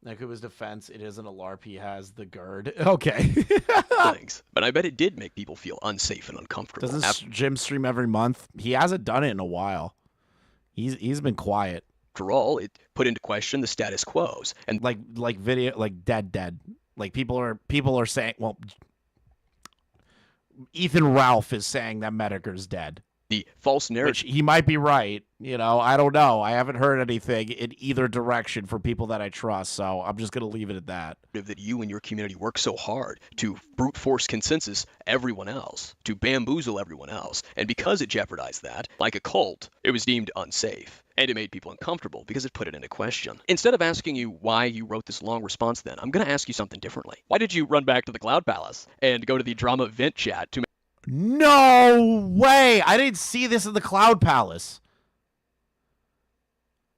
Like, it was defense. It isn't a LARP. He has the GERD. Okay. Thanks. But I bet it did make people feel unsafe and uncomfortable. Doesn't Jim stream every month? He hasn't done it in a while. He's been quiet. After all, it put into question the status quos. And like video, like dead. Like people are saying, well, Ethan Ralph is saying that Medicare's dead. The false narrative. Which he might be right. I don't know. I haven't heard anything in either direction from people that I trust, so I'm just going to leave it at that. That you and your community work so hard to brute force consensus everyone else, to bamboozle everyone else. And because it jeopardized that, like a cult, it was deemed unsafe. And it made people uncomfortable because it put it into question. Instead of asking you why you wrote this long response then, I'm going to ask you something differently. Why did you run back to the Cloud Palace and go to the drama vent chat to... No way! I didn't see this in the Cloud Palace.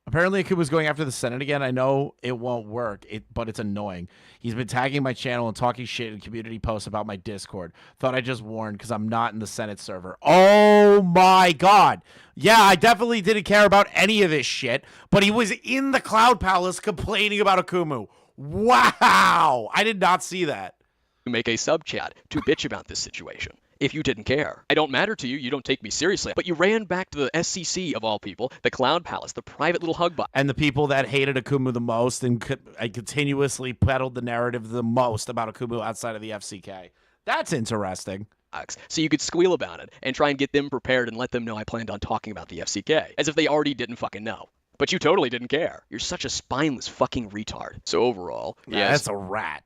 Apparently, Akumu was going after the Senate again. I know it won't work, but it's annoying. He's been tagging my channel and talking shit in community posts about my Discord. Thought I just warned because I'm not in the Senate server. Oh my god. Yeah, I definitely didn't care about any of this shit, but he was in the Cloud Palace complaining about Akumu. Wow! I did not see that. Make a sub chat to bitch about this situation. if you didn't care. I don't matter to you, you don't take me seriously, but you ran back to the SCC of all people, the Cloud Palace, the private little hug box. And the people that hated Akumu the most and continuously peddled the narrative the most about Akumu outside of the FCK. That's interesting. So you could squeal about it and try and get them prepared and let them know I planned on talking about the FCK, as if they already didn't fucking know. But you totally didn't care. You're such a spineless fucking retard. So overall, yeah, that's a rat.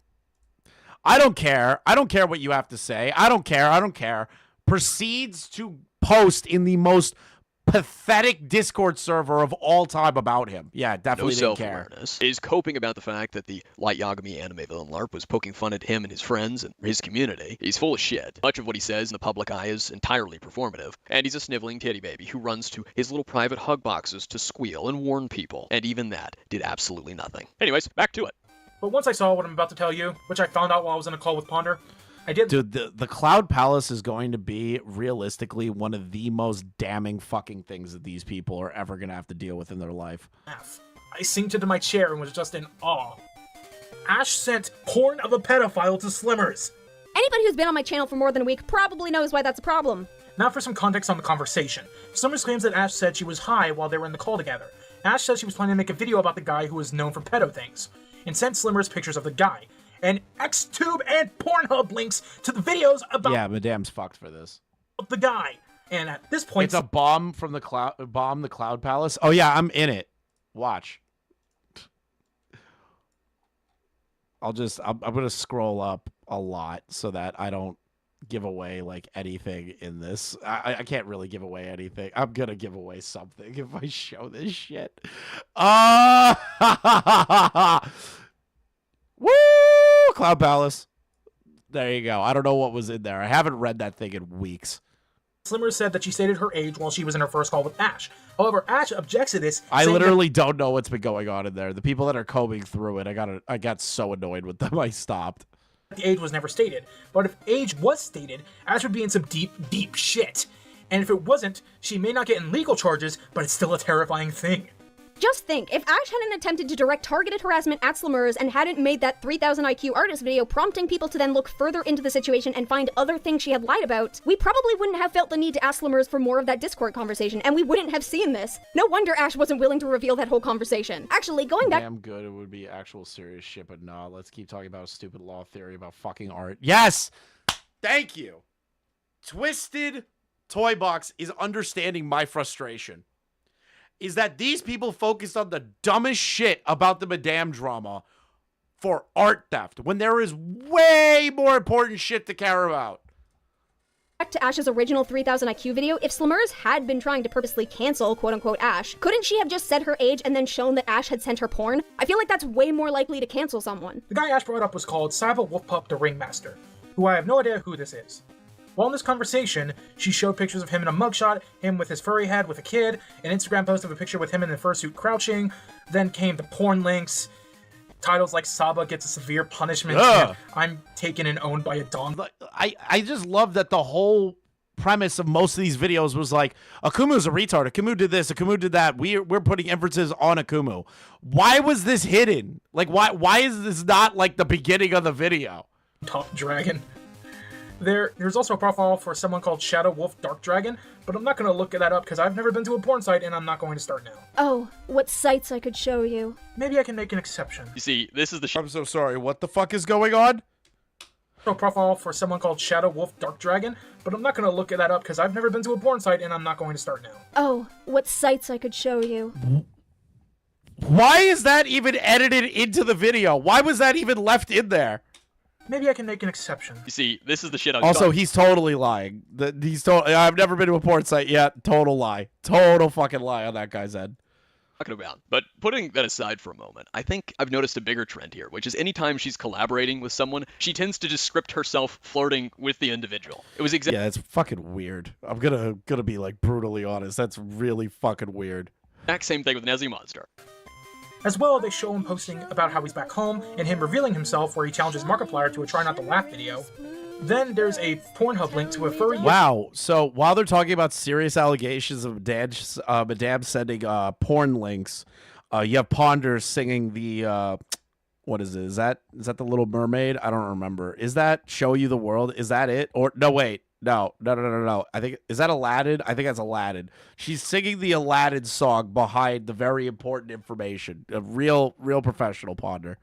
I don't care. I don't care what you have to say. I don't care. I don't care. Proceeds to post in the most pathetic Discord server of all time about him. Yeah, definitely didn't care. Self-awareness is coping about the fact that the Light Yagami anime villain LARP was poking fun at him and his friends and his community. He's full of shit. Much of what he says in the public eye is entirely performative. And he's a sniveling titty baby who runs to his little private hug boxes to squeal and warn people. And even that did absolutely nothing. Anyways, back to it. But once I saw what I'm about to tell you, which I found out while I was in a call with Ponder, I did. Dude, the Cloud Palace is going to be realistically one of the most damning fucking things that these people are ever going to have to deal with in their life. I synced into my chair and was just in awe. Ash sent porn of a pedophile to Slimmers. Anybody who's been on my channel for more than a week probably knows why that's a problem. Now for some context on the conversation. Slimmers claims that Ash said she was high while they were in the call together. Ash said she was planning to make a video about the guy who was known for pedo things, and sent Slimmers pictures of the guy, and Xtube and Pornhub links to the videos about Madame's fucked for this. The guy. And at this point, it's a bomb from the Cloud Palace. Oh yeah, I'm in it. Watch. I'm gonna scroll up a lot so that I don't give away like anything in this. I can't really give away anything. I'm gonna give away something if I show this shit. Woo! Cloud Palace. There you go. I don't know what was in there. I haven't read that thing in weeks. Slimmers said that she stated her age while she was in her first call with Ash. However, Ash objects to this. I literally don't know what's been going on in there. The people that are combing through it, I got so annoyed with them, I stopped. The age was never stated. But if age was stated, Ash would be in some deep, deep shit. And if it wasn't, she may not get in legal charges, but it's still a terrifying thing. Just think, if Ash hadn't attempted to direct targeted harassment at Slimmers and hadn't made that 3000 IQ artist video prompting people to then look further into the situation and find other things she had lied about, we probably wouldn't have felt the need to ask Slimmers for more of that Discord conversation, and we wouldn't have seen this. No wonder Ash wasn't willing to reveal that whole conversation. Actually, going back— Damn good, it would be actual serious shit, but no, let's keep talking about a stupid law theory about fucking art. Yes! Thank you! Twisted Toy Box is understanding my frustration. Is that these people focused on the dumbest shit about the Madame drama for art theft, when there is way more important shit to care about. Back to Ash's original 3000 IQ video, if Slimmers had been trying to purposely cancel quote-unquote Ash, couldn't she have just said her age and then shown that Ash had sent her porn? I feel like that's way more likely to cancel someone. The guy Ash brought up was called Cyber Wolfpup the Ringmaster, who I have no idea who this is. While in this conversation, she showed pictures of him in a mugshot, him with his furry head with a kid, an Instagram post of a picture with him in the fursuit crouching, then came the porn links, titles like Saba gets a severe punishment, and I'm taken and owned by a dong. I just love that the whole premise of most of these videos was like, Akumu's a retard, Akumu did this, Akumu did that, we're putting inferences on Akumu. Why was this hidden? Like, why is this not like the beginning of the video? Top Dragon. There's also a profile for someone called Shadow Wolf Dark Dragon, but I'm not going to look that up because I've never been to a porn site and I'm not going to start now. Oh, what sites I could show you. Maybe I can make an exception. You see, this is the I'm so sorry, what the fuck is going on? A profile for someone called Shadow Wolf Dark Dragon, but I'm not going to look that up because I've never been to a porn site and I'm not going to start now. Oh, what sites I could show you. Why is that even edited into the video? Why was that even left in there? Maybe I can make an exception. You see, this is the shit I'm Also, he's totally lying. I've never been to a porn site yet. Total lie. Total fucking lie on that guy's end. Talking about. But putting that aside for a moment, I think I've noticed a bigger trend here, which is anytime she's collaborating with someone, she tends to just script herself flirting with the individual. It was exactly. Yeah, it's fucking weird. I'm gonna be like brutally honest. That's really fucking weird. Exact same thing with Nezzy Monster. As well, they show him posting about how he's back home, and him revealing himself where he challenges Markiplier to a Try Not to Laugh video. Then there's a Pornhub link to a furry... Wow, so while they're talking about serious allegations of Madame sending porn links, you have Ponder singing the... what is it? Is that the Little Mermaid? I don't remember. Is that Show You the World? Is that it? Or no, wait. No. I think, is that Aladdin? I think that's Aladdin. She's singing the Aladdin song behind the very important information. A real professional Ponder.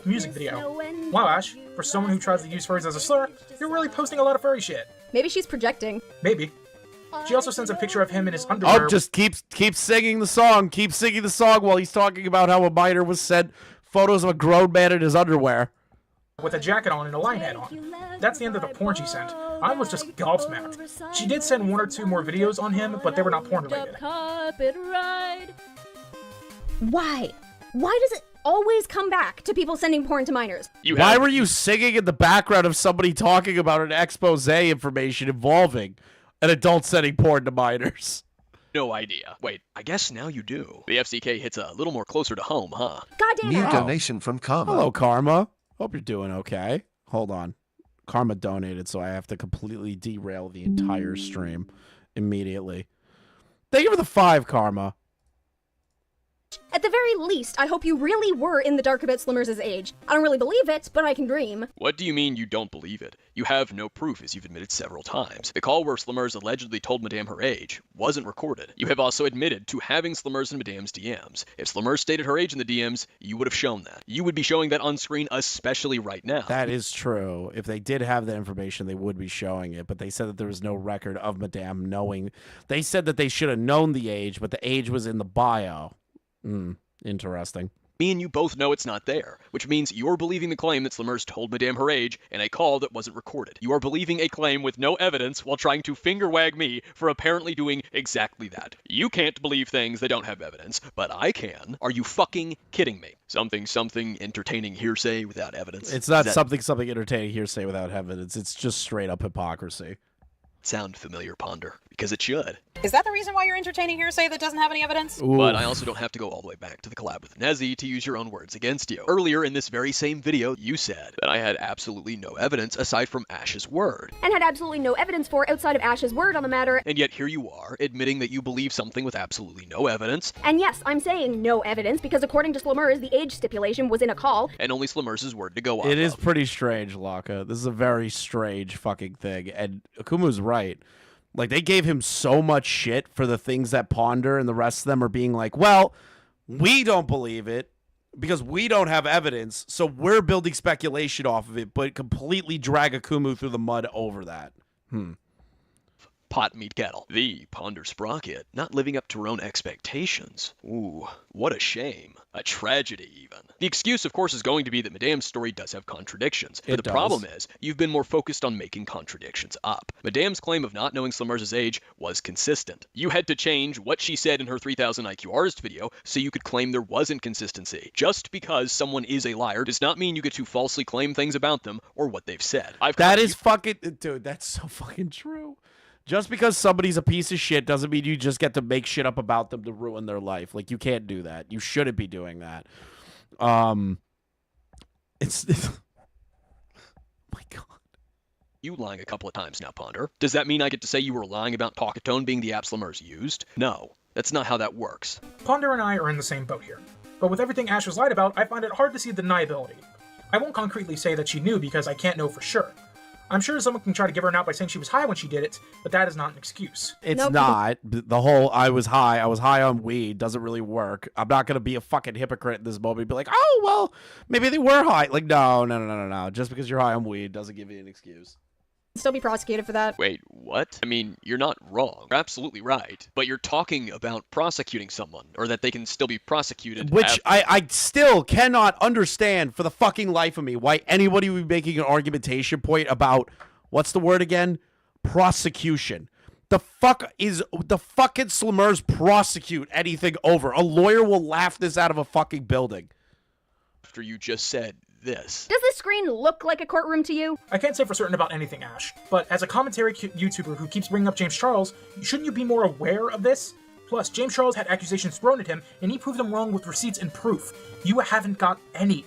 Music video. Wow, Ash, for someone who tries to use furries as a slur, you're really posting a lot of furry shit. Maybe she's projecting. Maybe. She also sends a picture of him in his underwear. Oh, just keep singing the song. Keep singing the song while he's talking about how a minor was sent photos of a grown man in his underwear. With a jacket on and a lion head on. That's the end of the porn she sent. I was just gobsmacked. She did send 1 or 2 more videos on him, but they were not porn related. Why? Why does it always come back to people sending porn to minors? Why were you singing in the background of somebody talking about an expose information involving an adult sending porn to minors? No idea. Wait, I guess now you do. The FCK hits a little more closer to home, huh? Goddamn New it. donation from Karma. Hello, Karma. Hope you're doing okay. Hold on. Karma donated, so I have to completely derail the entire stream immediately. Thank you for the 5, Karma. At the very least, I hope you really were in the dark about Slimmers' age. I don't really believe it, but I can dream. What do you mean you don't believe it? You have no proof, as you've admitted several times. The call where Slimmers allegedly told Madame her age wasn't recorded. You have also admitted to having Slimmers in Madame's DMs. If Slimmers stated her age in the DMs, you would have shown that. You would be showing that on screen, especially right now. That is true. If they did have that information, they would be showing it, but they said that there was no record of Madame knowing. They said that they should have known the age, but the age was in the bio. Interesting. Me and you both know it's not there, which means you're believing the claim that Slimmers told Madame her age in a call that wasn't recorded. You are believing a claim with no evidence while trying to finger wag me for apparently doing exactly that. You can't believe things that don't have evidence, but I can. Are you fucking kidding me? Something entertaining hearsay without evidence. It's not something entertaining hearsay without evidence. It's just straight up hypocrisy. Sound familiar, Ponder? Because it should. Is that the reason why you're entertaining hearsay that doesn't have any evidence? Ooh. But I also don't have to go all the way back to the collab with Nezzy to use your own words against you. Earlier in this very same video, you said that I had absolutely no evidence aside from Ash's word. And had absolutely no evidence for outside of Ash's word on the matter. And yet here you are, admitting that you believe something with absolutely no evidence. And yes, I'm saying no evidence because according to Slimmers, the age stipulation was in a call. And only Slimmers' word to go off It is of. pretty strange, Laka. This is a very strange fucking thing. And Akumu's right. Like, they gave him so much shit for the things that Ponder and the rest of them are being like, well, we don't believe it because we don't have evidence, so we're building speculation off of it, but completely drag Akumu through the mud over that. Pot meat kettle. The Ponder Sprocket not living up to her own expectations. Ooh, what a shame. A tragedy, even. The excuse, of course, is going to be that Madame's story does have contradictions. But the problem is, you've been more focused on making contradictions up. Madame's claim of not knowing Slimmers' age was consistent. You had to change what she said in her 3000 IQ artist video so you could claim there was inconsistency. Just because someone is a liar does not mean you get to falsely claim things about them or what they've said. That is fucking... Dude, that's so fucking true. Just because somebody's a piece of shit doesn't mean you just get to make shit up about them to ruin their life. Like, you can't do that. You shouldn't be doing that. It's my God. You lying a couple of times now, Ponder. Does that mean I get to say you were lying about Talkatone being the app Slimmers used? No, that's not how that works. Ponder and I are in the same boat here. But with everything Ash has lied about, I find it hard to see the deniability. I won't concretely say that she knew because I can't know for sure. I'm sure someone can try to give her an out by saying she was high when she did it, but that is not an excuse. It's not. The whole I was high on weed doesn't really work. I'm not going to be a fucking hypocrite in this moment and be like, oh, well, maybe they were high. Like, no. Just because you're high on weed doesn't give you an excuse. Still be prosecuted for that. Wait, what? I mean, you're not wrong. You're absolutely right. But you're talking about prosecuting someone, or that they can still be prosecuted. Which I still cannot understand for the fucking life of me why anybody would be making an argumentation point about, what's the word again? Prosecution. The fuck is the fucking Slimmers prosecute anything over? A lawyer will laugh this out of a fucking building. After you just said this. Does this screen look like a courtroom to you? I can't say for certain about anything, Ash, but as a commentary YouTuber who keeps bringing up James Charles, shouldn't you be more aware of this? Plus, James Charles had accusations thrown at him, and he proved them wrong with receipts and proof. You haven't got any.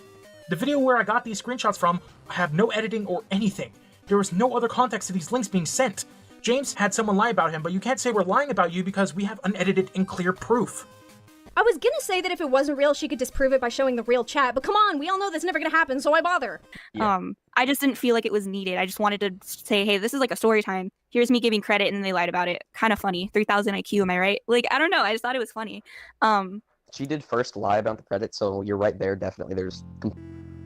The video where I got these screenshots from, I have no editing or anything. There is no other context to these links being sent. James had someone lie about him, but you can't say we're lying about you because we have unedited and clear proof. I was gonna say that if it wasn't real, she could disprove it by showing the real chat, but come on, we all know that's never gonna happen, so why bother? I just didn't feel like it was needed. I just wanted to say, hey, this is like a story time. Here's me giving credit, and then they lied about it. Kind of funny. 3,000 IQ, am I right? Like, I don't know. I just thought it was funny. She did first lie about the credit, so you're right there. Definitely, there's.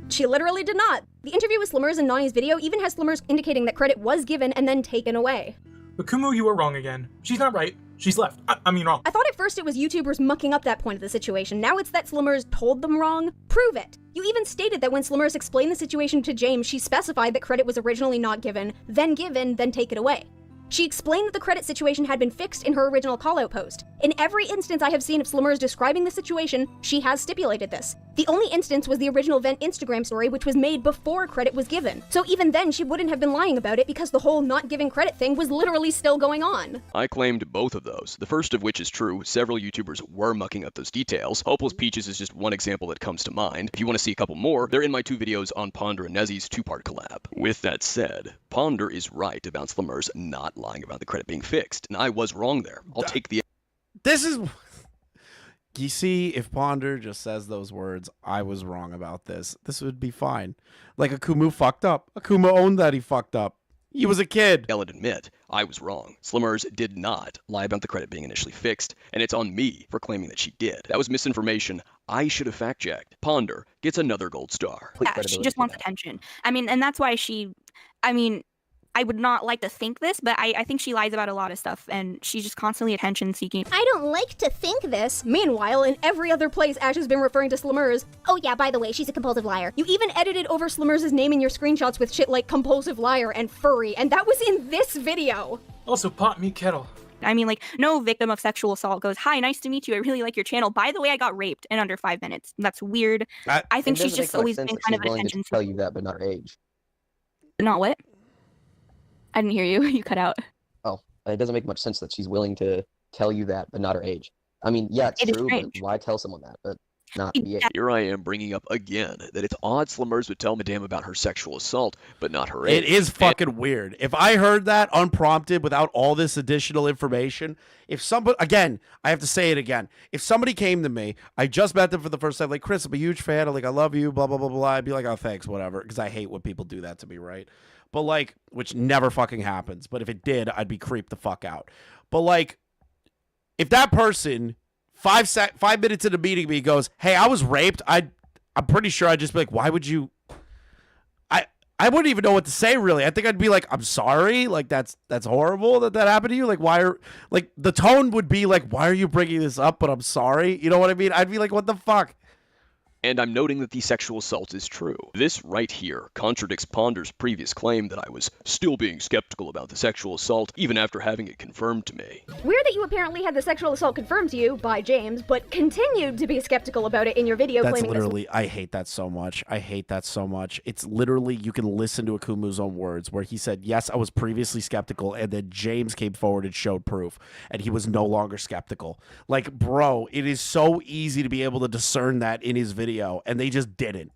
She literally did not. The interview with Slimmers and Nani's video even has Slimmers indicating that credit was given and then taken away. Akumu, you were wrong again. She's not right. She's left. I mean wrong. I thought at first it was YouTubers mucking up that point of the situation. Now it's that Slimmers told them wrong. Prove it. You even stated that when Slimmers explained the situation to James, she specified that credit was originally not given, then taken away. She explained that the credit situation had been fixed in her original callout post. In every instance I have seen of Slimmers describing the situation, she has stipulated this. The only instance was the original Vent Instagram story, which was made before credit was given. So even then, she wouldn't have been lying about it because the whole not giving credit thing was literally still going on. I claimed both of those, the first of which is true. Several YouTubers were mucking up those details. Hopeless Peaches is just one example that comes to mind. If you want to see a couple more, they're in my 2 videos on Ponder and Nezzy's 2-part collab. With that said, Ponder is right about Slimmers not lying about the credit being fixed, and I was wrong there. I'll take the... This is... You see, if Ponder just says those words, I was wrong about this, this would be fine. Like, Akumu fucked up. Akumu owned that he fucked up. He was a kid. I'll admit, I was wrong. Slimmers did not lie about the credit being initially fixed, and it's on me for claiming that she did. That was misinformation. I should have fact-checked. Ponder gets another gold star. Yeah, she just wants attention. I mean, and that's why I would not like to think this, but I think she lies about a lot of stuff, and she's just constantly attention-seeking. I don't like to think this. Meanwhile, in every other place, Ash has been referring to Slimmers. Oh yeah, by the way, she's a compulsive liar. You even edited over Slimmers' name in your screenshots with shit like compulsive liar and furry, and that was in this video. Also, pot me kettle. I mean, like, no victim of sexual assault goes, hi, nice to meet you. I really like your channel. By the way, I got raped in under 5 minutes. That's weird. I think she's just always been kind of an attention. Tell you that, but not her age. Not what? I didn't hear you. You cut out. Oh, it doesn't make much sense that she's willing to tell you that, but not her age. I mean, yeah, it's true, but why tell someone that, but not the age? Here I am bringing up again that it's odd Slimmers would tell Madame about her sexual assault, but not her age. It is fucking weird. If I heard that unprompted without all this additional information, if somebody, again, I have to say it again, if somebody came to me, I just met them for the first time, like, Chris, I'm a huge fan, I love you, blah, blah, blah, blah, I'd be like, oh, thanks, whatever, because I hate when people do that to me, right? But, like, which never fucking happens. But if it did, I'd be creeped the fuck out. But, like, if that person 5 minutes into meeting me goes, hey, I was raped, I'm pretty sure I'd just be like, why would you? I wouldn't even know what to say, really. I think I'd be like, I'm sorry. Like, that's horrible that happened to you. Like, why are, like, the tone would be like, why are you bringing this up? But I'm sorry. You know what I mean? I'd be like, what the fuck? And I'm noting that the sexual assault is true. This right here contradicts Ponder's previous claim that I was still being skeptical about the sexual assault even after having it confirmed to me. Weird that you apparently had the sexual assault confirmed to you by James, but continued to be skeptical about it in your video. That's claiming literally, I hate that so much. I hate that so much. It's literally, you can listen to Akumu's own words where he said, yes, I was previously skeptical, and then James came forward and showed proof, and he was no longer skeptical. Like, bro, it is so easy to be able to discern that in his video, and they just didn't.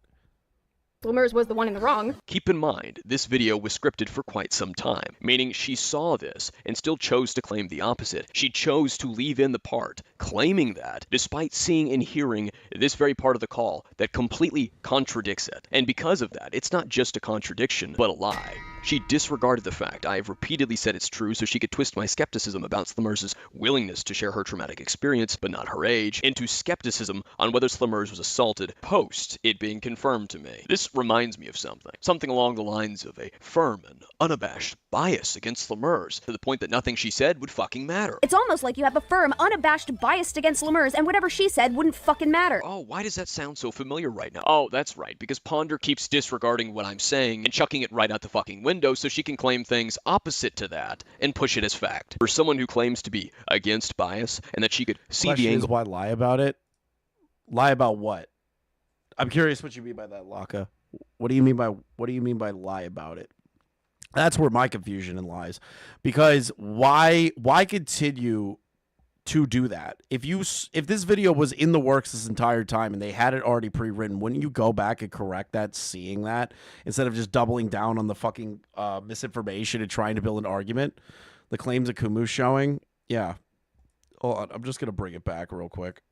Slimmers was the one in the wrong. Keep in mind, this video was scripted for quite some time, meaning she saw this and still chose to claim the opposite. She chose to leave in the part, claiming that, despite seeing and hearing this very part of the call that completely contradicts it. And because of that, it's not just a contradiction, but a lie. She disregarded the fact I have repeatedly said it's true so she could twist my skepticism about Slimmers' willingness to share her traumatic experience, but not her age, into skepticism on whether Slimmers was assaulted post it being confirmed to me. This reminds me of something along the lines of a firm and unabashed bias against Slimmers, to the point that nothing she said would fucking matter. It's almost like you have a firm, unabashed bias against Slimmers, and whatever she said wouldn't fucking matter. Oh, why does that sound so familiar right now? Oh, that's right, because Ponder keeps disregarding what I'm saying and chucking it right out the fucking window so she can claim things opposite to that and push it as fact. For someone who claims to be against bias and that she could see the angle. Why lie about it? Lie about what? I'm curious what you mean by that, Laka. What do you mean by lie about it? That's where my confusion lies. Because why continue to do that? If this video was in the works this entire time and they had it already pre-written, wouldn't you go back and correct that, seeing that, instead of just doubling down on the fucking misinformation and trying to build an argument? The claims Akumu's showing? Yeah. Hold on, I'm just going to bring it back real quick.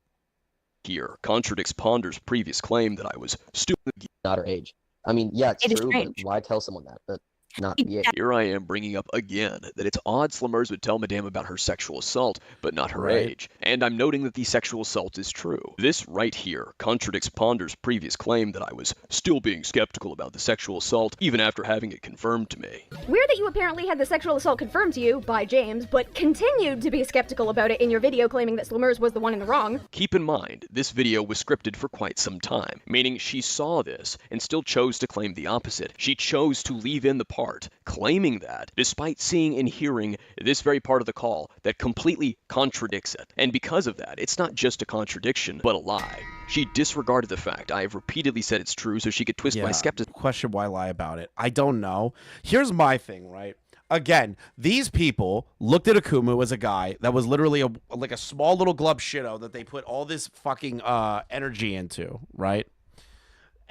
here contradicts Ponder's previous claim that I was stupid. Not her age. I mean, yeah, it's It is true, but strange. why tell someone that? But not the age. Here I am bringing up again that it's odd Slummers would tell Madame about her sexual assault, but not her Right. age. And I'm noting that the sexual assault is true. This right here contradicts Ponder's previous claim that I was still being skeptical about the sexual assault, even after having it confirmed to me. Weird that you apparently had the sexual assault confirmed to you by James, but continued to be skeptical about it in your video claiming that Slummers was the one in the wrong. Keep in mind, this video was scripted for quite some time, meaning she saw this and still chose to claim the opposite. She chose to leave in the part claiming that, despite seeing and hearing this very part of the call that completely contradicts it. And because of that, it's not just a contradiction, but a lie. She disregarded the fact I have repeatedly said it's true so she could twist my skepticism. Question why lie about it? I don't know. Here's my thing, right? Again, these people looked at Akumu as a guy that was literally like a small little glub shitto that they put all this fucking energy into, right?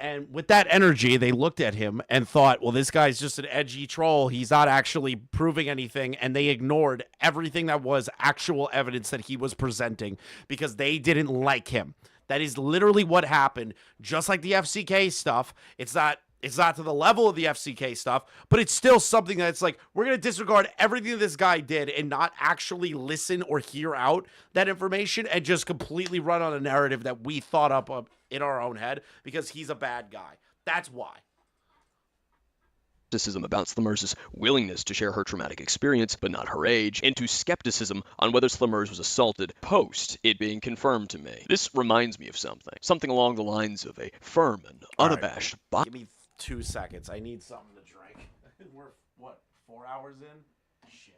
And with that energy, they looked at him and thought, well, this guy's just an edgy troll. He's not actually proving anything. And they ignored everything that was actual evidence that he was presenting because they didn't like him. That is literally what happened. Just like the FCK stuff, it's not to the level of the FCK stuff, but it's still something that's like, we're going to disregard everything this guy did and not actually listen or hear out that information and just completely run on a narrative that we thought up in our own head because he's a bad guy. That's why. Skepticism about Slummers' willingness to share her traumatic experience, but not her age, into skepticism on whether Slummers was assaulted post it being confirmed to me. This reminds me of something along the lines of a firm and unabashed Give me 2 seconds. I need something to drink. We're, what, 4 hours in? Shit.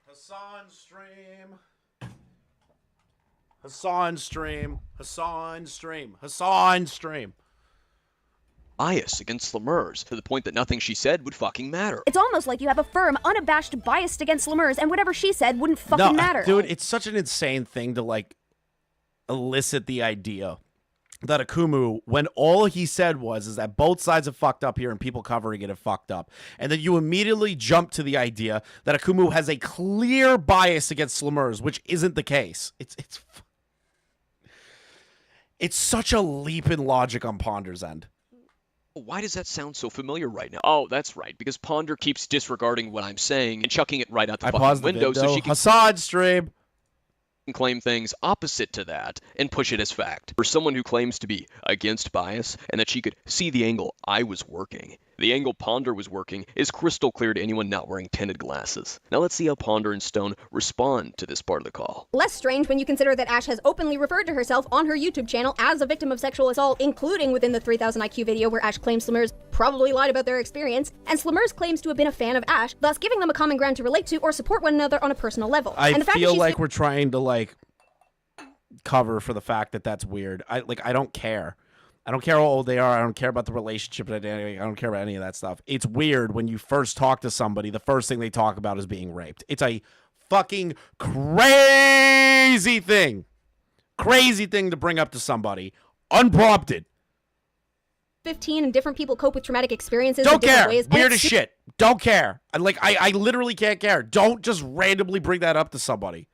Hassan stream. Hassan stream. Hassan stream. Hassan stream. bias against Slummers to the point that nothing she said would fucking matter. It's almost like you have a firm, unabashed bias against Slummers, and whatever she said wouldn't fucking matter. Dude, it's such an insane thing to, like, elicit the idea that Akumu, when all he said is that both sides have fucked up here and people covering it have fucked up. And then you immediately jump to the idea that Akumu has a clear bias against Slummers, which isn't the case. It's such a leap in logic on Ponder's end. Why does that sound so familiar right now? Oh, that's right, because Ponder keeps disregarding what I'm saying and chucking it right out the fucking window so she can Hassan stream. Claim things opposite to that and push it as fact. For someone who claims to be against bias and that she could see the angle I was working, the angle Ponder was working is crystal clear to anyone not wearing tinted glasses. Now let's see how Ponder and Stone respond to this part of the call. Less strange when you consider that Ash has openly referred to herself on her YouTube channel as a victim of sexual assault, including within the 3000 IQ video where Ash claims Slummers probably lied about their experience, and Slummers claims to have been a fan of Ash, thus giving them a common ground to relate to or support one another on a personal level. I and the fact feel that like we're trying to, like, cover for the fact that that's weird. I don't care. I don't care how old they are. I don't care about the relationship dynamic. I don't care about any of that stuff. It's weird when you first talk to somebody, the first thing they talk about is being raped. It's a fucking crazy thing. Crazy thing to bring up to somebody unprompted. 15 and different people cope with traumatic experiences Don't in different care. ways. and Weird as it's shit. Don't care. I literally can't care. Don't just randomly bring that up to somebody.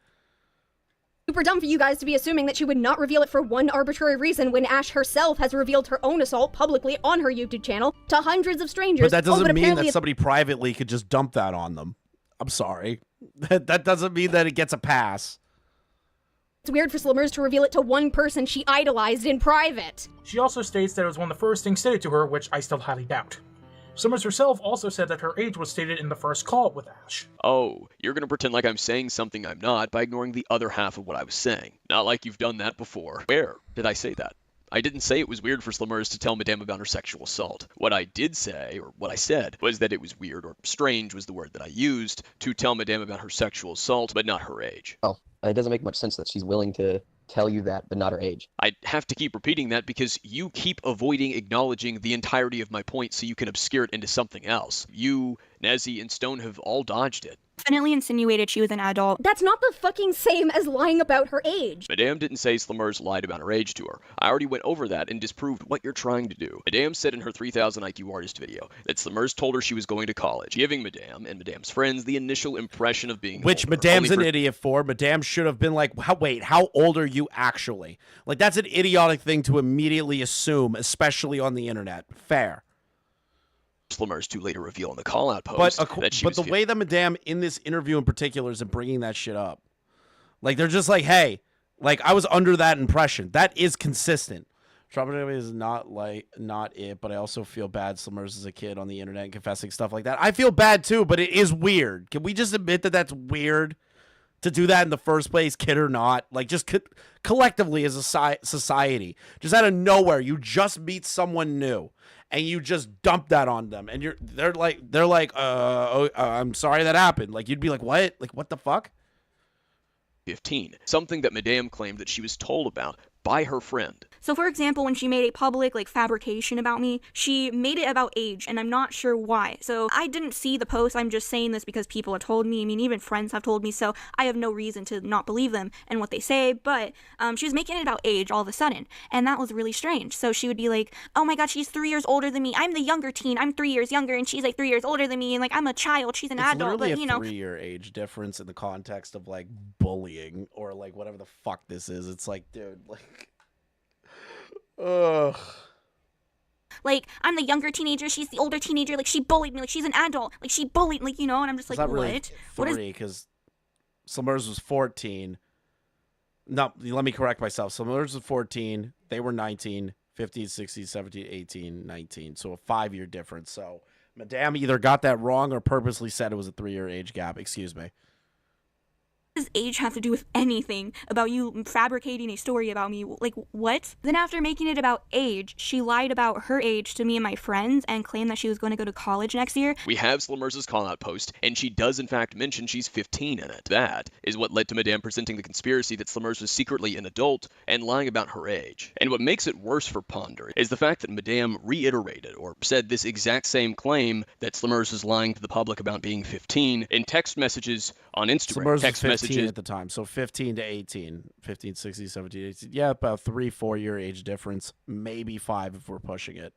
super dumb for you guys to be assuming that she would not reveal it for one arbitrary reason when Ash herself has revealed her own assault publicly on her YouTube channel to hundreds of strangers. But that doesn't mean apparently that somebody privately could just dump that on them. I'm sorry. That doesn't mean that it gets a pass. It's weird for Slummers to reveal it to one person she idolized in private. She also states that it was one of the first things stated to her, which I still highly doubt. Slummers herself also said that her age was stated in the first call with Ash. Oh, you're gonna pretend like I'm saying something I'm not by ignoring the other half of what I was saying. Not like you've done that before. Where did I say that? I didn't say it was weird for Slummers to tell Madame about her sexual assault. What I did say, or what I said, was that it was weird, or strange was the word that I used, to tell Madame about her sexual assault, but not her age. Oh, it doesn't make much sense that she's willing to tell you that, but not her age. I have to keep repeating that because you keep avoiding acknowledging the entirety of my point so you can obscure it into something else. You Nezzy and Stone have all dodged it. Definitely insinuated she was an adult. That's not the fucking same as lying about her age. Madame didn't say Slumers lied about her age to her. I already went over that and disproved what you're trying to do. Madame said in her 3000 IQ artist video that Slumers told her she was going to college, giving Madame and Madame's friends the initial impression of being Which older, Madame's only an idiot for. Madame should have been like, wait, how old are you actually? Like, that's an idiotic thing to immediately assume, especially on the internet. Fair. Slumers to later reveal in the call-out post that she but the way that Madame in this interview in particular is bringing that shit up, like they're just like, hey, like I was under that impression. That is consistent. Trouble is not it, but I also feel bad. Slumers as a kid on the internet and confessing stuff like that. I feel bad too, but it is weird. Can we just admit that that's weird to do that in the first place, kid or not? Like just collectively as a society, just out of nowhere, you just meet someone new. And you just dump that on them, and they're like, I'm sorry that happened. Like you'd be like, what? Like what the fuck? 15, something that Madame claimed that she was told about by her friend. So for example, when she made a public fabrication about me, she made it about age, and I'm not sure why. So I didn't see the post. I'm just saying this because people have told me. I mean, even friends have told me, so I have no reason to not believe them and what they say. But she was making it about age all of a sudden, and that was really strange. So she would be like, oh my god, she's 3 years older than me. I'm the younger teen. I'm 3 years younger, and she's like 3 years older than me, and like I'm a child. She's an adult, but you know, 3-year age difference in the context of like bullying or like whatever the fuck this is. It's like, dude, like, ugh. Like, I'm the younger teenager, she's the older teenager, like, she bullied me, like, she's an adult, like, she bullied, like, you know, and I'm just like, what? Really What is... because Slumers was 14. No, let me correct myself. Slumers was 14, they were 19, 15, 16, 17, 18, 19, so a 5-year difference. So Madame either got that wrong or purposely said it was a 3-year age gap. Excuse me. Does age have to do with anything about you fabricating a story about me? Like, what? Then after making it about age, she lied about her age to me and my friends and claimed that she was going to go to college next year. We have Slumers' call-out post, and she does in fact mention she's 15 in it. That is what led to Madame presenting the conspiracy that Slumers was secretly an adult and lying about her age. And what makes it worse for Ponder is the fact that Madame reiterated or said this exact same claim that Slumers was lying to the public about being 15 in text messages on Instagram. Slumers text was 15 messages at the time, so 15 to 18, 15, 16, 17, 18. Yeah, about 3-4-year age difference, maybe 5 if we're pushing it.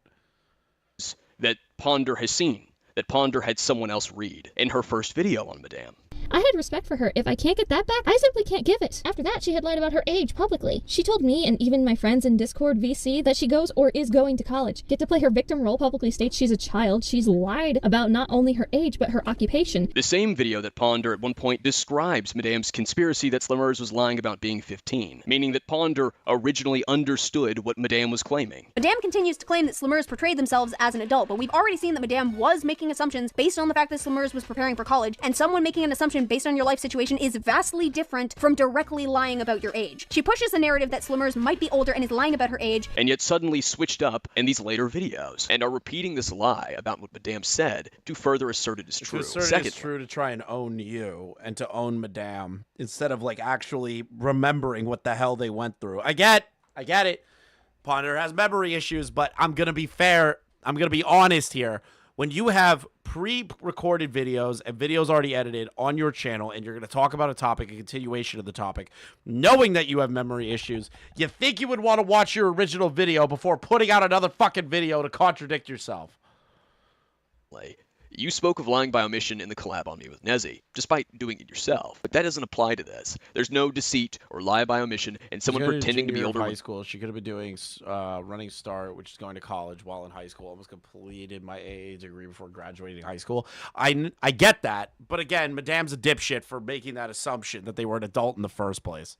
That Ponder has seen, that Ponder had someone else read in her first video on Madame. I had respect for her. If I can't get that back, I simply can't give it. After that, she had lied about her age publicly. She told me and even my friends in Discord VC that she goes or is going to college. Get to play her victim role, publicly states she's a child. She's lied about not only her age, but her occupation. The same video that Ponder at one point describes Madame's conspiracy that Slumers was lying about being 15, meaning that Ponder originally understood what Madame was claiming. Madame continues to claim that Slumers portrayed themselves as an adult, but we've already seen that Madame was making assumptions based on the fact that Slumers was preparing for college, and someone making an assumption based on your life situation is vastly different from directly lying about your age. She pushes the narrative that Slumers might be older and is lying about her age, and yet suddenly switched up in these later videos and are repeating this lie about what Madame said to further assert it is true. It's true to try and own you and to own Madame instead of like actually remembering what the hell they went through. I get it. Ponder has memory issues, but I'm gonna be fair. I'm gonna be honest here. When you have pre-recorded videos and videos already edited on your channel and you're going to talk about a topic, a continuation of the topic, knowing that you have memory issues, you think you would want to watch your original video before putting out another fucking video to contradict yourself. You spoke of lying by omission in the collab on me with Nezzy, despite doing it yourself. But that doesn't apply to this. There's no deceit or lie by omission and someone pretending to be older. High school, she could have been doing running start, which is going to college while in high school. Almost completed my AA degree before graduating high school. I get that, but again, Madame's a dipshit for making that assumption that they were an adult in the first place.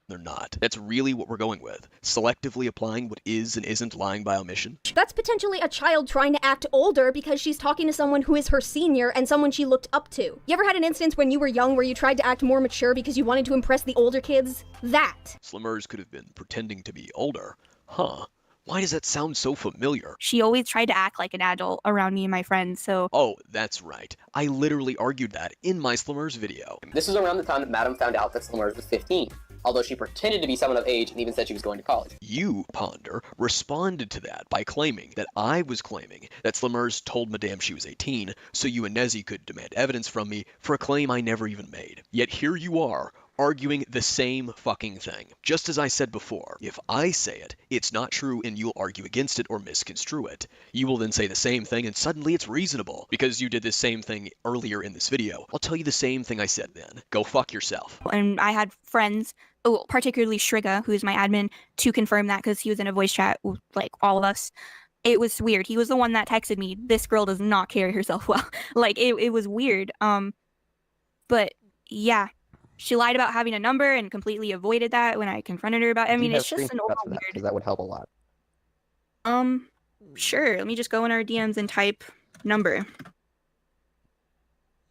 They're not. That's really what we're going with. Selectively applying what is and isn't lying by omission. That's potentially a child trying to act older because she's talking to someone who is her senior and someone she looked up to. You ever had an instance when you were young where you tried to act more mature because you wanted to impress the older kids? That. Slumers could have been pretending to be older. Huh. Why does that sound so familiar? She always tried to act like an adult around me and my friends, so... Oh, that's right. I literally argued that in my Slumers video. This is around the time that Madame found out that Slumers was 15. although she pretended to be someone of age and even said she was going to college. You, Ponder, responded to that by claiming that I was claiming that Slimmers told Madame she was 18, so you and Nezzy could demand evidence from me for a claim I never even made. Yet here you are, arguing the same fucking thing. Just as I said before, if I say it, it's not true and you'll argue against it or misconstrue it. You will then say the same thing and suddenly it's reasonable. Because you did the same thing earlier in this video, I'll tell you the same thing I said then. Go fuck yourself. And I had friends, particularly Shriga, who's my admin, to confirm that because he was in a voice chat with like all of us. It was weird. He was the one that texted me, "This girl does not carry herself well." Like it was weird. But yeah. She lied about having a number and completely avoided that when I confronted her about it. I mean, it's just an overall weird. Because that would help a lot. Sure. Let me just go in our DMs and type number.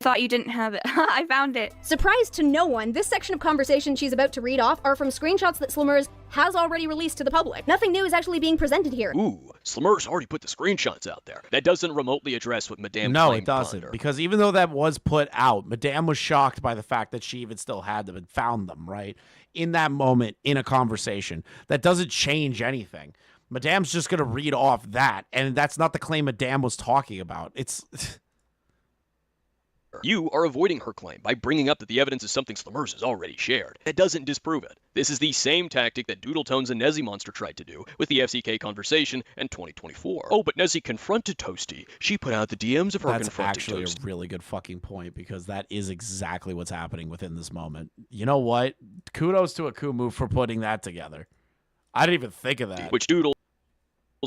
Thought you didn't have it. I found it. Surprise to no one, this section of conversation she's about to read off are from screenshots that Slimmers has already released to the public. Nothing new is actually being presented here. Ooh, Slimmers already put the screenshots out there. That doesn't remotely address what Madame No, claimed. it doesn't. Ponder. Because even though that was put out, Madame was shocked by the fact that she even still had them and found them, right? In that moment, in a conversation. That doesn't change anything. Madame's just going to read off that, and that's not the claim Madame was talking about. It's... You are avoiding her claim by bringing up that the evidence is something Slimmers has already shared. That doesn't disprove it. This is the same tactic that Doodletones and Nezzy Monster tried to do with the FCK conversation in 2024. Oh, but Nezzy confronted Toasty. She put out the DMs of her That's confronting actually Toasty. a really good fucking point, because that is exactly what's happening within this moment. You know what? Kudos to Akumu for putting that together. I didn't even think of that. Which Doodle,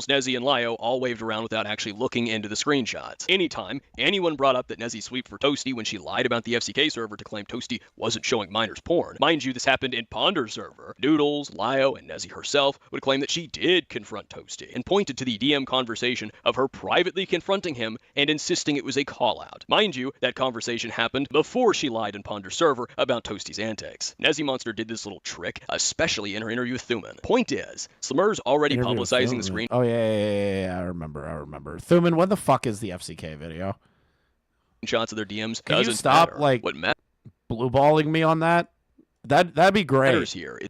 Nezzy, and Lio all waved around without actually looking into the screenshots. Anytime anyone brought up that Nezzy sweeped for Toasty when she lied about the FCK server to claim Toasty wasn't showing minors porn. Mind you, this happened in Ponder's server. Doodles, Lio, and Nezzy herself would claim that she did confront Toasty and pointed to the DM conversation of her privately confronting him and insisting it was a call-out. Mind you, that conversation happened before she lied in Ponder's server about Toasty's antics. Nezzy Monster did this little trick, especially in her interview with Thuman. Point is, Slimmers already publicizing the screen. Oh, yeah, I remember. Thuman, when the fuck is the FCK video? Shots of their DMs. Can you doesn't stop, matter. like, What matters blue balling me on that? That'd be great. here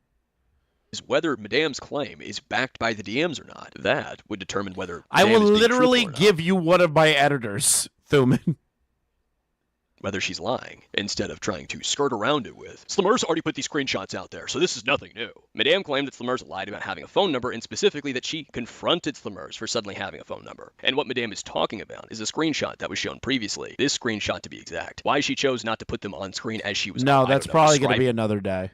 is whether Madame's claim is backed by the DMs or not. That would determine whether I Madame will is being literally truthful or not. give you one of my editors, Thuman. Whether she's lying, instead of trying to skirt around it with, Slimmers already put these screenshots out there, so this is nothing new. Madame claimed that Slimmers lied about having a phone number, and specifically that she confronted Slimmers for suddenly having a phone number. And what Madame is talking about is a screenshot that was shown previously. This screenshot, to be exact. Why she chose not to put them on screen as she was No, I that's don't know, probably going to describing be another day.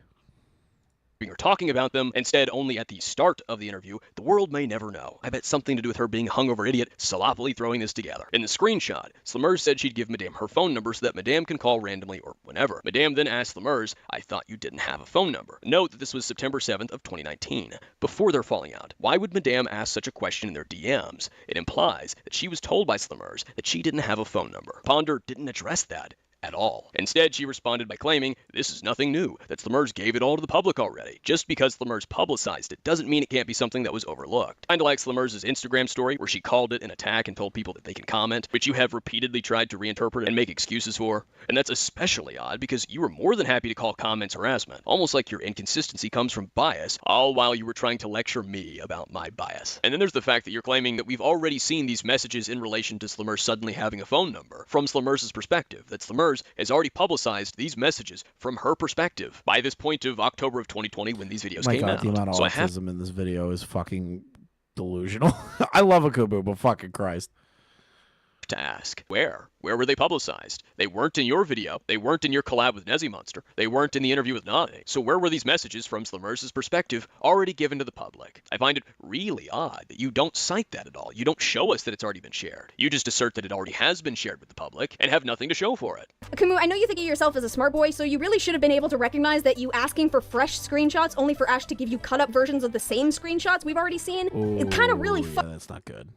or talking about them, instead only at the start of the interview, the world may never know. I bet something to do with her being a hungover idiot, sloppily throwing this together. In the screenshot, Slimmers said she'd give Madame her phone number so that Madame can call randomly or whenever. Madame then asked Slimmers, "I thought you didn't have a phone number." Note that this was September 7th of 2019, before their falling out. Why would Madame ask such a question in their DMs? It implies that she was told by Slimmers that she didn't have a phone number. Ponder didn't address that at all. Instead, she responded by claiming, this is nothing new, that Slimmers gave it all to the public already. Just because Slimmers publicized it doesn't mean it can't be something that was overlooked. Kinda like Slimmers' Instagram story, where she called it an attack and told people that they can comment, which you have repeatedly tried to reinterpret and make excuses for. And that's especially odd because you were more than happy to call comments harassment, almost like your inconsistency comes from bias, all while you were trying to lecture me about my bias. And then there's the fact that you're claiming that we've already seen these messages in relation to Slimmers suddenly having a phone number, from Slimmers' perspective, that Slimmers has already publicized these messages from her perspective by this point of October of 2020 when these videos came out. The amount of So I autism in this video is fucking delusional. I love Akumu, but fucking Christ. to ask, where were they publicized? They weren't in your video. They weren't in your collab with Nezzy Monster. They weren't in the interview with Nade. So where were these messages from Slimmers' perspective already given to the public? I find it really odd that you don't cite that at all. You don't show us that it's already been shared. You just assert that it already has been shared with the public and have nothing to show for it. Akumu, I know you think of yourself as a smart boy, so you really should have been able to recognize that you asking for fresh screenshots only for Ash to give you cut up versions of the same screenshots we've already seen. It kind of really yeah, that's not good.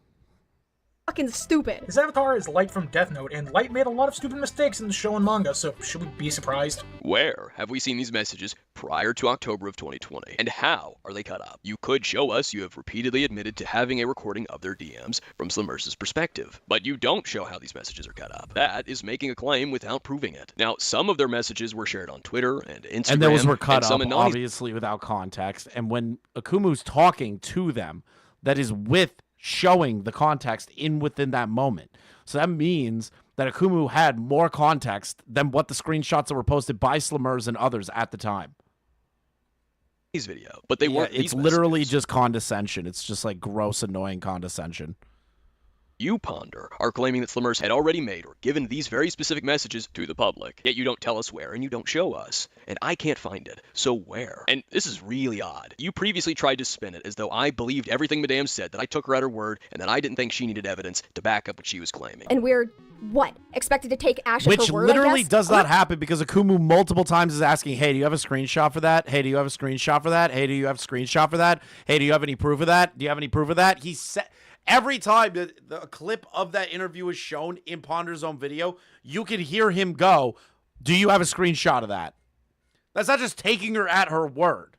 fucking stupid. His avatar is Light from Death Note, and Light made a lot of stupid mistakes in the show and manga, so should we be surprised? Where have we seen these messages prior to October of 2020? And how are they cut up? You could show us you have repeatedly admitted to having a recording of their DMs from Slimmer's perspective, but you don't show how these messages are cut up. That is making a claim without proving it. Now, some of their messages were shared on Twitter and Instagram, and those were cut up, some obviously, without context. And when Akumu's talking to them, that is with showing the context within that moment. So that means that Akumu had more context than what the screenshots that were posted by Slimmers and others at the time. Video, but they weren't. It's literally just condescension. It's just like gross, annoying condescension. You, Ponder, are claiming that Slimmers had already made or given these very specific messages to the public, yet you don't tell us where and you don't show us. And I can't find it, so where? And this is really odd. You previously tried to spin it as though I believed everything Madame said, that I took her at her word, and that I didn't think she needed evidence to back up what she was claiming. And we're, what, expected to take Ash at Which her word, literally I guess? does not happen because Akumu multiple times is asking, hey, do you have a screenshot for that? Hey, do you have a screenshot for that? Hey, do you have a screenshot for that? Hey, do you have any proof of that? Do you have any proof of that? He said... Every time the clip of that interview is shown in Ponder's own video, you can hear him go, do you have a screenshot of that? That's not just taking her at her word.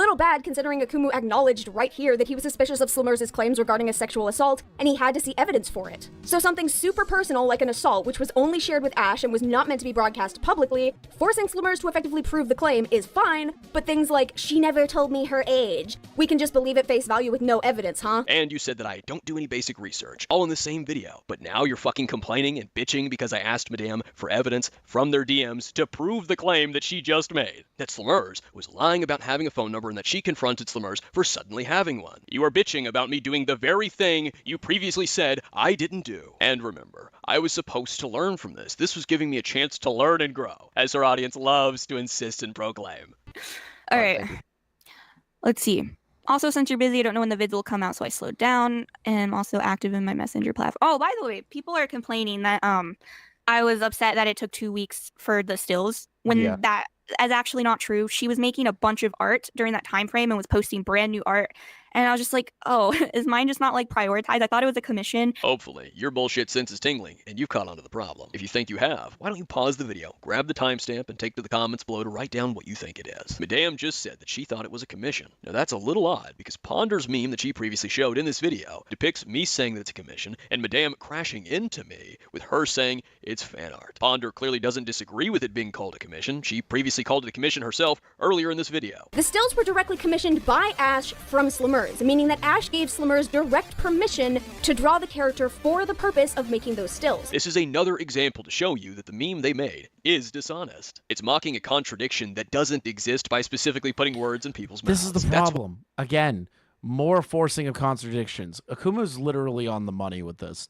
Little bad considering Akumu acknowledged right here that he was suspicious of Slimmers' claims regarding a sexual assault, and he had to see evidence for it. So something super personal like an assault, which was only shared with Ash and was not meant to be broadcast publicly, forcing Slimmers to effectively prove the claim is fine, but things like, she never told me her age, we can just believe at face value with no evidence, huh? And you said that I don't do any basic research, all in the same video, but now you're fucking complaining and bitching because I asked Madame for evidence from their DMs to prove the claim that she just made, that Slimmers was lying about having a phone number and that she confronted Slimmers for suddenly having one. You are bitching about me doing the very thing you previously said I didn't do. And remember, I was supposed to learn from this. This was giving me a chance to learn and grow, as our audience loves to insist and proclaim. All right. Let's see. Also, since you're busy, I don't know when the vids will come out, so I slowed down. And I'm also active in my messenger platform. Oh, by the way, people are complaining that I was upset that it took 2 weeks for the stills when that is actually not true. She was making a bunch of art during that time frame and was posting brand new art. And I was just like, oh, is mine just not like prioritized? I thought it was a commission. Hopefully, your bullshit sense is tingling and you've caught onto the problem. If you think you have, why don't you pause the video, grab the timestamp, and take to the comments below to write down what you think it is. Madame just said that she thought it was a commission. Now that's a little odd because Ponder's meme that she previously showed in this video depicts me saying that it's a commission and Madame crashing into me with her saying it's fan art. Ponder clearly doesn't disagree with it being called a commission. She previously called it a commission herself earlier in this video. The stills were directly commissioned by Ash from Slimmers, meaning that Ash gave Slimmers direct permission to draw the character for the purpose of making those stills. This is another example to show you that the meme they made is dishonest. It's mocking a contradiction that doesn't exist by specifically putting words in people's mouths. This is the problem. Again, more forcing of contradictions. Akumu's literally on the money with this.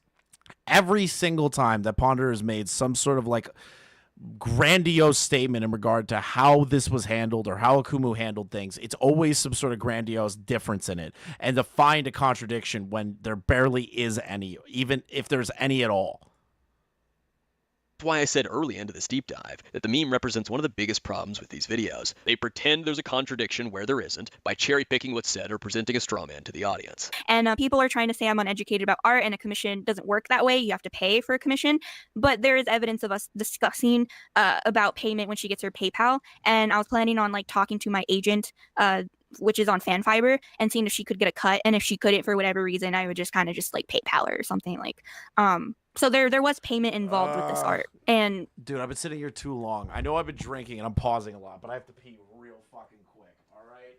Every single time that Ponder has made some sort of like grandiose statement in regard to how this was handled or how Akumu handled things, it's always some sort of grandiose difference in it. And to find a contradiction when there barely is any, even if there's any at all. That's why I said early into this deep dive that the meme represents one of the biggest problems with these videos. They pretend there's a contradiction where there isn't by cherry picking what's said or presenting a straw man to the audience. And people are trying to say I'm uneducated about art and a commission doesn't work that way. You have to pay for a commission. But there is evidence of us discussing about payment when she gets her PayPal. And I was planning on like talking to my agent, which is on Fanfiber, and seeing if she could get a cut. And if she couldn't for whatever reason, I would just kind of just like PayPal her or something like. So there was payment involved with this art. And dude, I've been sitting here too long. I know I've been drinking and I'm pausing a lot, but I have to pee real fucking quick. All right,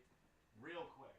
real quick.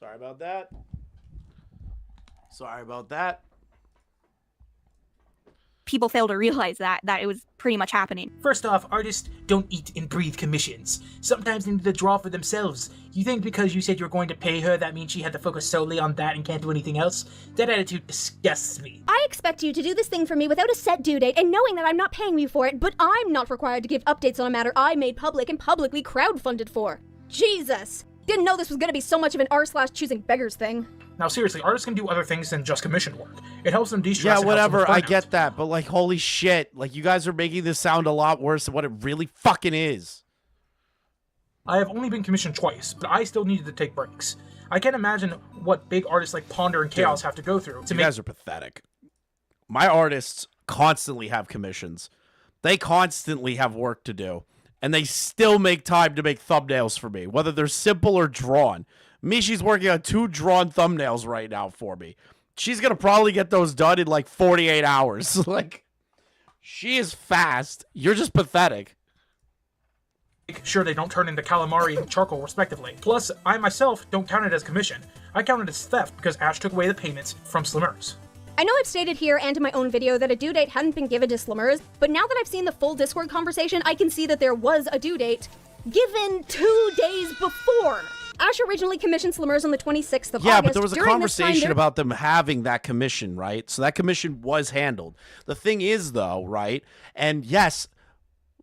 Sorry about that. Sorry about that. People fail to realize that it was pretty much happening. First off, artists don't eat and breathe commissions. Sometimes they need to draw for themselves. You think because you said you were going to pay her, that means she had to focus solely on that and can't do anything else? That attitude disgusts me. I expect you to do this thing for me without a set due date and knowing that I'm not paying you for it, but I'm not required to give updates on a matter I made public and publicly crowdfunded for. Jesus! Didn't know this was gonna be so much of an r/choosing beggars thing. Now seriously, artists can do other things than just commission work. It helps them de-stress. Yeah, whatever, I get that, but like, holy shit, like, you guys are making this sound a lot worse than what it really fucking is. I have only been commissioned twice, but I still needed to take breaks. I can't imagine what big artists like Ponder and Chaos have to go through to You guys are pathetic. My artists constantly have commissions. They constantly have work to do. And they still make time to make thumbnails for me, whether they're simple or drawn. Mishi's working on 2 drawn thumbnails right now for me. She's going to probably get those done in like 48 hours. Like, she is fast. You're just pathetic. Make sure they don't turn into calamari and charcoal respectively. Plus, I myself don't count it as commission. I count it as theft because Ash took away the payments from Slimmers. I know I've stated here and in my own video that a due date hadn't been given to Slimmers, but now that I've seen the full Discord conversation, I can see that there was a due date given 2 days before. Ash originally commissioned Slimmers on the 26th of August. Yeah, but there was a During this conversation time, about them having that commission, right? So that commission was handled. The thing is, though, right? And yes,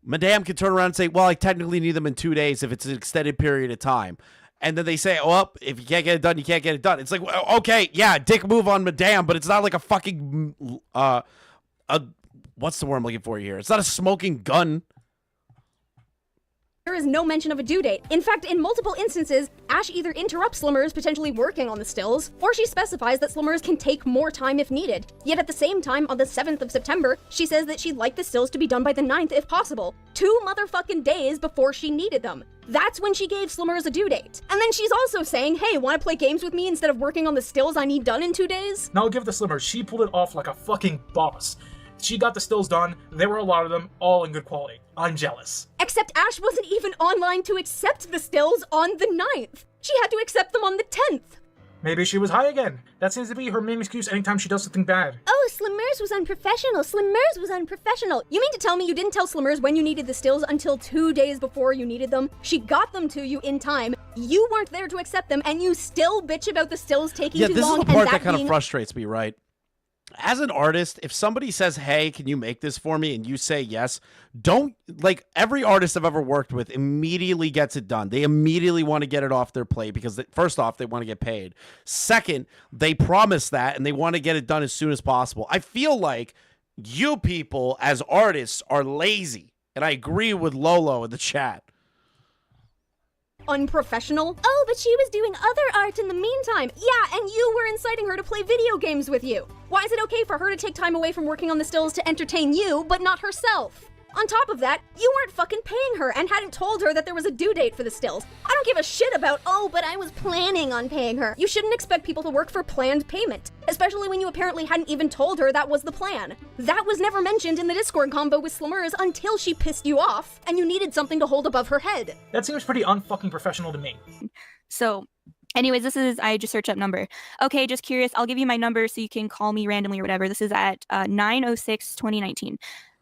Madame can turn around and say, well, I technically need them in 2 days if it's an extended period of time. And then they say, well, if you can't get it done, you can't get it done. It's like, well, okay, yeah, dick move on Madame, but it's not like a fucking, what's the word I'm looking for here? It's not a smoking gun. There is no mention of a due date. In fact, in multiple instances, Ash either interrupts Slimmers potentially working on the stills, or she specifies that Slimmers can take more time if needed. Yet at the same time, on the 7th of September, she says that she'd like the stills to be done by the 9th if possible. 2 motherfucking days before she needed them. That's when she gave Slimmers a due date. And then she's also saying, hey, wanna play games with me instead of working on the stills I need done in 2 days? Now I'll give the Slimmers, she pulled it off like a fucking boss. She got the stills done, there were a lot of them, all in good quality. I'm jealous. Except Ash wasn't even online to accept the stills on the 9th. She had to accept them on the 10th. Maybe she was high again. That seems to be her main excuse anytime she does something bad. Oh, Slimmers was unprofessional. Slimmers was unprofessional. You mean to tell me you didn't tell Slimmers when you needed the stills until 2 days before you needed them? She got them to you in time. You weren't there to accept them, and you still bitch about the stills taking too long. Yeah, this is the part that kind of frustrates me, right? As an artist, if somebody says, hey, can you make this for me? And you say yes, don't, like, every artist I've ever worked with immediately gets it done. They immediately want to get it off their plate because, first off, they want to get paid. Second, they promise that and they want to get it done as soon as possible. I feel like you people as artists are lazy. And I agree with Lolo in the chat. Unprofessional? Oh, but she was doing other art in the meantime. Yeah, and you were inciting her to play video games with you. Why is it okay for her to take time away from working on the stills to entertain you, but not herself? On top of that, you weren't fucking paying her and hadn't told her that there was a due date for the stills. I don't give a shit about, oh, but I was planning on paying her. You shouldn't expect people to work for planned payment, especially when you apparently hadn't even told her that was the plan. That was never mentioned in the Discord combo with Slimmers until she pissed you off, and you needed something to hold above her head. That seems pretty unfucking professional to me. So, anyways, I just searched up number. Okay, just curious, I'll give you my number so you can call me randomly or whatever. This is at 9/06/2019.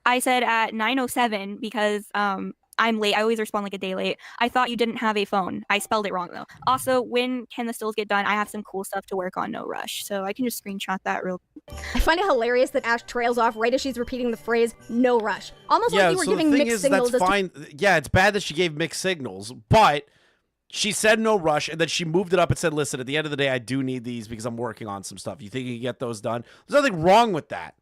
I said at 9:07 because I'm late. I always respond like a day late. I thought you didn't have a phone. I spelled it wrong though. Also, when can the stills get done? I have some cool stuff to work on, no rush. So I can just screenshot that real quick. I find it hilarious that Ash trails off right as she's repeating the phrase, no rush. Almost like you were giving mixed signals. That's fine. Yeah, it's bad that she gave mixed signals, but she said no rush, and then she moved it up and said, listen, at the end of the day, I do need these because I'm working on some stuff. You think you can get those done? There's nothing wrong with that.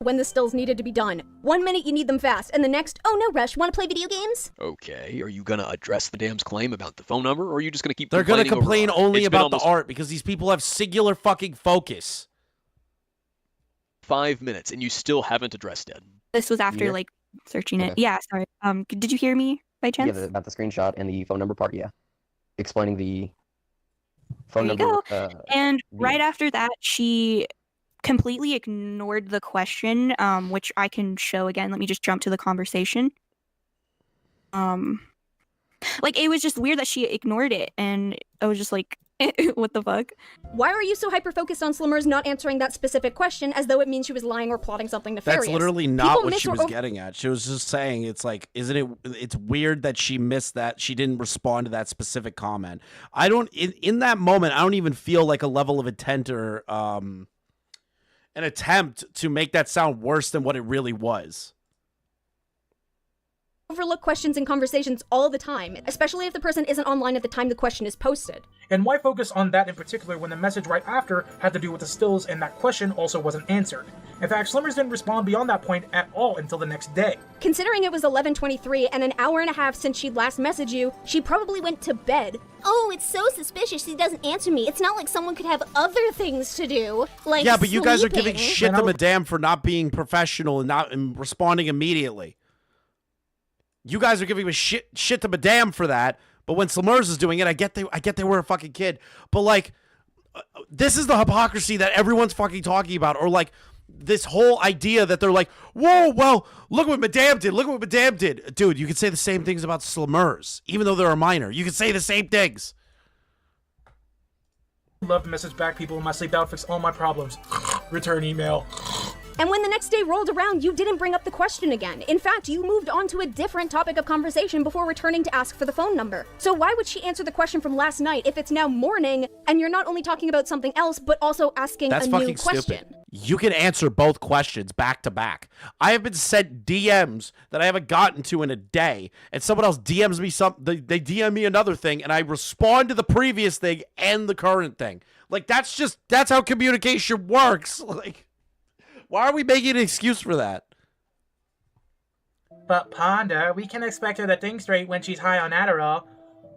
When the stills needed to be done. 1 minute you need them fast, and the next, oh no rush, wanna play video games? Okay, are you gonna address the dam's claim about the phone number, or are you just gonna keep They're gonna complain only about almost the art because these people have singular fucking focus. 5 minutes, and you still haven't addressed it. This was after like searching it. Yeah, sorry. Did you hear me by chance? Yeah, about the screenshot and the phone number part, yeah. Explaining the phone there you number. Go. And right after that, she completely ignored the question, which I can show again. Let me just jump to the conversation. Like, it was just weird that she ignored it, and I was just like, what the fuck? Why are you so hyper-focused on Slimmers not answering that specific question as though it means she was lying or plotting something nefarious? That's literally not what she was getting at. She was just saying, it's like, it's weird that she missed that. She didn't respond to that specific comment. I don't, in that moment, I don't even feel like a level of intent or an attempt to make that sound worse than what it really was. Overlook questions in conversations all the time, especially if the person isn't online at the time the question is posted. And why focus on that in particular when the message right after had to do with the stills and that question also wasn't answered? In fact, Slimmers didn't respond beyond that point at all until the next day. Considering it was 11:23 and an hour and a half since she'd last messaged you, she probably went to bed. Oh, it's so suspicious he doesn't answer me. It's not like someone could have other things to do, like yeah, but you guys are giving sleeping. shit to Madame for not being professional and not responding immediately. You guys are giving me shit to Madame for that, but when Slimmers is doing it, I get they were a fucking kid, but like, this is the hypocrisy that everyone's fucking talking about, or like this whole idea that they're like, whoa, well, look what Madame did, look what Madame did, dude. You can say the same things about Slimmers, even though they're a minor. You can say the same things. Love to message back people in my sleep outfits, all my problems. Return email. And when the next day rolled around, you didn't bring up the question again. In fact, you moved on to a different topic of conversation before returning to ask for the phone number. So why would she answer the question from last night if it's now morning and you're not only talking about something else, but also asking a new question? Stupid. You can answer both questions back to back. I have been sent DMs that I haven't gotten to in a day, and someone else DMs me something, they DM me another thing, and I respond to the previous thing and the current thing. Like, that's how communication works. Like, why are we making an excuse for that? But Panda, we can expect her to think straight when she's high on Adderall.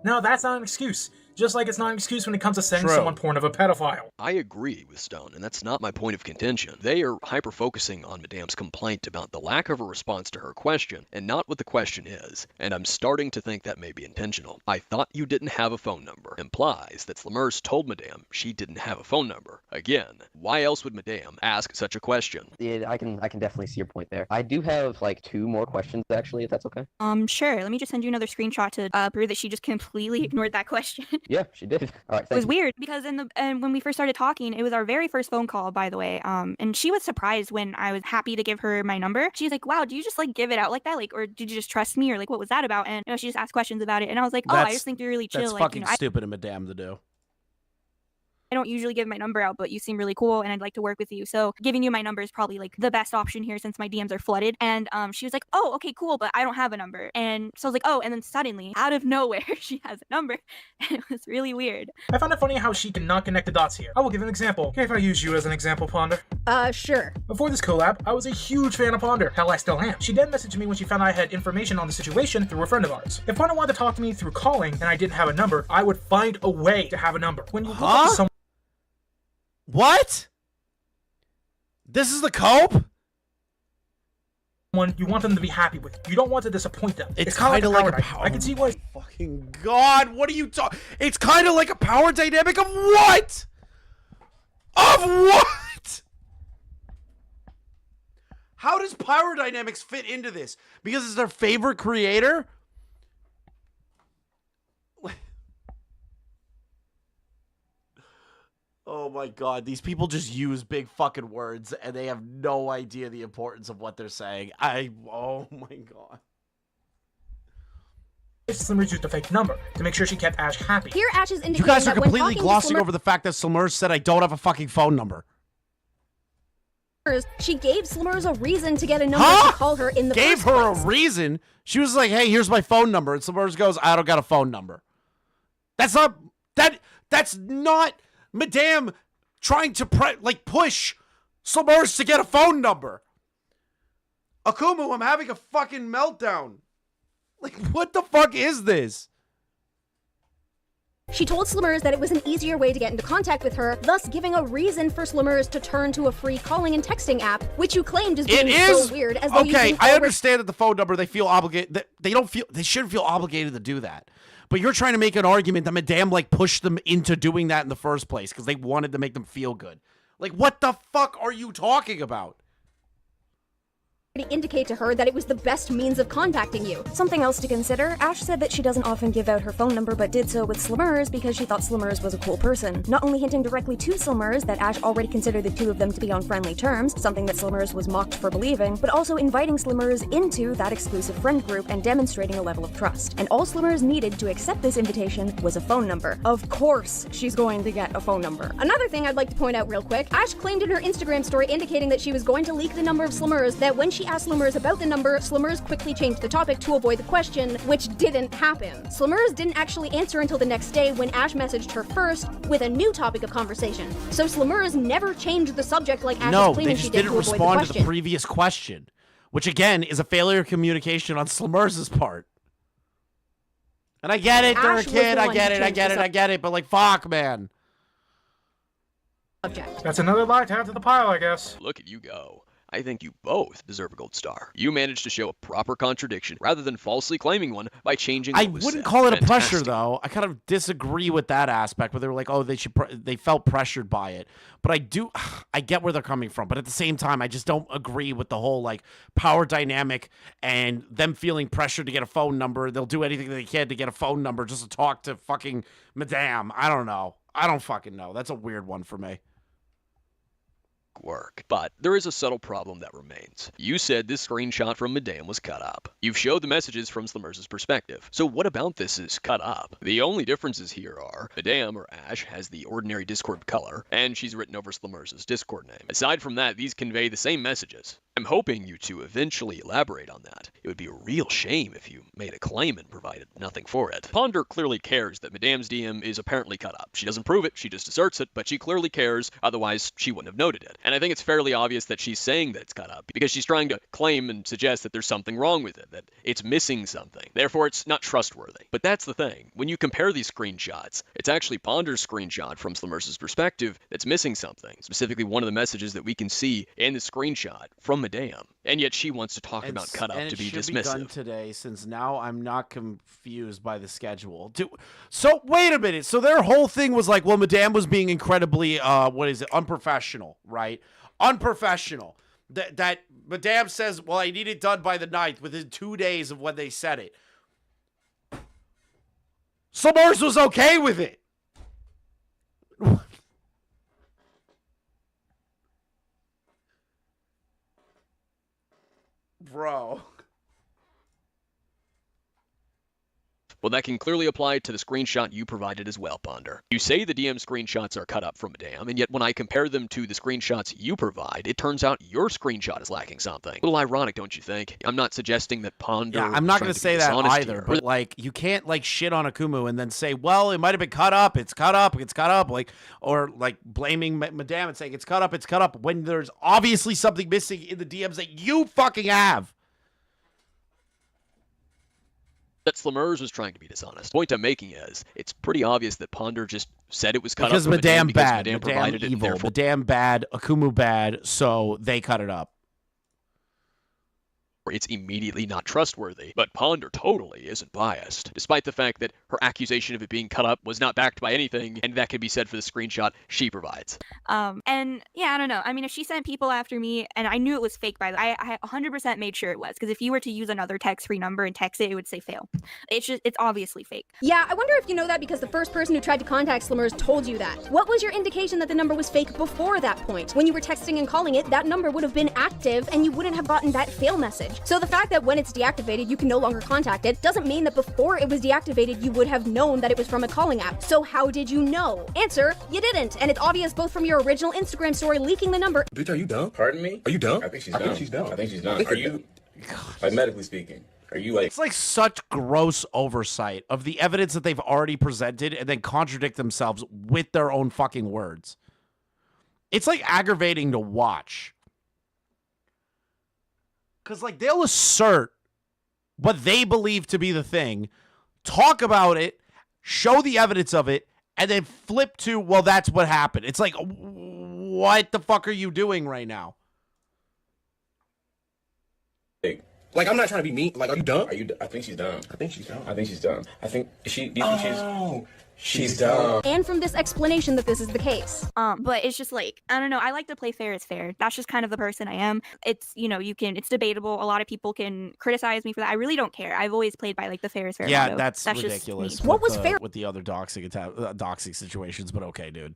No, that's not an excuse. Just like it's not an excuse when it comes to sending someone porn of a pedophile. I agree with Stone, and that's not my point of contention. They are hyper-focusing on Madame's complaint about the lack of a response to her question, and not what the question is. And I'm starting to think that may be intentional. I thought you didn't have a phone number implies that Slimmers told Madame she didn't have a phone number. Again, why else would Madame ask such a question? Yeah, I can definitely see your point there. I do have like 2 more questions actually, if that's okay. Sure. Let me just send you another screenshot to prove that she just completely ignored that question. Yeah, she did. All right, it was weird because when we first started talking, it was our very first phone call, by the way. And she was surprised when I was happy to give her my number. She was like, "Wow, do you just like give it out like that, like, or did you just trust me, or like what was that about?" And she just asked questions about it, and I was like, "Oh, I just think you're really chill." That's like, fucking stupid of Madame to do. I don't usually give my number out, but you seem really cool and I'd like to work with you. So giving you my number is probably like the best option here since my DMs are flooded. And she was like, "Oh, okay, cool, but I don't have a number." And so I was like, "Oh," and then suddenly, out of nowhere, she has a number. And it was really weird. I found it funny how she cannot connect the dots here. I will give an example. Okay, if I use you as an example, Ponder? Sure. Before this collab, I was a huge fan of Ponder. Hell, I still am. She then messaged me when she found I had information on the situation through a friend of ours. If Ponder wanted to talk to me through calling and I didn't have a number, I would find a way to have a number. When you look up to someone. What? This is the cope? You want them to be happy with. You don't want to disappoint them. It's kind of like a power. I can see why. Fucking God, what are you talking? It's kind of like a power dynamic of what? Of what? How does power dynamics fit into this? Because it's their favorite creator? Oh my God, these people just use big fucking words and they have no idea the importance of what they're saying. Oh my God. Slimmers used a fake number to make sure she kept Ash happy. Here, Ash is indicating you guys are that completely glossing over the fact that Slimmers said I don't have a fucking phone number. She gave Slimmers a reason to get a number to call her in the Gave first her place. a reason? She was like, "Hey, here's my phone number." And Slimmers goes, "I don't got a phone number." That's not Madame trying to push Slimmers to get a phone number. Akumu, I'm having a fucking meltdown. Like, what the fuck is this? She told Slimmers that it was an easier way to get into contact with her, thus giving a reason for Slimmers to turn to a free calling and texting app, which you claimed is being so weird. As though okay, I understand that the phone number, they feel obligated. They shouldn't feel obligated to do that. But you're trying to make an argument that Madame pushed them into doing that in the first place because they wanted to make them feel good. Like, what the fuck are you talking about? indicate to her that it was the best means of contacting you. Something else to consider, Ash said that she doesn't often give out her phone number but did so with Slummers because she thought Slummers was a cool person. Not only hinting directly to Slummers that Ash already considered the two of them to be on friendly terms, something that Slummers was mocked for believing, but also inviting Slummers into that exclusive friend group and demonstrating a level of trust. And all Slummers needed to accept this invitation was a phone number. Of course she's going to get a phone number. Another thing I'd like to point out real quick, Ash claimed in her Instagram story indicating that she was going to leak the number of Slummers, that when she asked Slummers about the number, Slummers quickly changed the topic to avoid the question, which didn't happen. Slummers didn't actually answer until the next day when Ash messaged her first with a new topic of conversation. So Slummers never changed the subject like Ash was claiming she did to avoid the question. No, they just didn't respond to the previous question, which again is a failure of communication on Slummers' part. And I get it, they're a kid, I get it, but like, fuck, man. That's another lie to add to the pile, I guess. Look at you go. I think you both deserve a gold star. You managed to show a proper contradiction rather than falsely claiming one by changing what was wouldn't said. call it a pressure, Fantastic. though. I kind of disagree with that aspect, where they were like, oh, they felt pressured by it. But I get where they're coming from. But at the same time, I just don't agree with the whole, like, power dynamic and them feeling pressured to get a phone number. They'll do anything they can to get a phone number just to talk to fucking Madame. I don't know. I don't fucking know. That's a weird one for me. Work. But there is a subtle problem that remains. You said this screenshot from Madame was cut up. You've showed the messages from Slummers' perspective. So what about this is cut up? The only differences here are Madame, or Ash, has the ordinary Discord color, and she's written over Slummers' Discord name. Aside from that, these convey the same messages. I'm hoping you to eventually elaborate on that. It would be a real shame if you made a claim and provided nothing for it. Ponder clearly cares that Madame's DM is apparently cut up. She doesn't prove it, she just asserts it, but she clearly cares, otherwise she wouldn't have noted it. And I think it's fairly obvious that she's saying that it's cut up, because she's trying to claim and suggest that there's something wrong with it, that it's missing something. Therefore, it's not trustworthy. But that's the thing. When you compare these screenshots, it's actually Ponder's screenshot from Slummers' perspective that's missing something. Specifically, one of the messages that we can see in the screenshot from Madame. And yet she wants to talk about cut up to be dismissive. And it should be done today, since now I'm not confused by the schedule. So, wait a minute. So their whole thing was like, well, Madame was being incredibly, unprofessional, right? Unprofessional. That Madame says, well, I need it done by the 9th, within 2 days of when they said it. Slummers was okay with it. Bro. Well, that can clearly apply to the screenshot you provided as well, Ponder. You say the DM screenshots are cut up from Madame, and yet when I compare them to the screenshots you provide, it turns out your screenshot is lacking something. A little ironic, don't you think? I'm not suggesting that Ponder... Yeah, I'm not going to say that either, here, but like, you can't like shit on Akumu and then say, well, it might have been cut up, it's cut up, like, or like blaming Madame and saying it's cut up, when there's obviously something missing in the DMs that you fucking have. That Slummers was trying to be dishonest. The point I'm making is, it's pretty obvious that Ponder just said it was cut because up from Madame bad, Madame provided evil, it, therefore... Madame bad, Akumu bad, so they cut it up. It's immediately not trustworthy, but Ponder totally isn't biased, despite the fact that her accusation of it being cut up was not backed by anything, and that can be said for the screenshot she provides. And yeah, I don't know. I mean, if she sent people after me, and I knew it was fake, by the way, I 100% made sure it was, because if you were to use another text-free number and text it, it would say fail. It's obviously fake. Yeah, I wonder if you know that because the first person who tried to contact Slummers told you that. What was your indication that the number was fake before that point? When you were texting and calling it, that number would have been active, and you wouldn't have gotten that fail message. So the fact that when it's deactivated, you can no longer contact it, doesn't mean that before it was deactivated, you would have known that it was from a calling app. So how did you know? Answer, you didn't. And it's obvious both from your original Instagram story leaking the number. Bitch, are you dumb? Pardon me? Are you dumb? I think she's dumb. I think she's dumb. Are you, like, medically speaking, are you like... It's like such gross oversight of the evidence that they've already presented and then contradict themselves with their own fucking words. It's like aggravating to watch. Because, like, they'll assert what they believe to be the thing, talk about it, show the evidence of it, and then flip to, well, that's what happened. It's like, what the fuck are you doing right now? Like, I'm not trying to be mean. Like, are you dumb? I think she's dumb. I think she's dumb. I think she's dumb. Do you think she's... She's dumb. And from this explanation that this is the case. But it's just like, I don't know, I like to play fair is fair. That's just kind of the person I am. It's, you know, it's debatable. A lot of people can criticize me for that. I really don't care. I've always played by like the fair is fair Yeah, motto. that's Just ridiculous. me. What was fair with the other doxing situations? But okay, dude.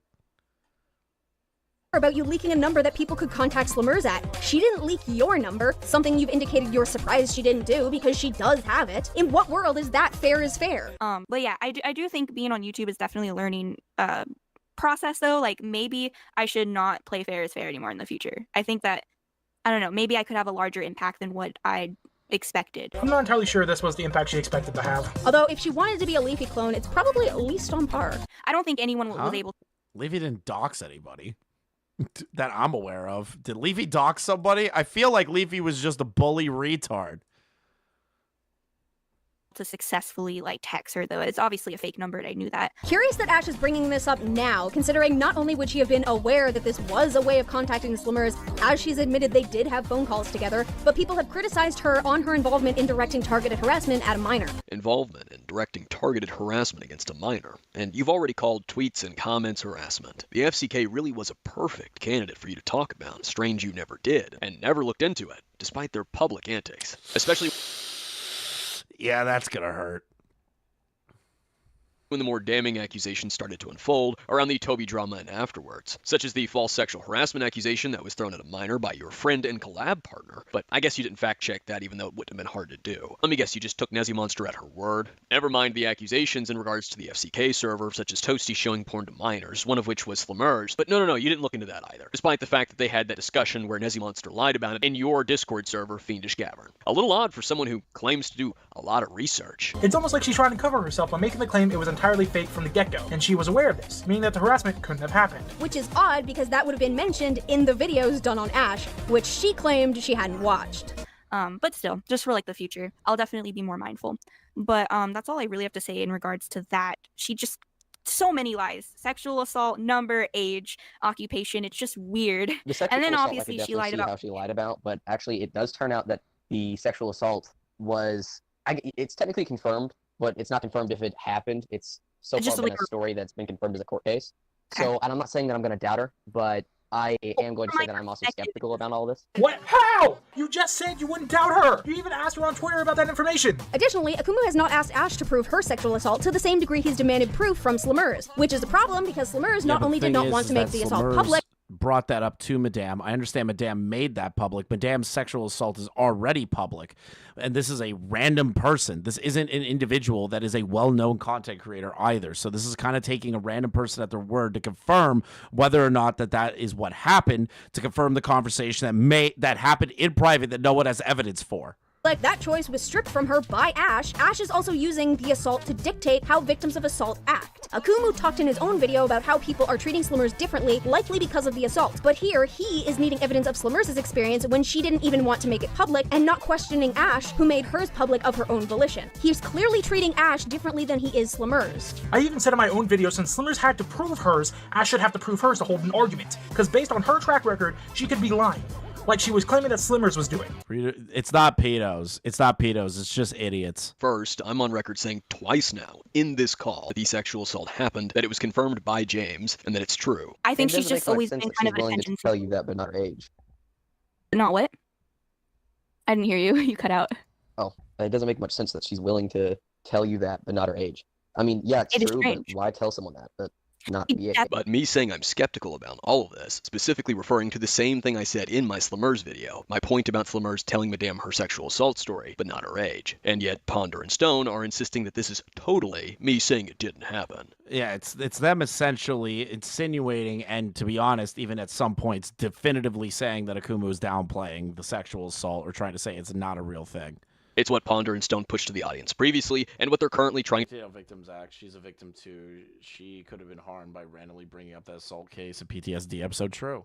about you leaking a number that people could contact Slimmers at? She didn't leak your number, something you've indicated you're surprised she didn't do because she does have it. In what world is that fair is fair? But yeah, I do think being on YouTube is definitely a learning process though. Like maybe I should not play fair is fair anymore in the future. I think that, I don't know, maybe I could have a larger impact than what I expected. I'm not entirely sure this was the impact she expected to have. Although if she wanted to be a Leafy clone, it's probably at least on par. I don't think anyone was able to. Leafy didn't dox anybody that I'm aware of. Did Leafy dox somebody? I feel like Leafy was just a bully retard. To successfully like text her though. It's obviously a fake number and I knew that. Curious that Ash is bringing this up now, considering not only would she have been aware that this was a way of contacting the Slimmers, as she's admitted they did have phone calls together, but people have criticized her on her involvement in directing targeted harassment at a minor. Involvement in directing targeted harassment against a minor. And you've already called tweets and comments harassment. The FCK really was a perfect candidate for you to talk about. Strange you never did, and never looked into it, despite their public antics. Especially... Yeah, that's gonna hurt. When the more damning accusations started to unfold around the Toby drama and afterwards, such as the false sexual harassment accusation that was thrown at a minor by your friend and collab partner. But I guess you didn't fact check that, even though it wouldn't have been hard to do. Let me guess, you just took Nezzy Monster at her word. Never mind the accusations in regards to the FCK server, such as Toasty showing porn to minors, one of which was Slimmers. But no, you didn't look into that either, despite the fact that they had that discussion where Nezzy Monster lied about it in your Discord server, Fiendish Gavern. A little odd for someone who claims to do a lot of research. It's almost like she's trying to cover herself by making the claim it was entirely fake from the get-go, and she was aware of this, meaning that the harassment couldn't have happened. Which is odd because that would have been mentioned in the videos done on Ash, which she claimed she hadn't watched. But still, just for like the future, I'll definitely be more mindful. But that's all I really have to say in regards to that. She just, so many lies. Sexual assault, number, age, occupation, it's just weird. The sexual and then assault, obviously I could she lied definitely see about how she lied about, but actually it does turn out that the sexual assault was, it's technically confirmed, but it's not confirmed if it happened. It's so far been a story that's been confirmed as a court case. So, and I'm not saying that I'm going to doubt her, but I am going to say that I'm also skeptical about all this. What? How? You just said you wouldn't doubt her! You even asked her on Twitter about that information! Additionally, Akumu has not asked Ash to prove her sexual assault to the same degree he's demanded proof from Slimmers, which is a problem because Slimmers not only did not want to make the assault public, brought that up to Madame. I understand Madame made that public. Madame's sexual assault is already public. And this is a random person. This isn't an individual that is a well-known content creator either. So this is kind of taking a random person at their word to confirm whether or not that is what happened, to confirm the conversation that happened in private that no one has evidence for. like that choice was stripped from her by Ash. Ash is also using the assault to dictate how victims of assault act. Akumu talked in his own video about how people are treating Slimmers differently, likely because of the assault. But here, he is needing evidence of Slimmers' experience when she didn't even want to make it public, and not questioning Ash, who made hers public of her own volition. He's clearly treating Ash differently than he is Slimmers. I even said in my own video, since Slimmers had to prove hers, Ash should have to prove hers to hold an argument. Because based on her track record, she could be lying. Like she was claiming that Slimmers was doing. It's not pedos. It's not pedos. It's just idiots. First, I'm on record saying twice now in this call that the sexual assault happened, that it was confirmed by James, and that it's true. I think she's just always been kind of an willing attention to tell you that, but not her age. Not what? I didn't hear you. You cut out. Oh, it doesn't make much sense that she's willing to tell you that, but not her age. I mean, yeah, it's true, but why tell someone that? But not be it. But me saying I'm skeptical about all of this, specifically referring to the same thing I said in my Slimmers video, my point about Slimmers telling Madame her sexual assault story, but not her age. And yet Ponder and Stone are insisting that this is totally me saying it didn't happen. Yeah, it's them essentially insinuating, and to be honest, even at some points, definitively saying that Akumu is downplaying the sexual assault or trying to say it's not a real thing. It's what Ponder and Stone pushed to the audience previously, and what they're currently trying to... Victims Act, she's a victim too. She could have been harmed by randomly bringing up that assault case, a PTSD episode. True.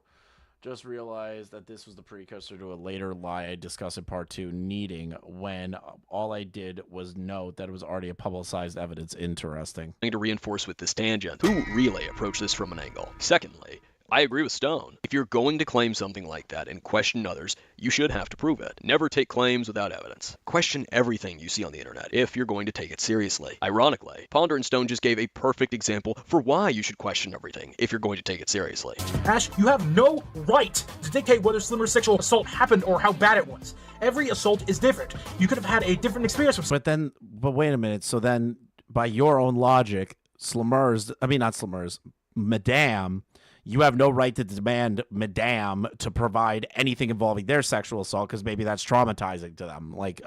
Just realized that this was the precursor to a later lie I discuss in part 2, needing, when all I did was note that it was already a publicized evidence. Interesting. To reinforce with this tangent, who Relay approached this from an angle. Secondly, I agree with Stone. If you're going to claim something like that and question others, you should have to prove it. Never take claims without evidence. Question everything you see on the internet if you're going to take it seriously. Ironically, Ponder and Stone just gave a perfect example for why you should question everything if you're going to take it seriously. Ash, you have no right to dictate whether Slimmer's sexual assault happened or how bad it was. Every assault is different. You could have had a different experience with. But wait a minute. So then, by your own logic, Madame, you have no right to demand Madame to provide anything involving their sexual assault because maybe that's traumatizing to them. Like,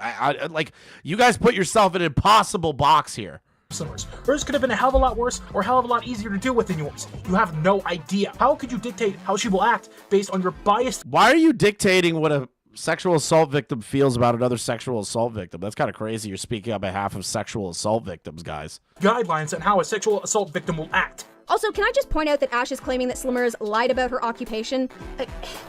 like you guys put yourself in an impossible box here. Slimmers. Hers could have been a hell of a lot worse or a hell of a lot easier to deal with than yours. You have no idea. How could you dictate how she will act based on your biased... Why are you dictating what a sexual assault victim feels about another sexual assault victim? That's kind of crazy. You're speaking on behalf of sexual assault victims, guys. Guidelines on how a sexual assault victim will act. Also, can I just point out that Ash is claiming that Slimmers lied about her occupation?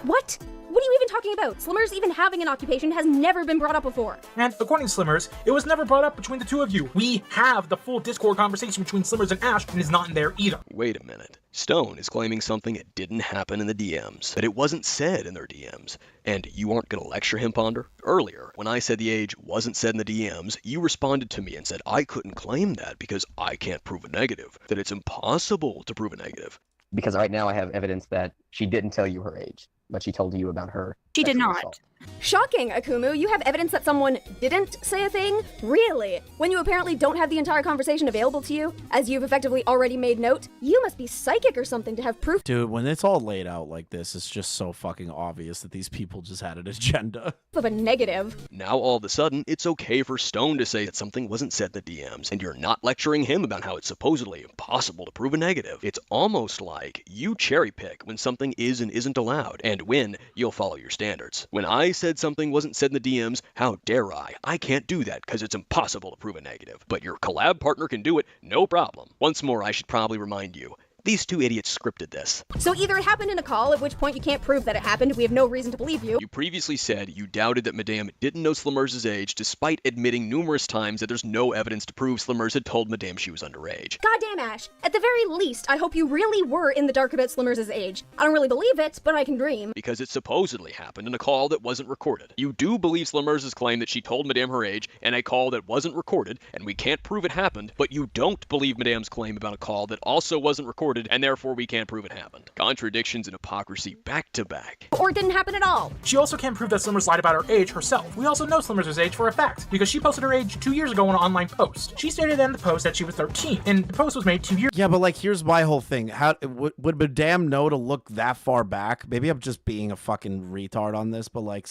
What? What are you even talking about? Slimmers even having an occupation has never been brought up before. And according to Slimmers, it was never brought up between the two of you. We have the full Discord conversation between Slimmers and Ash, and it's not in there either. Wait a minute. Stone is claiming something that didn't happen in the DMs, that it wasn't said in their DMs. And you aren't going to lecture him, Ponder? Earlier, when I said the age wasn't said in the DMs, you responded to me and said I couldn't claim that because I can't prove a negative, that it's impossible to prove a negative. Because right now I have evidence that she didn't tell you her age, but she told you about her. She did sexual not. assault. Shocking, Akumu. You have evidence that someone didn't say a thing? Really? When you apparently don't have the entire conversation available to you, as you've effectively already made note? You must be psychic or something to have proof. Dude, when it's all laid out like this, it's just so fucking obvious that these people just had an agenda. Of a negative. Now all of a sudden, it's okay for Stone to say that something wasn't said in the DMs, and you're not lecturing him about how it's supposedly impossible to prove a negative. It's almost like you cherry pick when something is and isn't allowed, and when you'll follow your standards. When I said something wasn't said in the DMs, how dare I? I can't do that because it's impossible to prove a negative. But your collab partner can do it, no problem. Once more, I should probably remind you, these two idiots scripted this. So either it happened in a call, at which point you can't prove that it happened, we have no reason to believe you. You previously said you doubted that Madame didn't know Slimmers' age, despite admitting numerous times that there's no evidence to prove Slimmers had told Madame she was underage. Goddamn, Ash. At the very least, I hope you really were in the dark about Slimmers' age. I don't really believe it, but I can dream. Because it supposedly happened in a call that wasn't recorded. You do believe Slimmers' claim that she told Madame her age in a call that wasn't recorded, and we can't prove it happened, but you don't believe Madame's claim about a call that also wasn't recorded, and therefore we can't prove it happened. Contradictions and hypocrisy back to back. Or it didn't happen at all. She also can't prove that Slimmers lied about her age herself. We also know Slimmers' age for a fact, because she posted her age 2 years ago in an online post. She stated in the post that she was 13, and the post was made 2 years. Yeah, but like, here's my whole thing. How would Madame know to look that far back? Maybe I'm just being a fucking retard on this, but like,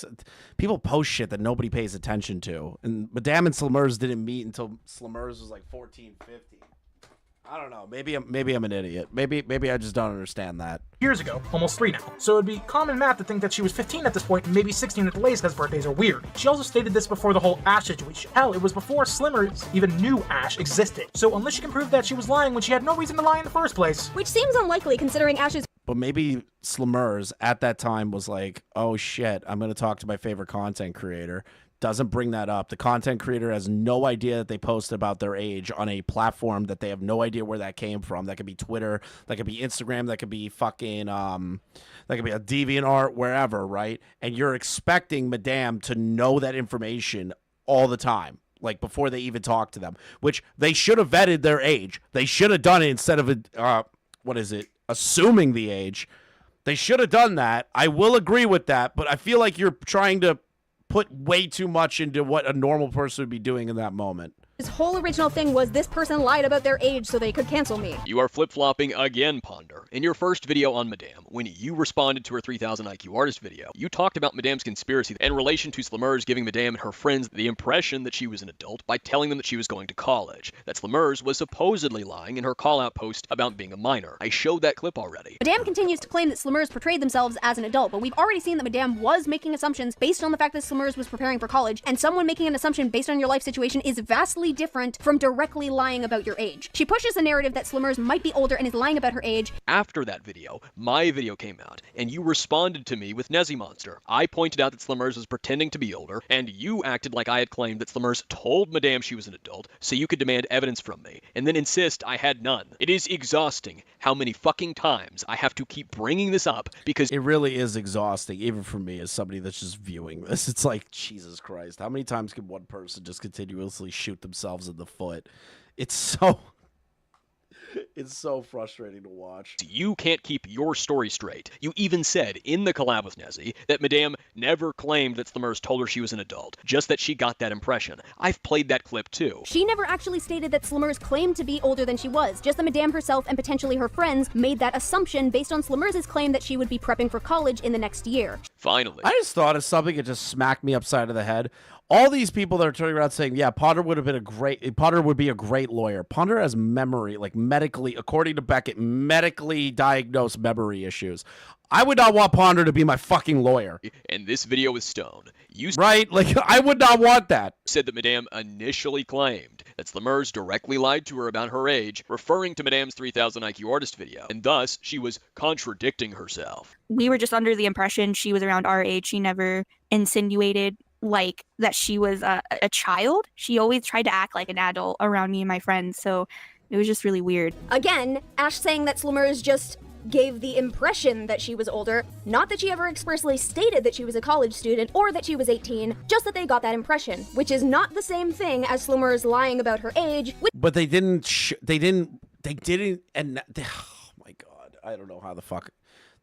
people post shit that nobody pays attention to. And Madame and Slimmers didn't meet until Slimmers was like 14, 15. I don't know. Maybe I'm an idiot. Maybe I just don't understand that. Years ago, almost 3 now. So it'd be common math to think that she was 15 at this point and maybe 16 at the latest because birthdays are weird. She also stated this before the whole Ash situation. Hell, it was before Slimmers even knew Ash existed. So unless she can prove that she was lying when she had no reason to lie in the first place. Which seems unlikely considering Ash's... But maybe Slimmers at that time was like, oh shit, I'm going to talk to my favorite content creator. Doesn't bring that up. The content creator has no idea that they posted about their age on a platform that they have no idea where that came from. That could be Twitter, that could be Instagram, that could be fucking that could be a DeviantArt, wherever, right? And you're expecting Madame to know that information all the time, like before they even talk to them, which they should have vetted their age. They should have done it instead of assuming the age. They should have done that. I will agree with that, but I feel like you're trying to put way too much into what a normal person would be doing in that moment. His whole original thing was this person lied about their age so they could cancel me. You are flip-flopping again, Ponder. In your first video on Madame, when you responded to her 3000 IQ artist video, you talked about Madame's conspiracy in relation to Slimmers giving Madame and her friends the impression that she was an adult by telling them that she was going to college, that Slimmers was supposedly lying in her call-out post about being a minor. I showed that clip already. Madame continues to claim that Slimmers portrayed themselves as an adult, but we've already seen that Madame was making assumptions based on the fact that Slimmers was preparing for college, and someone making an assumption based on your life situation is vastly entirely different from directly lying about your age. She pushes the narrative that Slimmers might be older and is lying about her age. After that video, my video came out, and you responded to me with Nezzy Monster. I pointed out that Slimmers was pretending to be older, and you acted like I had claimed that Slimmers told Madame she was an adult, so you could demand evidence from me, and then insist I had none. It is exhausting how many fucking times I have to keep bringing this up, because it really is exhausting, even for me as somebody that's just viewing this. It's like, Jesus Christ, how many times can one person just continuously shoot themselves in the foot? It's so frustrating to watch. You can't keep your story straight. You even said in the collab with Nezzy that Madame never claimed that Slimmers told her she was an adult, just that she got that impression. I've played that clip too. She never actually stated that Slimmers claimed to be older than she was, just that Madame herself and potentially her friends made that assumption based on Slimmers' claim that she would be prepping for college in the next year. Finally. I just thought of something that just smacked me upside of the head. All these people that are turning around saying, yeah, Potter would be a great lawyer. Potter has memory, like medically, according to Beckett, medically diagnosed memory issues. I would not want Ponder to be my fucking lawyer. And this video with Stone. Right? Like, I would not want that. Said that Madame initially claimed that Slimmers directly lied to her about her age, referring to Madame's 3000 IQ artist video, and thus she was contradicting herself. We were just under the impression she was around our age. She never insinuated like that she was a child. She always tried to act like an adult around me and my friends, so it was just really weird. Again, Ash saying that Slimmers just gave the impression that she was older, not that she ever expressly stated that she was a college student or that she was 18, just that they got that impression, which is not the same thing as Slimmers lying about her age. But they didn't, and oh my God, I don't know how the fuck,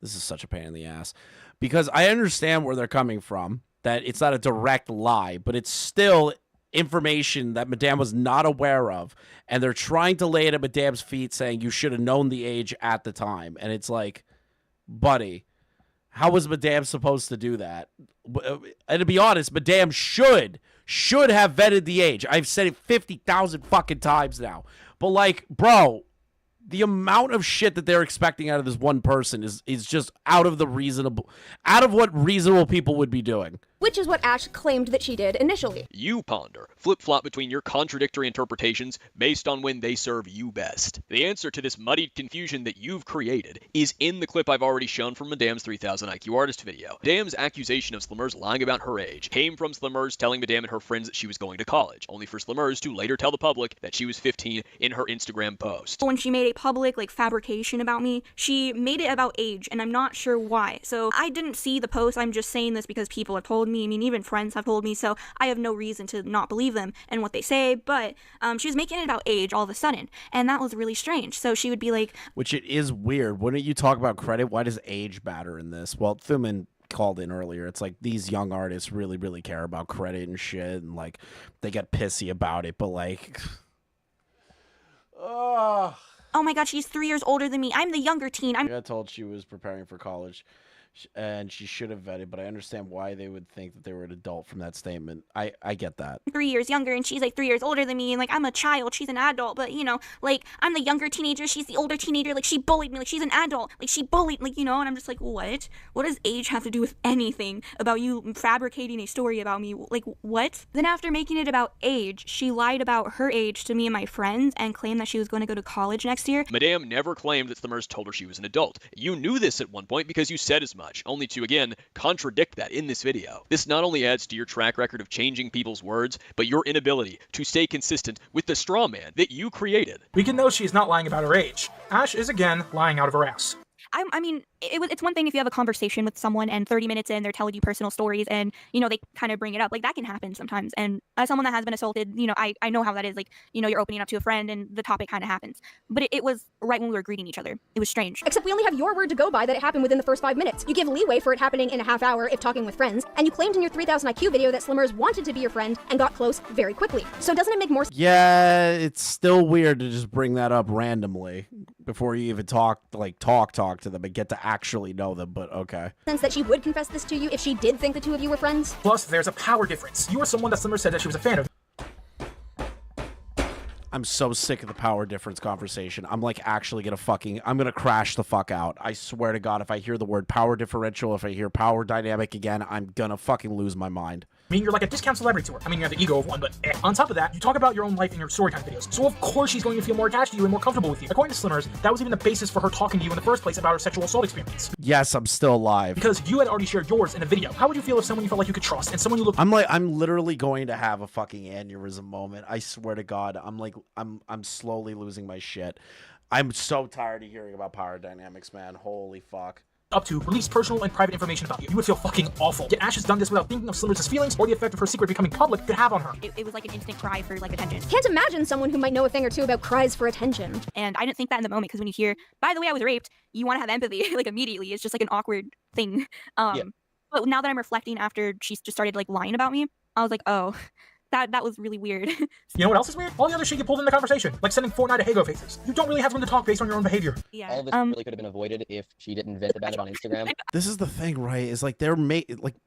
this is such a pain in the ass, because I understand where they're coming from, that it's not a direct lie, but it's still information that Madame was not aware of, and they're trying to lay it at Madame's feet saying you should have known the age at the time. And it's like, buddy, how was Madame supposed to do that? And to be honest, Madame should have vetted the age. I've said it 50,000 fucking times now. But like, bro, the amount of shit that they're expecting out of this one person is just out of what reasonable people would be doing. Which is what Ash claimed that she did initially. You, Ponder, flip-flop between your contradictory interpretations based on when they serve you best. The answer to this muddied confusion that you've created is in the clip I've already shown from Madame's 3000 IQ artist video. Madame's accusation of Slimmers lying about her age came from Slimmers telling Madame and her friends that she was going to college, only for Slimmers to later tell the public that she was 15 in her Instagram post. When she made a public fabrication about me, she made it about age, and I'm not sure why. So I didn't see the post. I'm just saying this because people have told me. I mean, even friends have told me, so I have no reason to not believe them and what they say, but she was making it about age all of a sudden, and that was really strange. So she would be like... Which it is weird. Wouldn't you talk about credit? Why does age matter in this? Well, Thuman called in earlier. It's like these young artists really, really care about credit and shit, and like they get pissy about it, but like... Oh my God, she's 3 years older than me. I'm the younger teen. I got told she was preparing for college, and she should have vetted, but I understand why they would think that they were an adult from that statement. I get that. 3 years younger, and she's 3 years older than me, and I'm a child, she's an adult, but I'm the younger teenager, she's the older teenager, she bullied me, she's an adult, she bullied, and I'm just what? What does age have to do with anything about you fabricating a story about me? What? Then after making it about age, she lied about her age to me and my friends and claimed that she was going to go to college next year. Madame never claimed that Slimmers told her she was an adult. You knew this at one point because you said as much, only to, again, contradict that in this video. This not only adds to your track record of changing people's words, but your inability to stay consistent with the straw man that you created. We can know she's not lying about her age. Ash is again lying out of her ass. It's one thing if you have a conversation with someone and 30 minutes in, they're telling you personal stories and, they kind of bring it up. That can happen sometimes. And as someone that has been assaulted, I know how that is. You're opening up to a friend and the topic kind of happens. But it was right when we were greeting each other. It was strange. Except we only have your word to go by that it happened within the first 5 minutes. You give leeway for it happening in a half hour if talking with friends, and you claimed in your 3000 IQ video that Slimmers wanted to be your friend and got close very quickly. So doesn't it make more sense? Yeah, it's still weird to just bring that up randomly before you even talk to them and get to actually know them, but okay. Sense that she would confess this to you if she did think the two of you were friends? Plus, there's a power difference. You are someone that Slimmers said that she was a fan of. I'm so sick of the power difference conversation. I'm actually I'm gonna crash the fuck out. I swear to God, if I hear the word power differential, if I hear power dynamic again, I'm gonna fucking lose my mind. mean, you're like a discount celebrity to her. I mean, you have the ego of one, but On top of that, you talk about your own life in your storytime videos. So of course she's going to feel more attached to you and more comfortable with you. According to Slimmers, that was even the basis for her talking to you in the first place about her sexual assault experience. Yes, I'm still alive. Because you had already shared yours in a video. How would you feel if someone you felt like you could trust and someone you look— I'm literally going to have a fucking aneurysm moment. I swear to God. I'm slowly losing my shit. I'm so tired of hearing about power dynamics, man. Holy fuck. Up to release personal and private information about you. You would feel fucking awful. Yet Ash has done this without thinking of Slimmers' feelings or the effect of her secret becoming public could have on her. It was like an instant cry for like attention. Can't imagine someone who might know a thing or two about cries for attention. And I didn't think that in the moment, because when you hear, by the way, I was raped, you want to have empathy like immediately. It's just like an awkward thing. But now that I'm reflecting after she just started like lying about me, I was like, oh, that was really weird. You know what else is weird? All the other shit you pulled in the conversation, like sending Fortnite to Hago faces. You don't really have room to talk based on your own behavior. Yeah. All this really could have been avoided if she didn't vent about it on Instagram. This is the thing, right? Is like Akumu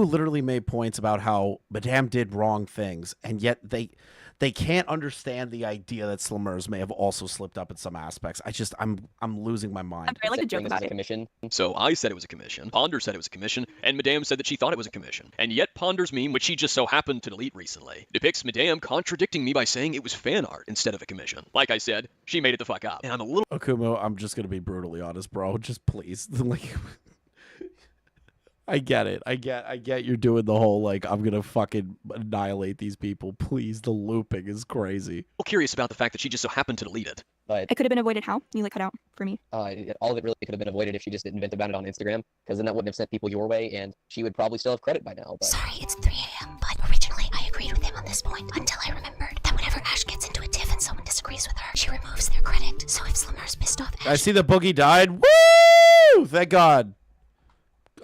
literally made points about how Madame did wrong things, and yet they can't understand the idea that Slimmers may have also slipped up in some aspects. I'm losing my mind. I like to joke about it. Commission. So I said it was a commission, Ponder said it was a commission, and Madame said that she thought it was a commission. And yet Ponder's meme, which she just so happened to delete recently, depicts Madame contradicting me by saying it was fan art instead of a commission. Like I said, she made it the fuck up. And I'm a little— Akumu, I'm just gonna be brutally honest, bro. Just please, like, I get it. I get you're doing the whole, like, I'm gonna fucking annihilate these people. Please, the looping is crazy. curious about the fact that she just so happened to delete it. But It could have been avoided. How? You like cut out for me. all of it really could have been avoided if she just didn't vent about it on Instagram, because then that wouldn't have sent people your way, and she would probably still have credit by now. But Sorry, it's 3 a.m., but originally I agreed with him on this point until I remembered that whenever Ash gets into a tiff and someone disagrees with her, she removes their credit. So if Slimmer's pissed off Ash— I see the boogie died. Woo! Thank God.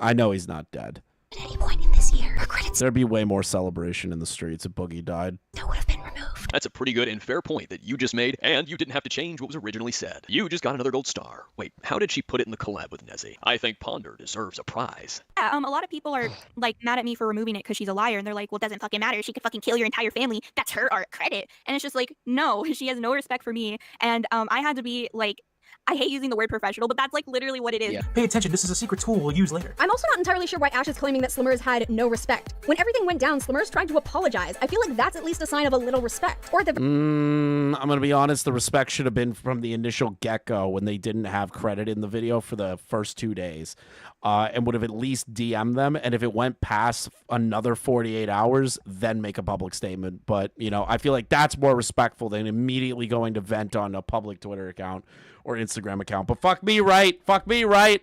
I know he's not dead. at any point in this year, her credits There'd be way more celebration in the streets if Boogie died. would have been removed. That's a pretty good and fair point that you just made, and you didn't have to change what was originally said. You just got another gold star. Wait, how did she put it in the collab with Nezzy? I think Ponder deserves a prize. Yeah, a lot of people are like mad at me for removing it because she's a liar, and they're like, well, it doesn't fucking matter. She could fucking kill your entire family. That's her art credit. And it's just like, no, she has no respect for me. And I had to be like, I hate using the word professional, but that's like literally what it is. Yeah. Pay attention, this is a secret tool we'll use later. I'm also not entirely sure why Ash is claiming that Slimmers had no respect. When everything went down, Slimmers tried to apologize. I feel like that's at least a sign of a little respect. Or at the I'm gonna be honest, the respect should have been from the initial get-go when they didn't have credit in the video for the first 2 days. And would have at least DM'd them, and if it went past another 48 hours, then make a public statement. But, you know, I feel like that's more respectful than immediately going to vent on a public Twitter account or Instagram account. But fuck me right. Fuck me right.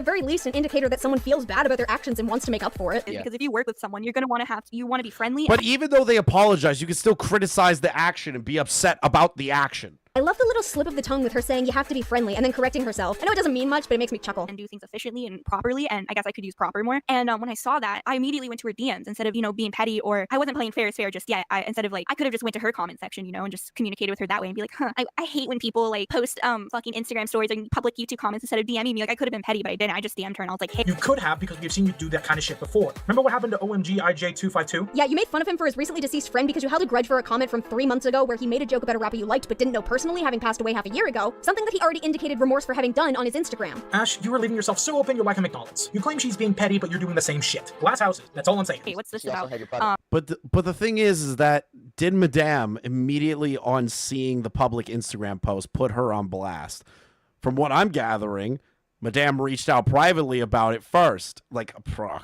very least an indicator that someone feels bad about their actions and wants to make up for it. Because if you work with someone, you're going to want to you want to be friendly. But even though they apologize, you can still criticize the action and be upset about the action. I love the little slip of the tongue with her saying you have to be friendly and then correcting herself. I know it doesn't mean much, but it makes me chuckle. And do things efficiently and properly, and I guess I could use proper more. And when I saw that, I immediately went to her DMs instead of, you know, being petty, or I wasn't playing fair is fair just yet. Instead of like, I could have just went to her comment section, you know, and just communicated with her that way and be like, I hate when people like post fucking Instagram stories and public YouTube comments instead of DMing me. Like, I could have been petty, but I didn't. I just DM'd her and I was like, hey. You could have, because we've seen you do that kind of shit before. Remember what happened to OMG IJ252? Yeah, you made fun of him for his recently deceased friend because you held a grudge for a comment from 3 months ago where he made a joke about a rapper you liked but didn't know personally, having passed away half a year ago, something that he already indicated remorse for having done on his Instagram. Ash, you are leaving yourself so open you're like a McDonald's. You claim she's being petty, but you're doing the same shit. Glass houses, that's all I'm saying. Hey, what's this about? But the thing is that did Madame immediately on seeing the public Instagram post put her on blast? From what I'm gathering, Madame reached out privately about it first. Like,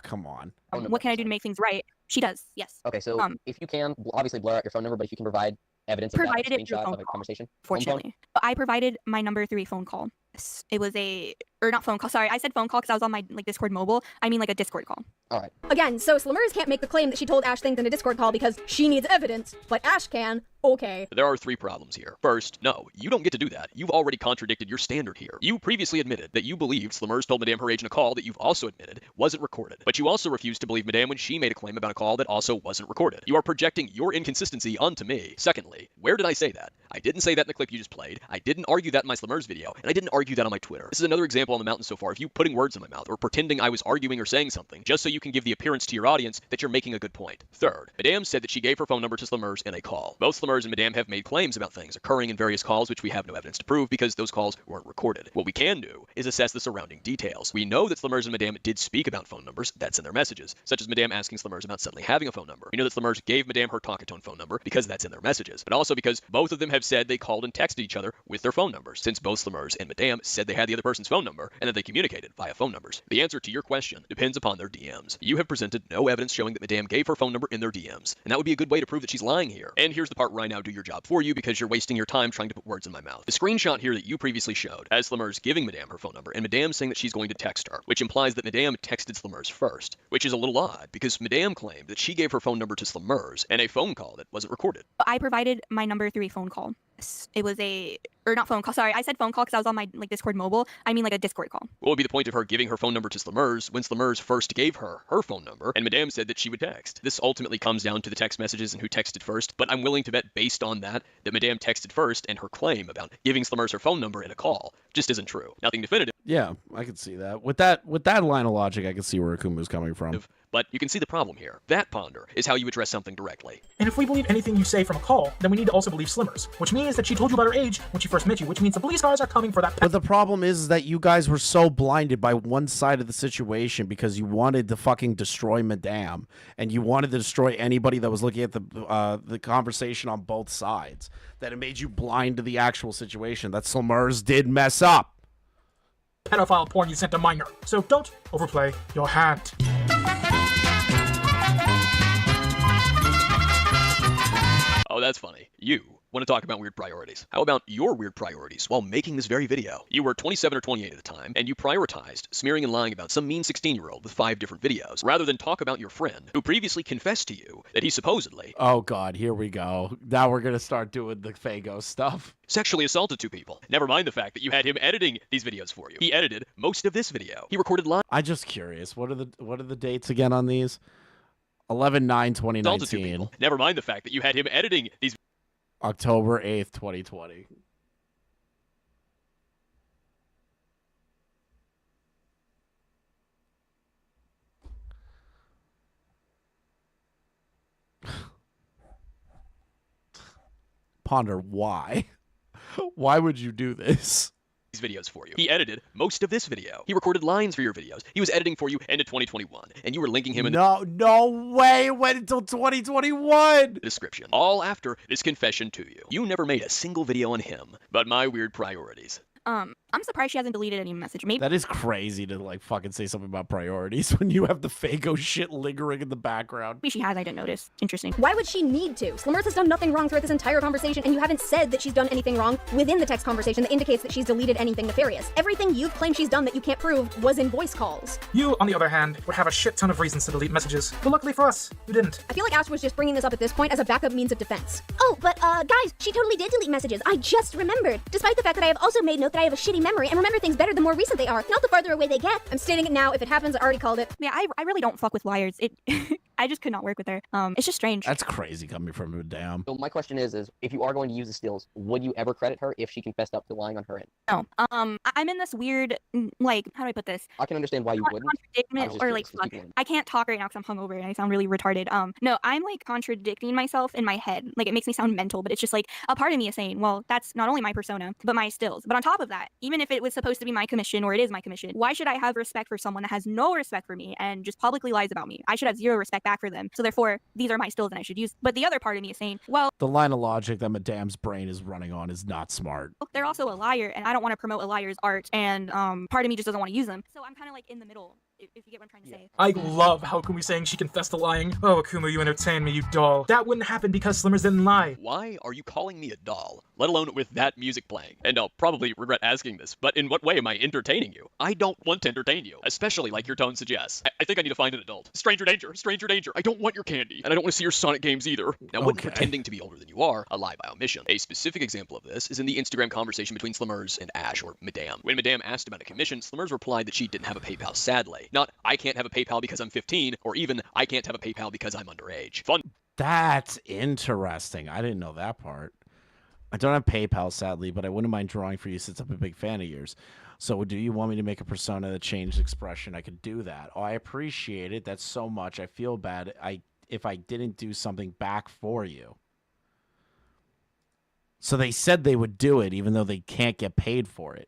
come on. What can I do to make things right? She does, yes. Okay, so if you can, obviously blur out your phone number, but if you can provide evidence of that, Provided like it through a screenshot phone of a call, conversation. Fortunately. But I provided my number through a phone call. It was or not phone call, sorry, I said phone call because I was on my like Discord mobile. I mean like a Discord call. All right. Again, so Slimmers can't make the claim that she told Ash things in a Discord call because she needs evidence, but Ash can. Okay. There are 3 problems here. First, no, you don't get to do that. You've already contradicted your standard here. You previously admitted that you believed Slimmers told Madame her age in a call that you've also admitted wasn't recorded. But you also refused to believe Madame when she made a claim about a call that also wasn't recorded. You are projecting your inconsistency onto me. Secondly, where did I say that? I didn't say that in the clip you just played. I didn't argue that in my Slumers video, and I didn't argue that on my Twitter. This is another example on the mountain so far of you putting words in my mouth or pretending I was arguing or saying something just so you can give the appearance to your audience that you're making a good point. Third, Madame said that she gave her phone number to Slumers in a call. Both Slumers and Madame have made claims about things occurring in various calls which we have no evidence to prove because those calls weren't recorded. What we can do is assess the surrounding details. We know that Slumers and Madame did speak about phone numbers, that's in their messages, such as Madame asking Slumers about suddenly having a phone number. We know that Slumers gave Madame her talk-a-tone phone number because that's in their messages, but also because both of them have said they called and texted each other with their phone numbers, since both Slumers and Madame said they had the other person's phone number and that they communicated via phone numbers. The answer to your question depends upon their DMs. You have presented no evidence showing that Madame gave her phone number in their DMs, and that would be a good way to prove that she's lying here. And here's the part where I now do your job for you because you're wasting your time trying to put words in my mouth. The screenshot here that you previously showed has Slumers giving Madame her phone number and Madame saying that she's going to text her, which implies that Madame texted Slumers first, which is a little odd because Madame claimed that she gave her phone number to Slumers in a phone call that wasn't recorded. I provided my number through a phone call. It was or not phone call, sorry, I said phone call because I was on my Discord mobile. I mean a Discord call. What would be the point of her giving her phone number to Slumers when Slumers first gave her phone number and Madame said that she would text? This ultimately comes down to the text messages and who texted first, but I'm willing to bet based on that Madame texted first and her claim about giving Slumers her phone number in a call just isn't true. Nothing definitive. Yeah, I can see that. With that line of logic, I can see where Akumu's coming from. But you can see the problem here. That, Ponder, is how you address something directly. And if we believe anything you say from a call, then we need to also believe Slimmers, which means that she told you about her age when she first met you, which means the police cars are coming for that. But the problem is that you guys were so blinded by one side of the situation because you wanted to fucking destroy Madame, and you wanted to destroy anybody that was looking at the conversation on both sides, that it made you blind to the actual situation that Slumers did mess up. Pedophile porn you sent a minor. So don't overplay your hand. Oh, that's funny. You want to talk about weird priorities. How about your weird priorities while making this very video? You were 27 or 28 at the time, and you prioritized smearing and lying about some mean 16-year-old with 5 different videos, rather than talk about your friend, who previously confessed to you that he supposedly... Oh god, here we go. Now we're gonna start doing the Fago stuff. Sexually assaulted 2 people. Never mind the fact that you had him editing these videos for you. He edited most of this video. He recorded live... I'm just curious. What are the dates again on these? 11/9/2019. Never mind the fact that you had him editing these... October 8th, 2020. Ponder, why? Why would you do this? Videos for you. He edited most of this video. He recorded lines for your videos. He was editing for you into 2021, and you were linking him in no way, it went until 2021. The description. All after this confession to you. You never made a single video on him, but my weird priorities. I'm surprised she hasn't deleted any message. Maybe that is crazy to like fucking say something about priorities when you have the Fago shit lingering in the background. Maybe she has, I didn't notice. Interesting. Why would she need to? Slumers has done nothing wrong throughout this entire conversation, and you haven't said that she's done anything wrong within the text conversation that indicates that she's deleted anything nefarious. Everything you've claimed she's done that you can't prove was in voice calls. You, on the other hand, would have a shit ton of reasons to delete messages. But luckily for us, you didn't. I feel like Ash was just bringing this up at this point as a backup means of defense. Oh, but guys, she totally did delete messages. I just remembered. Despite the fact that I have also made note that I have a shitty memory and remember things better the more recent they are, not the farther away they get. I'm stating it now. If it happens, I already called it. Yeah, I really don't fuck with liars. I just could not work with her. It's just strange. That's crazy coming from Madame. So my question is if you are going to use the stills, would you ever credit her if she confessed up to lying on her end? No. I'm in this weird, like, how do I put this? I can understand why you wouldn't. Or like, fuck, I can't talk right now because I'm hungover and I sound really retarded. No, I'm like contradicting myself in my head. Like, it makes me sound mental, but it's just like a part of me is saying, well, that's not only my persona, but my stills. But on top of that, even if it was supposed to be my commission or it is my commission, why should I have respect for someone that has no respect for me and just publicly lies about me? I should have zero respect back for them. So therefore, these are my stills and I should use. But the other part of me is saying, well, the line of logic that Madame's brain is running on is not smart. They're also a liar, and I don't want to promote a liar's art, and part of me just doesn't want to use them. So I'm kind of like in the middle, if you get what I'm trying to say. I love how Akumu saying she confessed to lying. Oh, Akumu, you entertain me, you doll. That wouldn't happen because Slimmers didn't lie. Why are you calling me a doll, let alone with that music playing? And I'll probably regret asking this, but in what way am I entertaining you? I don't want to entertain you, especially like your tone suggests. I think I need to find an adult. Stranger danger, stranger danger. I don't want your candy, and I don't want to see your Sonic games either. Now, wouldn't pretending to be older than you are a lie by omission? A specific example of this is in the Instagram conversation between Slimmers and Ash, or Madame. When Madame asked about a commission, Slimmers replied that she didn't have a PayPal, sadly. Not, I can't have a PayPal because I'm 15, or even, I can't have a PayPal because I'm underage. Fun. That's interesting. I didn't know that part. I don't have PayPal, sadly, but I wouldn't mind drawing for you since I'm a big fan of yours. So do you want me to make a persona that changed expression? I could do that. Oh, I appreciate it. That's so much. I feel bad if I didn't do something back for you. So they said they would do it, even though they can't get paid for it.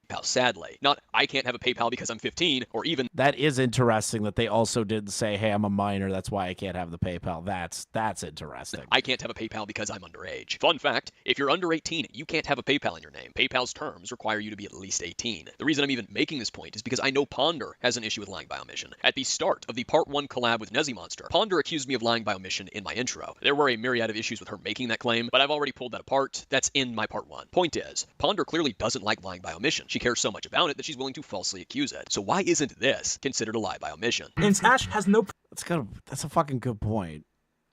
PayPal, sadly. Not, I can't have a PayPal because I'm 15, or even... That is interesting that they also didn't say, hey, I'm a minor, that's why I can't have the PayPal. That's interesting. I can't have a PayPal because I'm underage. Fun fact, if you're under 18, you can't have a PayPal in your name. PayPal's terms require you to be at least 18. The reason I'm even making this point is because I know Ponder has an issue with lying by omission. At the start of the Part 1 collab with Nezimonster, Ponder accused me of lying by omission in my intro. There were a myriad of issues with her making that claim, but I've already pulled that apart. That's in my Part 1. Point is, Ponder clearly doesn't like lying by omission. She cares so much about it that she's willing to falsely accuse it. So why isn't this considered a lie by omission? And Ash has no... That's a fucking good point.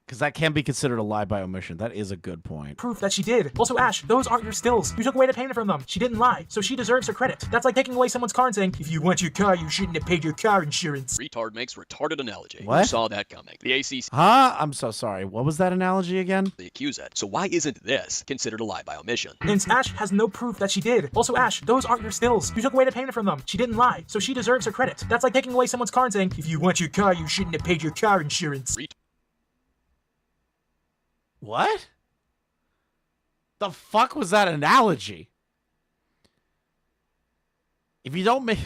Because that can be considered a lie by omission. That is a good point. Proof that she did. Also, Ash, those aren't your skills. You took away the payment from them. She didn't lie, so she deserves her credit. That's like taking away someone's car and saying, if you want your car, you shouldn't have paid your car insurance. Retard makes retarded analogy. What? Who saw that coming? The ACC... Huh? I'm so sorry. What was that analogy again? They accuse it. So why isn't this considered a lie by omission? And Ash has no proof that she did. Also, Ash, those aren't your skills. You took away the payment from them. She didn't lie, so she deserves her credit. That's like taking away someone's car and saying, if you want your car, you shouldn't have paid your car insurance. What? The fuck was that analogy? If you don't make...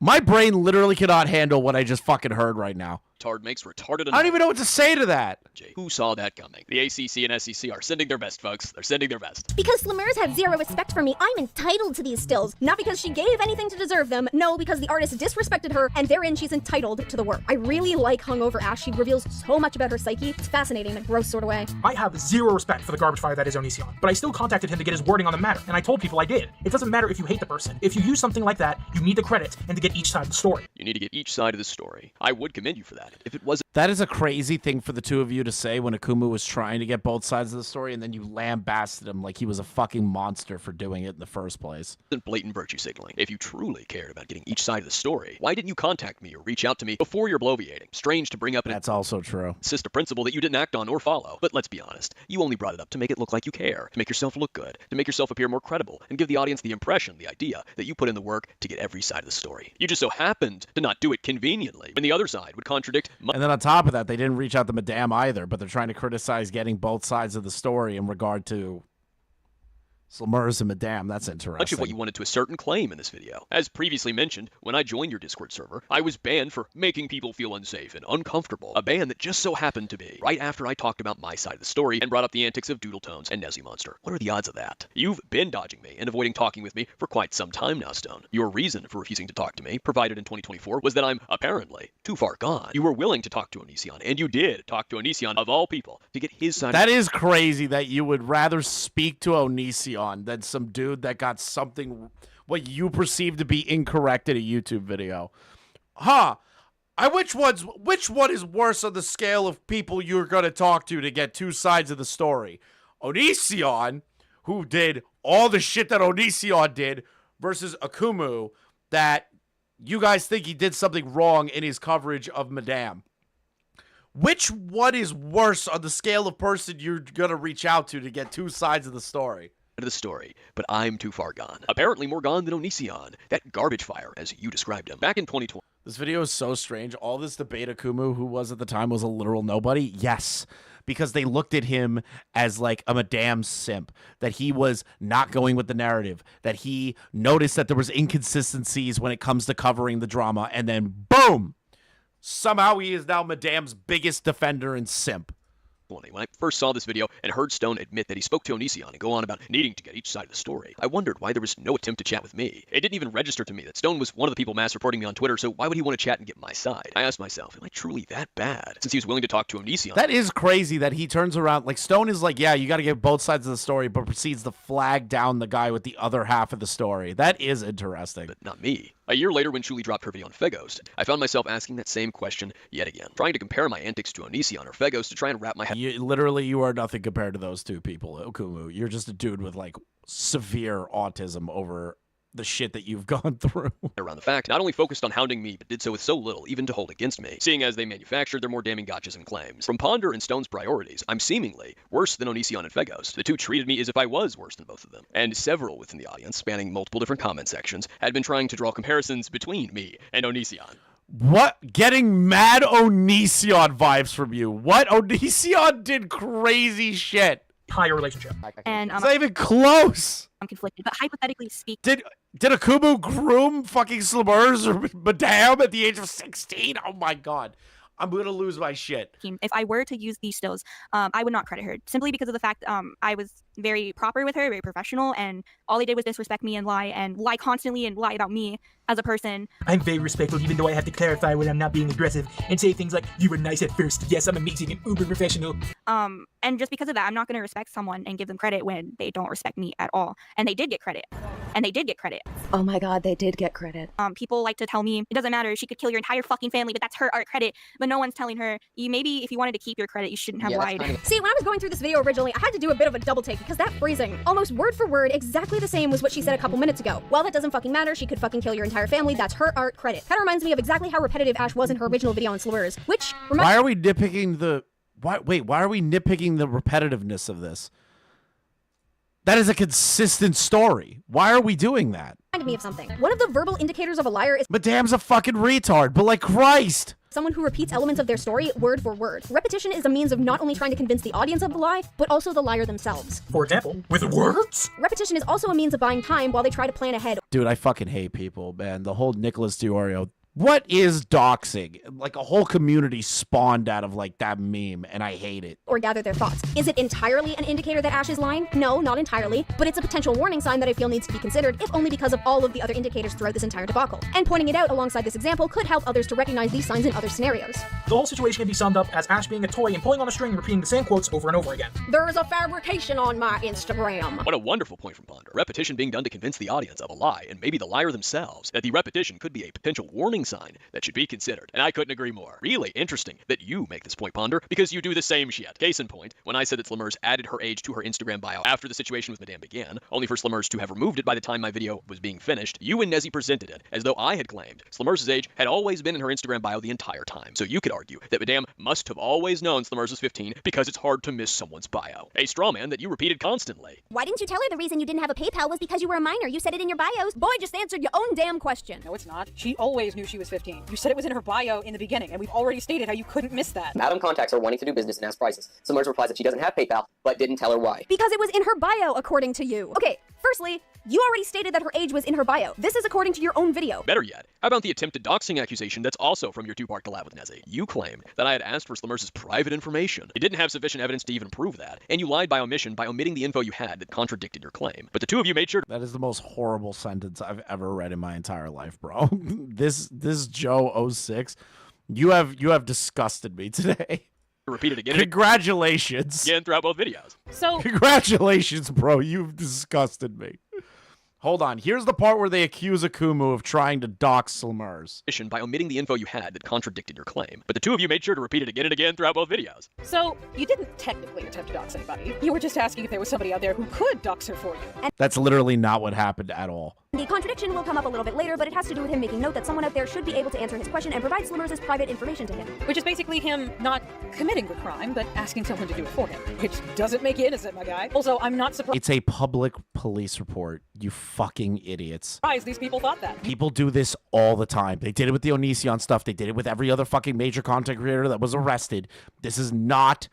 My brain literally cannot handle what I just fucking heard right now. Retard makes retarded I don't even know what to say to that. Who saw that coming? The ACC and SEC are sending their best, folks. They're sending their best. Because Slimmers have zero respect for me, I'm entitled to these stills. Not because she gave anything to deserve them, no, because the artist disrespected her, and therein she's entitled to the work. I really like Hungover Ash. She reveals so much about her psyche. It's fascinating in a gross sort of way. I have zero respect for the garbage fire that is Onision, but I still contacted him to get his wording on the matter, and I told people I did. It doesn't matter if you hate the person. If you use something like that, you need the credit and to get each side of the story. You need to get each side of the story. I would commend you for that. If it wasn't... That is a crazy thing for the two of you to say when Akumu was trying to get both sides of the story, and then you lambasted him like he was a fucking monster for doing it in the first place. Blatant virtue signaling. If you truly cared about getting each side of the story, why didn't you contact me or reach out to me before you're bloviating? Strange to bring up an That's also true. sister principle that you didn't act on or follow. But let's be honest, you only brought it up to make it look like you care, to make yourself look good, to make yourself appear more credible, and give the audience the impression, the idea, that you put in the work to get every side of the story. You just so happened to not do it conveniently, when the other side would contradict... And then on top of that, they didn't reach out to Madame either, but they're trying to criticize getting both sides of the story in regard to Slimmers and Madame. That's interesting. Much of what you wanted to assert and claim in this video. As previously mentioned, when I joined your Discord server, I was banned for making people feel unsafe and uncomfortable. A ban that just so happened to be right after I talked about my side of the story and brought up the antics of Doodle Tones and Nezimonster. What are the odds of that? You've been dodging me and avoiding talking with me for quite some time now, Stone. Your reason for refusing to talk to me, provided in 2024, was that I'm apparently too far gone. You were willing to talk to Onision, and you did talk to Onision, of all people, to get his side. That is crazy that you would rather speak to Onision than some dude that got something what you perceive to be incorrect in a YouTube video. Huh. Which one is worse on the scale of people you're going to talk to get two sides of the story? Onision, who did all the shit that Onision did, versus Akumu, that you guys think he did something wrong in his coverage of Madame. Which one is worse on the scale of person you're going to reach out to get two sides of the story? Of the story, but I'm too far gone. Apparently more gone than Onision, that garbage fire, as you described him. Back in 2020. This video is so strange. All this debate Akumu, who was at the time, was a literal nobody. Yes, because they looked at him as like a Madame simp, that he was not going with the narrative, that he noticed that there was inconsistencies when it comes to covering the drama, and then boom, somehow he is now Madame's biggest defender and simp. When I first saw this video and heard Stone admit that he spoke to Onision and go on about needing to get each side of the story, I wondered why there was no attempt to chat with me. It didn't even register to me that Stone was one of the people mass reporting me on Twitter, so why would he want to chat and get my side? I asked myself, am I truly that bad? Since he was willing to talk to Onision. That is crazy that he turns around, like Stone is like, yeah, you got to get both sides of the story, but proceeds to flag down the guy with the other half of the story. That is interesting. But not me. A year later, when Shuli dropped her video on Feghost, I found myself asking that same question yet again, trying to compare my antics to Onision or Feghost to try and wrap my head. You are nothing compared to those two people, Akumu. You're just a dude with like severe autism over the shit that you've gone through. Around the fact, not only focused on hounding me, but did so with so little even to hold against me, seeing as they manufactured their more damning gotchas and claims. From Ponder and Stone's priorities, I'm seemingly worse than Onision and Fegos. The two treated me as if I was worse than both of them. And several within the audience, spanning multiple different comment sections, had been trying to draw comparisons between me and Onision. What? Getting mad Onision vibes from you. What? Onision did crazy shit. Higher relationship. And It's not even close. I'm conflicted, but hypothetically speaking, Did Akumu groom fucking Slumers or Madame at the age of 16? Oh my god. I'm gonna lose my shit. if I were to use these stills, I would not credit her simply because of the fact I was very proper with her, very professional, and all they did was disrespect me and lie constantly and lie about me as a person. I'm very respectful, even though I have to clarify when I'm not being aggressive and say things like, "You were nice at first. Yes, I'm amazing and uber professional." And just because of that, I'm not going to respect someone and give them credit when they don't respect me at all. And they did get credit. Oh my god, they did get credit. People like to tell me, it doesn't matter, she could kill your entire fucking family, but that's her art credit. But no one's telling her, maybe if you wanted to keep your credit, you shouldn't have lied. See, when I was going through this video originally, I had to do a bit of a double take because that phrasing, almost word for word, exactly the same was what she said a couple minutes ago. Well, that doesn't fucking matter. She could fucking kill your entire family. That's her art credit. Kind of reminds me of exactly how repetitive Ash was in her original video on slurs, which Why are we nitpicking the... Why are we nitpicking the repetitiveness of this? That is a consistent story. Why are we doing that? reminded me of something. One of the verbal indicators of a liar is Madame's a fucking retard, but like Christ. Someone who repeats elements of their story word for word. Repetition is a means of not only trying to convince the audience of the lie, but also the liar themselves. For example, with words? Repetition is also a means of buying time while they try to plan ahead. Dude, I fucking hate people, man. The whole Nicholas Diorio. What is doxing? Like a whole community spawned out of like that meme, and I hate it. Or gather their thoughts. Is it entirely an indicator that Ash is lying? No, not entirely, but it's a potential warning sign that I feel needs to be considered, if only because of all of the other indicators throughout this entire debacle. And pointing it out alongside this example could help others to recognize these signs in other scenarios. The whole situation can be summed up as Ash being a toy and pulling on a string and repeating the same quotes over and over again. There is a fabrication on my Instagram. What a wonderful point from Ponder. Repetition being done to convince the audience of a lie, and maybe the liar themselves, that the repetition could be a potential warning sign that should be considered. And I couldn't agree more. Really interesting that you make this point, Ponder, because you do the same shit. Case in point, when I said that Slimmers added her age to her Instagram bio after the situation with Madame began, only for Slimmers to have removed it by the time my video was being finished, you and Nezzy presented it as though I had claimed Slimmers' age had always been in her Instagram bio the entire time. So you could argue that Madame must have always known Slimmers was 15 because it's hard to miss someone's bio. A straw man that you repeated constantly. Why didn't you tell her the reason you didn't have a PayPal was because you were a minor? You said it in your bios. Boy, just answered your own damn question. No, it's not. She always knew she was 15. You said it was in her bio in the beginning, and we've already stated how you couldn't miss that. Madam contacts her wanting to do business and ask prices. Summers replies that she doesn't have PayPal, but didn't tell her why. Because it was in her bio, according to you. Okay, firstly, you already stated that her age was in her bio. This is according to your own video. Better yet, how about the attempted doxing accusation that's also from your two-part collab with Nezzy? You claim that I had asked for Slimmers' private information. You didn't have sufficient evidence to even prove that, and you lied by omission by omitting the info you had that contradicted your claim. But the two of you made sure... That is the most horrible sentence I've ever read in my entire life, bro. This Joe 06, you have disgusted me today. Repeat it again. Congratulations. Again throughout both videos. So congratulations, bro. You've disgusted me. Hold on. Here's the part where they accuse Akumu of trying to dox Slimmers. By omitting the info you had that contradicted your claim. But the two of you made sure to repeat it again and again throughout both videos. So, you didn't technically attempt to dox anybody. You were just asking if there was somebody out there who could dox her for you. That's literally not what happened at all. The contradiction will come up a little bit later, but it has to do with him making note that someone out there should be able to answer his question and provide Slimmers' private information to him. Which is basically him not committing the crime, but asking someone to do it for him. Which doesn't make you innocent, my guy. Also, I'm not surprised. It's a public police report, you fucking idiots. These people thought that. People do this all the time. They did it with the Onision stuff. They did it with every other fucking major content creator that was arrested. This is not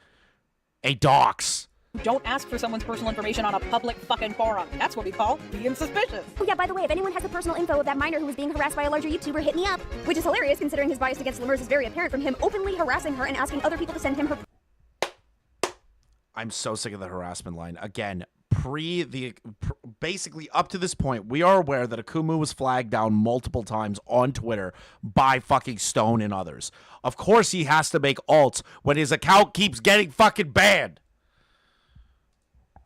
a dox. Don't ask for someone's personal information on a public fucking forum. That's what we call being suspicious. Oh yeah, by the way, if anyone has the personal info of that minor who was being harassed by a larger YouTuber, hit me up. Which is hilarious considering his bias against Slimmers is very apparent from him openly harassing her and asking other people to send him her... I'm so sick of the harassment line. Again, basically up to this point, we are aware that Akumu was flagged down multiple times on Twitter by fucking Stone and others. Of course he has to make alts when his account keeps getting fucking banned.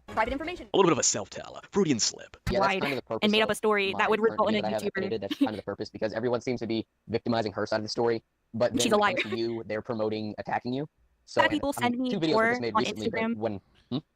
Private information. A little bit of a self-tell, a Freudian slip. Yeah, that's kind of the purpose and made up a story that would result in a YouTuber. That's kind of the purpose, because everyone seems to be victimizing her side of the story, but then she's a liar. To you, they're promoting attacking you. So a lot of people send me two videos for was made on recently, Instagram. when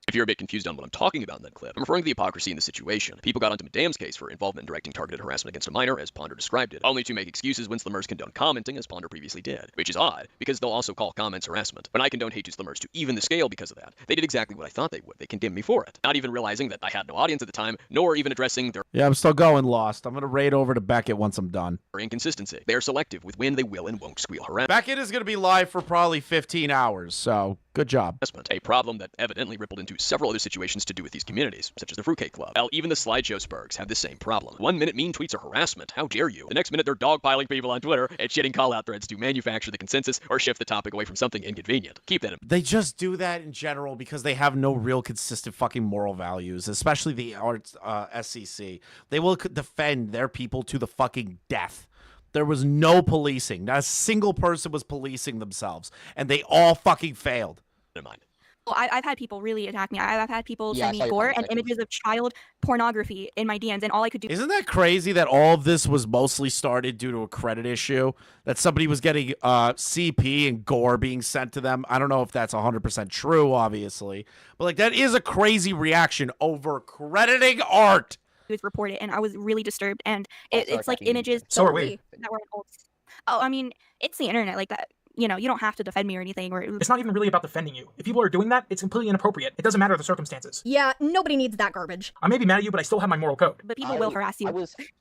If you're a bit confused on what I'm talking about in that clip, I'm referring to the hypocrisy in the situation. People got onto Madam's case for involvement in directing targeted harassment against a minor, as Ponder described it, only to make excuses when Slimmers condone commenting, as Ponder previously did. Which is odd, because they'll also call comments harassment. When I condone hate to Slimmers to even the scale because of that, they did exactly what I thought they would. They condemned me for it. Not even realizing that I had no audience at the time, nor even addressing their Yeah, I'm still going Lost. I'm going to raid over to Beckett once I'm done. inconsistency. They are selective with when they will and won't squeal harassment. Beckett is going to be live for probably 15 hours, so good job. A problem that evidently rippled into several other situations to do with these communities, such as the Fruitcake Club. Hell, even the Slideshow Spurgs have the same problem. 1 minute mean tweets are harassment. How dare you? The next minute they're dogpiling people on Twitter and shitting call-out threads to manufacture the consensus or shift the topic away from something inconvenient. Keep that in They just do that in general because they have no real consistent fucking moral values, especially the arts SEC. They will defend their people to the fucking death. There was no policing. Not a single person was policing themselves, and they all fucking failed. in mind. Well, I've had people really attack me. I've had people Yeah, I send saw me your gore comments, and I think. images of child pornography in my DMs, and all I could do. Isn't that crazy that all of this was mostly started due to a credit issue? That somebody was getting CP and gore being sent to them? I don't know if that's 100% true, obviously. But, like, that is a crazy reaction over crediting art. Was reported, and I was really disturbed. And it's like Becky. images So are we. that were old. Oh, I mean, it's the internet, like that. You know, you don't have to defend me or anything. Or It's not even really about defending you. If people are doing that, it's completely inappropriate. It doesn't matter the circumstances. Yeah, nobody needs that garbage. I may be mad at you, but I still have my moral code. But people will harass you.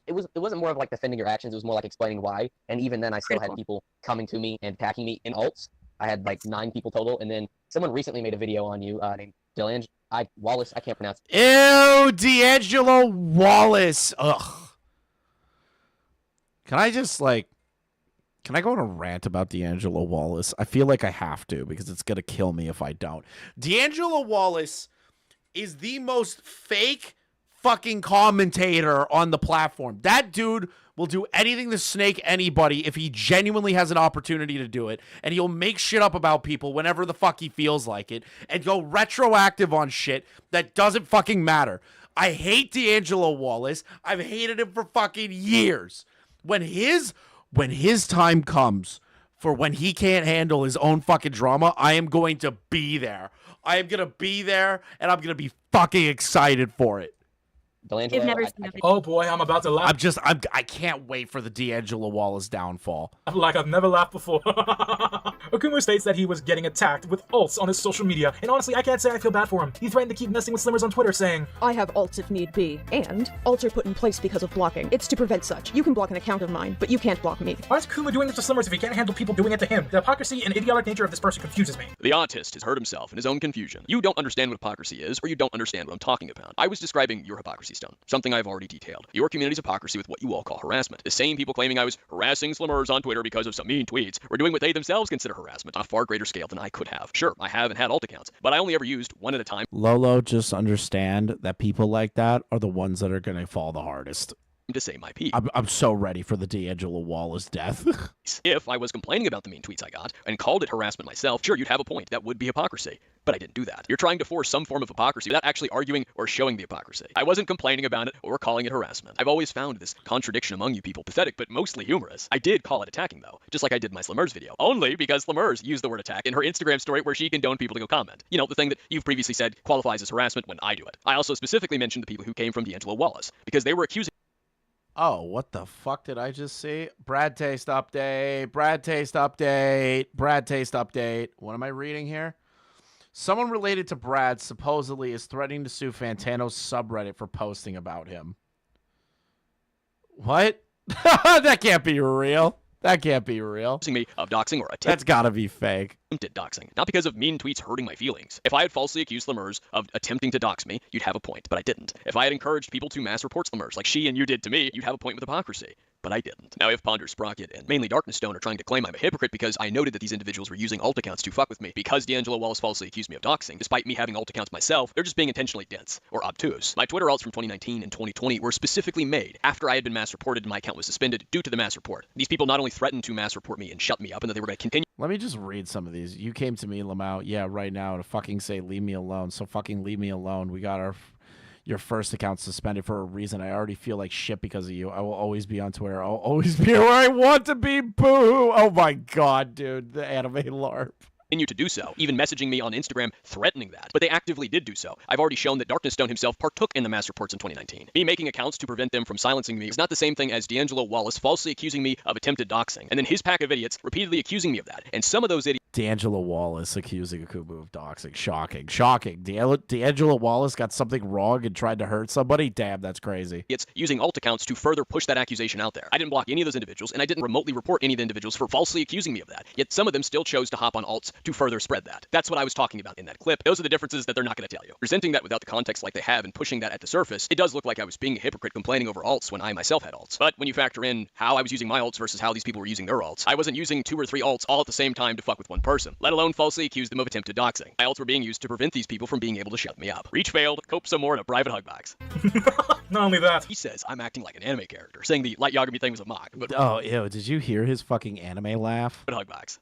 It wasn't more of like defending your actions. It was more like explaining why. And even then, I still had people coming to me and attacking me in alts. I had like 9 people total. And then someone recently made a video on you named Wallace. I can't pronounce it. Ew, D'Angelo Wallace. Ugh. Can I go on a rant about D'Angelo Wallace? I feel like I have to because it's going to kill me if I don't. D'Angelo Wallace is the most fake fucking commentator on the platform. That dude will do anything to snake anybody if he genuinely has an opportunity to do it. And he'll make shit up about people whenever the fuck he feels like it and go retroactive on shit that doesn't fucking matter. I hate D'Angelo Wallace. I've hated him for fucking years. When his time comes for when he can't handle his own fucking drama, I am going to be there. I am going to be there, and I'm going to be fucking excited for it. D'Angelo, never seen Oh boy, I'm about to laugh. I can't wait for the D'Angelo Wallace downfall. Like I've never laughed before. Akumu states that he was getting attacked with alts on his social media, and honestly, I can't say I feel bad for him. He threatened to keep messing with Slimmers on Twitter, saying, I have alts if need be, and alts are put in place because of blocking. It's to prevent such. You can block an account of mine, but you can't block me. why is Akumu doing this to Slimmers if he can't handle people doing it to him? The hypocrisy and idiotic nature of this person confuses me. The artist has hurt himself in his own confusion. You don't understand what hypocrisy is, or you don't understand what I'm talking about. I was describing your hypocrisy stone, something I've already detailed. Your community's hypocrisy with what you all call harassment. The same people claiming I was harassing Slimmers on Twitter because of some mean tweets were doing what they themselves consider harassment on a far greater scale than I could have. Sure, I haven't had alt accounts, but I only ever used one at a time. Lolo, just understand that people like that are the ones that are going to fall the hardest. To say my piece. I'm so ready for the D'Angelo Wallace death. If I was complaining about the mean tweets I got and called it harassment myself, sure, you'd have a point. That would be hypocrisy. But I didn't do that. You're trying to force some form of hypocrisy without actually arguing or showing the hypocrisy. I wasn't complaining about it or calling it harassment. I've always found this contradiction among you people pathetic, but mostly humorous. I did call it attacking, though, just like I did in my Slimmers video. Only because Slimmers used the word attack in her Instagram story where she condoned people to go comment. You know, the thing that you've previously said qualifies as harassment when I do it. I also specifically mentioned the people who came from D'Angelo Wallace, because they were accusing Oh, what the fuck did I just see? Brad Taste update. Brad Taste update. Brad Taste update. What am I reading here? Someone related to Brad supposedly is threatening to sue Fantano's subreddit for posting about him. What? That can't be real. That can't be real. me of doxing or That's gotta be fake. attempted doxing, not because of mean tweets hurting my feelings. If I had falsely accused Slimmers of attempting to dox me, you'd have a point, but I didn't. If I had encouraged people to mass report Slimmers like she and you did to me, you'd have a point with hypocrisy. But I didn't. Now, if Ponder, Sprocket, and mainly Darkness Stone are trying to claim I'm a hypocrite because I noted that these individuals were using alt accounts to fuck with me because D'Angelo Wallace falsely accused me of doxing, despite me having alt accounts myself, they're just being intentionally dense or obtuse. My Twitter alts from 2019 and 2020 were specifically made after I had been mass reported and my account was suspended due to the mass report. These people not only threatened to mass report me and shut me up and that they were going to continue. Let me just read some of these. You came to me, Lamau, yeah, right now to fucking say leave me alone. So fucking leave me alone. We got your first account suspended for a reason. I already feel like shit because of you. I will always be on Twitter. I'll always be where I want to be. Boo! Oh my god, dude. The anime LARP. continue to do so, even messaging me on Instagram threatening that. But they actively did do so. I've already shown that Darkness Stone himself partook in the mass reports in 2019. Me making accounts to prevent them from silencing me is not the same thing as D'Angelo Wallace falsely accusing me of attempted doxing, and then his pack of idiots repeatedly accusing me of that. And some of those idiots... D'Angelo Wallace accusing Akumu of doxing. Shocking. Shocking. D'Angelo Wallace got something wrong and tried to hurt somebody? Damn, that's crazy. It's using alt accounts to further push that accusation out there. I didn't block any of those individuals, and I didn't remotely report any of the individuals for falsely accusing me of that. Yet some of them still chose to hop on alts to further spread that. That's what I was talking about in that clip. Those are the differences that they're not going to tell you. Presenting that without the context like they have and pushing that at the surface, it does look like I was being a hypocrite complaining over alts when I myself had alts. But when you factor in how I was using my alts versus how these people were using their alts, I wasn't using 2 or 3 alts all at the same time to fuck with one person, let alone falsely accuse them of attempted doxing. My alts were being used to prevent these people from being able to shut me up. Reach failed, cope some more in a private hug box. Not only that, he says I'm acting like an anime character, saying the Light Yagami thing was a mock. But oh, ew, did you hear his fucking anime laugh? Hug box.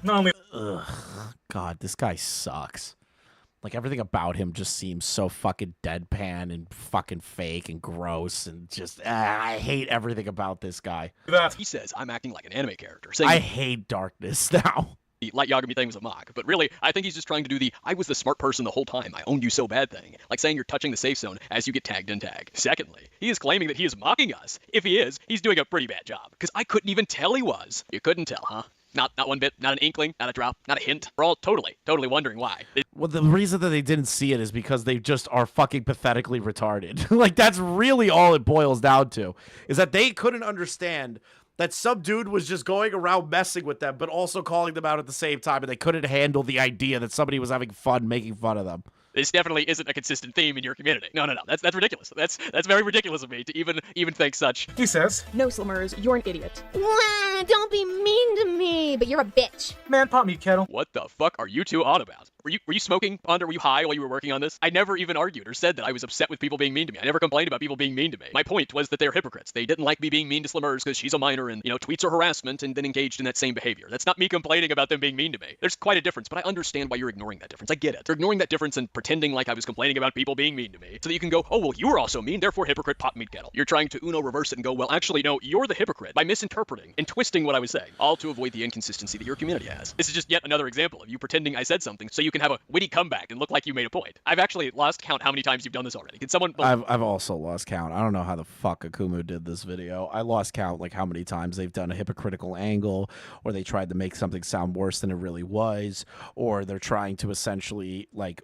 Not only... Ugh, God, this guy sucks. Like, everything about him just seems so fucking deadpan and fucking fake and gross and just, I hate everything about this guy. He says I'm acting like an anime character, saying I hate Darkness now. The Light Yagami thing was a mock, but really, I think he's just trying to do the I was the smart person the whole time, I owned you so bad thing, like saying you're touching the safe zone as you get tagged in tag. Secondly, he is claiming that he is mocking us. If he is, he's doing a pretty bad job, because I couldn't even tell he was. You couldn't tell, huh? Not one bit, not an inkling, not a drop, not a hint. We're all totally wondering why. Well, the reason that they didn't see it is because they just are fucking pathetically retarded. Like, that's really all it boils down to, is that they couldn't understand that some dude was just going around messing with them, but also calling them out at the same time, and they couldn't handle the idea that somebody was having fun making fun of them. This definitely isn't a consistent theme in your community. No. That's ridiculous. That's very ridiculous of me to even think such. He says, "No, Slummers, you're an idiot." Don't be mean to me, but you're a bitch. Man, pop me, kettle. What the fuck are you two on about? Were you smoking, Ponder? Were you high while you were working on this? I never even argued or said that I was upset with people being mean to me. I never complained about people being mean to me. My point was that they're hypocrites. They didn't like me being mean to Slummers because she's a minor and, tweets are harassment and then engaged in that same behavior. That's not me complaining about them being mean to me. There's quite a difference, but I understand why you're ignoring that difference. I get it. You're ignoring that difference and pretending like I was complaining about people being mean to me so that you can go, oh, well, you were also mean, therefore hypocrite, pop meat kettle. You're trying to Uno reverse it and go, well, actually, no, you're the hypocrite by misinterpreting and twisting what I was saying, all to avoid the inconsistency that your community has. This is just yet another example of you pretending I said something so you can have a witty comeback and look like you made a point. I've actually lost count how many times you've done this already. Can someone... I've also lost count. I don't know how the fuck Akumu did this video. I lost count like how many times they've done a hypocritical angle, or they tried to make something sound worse than it really was, or they're trying to essentially like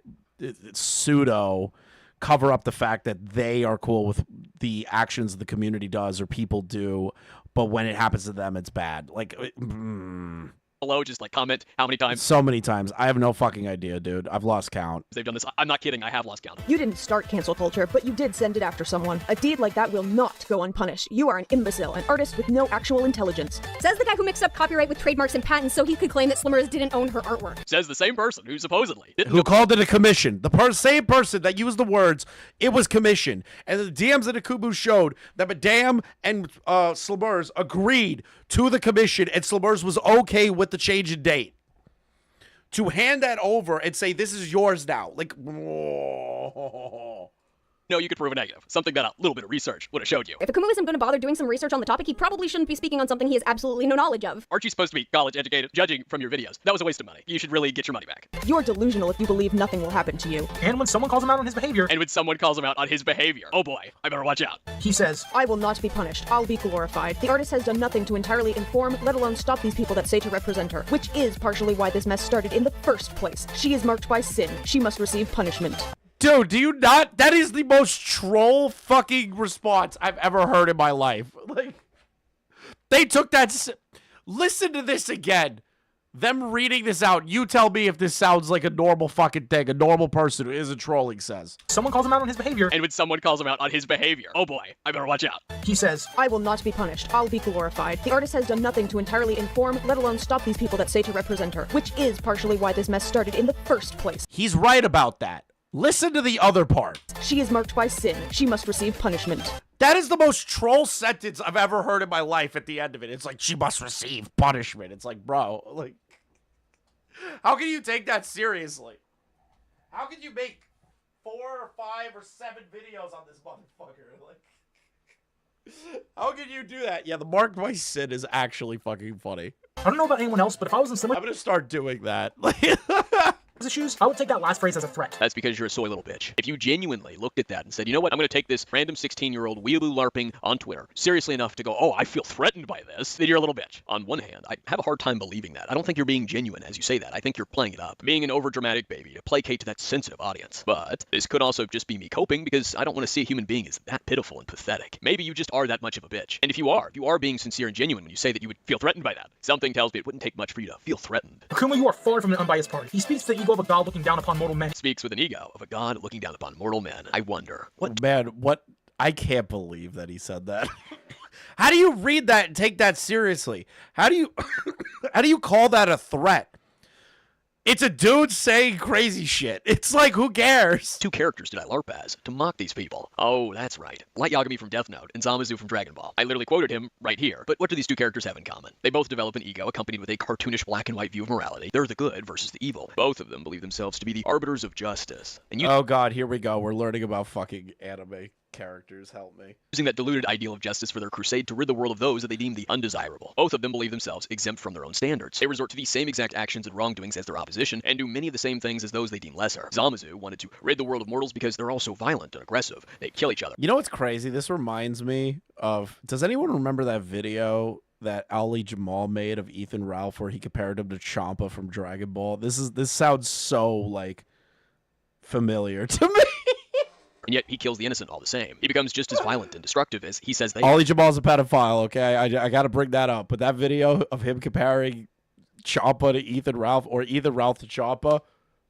pseudo cover up the fact that they are cool with the actions the community does or people do, but when it happens to them, it's bad. Like, below, just like comment how many times. So many times. I have no fucking idea, dude. I've lost count. They've done this. I'm not kidding. I have lost count. You didn't start cancel culture, but you did send it after someone. A deed like that will not go unpunished. You are an imbecile, an artist with no actual intelligence. Says the guy who mixed up copyright with trademarks and patents so he could claim that Slummers didn't own her artwork. Says the same person who supposedly didn't who called it a commission. The same person that used the words, it was commission. And the DMs at Akumu showed that Madame and Slummers agreed to the commission, and Slummers was okay with the change in date. To hand that over and say, this is yours now. Like, no, you could prove a negative. Something that a little bit of research would have showed you. If Akumu isn't going to bother doing some research on the topic, he probably shouldn't be speaking on something he has absolutely no knowledge of. Aren't you supposed to be college educated? Judging from your videos, that was a waste of money. You should really get your money back. You're delusional if you believe nothing will happen to you. And when someone calls him out on his behavior. Oh boy, I better watch out. He says, I will not be punished. I'll be glorified. The artist has done nothing to entirely inform, let alone stop these people that say to represent her, which is partially why this mess started in the first place. She is marked by sin. She must receive punishment. Dude, do you not? That is the most troll fucking response I've ever heard in my life. Like, they took that. Listen to this again. Them reading this out. You tell me if this sounds like a normal fucking thing. A normal person who isn't trolling says. Someone calls him out on his behavior. And when someone calls him out on his behavior, oh boy, I better watch out. He says, I will not be punished. I'll be glorified. The artist has done nothing to entirely inform, let alone stop these people that say to represent her, which is partially why this mess started in the first place. He's right about that. Listen to the other part. She is marked by sin. She must receive punishment. That is the most troll sentence I've ever heard in my life at the end of it. It's like, she must receive punishment. It's like, bro, like, how can you take that seriously? How can you make 4 or 5 or 7 videos on this motherfucker? Like, How can you do that? Yeah, the marked by sin is actually fucking funny. I don't know about anyone else, but if I was in similar I'm gonna start doing that. issues, I would take that last phrase as a threat. That's because you're a soy little bitch. If you genuinely looked at that and said, you know what, I'm going to take this random 16-year-old weeaboo LARPing on Twitter seriously enough to go, oh, I feel threatened by this, then you're a little bitch. On one hand, I have a hard time believing that. I don't think you're being genuine as you say that. I think you're playing it up, being an overdramatic baby to placate to that sensitive audience. But this could also just be me coping because I don't want to see a human being as that pitiful and pathetic. Maybe you just are that much of a bitch. And if you are being sincere and genuine when you say that you would feel threatened by that, something tells me it wouldn't take much for you to feel threatened. Akumu, you are far from an unbiased party. He speaks to the ego of a god looking down upon mortal men. Speaks with an ego of a god looking down upon mortal men. I wonder what. Man, what? I can't believe that he said that. How do you read that and take that seriously? How do you call that a threat? It's a dude saying crazy shit. It's like, who cares? 2 characters did I LARP as to mock these people. Oh, that's right. Light Yagami from Death Note and Zamasu from Dragon Ball. I literally quoted him right here. But what do these 2 characters have in common? They both develop an ego accompanied with a cartoonish black and white view of morality. They're the good versus the evil. Both of them believe themselves to be the arbiters of justice. And oh god, here we go. We're learning about fucking anime characters. Help me. Using that diluted ideal of justice for their crusade to rid the world of those that they deem the undesirable. Both of them believe themselves exempt from their own standards. They resort to the same exact actions and wrongdoings as their opposition, and do many of the same things as those they deem lesser. Zamasu wanted to rid the world of mortals because they're all so violent and aggressive. They kill each other. You know what's crazy? This reminds me of... Does anyone remember that video that Ali Jamal made of Ethan Ralph where he compared him to Champa from Dragon Ball? This sounds so, like, familiar to me. And yet he kills the innocent all the same. He becomes just as violent and destructive as he says they Ali Jamal's a pedophile, okay? I gotta bring that up. But that video of him comparing Champa to Ethan Ralph or Ethan Ralph to Champa,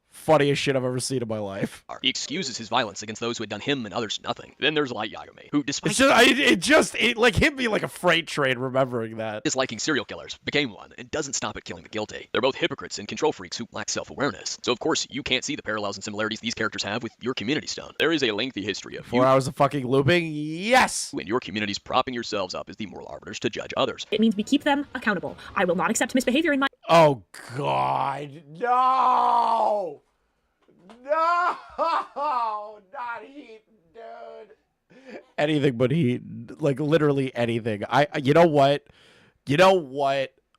funniest shit I've ever seen in my life. He excuses his violence against those who had done him and others nothing. Then there's Light Yagami, who despite like him being like a freight train remembering that. Disliking serial killers, became one, and doesn't stop at killing the guilty. They're both hypocrites and control freaks who lack self-awareness. So of course, you can't see the parallels and similarities these characters have with your community stone. There is a lengthy history of 4 hours of fucking looping, yes! And your communities propping yourselves up as the moral arbiters to judge others. It means we keep them accountable. I will not accept misbehavior in my... Oh god, no! No, not Heat, dude. Anything but Heat, like literally anything. You know what?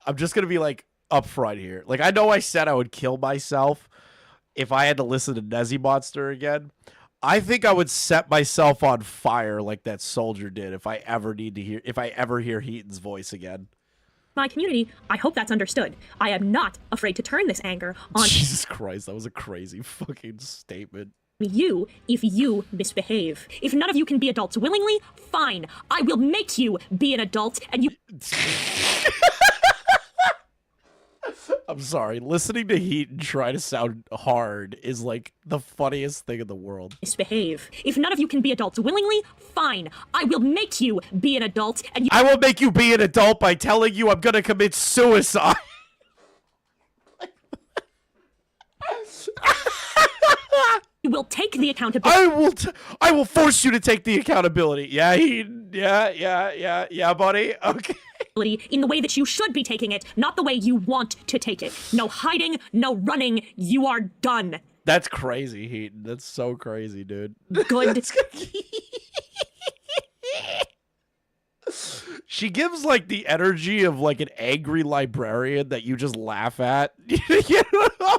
I'm just gonna be like upfront here. Like, I know I said I would kill myself if I had to listen to Nezzy Monster again. I think I would set myself on fire like that soldier did if I ever hear Heaton's voice again. My community, I hope that's understood. I am not afraid to turn this anger on Jesus Christ, that was a crazy fucking statement. You if you misbehave. If none of you can be adults willingly, fine. I will make you be an adult and you... I'm sorry, listening to Heaton try to sound hard is like the funniest thing in the world. Misbehave. If none of you can be adults willingly, fine. I will make you be an adult and you... I will make you be an adult by telling you I'm gonna commit suicide. You will take the accountability. I will force you to take the accountability. Yeah, Heaton. Yeah, buddy. Okay. In the way that you should be taking it, not the way you want to take it. No hiding, no running. You are done. That's crazy, Heaton. That's so crazy, dude. Good. She gives like the energy of like an angry librarian that you just laugh at. You know?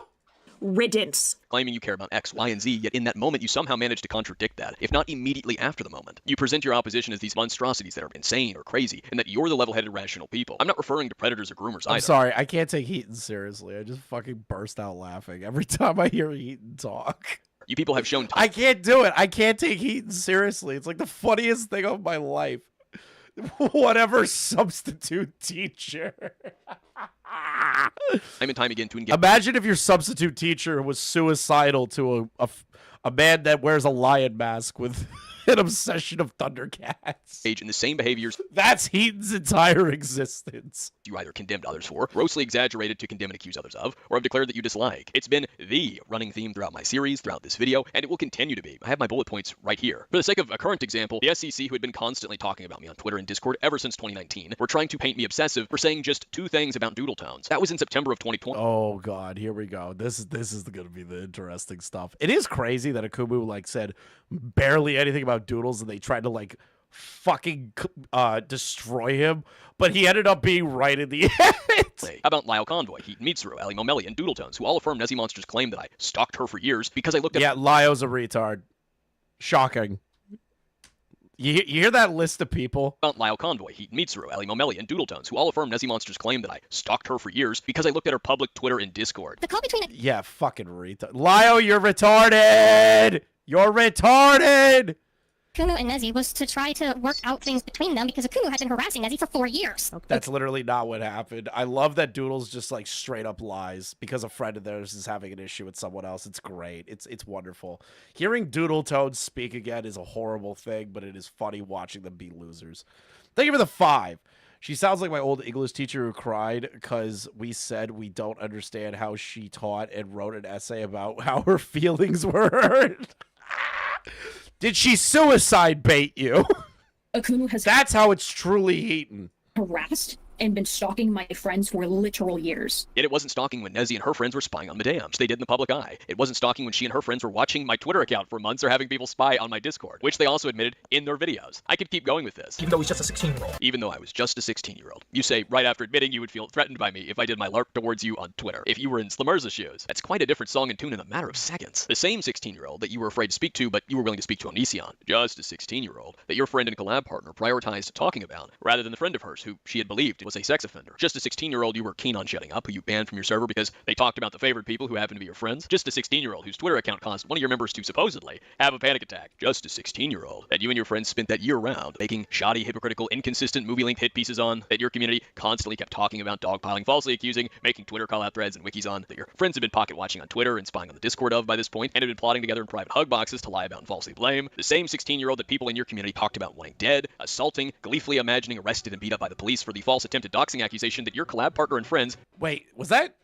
Riddance. Claiming you care about X, Y, and Z, yet in that moment you somehow manage to contradict that, if not immediately after the moment. You present your opposition as these monstrosities that are insane or crazy, and that you're the level-headed rational people. I'm not referring to predators or groomers either. I'm sorry, I can't take Heaton seriously. I just fucking burst out laughing every time I hear Heaton talk. You people have shown... I can't do it. I can't take Heaton seriously. It's like the funniest thing of my life. Whatever substitute teacher. Time and time again to engage. Imagine if your substitute teacher was suicidal to a man that wears a lion mask with an obsession of Thundercats. In the same behaviors. That's Heaton's entire existence. You either condemned others for, grossly exaggerated to condemn and accuse others of, or have declared that you dislike. It's been the running theme throughout my series, throughout this video, and it will continue to be. I have my bullet points right here. For the sake of a current example, the SEC, who had been constantly talking about me on Twitter and Discord ever since 2019, were trying to paint me obsessive for saying just 2 things about doodle tones. That was in September of 2020. Oh god, here we go. This is gonna be the interesting stuff. It is crazy that Akumu like said barely anything about doodles, and they tried to like fucking destroy him, but he ended up being right in the end. How about Lyle Convoy, Heaton Mitsuru, Ali Momeli, and Doodletones, who all affirmed Nezzy Monster's claim that I stalked her for years because I looked at... Yeah, Lyo's a retard. Shocking. You hear that list of people? About Lyle Convoy, Heaton Mitsuru, Ali Momeli, and Doodletones, who all affirmed Nezzy Monster's claim that I stalked her for years because I looked at her public Twitter and Discord. The call between... Yeah, fucking retard. Lyo, you're retarded! You're retarded! Akumu and Nezzy was to try to work out things between them because Akumu had been harassing Nezzy for 4 years. That's literally not what happened. I love that Doodles just like straight up lies because a friend of theirs is having an issue with someone else. It's great. It's wonderful. Hearing Doodletones speak again is a horrible thing, but it is funny watching them be losers. Thank you for the 5. She sounds like my old English teacher who cried because we said we don't understand how she taught and wrote an essay about how her feelings were hurt. Did she suicide bait you? Akumu has... That's how it's truly Heaton. harassed and been stalking my friends for literal years. Yet it wasn't stalking when Nezzy and her friends were spying on Madame, which they did in the public eye. It wasn't stalking when she and her friends were watching my Twitter account for months or having people spy on my Discord, which they also admitted in their videos. I could keep going with this. Even though he's just a 16-year-old. Even though I was just a 16-year-old. You say, right after admitting you would feel threatened by me if I did my LARP towards you on Twitter. If you were in Slamerza's shoes. That's quite a different song and tune in a matter of seconds. The same 16-year-old that you were afraid to speak to, but you were willing to speak to Onision. Just a 16-year-old that your friend and collab partner prioritized talking about, rather than the friend of hers who she had believed was a sex offender. Just a 16-year-old you were keen on shutting up, who you banned from your server because they talked about the favored people who happen to be your friends. Just a 16-year-old whose Twitter account caused one of your members to supposedly have a panic attack. Just a 16-year-old that you and your friends spent that year round making shoddy, hypocritical, inconsistent movie-linked hit pieces on, that your community constantly kept talking about, dogpiling, falsely accusing, making Twitter call-out threads and wikis on, that your friends had been pocket watching on Twitter and spying on the Discord of by this point, and had been plotting together in private hug boxes to lie about and falsely blame. The same 16-year-old that people in your community talked about wanting dead, assaulting, gleefully imagining arrested and beat up by the police for the false attempted doxing accusation that your collab partner and friends... Wait, was that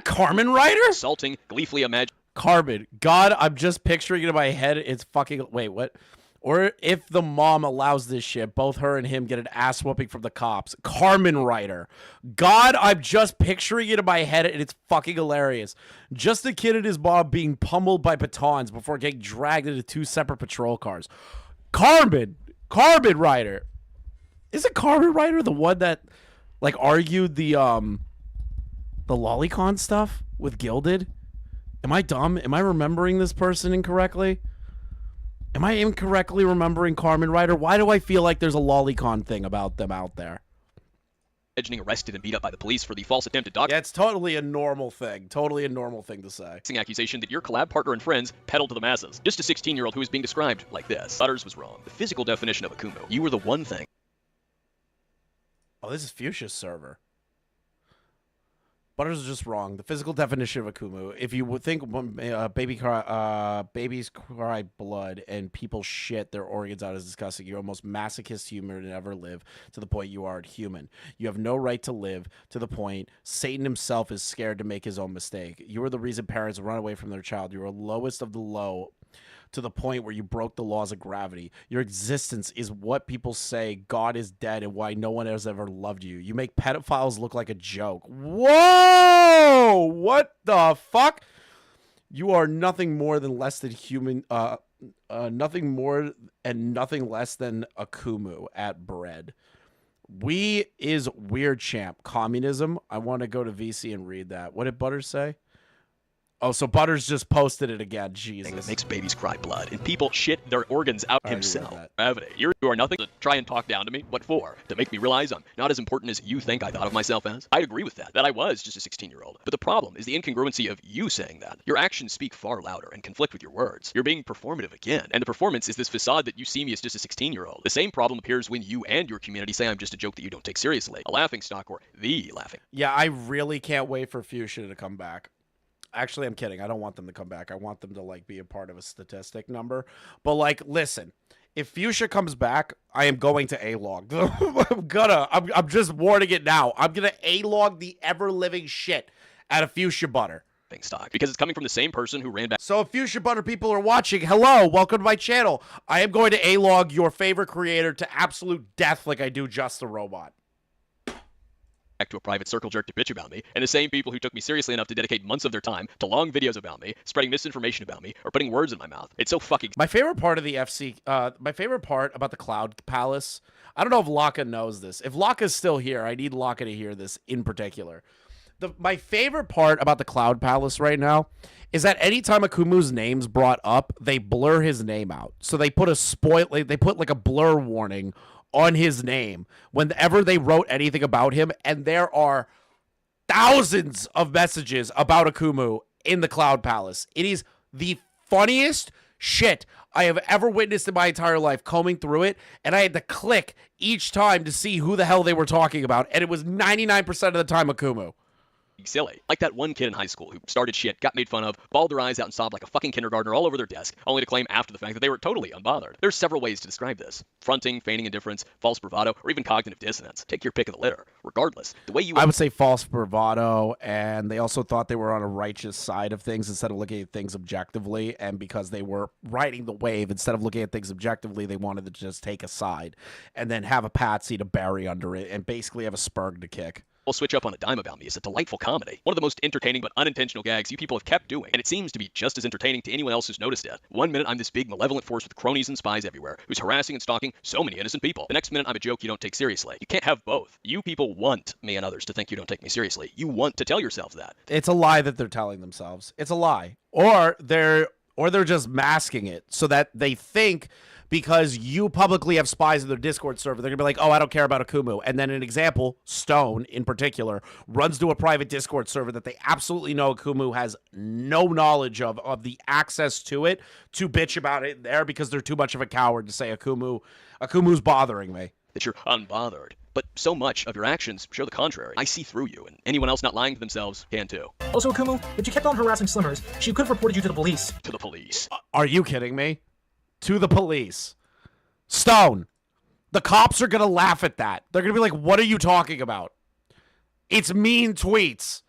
Carmen Ryder? Assaulting, gleefully imagining... Carmen. God, I'm just picturing it in my head. It's fucking... Wait, what? Or if the mom allows this shit, both her and him get an ass whooping from the cops. Carmen Ryder. God, I'm just picturing it in my head, and it's fucking hilarious. Just a kid and his mom being pummeled by batons before getting dragged into 2 separate patrol cars. Carmen Ryder. Isn't Carmen Ryder the one that, like, argued the lolicon stuff with Gilded? Am I dumb? Am I remembering this person incorrectly? Am I incorrectly remembering Carmen Ryder? Why do I feel like there's a lolicon thing about them out there? Imagining arrested and beat up by the police for the false attempted doxing. Yeah, it's totally a normal thing. Totally a normal thing to say. Accusation that your collab partner and friends peddled to the masses. Just a 16-year-old who is being described like this. Butters was wrong. The physical definition of Akumu. You were the one thing. Oh, this is Fuchsia's server. Butters is just wrong. The physical definition of Akumu. If you would think babies cry blood and people shit their organs out is disgusting, you're almost masochist human to ever live, to the point you aren't human. You have no right to live, to the point Satan himself is scared to make his own mistake. You are the reason parents run away from their child. You are lowest of the low, to the point where you broke the laws of gravity. Your existence is what people say God is dead and why no one has ever loved you. You make pedophiles look like a joke. Whoa! What the fuck? You are nothing more than less than human, nothing more and nothing less than Akumu at bread. We is weird champ. Communism. I want to go to VC and read that. What did Butters say? Oh, so Butters just posted it again. Jesus. That makes babies cry blood, and people shit their organs out himself. Gravity. You are nothing to try and talk down to me. What for? To make me realize I'm not as important as you think I thought of myself as? I agree with that I was just a 16-year-old. But the problem is the incongruency of you saying that. Your actions speak far louder and conflict with your words. You're being performative again, and the performance is this facade that you see me as just a 16-year-old. The same problem appears when you and your community say I'm just a joke that you don't take seriously, a laughingstock, or the laughing. Yeah, I really can't wait for Fuchsia to come back. Actually, I'm kidding. I don't want them to come back. I want them to, like, be a part of a statistic number. But, like, listen, if Fuchsia comes back, I am going to A-log. I'm just warning it now. I'm going to A-log the ever-living shit out of Fuchsia Butter. Stock, because it's coming from the same person who ran back. So if Fuchsia Butter people are watching, hello, welcome to my channel. I am going to A-log your favorite creator to absolute death like I do Just the Robot. to a private circle jerk to bitch about me, and the same people who took me seriously enough to dedicate months of their time to long videos about me, spreading misinformation about me, or putting words in my mouth. It's so fucking... My favorite part of the my favorite part about the Cloud Palace, I don't know if Laka knows this. If Laka's still here, I need Laka to hear this in particular. My favorite part about the Cloud Palace right now is that anytime Akumu's name's brought up, they blur his name out. So they put they put like a blur warning on his name whenever they wrote anything about him, and there are thousands of messages about Akumu in the Cloud Palace. It is the funniest shit I have ever witnessed in my entire life, combing through it, and I had to click each time to see who the hell they were talking about, and it was 99% of the time Akumu. Silly. Like that one kid in high school who started shit, got made fun of, bawled their eyes out and sobbed like a fucking kindergartner all over their desk, only to claim after the fact that they were totally unbothered. There's several ways to describe this. Fronting, feigning indifference, false bravado, or even cognitive dissonance. Take your pick of the litter. Regardless, the way you... I would say false bravado, and they also thought they were on a righteous side of things instead of looking at things objectively, and because they were riding the wave, instead of looking at things objectively, they wanted to just take a side, and then have a patsy to bury under it, and basically have a spurg to kick. Will switch up on a dime about me is a delightful comedy. One of the most entertaining but unintentional gags you people have kept doing, and it seems to be just as entertaining to anyone else who's noticed it. One minute I'm this big malevolent force with cronies and spies everywhere, who's harassing and stalking so many innocent people. The next minute I'm a joke you don't take seriously. You can't have both. You people want me and others to think you don't take me seriously. You want to tell yourselves that. It's a lie that they're telling themselves. It's a lie. Or they're just masking it so that they think because you publicly have spies in their Discord server, they're going to be like, oh, I don't care about Akumu. And then an example, Stone in particular, runs to a private Discord server that they absolutely know Akumu has no knowledge of the access to it, to bitch about it there because they're too much of a coward to say Akumu's bothering me. That you're unbothered. But so much of your actions show the contrary. I see through you, and anyone else not lying to themselves can too. Also, Akumu, if you kept on harassing Slimmers, she could have reported you to the police. To the police. Are you kidding me? To the police. Stone. The cops are going to laugh at that. They're going to be like, what are you talking about? It's mean tweets.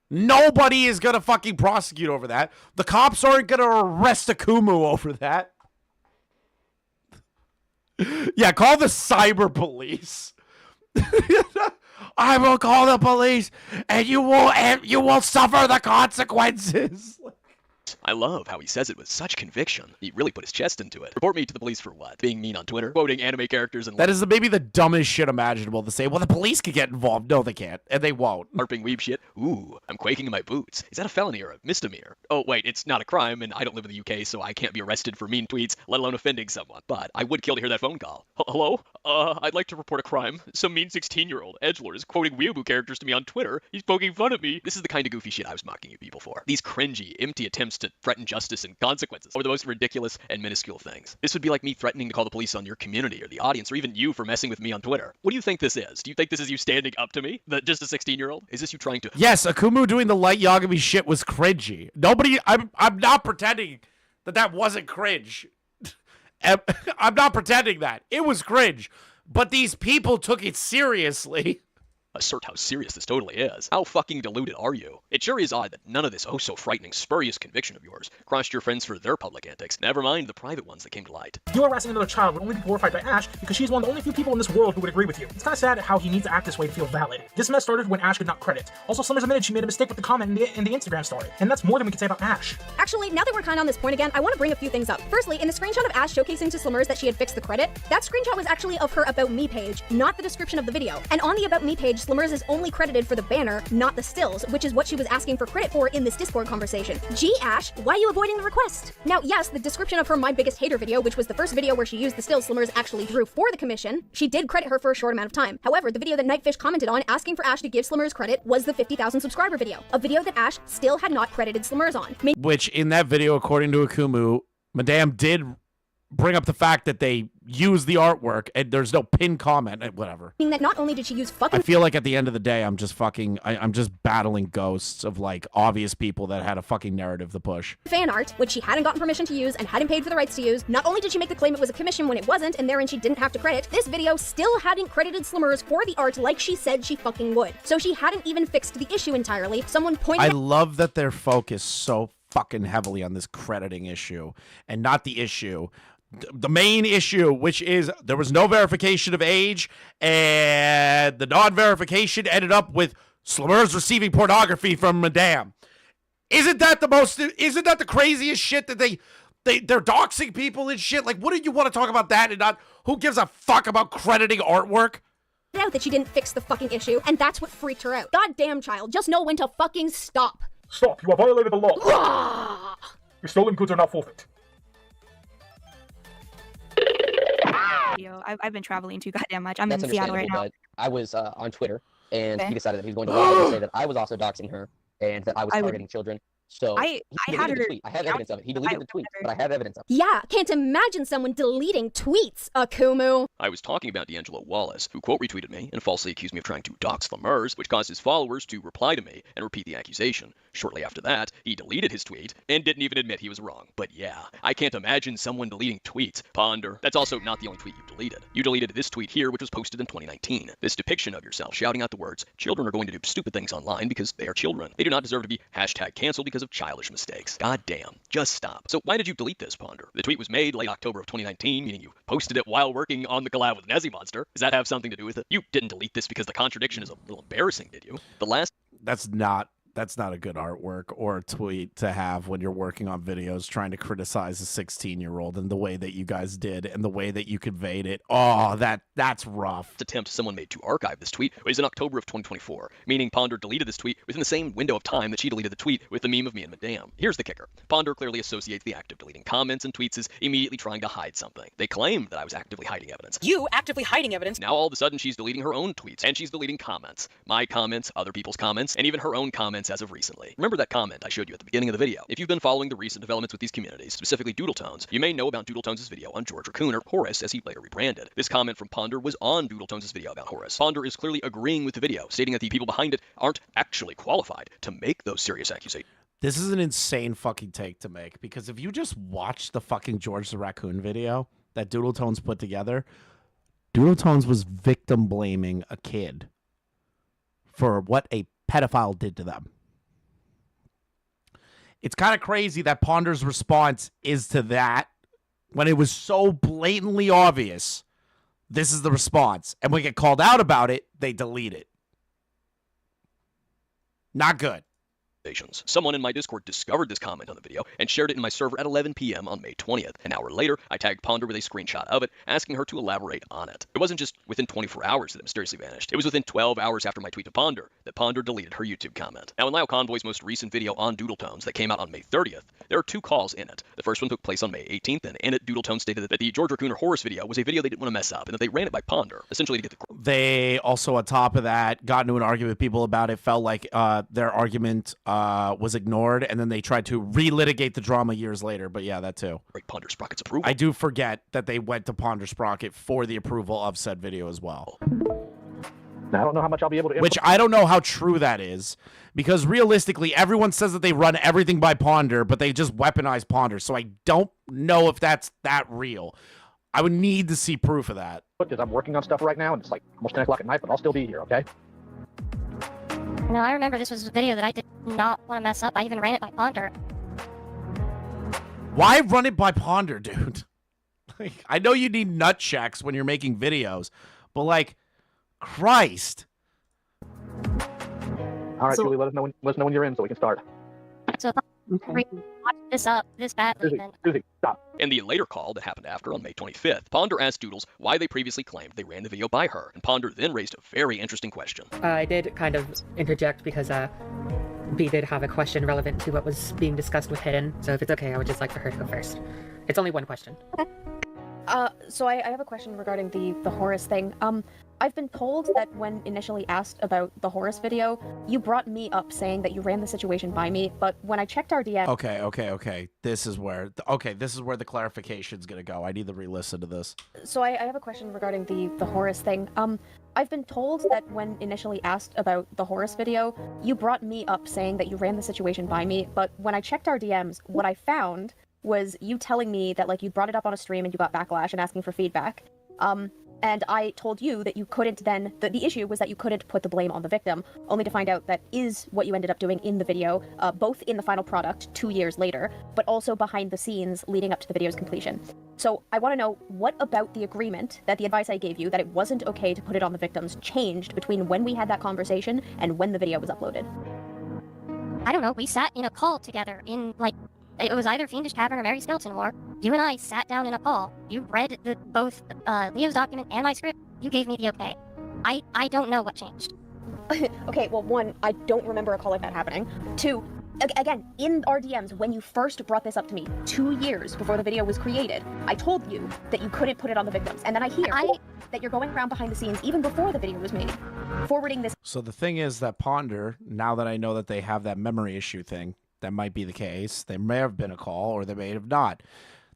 Nobody is going to fucking prosecute over that. The cops aren't going to arrest Akumu over that. Yeah, call the cyber police. I will call the police, and you will suffer the consequences. I love how he says it with such conviction. He really put his chest into it. Report me to the police for what? Being mean on Twitter? Quoting anime characters and... That is maybe the dumbest shit imaginable to say. Well, the police could get involved. No, they can't. And they won't. LARPing weeb shit? Ooh, I'm quaking in my boots. Is that a felony or a misdemeanor? Oh, wait, it's not a crime, and I don't live in the UK, so I can't be arrested for mean tweets, let alone offending someone. But I would kill to hear that phone call. Hello? I'd like to report a crime. Some mean 16-year-old edgelord is quoting weeaboo characters to me on Twitter. He's poking fun at me. This is the kind of goofy shit I was mocking you people for. These cringy, empty attempts to threaten justice and consequences over the most ridiculous and minuscule things. This would be like me threatening to call the police on your community or the audience or even you for messing with me on Twitter. What do you think this is? Do you think this is you standing up to me? Just a 16-year-old? Is this you trying to... Yes, Akumu doing the light Yagami shit was cringy. Nobody... I'm not pretending that wasn't cringe. I'm not pretending that. It was cringe. But these people took it seriously. Assert how serious this totally is. How fucking deluded are you? It sure is odd that none of this oh-so-frightening, spurious conviction of yours crossed your friends for their public antics, never mind the private ones that came to light. You harassing another child would only be glorified by Ash because she's one of the only few people in this world who would agree with you. It's kind of sad how he needs to act this way to feel valid. This mess started when Ash could not credit. Also, Slimmers admitted she made a mistake with the comment in the Instagram story, and that's more than we can say about Ash. Actually, now that we're kind of on this point again, I want to bring a few things up. Firstly, in the screenshot of Ash showcasing to Slimmers that she had fixed the credit, that screenshot was actually of her About Me page, not the description of the video. And on the About Me page, Slimmers is only credited for the banner, not the stills, which is what she was asking for credit for in this Discord conversation. Gee, Ash, why are you avoiding the request? Now, yes, the description of her My Biggest Hater video, which was the first video where she used the stills Slimmers actually drew for the commission, she did credit her for a short amount of time. However, the video that Nightfish commented on asking for Ash to give Slimmers credit was the 50,000 subscriber video, a video that Ash still had not credited Slimmers on. Which, in that video, according to Akumu, Madame did bring up the fact that they use the artwork and there's no pinned comment and whatever. Meaning that not only did she use fucking... I feel like at the end of the day, I'm just battling ghosts of like obvious people that had a fucking narrative to push. Fan art, which she hadn't gotten permission to use and hadn't paid for the rights to use. Not only did she make the claim it was a commission when it wasn't, and therein she didn't have to credit, this video still hadn't credited Slimmers for the art like she said she fucking would. So she hadn't even fixed the issue entirely. Someone pointed... I love that they're focused so fucking heavily on this crediting issue and not the issue. The main issue, which is there was no verification of age, and said the non-verification ended up with Slumers receiving pornography from Madame. Isn't that the craziest shit that they're doxing people and shit? Like, what do you want to talk about that and not, who gives a fuck about crediting artwork? Out that she didn't fix the fucking issue, and that's what freaked her out. Goddamn, child, just know when to fucking stop. Stop, you have violated the law. Your stolen goods are now forfeit. I've been traveling too goddamn much. I'm That's in Seattle right now. But I was on Twitter, and Okay. he decided that he was going to lie and say that I was also doxing her and that I was targeting children. So I he had deleted the her tweet. I have evidence of it. He deleted the tweet, but I have evidence of it. Yeah, can't imagine someone deleting tweets, Akumu. I was talking about D'Angelo Wallace, who quote retweeted me and falsely accused me of trying to dox Lemurs, which caused his followers to reply to me and repeat the accusation. Shortly after that, he deleted his tweet and didn't even admit he was wrong. But yeah, I can't imagine someone deleting tweets. Ponder. That's also not the only tweet you deleted. You deleted this tweet here, which was posted in 2019. This depiction of yourself shouting out the words, "Children are going to do stupid things online because they are children. They do not deserve to be #canceled because of childish mistakes." God damn. Just stop. So why did you delete this, Ponder? The tweet was made late October of 2019, meaning you posted it while working on the collab with Nezzy Monster. Does that have something to do with it? You didn't delete this because the contradiction is a little embarrassing, did you? That's not a good artwork or a tweet to have when you're working on videos trying to criticize a 16-year-old and the way that you guys did and the way that you conveyed it. Oh, that's rough. Attempt someone made to archive this tweet was in October of 2024, meaning Ponder deleted this tweet within the same window of time that she deleted the tweet with the meme of me and Madame. Here's the kicker. Ponder clearly associates the act of deleting comments and tweets as immediately trying to hide something. They claimed that I was actively hiding evidence. You actively hiding evidence. Now all of a sudden she's deleting her own tweets, and she's deleting comments. My comments, other people's comments, and even her own comments as of recently. Remember that comment I showed you at the beginning of the video? If you've been following the recent developments with these communities, specifically Doodle Tones, you may know about Doodle Tones' video on George Raccoon, or Horace as he later rebranded. This comment from Ponder was on Doodle Tones' video about Horace. Ponder is clearly agreeing with the video, stating that the people behind it aren't actually qualified to make those serious accusations. This is an insane fucking take to make, because if you just watch the fucking George the Raccoon video that Doodle Tones put together, Doodle Tones was victim blaming a kid for what a pedophile did to them. It's kind of crazy that Ponder's response is to that when it was so blatantly obvious. This is the response. And when we get called out about it, they delete it. Not good. Someone in my Discord discovered this comment on the video and shared it in my server at 11 p.m. on May 20th. An hour later, I tagged Ponder with a screenshot of it, asking her to elaborate on it. It wasn't just within 24 hours that it mysteriously vanished. It was within 12 hours after my tweet to Ponder that Ponder deleted her YouTube comment. Now, in Lyle Convoy's most recent video on Doodle Tones that came out on May 30th, there are two calls in it. The first one took place on May 18th, and in it, Doodle Tones stated that the George Raccoon or Horace video was a video they didn't want to mess up, and that they ran it by Ponder, essentially to get the... They also, on top of that, got into an argument with people about it, felt like their argument was ignored, and then they tried to relitigate the drama years later. But yeah, that too. Right, Ponder Sprocket's approval. I do forget that they went to Ponder Sprocket for the approval of said video as well. Now, I don't know how much I'll be able to... Which I don't know how true that is, because realistically, everyone says that they run everything by Ponder, but they just weaponize Ponder. So I don't know if that's that real. I would need to see proof of that. Because I'm working on stuff right now, and it's like almost 10 o'clock at night, but I'll still be here, okay? No, I remember this was a video that I did not want to mess up. I even ran it by Ponder. Why run it by Ponder, dude? Like, I know you need nut checks when you're making videos, but like, Christ. All right, Julie, let us know when you're in so we can start. So if I watch this up this badly, then... Susie, stop. In the later call that happened after on May 25th, Ponder asked Doodles why they previously claimed they ran the video by her, and Ponder then raised a very interesting question. I did kind of interject because B did have a question relevant to what was being discussed with Hidden, so if it's okay, I would just like for her to go first. It's only one question. Okay. So I have a question regarding the Horace thing. I've been told that when initially asked about the Horace video, you brought me up saying that you ran the situation by me, but when I checked our DM... Okay. This is where the clarification's gonna go. I need to re-listen to this. So I have a question regarding the Horace thing. I've been told that when initially asked about the Horace video, you brought me up saying that you ran the situation by me, but when I checked our DMs, what I found was you telling me that, like, you brought it up on a stream and you got backlash and asking for feedback. And I told you that you couldn't then, the issue was that you couldn't put the blame on the victim, only to find out that is what you ended up doing in the video, both in the final product 2 years later, but also behind the scenes leading up to the video's completion. So I want to know, what about the agreement that the advice I gave you that it wasn't okay to put it on the victims changed between when we had that conversation and when the video was uploaded? I don't know, we sat in a call together in, like, it was either Fiendish Tavern or Mary Skeleton War. You and I sat down in a call. You read both Leo's document and my script. You gave me the okay. I don't know what changed. Okay, well, one, I don't remember a call like that happening. Two, again, in our DMs, when you first brought this up to me 2 years before the video was created, I told you that you couldn't put it on the victims. And then I hear that you're going around behind the scenes even before the video was made, forwarding this. So the thing is that Ponder, now that I know that they have that memory issue thing, that might be the case. There may have been a call or they may have not.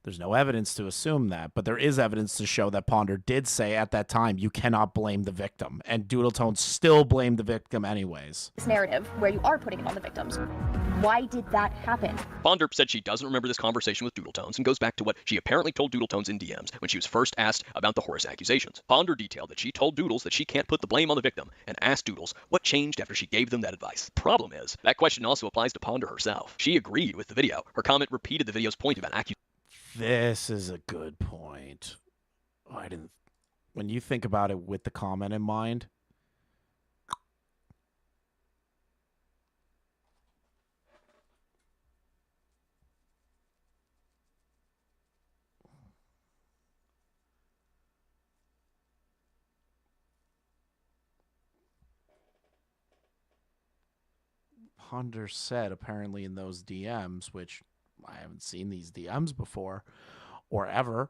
There's no evidence to assume that, but there is evidence to show that Ponder did say at that time, you cannot blame the victim, and Doodletone still blamed the victim anyways. This narrative where you are putting it on the victims. Why did that happen? Ponder said she doesn't remember this conversation with Doodletones and goes back to what she apparently told Doodletones in DMs when she was first asked about the Horus accusations. Ponder detailed that she told Doodles that she can't put the blame on the victim and asked Doodles what changed after she gave them that advice. Problem is, that question also applies to Ponder herself. She agreed with the video. Her comment repeated the video's point about accusations. This is a good point. When you think about it with the comment in mind, Ponder said apparently in those DMs, which I haven't seen these DMs before or ever,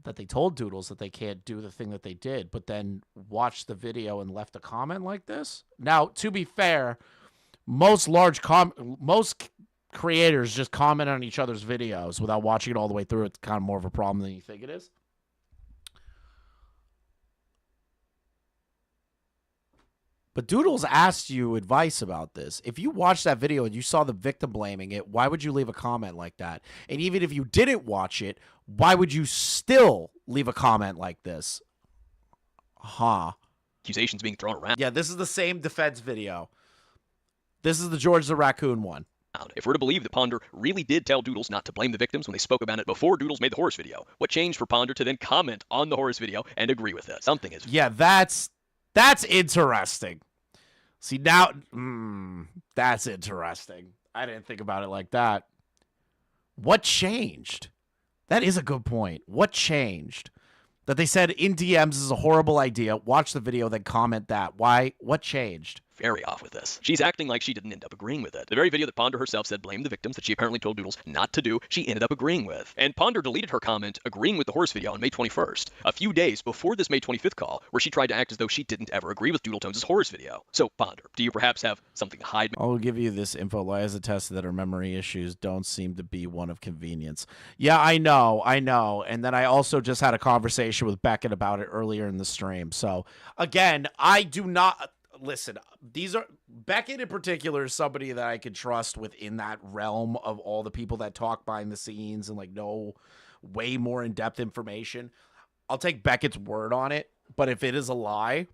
that they told Doodles that they can't do the thing that they did, but then watched the video and left a comment like this. Now, to be fair, most creators just comment on each other's videos without watching it all the way through. It's kind of more of a problem than you think it is. But Doodles asked you advice about this. If you watched that video and you saw the victim blaming it, why would you leave a comment like that? And even if you didn't watch it, why would you still leave a comment like this? Accusations being thrown around. Yeah, this is the same defense video. This is the George the Raccoon one. If we're to believe that Ponder really did tell Doodles not to blame the victims when they spoke about it before Doodles made the Horus video, what changed for Ponder to then comment on the Horus video and agree with it? Something is... Yeah, that's interesting. See, now, that's interesting. I didn't think about it like that. What changed? That is a good point. What changed? That they said in DMs is a horrible idea. Watch the video, then comment that. Why? What changed? Very off with this. She's acting like she didn't end up agreeing with it. The very video that Ponder herself said blame the victims that she apparently told Doodles not to do, she ended up agreeing with. And Ponder deleted her comment agreeing with the Horus video on May 21st, a few days before this May 25th call, where she tried to act as though she didn't ever agree with Doodletones' Horus video. So, Ponder, do you perhaps have something to hide? I'll give you this info. Lia's attested that her memory issues don't seem to be one of convenience. Yeah, I know. And then I also just had a conversation with Beckett about it earlier in the stream. So, again, I do not... Listen, Beckett in particular is somebody that I could trust within that realm of all the people that talk behind the scenes and like know way more in-depth information. I'll take Beckett's word on it, but if it is a lie,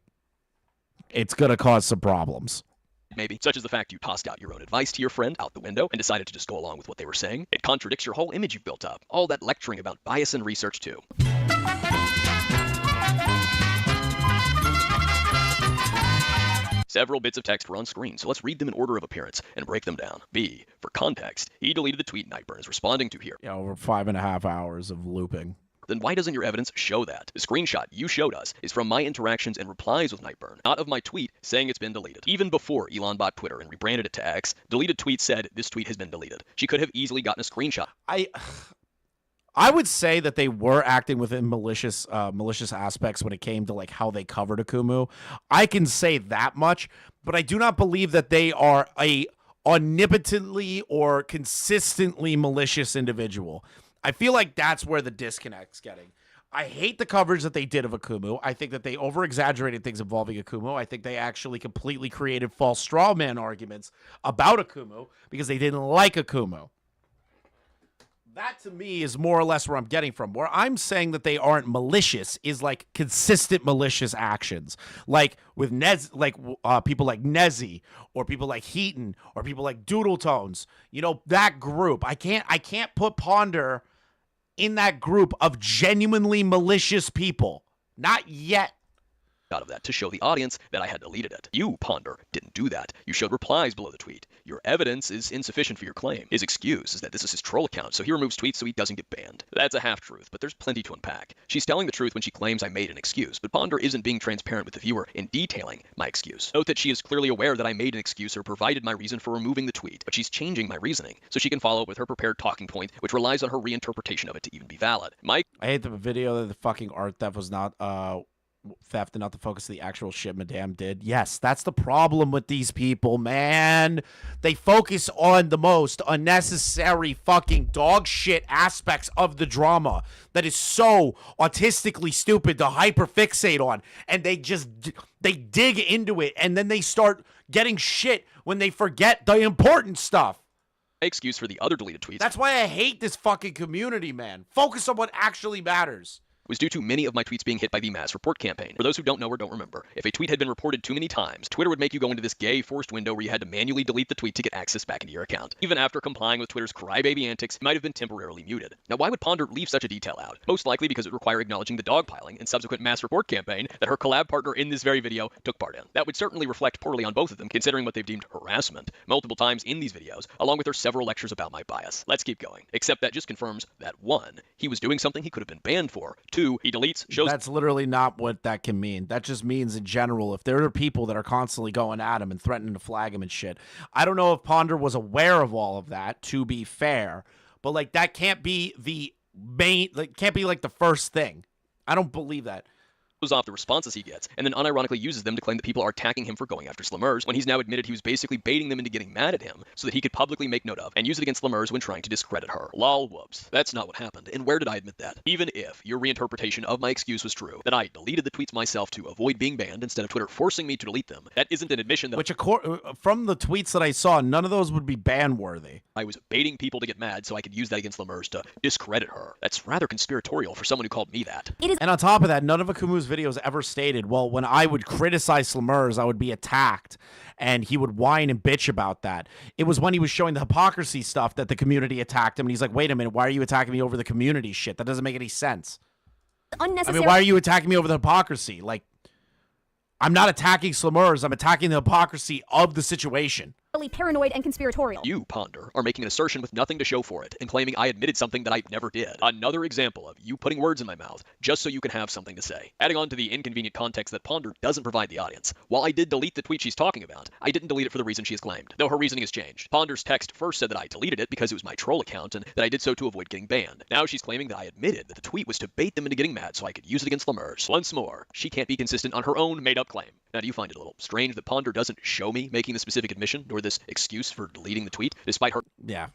it's going to cause some problems. Maybe, such as the fact you tossed out your own advice to your friend out the window and decided to just go along with what they were saying. It contradicts your whole image you've built up. All that lecturing about bias and research too. Several bits of text were on screen, so let's read them in order of appearance and break them down. B, for context, he deleted the tweet Nightburn is responding to here. Yeah, over 5.5 hours of looping. Then why doesn't your evidence show that? The screenshot you showed us is from my interactions and replies with Nightburn, not of my tweet saying it's been deleted. Even before Elon bought Twitter and rebranded it to X, deleted tweet said this tweet has been deleted. She could have easily gotten a screenshot. I would say that they were acting within malicious aspects when it came to like how they covered Akumu. I can say that much, but I do not believe that they are a omnipotently or consistently malicious individual. I feel like that's where the disconnect's getting. I hate the coverage that they did of Akumu. I think that they over-exaggerated things involving Akumu. I think they actually completely created false straw man arguments about Akumu because they didn't like Akumu. That to me is more or less where I'm getting from. Where I'm saying that they aren't malicious is like consistent malicious actions, like with people like Nezzy or people like Heaton or people like Doodle Tones. You know, that group. I can't put Ponder in that group of genuinely malicious people. Not yet. Out of that to show the audience that I had deleted it. You, Ponder, didn't do that. You showed replies below the tweet. Your evidence is insufficient for your claim. His excuse is that this is his troll account, so he removes tweets so he doesn't get banned. That's a half-truth, but there's plenty to unpack. She's telling the truth when she claims I made an excuse, but Ponder isn't being transparent with the viewer in detailing my excuse. Note that she is clearly aware that I made an excuse or provided my reason for removing the tweet, but she's changing my reasoning, so she can follow up with her prepared talking point, which relies on her reinterpretation of it to even be valid. I hate the video that the fucking art theft was not theft and not the focus of the actual shit Madame did. Yes, that's the problem with these people, man. They focus on the most unnecessary fucking dog shit aspects of the drama that is so autistically stupid to hyperfixate on, and they dig into it, and then they start getting shit when they forget the important stuff. Excuse for the other deleted tweets. That's why I hate this fucking community, man. Focus on what actually matters. Was due to many of my tweets being hit by the mass report campaign. For those who don't know or don't remember, if a tweet had been reported too many times, Twitter would make you go into this gay forced window where you had to manually delete the tweet to get access back into your account. Even after complying with Twitter's crybaby antics, it might have been temporarily muted. Now, why would Ponder leave such a detail out? Most likely because it would require acknowledging the dogpiling and subsequent mass report campaign that her collab partner in this very video took part in. That would certainly reflect poorly on both of them, considering what they've deemed harassment multiple times in these videos, along with their several lectures about my bias. Let's keep going. Except that just confirms that 1, he was doing something he could have been banned for. 2, he deletes That's literally not what that can mean. That just means in general, if there are people that are constantly going at him and threatening to flag him and shit. I don't know if Ponder was aware of all of that, to be fair, but like that can't be the main, like can't be like the first thing. I don't believe that. Off the responses he gets, and then unironically uses them to claim that people are attacking him for going after Slimmers, when he's now admitted he was basically baiting them into getting mad at him so that he could publicly make note of and use it against Slimmers when trying to discredit her. Lol, whoops. That's not what happened, and where did I admit that? Even if your reinterpretation of my excuse was true, that I deleted the tweets myself to avoid being banned instead of Twitter forcing me to delete them, that isn't an admission that— Which, from the tweets that I saw, none of those would be ban-worthy. I was baiting people to get mad so I could use that against Slimmers to discredit her. That's rather conspiratorial for someone who called me that. And on top of that, none of Akumu's videos ever stated, well, when I would criticize Slimmers, I would be attacked, and he would whine and bitch about that. It was when he was showing the hypocrisy stuff that the community attacked him, and he's like, wait a minute, why are you attacking me over the community shit? That doesn't make any sense. Unnecessary. I mean, why are you attacking me over the hypocrisy? Like, I'm not attacking Slimmers, I'm attacking the hypocrisy of the situation. Paranoid and conspiratorial. You, Ponder, are making an assertion with nothing to show for it and claiming I admitted something that I never did. Another example of you putting words in my mouth just so you can have something to say. Adding on to the inconvenient context that Ponder doesn't provide the audience. While I did delete the tweet she's talking about, I didn't delete it for the reason she has claimed, though her reasoning has changed. Ponder's text first said that I deleted it because it was my troll account and that I did so to avoid getting banned. Now she's claiming that I admitted that the tweet was to bait them into getting mad so I could use it against Slimmers. Once more, she can't be consistent on her own made-up claim. Now, do you find it a little strange that Ponder doesn't show me making the specific admission nor this excuse for deleting the tweet, despite her— Yeah.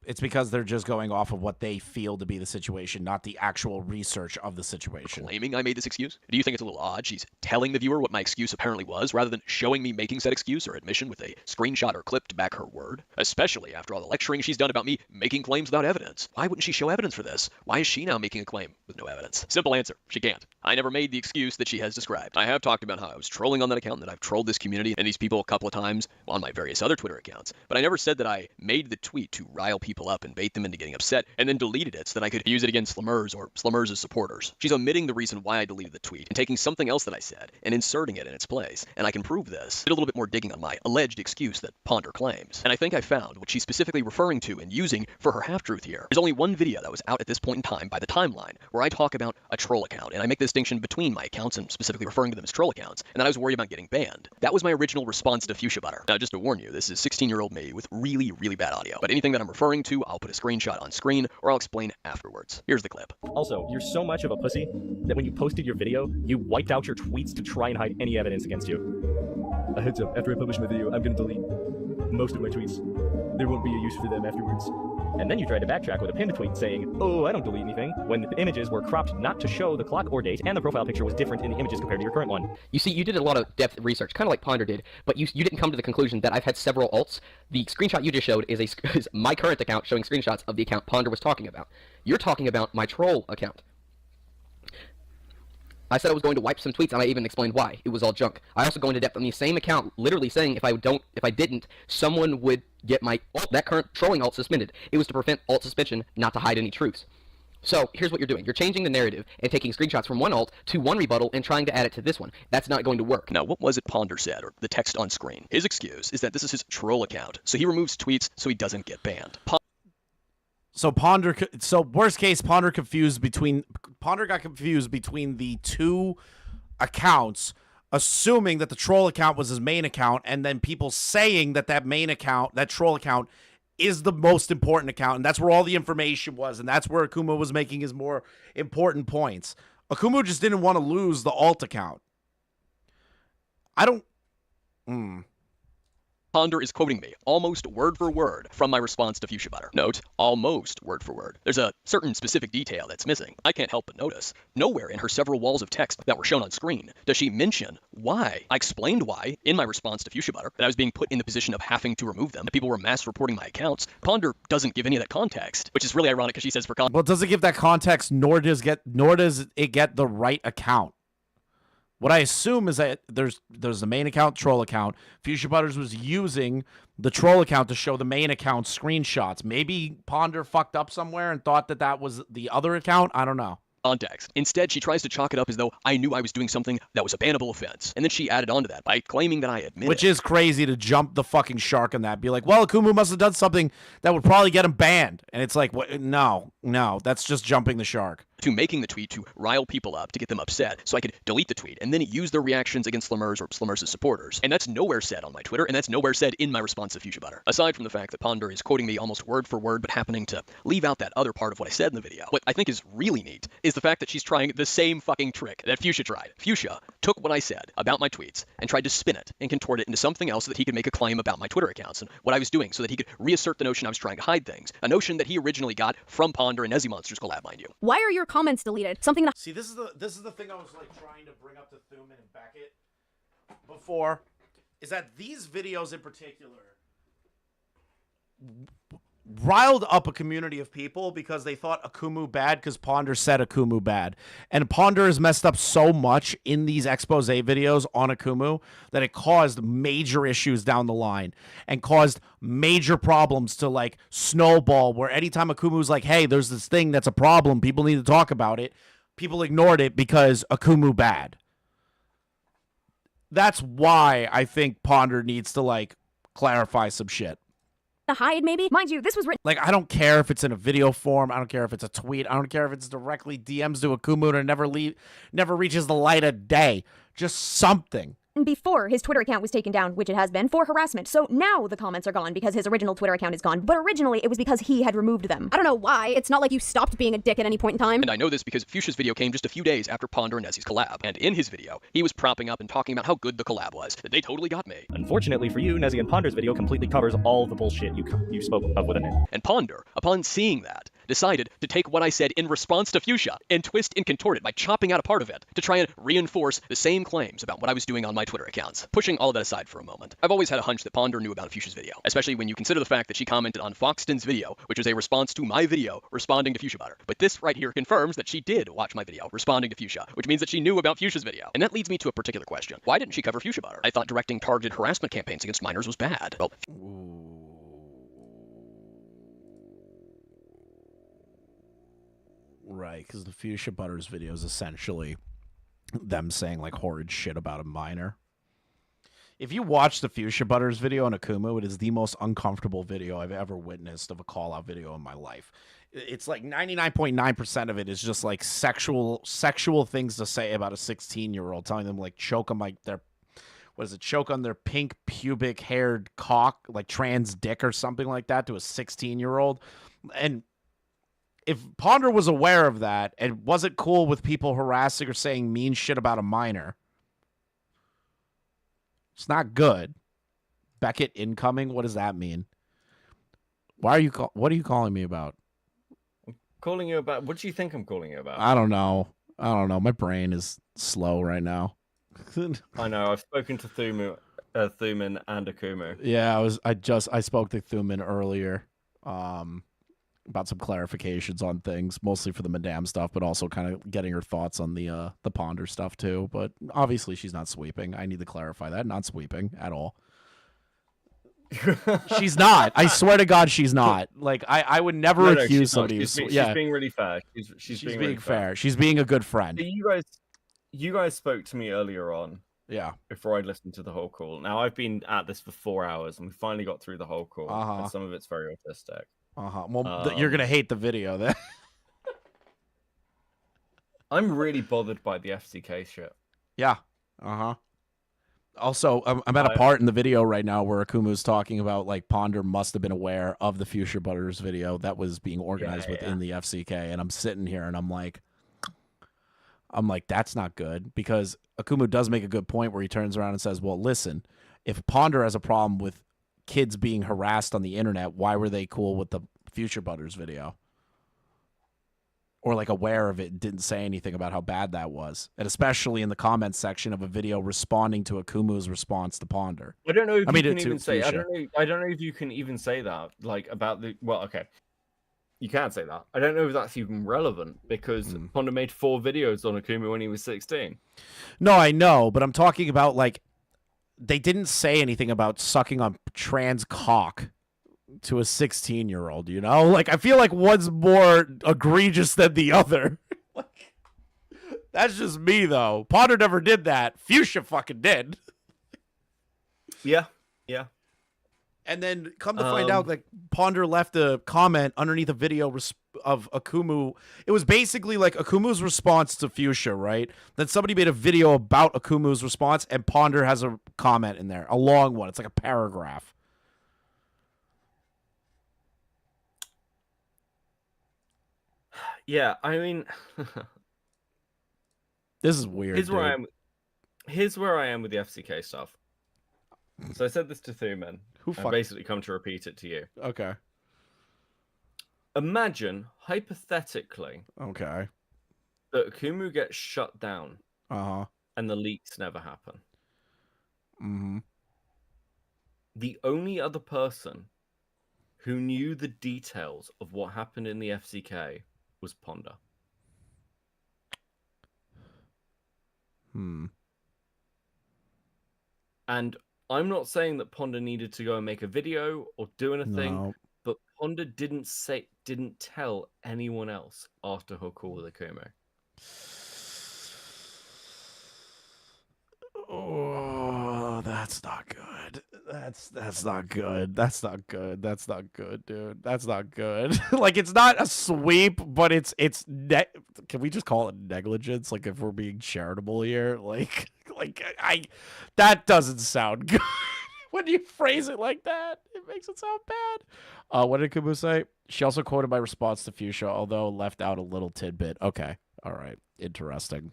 It's because they're just going off of what they feel to be the situation, not the actual research of the situation. Claiming I made this excuse? Do you think it's a little odd she's telling the viewer what my excuse apparently was, rather than showing me making said excuse or admission with a screenshot or clip to back her word? Especially after all the lecturing she's done about me making claims without evidence. Why wouldn't she show evidence for this? Why is she now making a claim with no evidence? Simple answer, she can't. I never made the excuse that she has described. I have talked about how I was trolling on that account, and that I've trolled this community and these people a couple of times on my various other Twitter accounts, but I never said that I made the tweet to rile people up and bait them into getting upset, and then deleted it so that I could use it against Slimmers or Slimmers' supporters. She's omitting the reason why I deleted the tweet and taking something else that I said and inserting it in its place, and I can prove this. Did a little bit more digging on my alleged excuse that Ponder claims, and I think I found what she's specifically referring to and using for her half-truth here. There's only one video that was out at this point in time by the timeline where I talk about a troll account, and I make the distinction between my accounts and specifically referring to them as troll accounts, and that I was worried about getting banned. That was my original response to Fuchsia Butter. Now, just to warn you, this is 16-year-old me with really, really bad audio, but anything that I'm referring to, I'll put a screenshot on screen, or I'll explain afterwards. Here's the clip. Also, you're so much of a pussy that when you posted your video, you wiped out your tweets to try and hide any evidence against you. A heads up, after I publish my video, I'm gonna delete most of my tweets. There won't be a use for them afterwards. And then you tried to backtrack with a pinned tweet saying, oh, I don't delete anything, when the images were cropped not to show the clock or date, and the profile picture was different in the images compared to your current one. You see, you did a lot of depth research, kind of like Ponder did, but you didn't come to the conclusion that I've had several alts. The screenshot you just showed is my current account showing screenshots of the account Ponder was talking about. You're talking about my troll account. I said I was going to wipe some tweets, and I even explained why. It was all junk. I also go into depth on the same account, literally saying if I didn't, someone would get my that current trolling alt suspended. It was to prevent alt suspension, not to hide any truths. So here's what you're doing. You're changing the narrative and taking screenshots from one alt to one rebuttal and trying to add it to this one. That's not going to work. Now, what was it Ponder said, or the text on screen? His excuse is that this is his troll account, so he removes tweets so he doesn't get banned. So worst case, Ponder got confused between the two accounts, assuming that the troll account was his main account, and then people saying that main account, that troll account, is the most important account, and that's where all the information was, and that's where Akumu was making his more important points. Akumu just didn't want to lose the alt account. Ponder is quoting me, almost word for word, from my response to Fuchsia Butter. Note, almost word for word. There's a certain specific detail that's missing. I can't help but notice. Nowhere in her several walls of text that were shown on screen does she mention why. I explained why, in my response to Fuchsia Butter, that I was being put in the position of having to remove them, that people were mass reporting my accounts. Ponder doesn't give any of that context, which is really ironic because she says for context. Well, it doesn't give that context, nor does it get the right account. What I assume is that there's the main account, troll account. Fuchsia Butters was using the troll account to show the main account screenshots. Maybe Ponder fucked up somewhere and thought that was the other account. I don't know. Context. Instead, she tries to chalk it up as though I knew I was doing something that was a bannable offense. And then she added on to that by claiming that I admitted. Which is crazy to jump the fucking shark on that. Be like, well, Akumu must have done something that would probably get him banned. And it's like, what? No, that's just jumping the shark. To making the tweet to rile people up, to get them upset, so I could delete the tweet and then use their reactions against Slimmers or Slimmers' supporters. And that's nowhere said on my Twitter, and that's nowhere said in my response to Fuchsia Butter. Aside from the fact that Ponder is quoting me almost word for word, but happening to leave out that other part of what I said in the video. What I think is really neat is the fact that she's trying the same fucking trick that Fuchsia tried. Fuchsia took what I said about my tweets and tried to spin it and contort it into something else so that he could make a claim about my Twitter accounts and what I was doing so that he could reassert the notion I was trying to hide things. A notion that he originally got from Ponder and Nezzy Monsters collab, mind you. Why are your comments deleted? Something that See, this is the thing I was like trying to bring up to Thuman and Beckett before, is that these videos in particular riled up a community of people because they thought Akumu bad because Ponder said Akumu bad. And Ponder has messed up so much in these expose videos on Akumu that it caused major issues down the line and caused major problems to like snowball, where anytime Akumu's like, hey, there's this thing that's a problem, people need to talk about it, people ignored it because Akumu bad. That's why I think Ponder needs to like clarify some shit. to hide, maybe? Mind you, this was written. Like, I don't care if it's in a video form. I don't care if it's a tweet. I don't care if it's directly DMs to Akumu and never reaches the light of day. Just something. Before his Twitter account was taken down, which it has been, for harassment. So now the comments are gone because his original Twitter account is gone. But originally it was because he had removed them. I don't know why. It's not like you stopped being a dick at any point in time. And I know this because Fuchsia's video came just a few days after Ponder and Nezzy's collab. And in his video, he was propping up and talking about how good the collab was. That they totally got me. Unfortunately for you, Nezzy and Ponder's video completely covers all the bullshit you spoke of within it. And Ponder, upon seeing that, decided to take what I said in response to Fuchsia and twist and contort it by chopping out a part of it to try and reinforce the same claims about what I was doing on my Twitter accounts. Pushing all that aside for a moment, I've always had a hunch that Ponder knew about Fuchsia's video, especially when you consider the fact that she commented on Foxton's video, which was a response to my video responding to Fuchsia Butter. But this right here confirms that she did watch my video responding to Fuchsia, which means that she knew about Fuchsia's video. And that leads me to a particular question. Why didn't she cover Fuchsia Butter? I thought directing targeted harassment campaigns against minors was bad. Well, right, because the Fuchsia Butters video is essentially them saying like horrid shit about a minor. If you watch the Fuchsia Butters video on Akumu, it is the most uncomfortable video I've ever witnessed of a call-out video in my life. It's like 99.9% of it is just like sexual things to say about a 16-year-old, telling them like choke on choke on their pink pubic haired cock, like trans dick or something like that to a 16-year-old. And if Ponder was aware of that and wasn't cool with people harassing or saying mean shit about a minor, it's not good. Beckett incoming. What does that mean? Why are you? What are you calling me about? Calling you about? What do you think I'm calling you about? I don't know. My brain is slow right now. I know. I've spoken to Thuman and Akumu. Yeah, I spoke to Thuman earlier, about some clarifications on things, mostly for the Madame stuff, but also kind of getting her thoughts on the Ponder stuff too. But obviously, she's not sweeping. I need to clarify that. Not sweeping at all. She's not. I swear to God, she's not. Like I would never accuse somebody. She's being really fair. She's being really fair. She's being a good friend. You guys spoke to me earlier on. Yeah. Before I listened to the whole call. Now I've been at this for 4 hours, and we finally got through the whole call. And some of it's very autistic. Well, you're gonna hate the video then. I'm really bothered by the FCK shit. Yeah. Also, I'm at a part in the video right now where Akumu's talking about like Ponder must have been aware of the Fuchsia Butters video that was being organized within the FCK, and I'm sitting here and I'm like, that's not good, because Akumu does make a good point where he turns around and says, well, listen, if Ponder has a problem with kids being harassed on the internet, why were they cool with the Fuchsia Butters video? Or like aware of it, didn't say anything about how bad that was, and especially in the comments section of a video responding to Akumu's response to Ponder. I don't know if you can even say. I don't know if you can even say that, like, about the. Well, okay, you can't say that. I don't know if that's even relevant, because Ponder made 4 videos on Akumu when he was 16. No, I know, but I'm talking about like they didn't say anything about sucking on trans cock to a 16-year-old, you know? Like, I feel like one's more egregious than the other. Like, that's just me, though. Ponder never did that. Fuchsia fucking did. Yeah. And then come to find out, like, Ponder left a comment underneath a video of Akumu. It was basically like Akumu's response to Fuchsia, right? Then somebody made a video about Akumu's response, and Ponder has a comment in there, a long one. It's like a paragraph. Yeah, I mean, this is weird. Here's where I am with the FCK stuff. So I said this to Thuman. I basically come to repeat it to you. Okay. Imagine, hypothetically, that Akumu gets shut down. And the leaks never happen. Mm-hmm. The only other person who knew the details of what happened in the FCK was Ponder. And I'm not saying that Ponder needed to go and make a video or do anything, but Ponder didn't tell anyone else after her call with Akumu. Oh, that's not good. That's not good. That's not good. That's not good, dude. That's not good. Like, it's not a sweep, but it's can we just call it negligence? Like, if we're being charitable here, like that doesn't sound good. When you phrase it like that, it makes it sound bad. What did Kumu say? She also quoted my response to Fuchsia, although left out a little tidbit. Okay. All right. Interesting.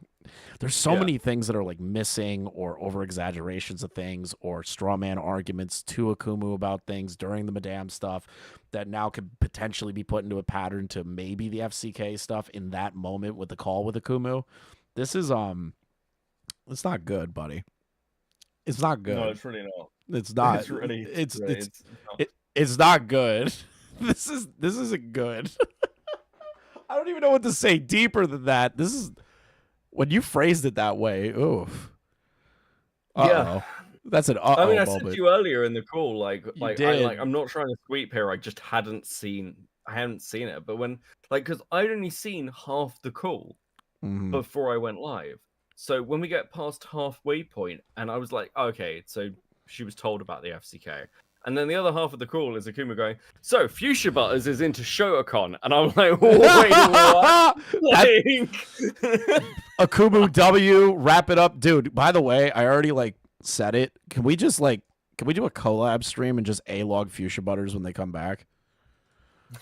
There's so many things that are like missing or over exaggerations of things or straw man arguments to Akumu about things during the Madame stuff that now could potentially be put into a pattern to maybe the FCK stuff in that moment with the call with Akumu. This is it's not good, buddy. It's not good. No, it's really not. It's not. It's really. It's not good. This isn't good. I don't even know what to say deeper than that. This is when you phrased it that way. Oof. Yeah, that's an I mean, I moment. said to you earlier in the call, did. I'm not trying to sweep here. I just hadn't seen it. But when, because I'd only seen half the call before I went live. So when we get past halfway point, and I was like, okay, so she was told about the FCK. And then the other half of the call is Akumu going, so Fuchsia Butters is into Shotacon. And I'm like, wait, what? Akumu W, wrap it up. Dude, by the way, I already said it. Can we do a collab stream and just A-log Fuchsia Butters when they come back?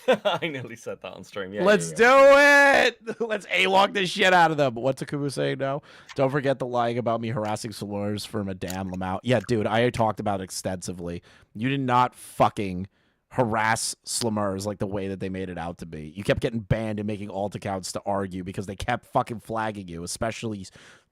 I nearly said that on stream. Yeah, Let's do it. Let's A-log this shit out of them. What's Akumu saying now? Don't forget the lying about me harassing slurs for Madame Lamau. Yeah, dude, I talked about it extensively. You did not fucking harass slurs like the way that they made it out to be. You kept getting banned and making alt accounts to argue because they kept fucking flagging you, especially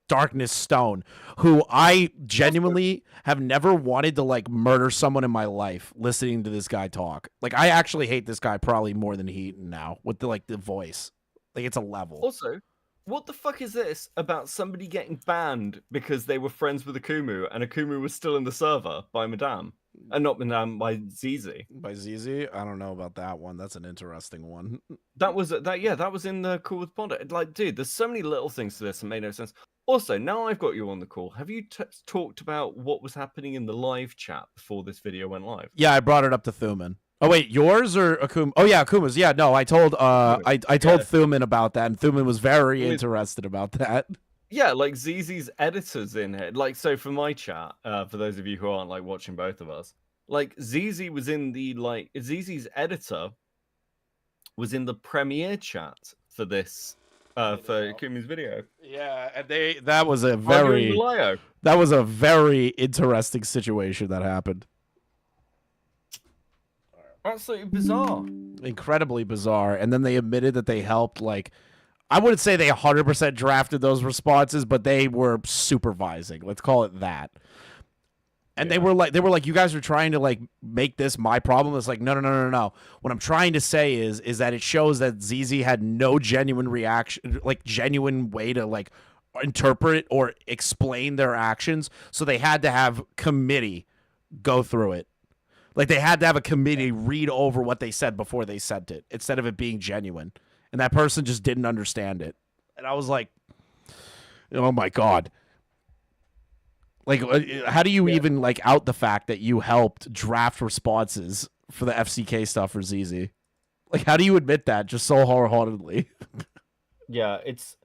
Darkness Stone, who I genuinely have never wanted to like murder someone in my life listening to this guy talk. Like, I actually hate this guy probably more than Heaton now with the voice. Like, it's a level. Also, what the fuck is this about somebody getting banned because they were friends with Akumu and Akumu was still in the server by Madame? And not Madame, by ZZ. By ZZ? I don't know about that one. That's an interesting one. That was in the call with Ponder. Like, dude, there's so many little things to this that made no sense. Also, now I've got you on the call, have you talked about what was happening in the live chat before this video went live? Yeah, I brought it up to Thuman. Oh wait, yours or Akumu? Oh yeah, Akuma's. Yeah, no, I told I told Thuman about that, and Thuman was very interested about that. Yeah, like ZZ's editor's in here. Like, so for my chat, for those of you who aren't like watching both of us, like ZZ was in the ZZ's editor was in the premiere chat for this for Akumu's video. Yeah, and that was a very interesting situation that happened. Absolutely bizarre. Incredibly bizarre. And then they admitted that they helped, like, I wouldn't say they 100% drafted those responses, but they were supervising. Let's call it that. And they were like, you guys are trying to like make this my problem. It's like, no. What I'm trying to say is that it shows that ZZ had no genuine reaction, like genuine way to like interpret or explain their actions. So they had to have committee go through it. Like, they had to have a committee read over what they said before they sent it, instead of it being genuine. And that person just didn't understand it. And I was like, oh my God. Like, how do you even like out the fact that you helped draft responses for the FCK stuff for ZZ? Like, how do you admit that just so wholeheartedly? Yeah, it's...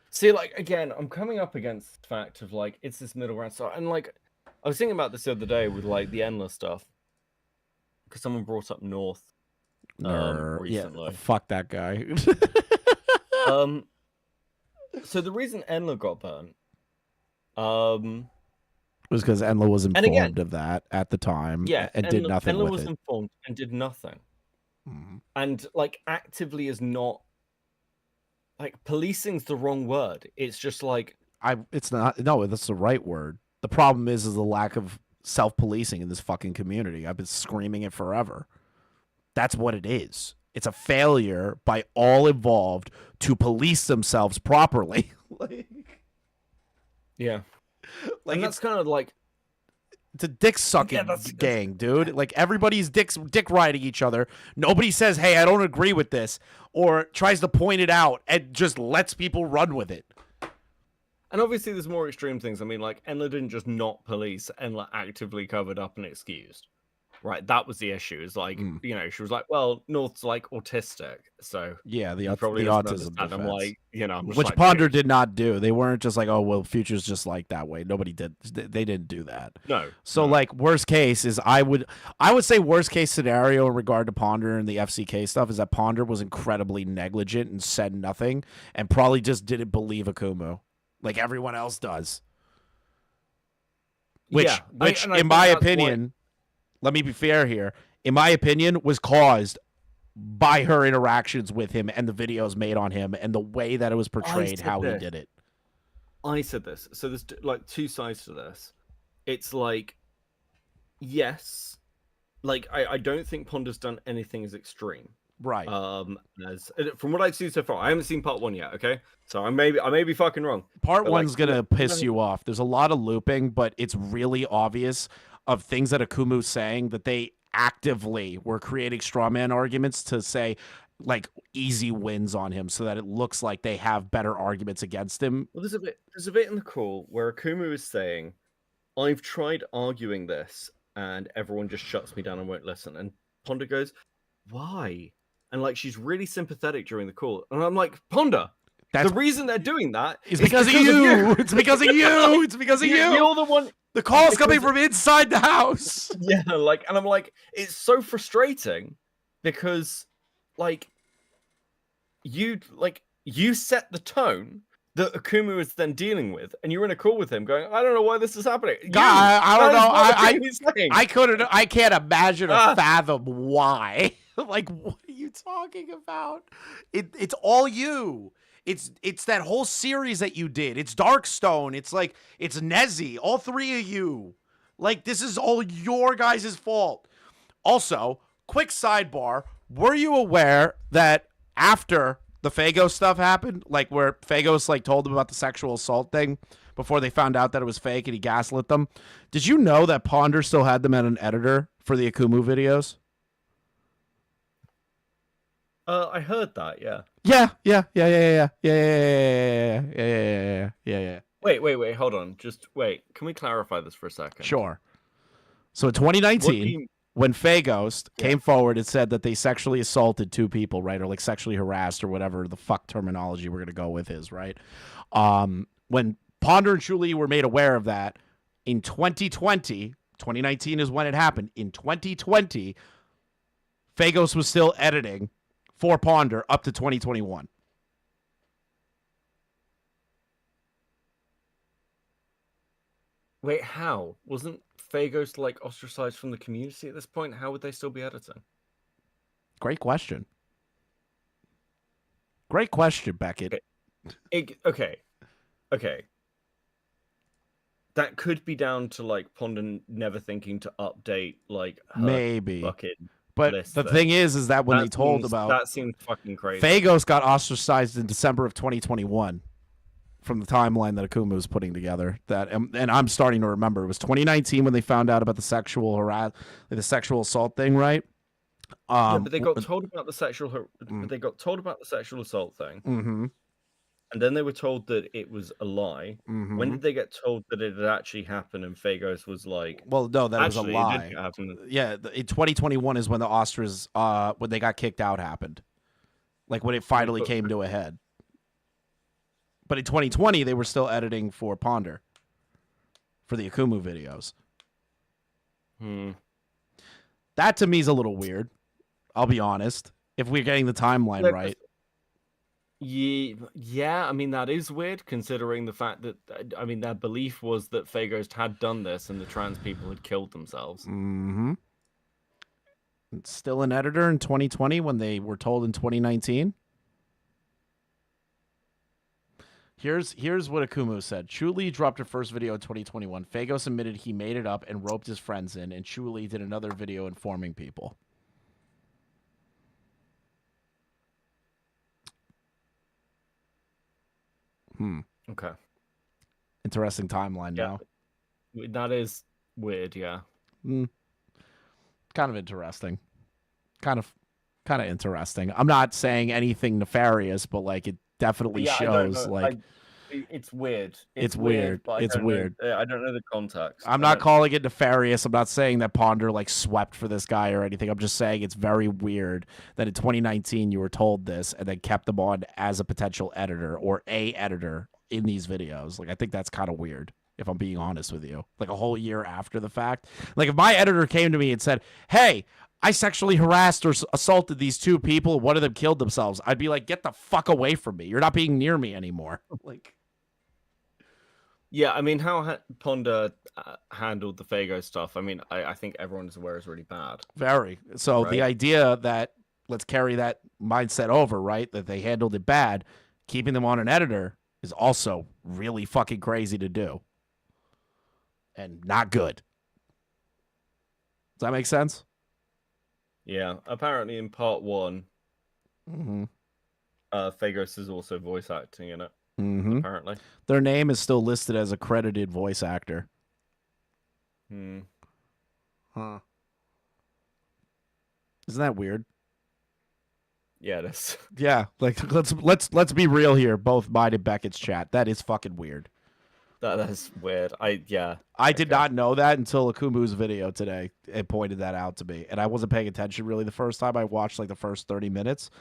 See, like, again, I'm coming up against the fact of, like, it's this middle ground stuff. And, like, I was thinking about this the other day with, like, the Endless stuff. Because someone brought up North recently. Yeah, fuck that guy. So the reason Enla got burnt was because Enla was informed of that at the time, and did nothing Enla with was it. informed and did nothing. Mm-hmm. And, like, actively is not... Like, policing's the wrong word. It's just like... It's not... No, that's the right word. The problem is the lack of self-policing in this fucking community. I've been screaming it forever. That's what it is. It's a failure by all involved to police themselves properly. Yeah. Like, and that's kind of like... It's a dick sucking gang, dude. Like, everybody's dick riding each other. Nobody says, hey, I don't agree with this, or tries to point it out and just lets people run with it. And obviously there's more extreme things. I mean, like, Enla didn't just not police. Enla actively covered up and excused. Right, that was the issue. Is like, you know, she was like, well, North's like autistic, so... Yeah, the probably autism defense. I'm like, you know... I'm just which like, Ponder did not do. They weren't just like, oh, well, Future's just like that way. Nobody did. They didn't do that. No. So, like, worst case is I would say worst case scenario in regard to Ponder and the FCK stuff is that Ponder was incredibly negligent and said nothing and probably just didn't believe Akumu like everyone else does. Which in my opinion... Let me be fair here. In my opinion, was caused by her interactions with him and the videos made on him and the way that it was portrayed, how he did it. I said this. So there's like two sides to this. It's like, yes, like I don't think Ponder's done anything as extreme. Right. As from what I've seen so far, I haven't seen part 1 yet. Okay, so I may be fucking wrong. Part 1's gonna piss you off. There's a lot of looping, but it's really obvious of things that Akumu's saying that they actively were creating straw man arguments to say like easy wins on him so that it looks like they have better arguments against him. Well, there's a bit in the call where Akumu is saying, I've tried arguing this and everyone just shuts me down and won't listen. And Ponder goes, why? And like, she's really sympathetic during the call. And I'm like, Ponder, the reason they're doing that is because of you. It's because of you. It's because of you. You're the one. The call's coming from inside the house. Yeah, like, and I'm like, it's so frustrating because like you set the tone that Akumu is then dealing with, and you're in a call with him going, I don't know why this is happening. God, I don't know. I can't imagine or fathom why. Like, what are you talking about? It's all you. It's that whole series that you did. It's Darkstone. It's like, it's Nezzy. All three of you. Like, this is all your guys' fault. Also, quick sidebar. Were you aware that after the Fagos stuff happened, like where Fagos like told them about the sexual assault thing before they found out that it was fake and he gaslit them, did you know that Ponder still had them as an editor for the Akumu videos? I heard that, yeah. Yeah. Wait, hold on. Just wait. Can we clarify this for a second? Sure. So in 2019, when Fagos came forward and said that they sexually assaulted two people, right? Or like sexually harassed or whatever the fuck terminology we're going to go with is, right? When Ponder and Shuli were made aware of that in 2020, 2019 is when it happened. In 2020, Fagos was still editing for Ponder up to 2021. Wait, how? Wasn't Fagos like ostracized from the community at this point? How would they still be editing? Great question. Great question, Beckett. Okay. That could be down to like Ponder never thinking to update like her maybe bucket. But the thing is that when they told about that seems fucking crazy. Fagos got ostracized in December of 2021 from the timeline that Akumu was putting together. That and I'm starting to remember it was 2019 when they found out about the sexual assault thing, right? Yeah, but they got told about the sexual assault thing. Mm-hmm. And then they were told that it was a lie. Mm-hmm. When did they get told that it had actually happened? And Fagos was like, "Well, no, that was a lie." It didn't happen. Yeah, in 2021 is when the Ostras, when they got kicked out, happened. Like when it finally came to a head. But in 2020, they were still editing for Ponder for the Akumu videos. That to me is a little weird. I'll be honest. If we're getting the timeline right. Yeah, I mean, that is weird considering the fact that, I mean, their belief was that Fagos had done this and the trans people had killed themselves. Mm-hmm. It's still an editor in 2020 when they were told in 2019. Here's what Akumu said. Chuli dropped her first video in 2021. Fagos admitted he made it up and roped his friends in, and Chuli did another video informing people. Okay. Interesting timeline now. That is weird, yeah. Kind of interesting. Kind of interesting. I'm not saying anything nefarious, but like it definitely shows like it's weird. It's weird. It's weird. I don't know the context. I'm not calling it nefarious. I'm not saying that Ponder like swept for this guy or anything. I'm just saying it's very weird that in 2019 you were told this and then kept them on as a potential editor or a editor in these videos. Like I think that's kind of weird, if I'm being honest with you. Like a whole year after the fact. Like if my editor came to me and said, "Hey, I sexually harassed or assaulted these two people. One of them killed themselves," I'd be like, "Get the fuck away from me. You're not being near me anymore." Like, yeah, I mean, how Ponder handled the Fagos stuff, I mean, I think everyone is aware is really bad. Very. So right? The idea that let's carry that mindset over, right? That they handled it bad, keeping them on an editor is also really fucking crazy to do. And not good. Does that make sense? Yeah, apparently in part 1, Fagos is also voice acting in it. Apparently, their name is still listed as a credited voice actor. Huh? Isn't that weird? Yeah, it is. Yeah, like let's be real here. Both mine and Beckett's chat. That is fucking weird. That is weird. I did not know that until Akumu's video today. It pointed that out to me, and I wasn't paying attention really the first time I watched like the first 30 minutes.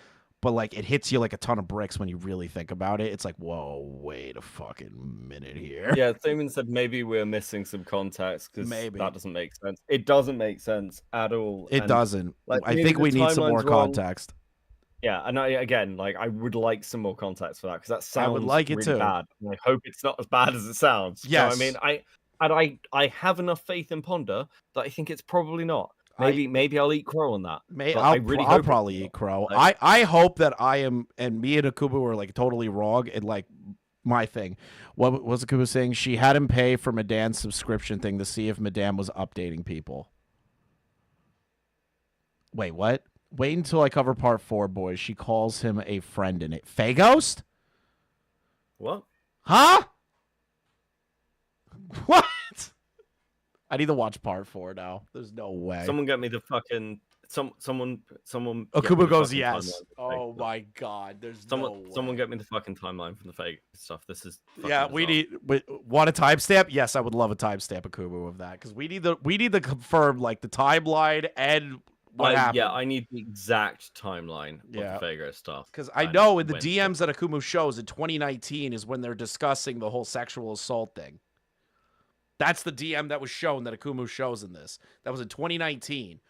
But like it hits you like a ton of bricks when you really think about it. It's like, whoa, wait a fucking minute here. Yeah, Simon said maybe we're missing some context because that doesn't make sense. It doesn't make sense at all. It doesn't. Like, I think we need some more context. Yeah, and I would like some more context for that because that sounds I would like it really too. bad. And I hope it's not as bad as it sounds. Yes. You know what I mean, I have enough faith in Ponder that I think it's probably not. Maybe I'll eat crow on that. I'll probably eat crow. I hope that I am, and me and Akumu are like totally wrong and like my thing. What was Akumu saying? She had him pay for Madame's subscription thing to see if Madame was updating people. Wait, what? Wait until I cover part 4, boys. She calls him a friend in it. Faghost? What? Huh? What? I need to watch part 4 now. There's no way. Someone get me the fucking someone. Akumu goes yes. Oh my god. There's someone get me the fucking timeline from the fake stuff. This is yeah. We want a timestamp. Yes, I would love a timestamp, Akumu, of that because we need to confirm like the timeline and what happened. Yeah, I need the exact timeline of the Fago stuff because I know in the DMs that Akumu shows in 2019 is when they're discussing the whole sexual assault thing. That's the DM that was shown that Akumu shows in this. That was in 2019.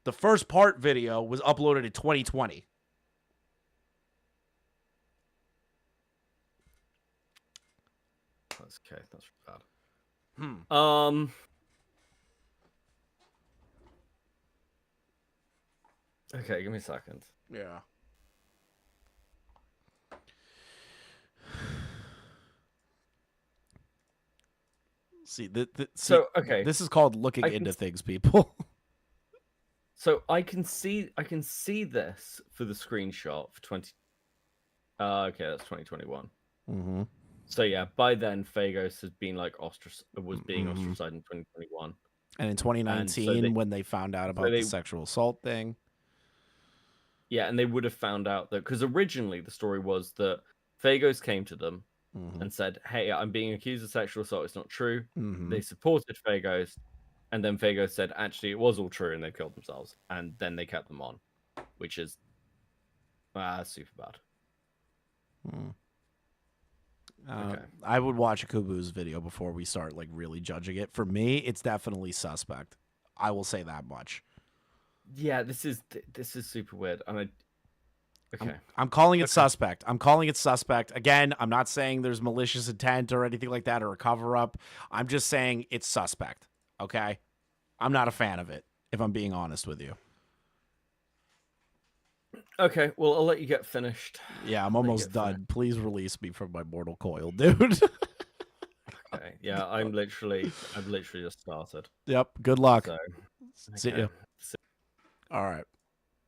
The first part video was uploaded in 2020. That's okay. That's bad. Okay, give me a second. Yeah. See, okay. This is called looking into things, people. So I can see this for the screenshot for 20. Okay, that's 2021. Mm-hmm. So yeah, by then Fagos has been like ostracized in 2021. And in 2019, when they found out about the sexual assault thing. Yeah, and they would have found out that because originally the story was that Fagos came to them and said, "Hey, I'm being accused of sexual assault. It's not true." They supported Fagos, and then Fagos said, "Actually, it was all true," and they killed themselves. And then they kept them on, which is super bad. Okay. I would watch Akumu's video before we start like really judging it. For me, it's definitely suspect. I will say that much. Yeah, this is super weird, and I'm calling it suspect. I'm calling it suspect. Again, I'm not saying there's malicious intent or anything like that or a cover-up. I'm just saying it's suspect, okay? I'm not a fan of it, if I'm being honest with you. Okay, well, I'll let you get finished. Yeah, I'm almost done. Please release me from my mortal coil, dude. Okay, yeah, I've literally just started. Yep, good luck. So, See you. All right.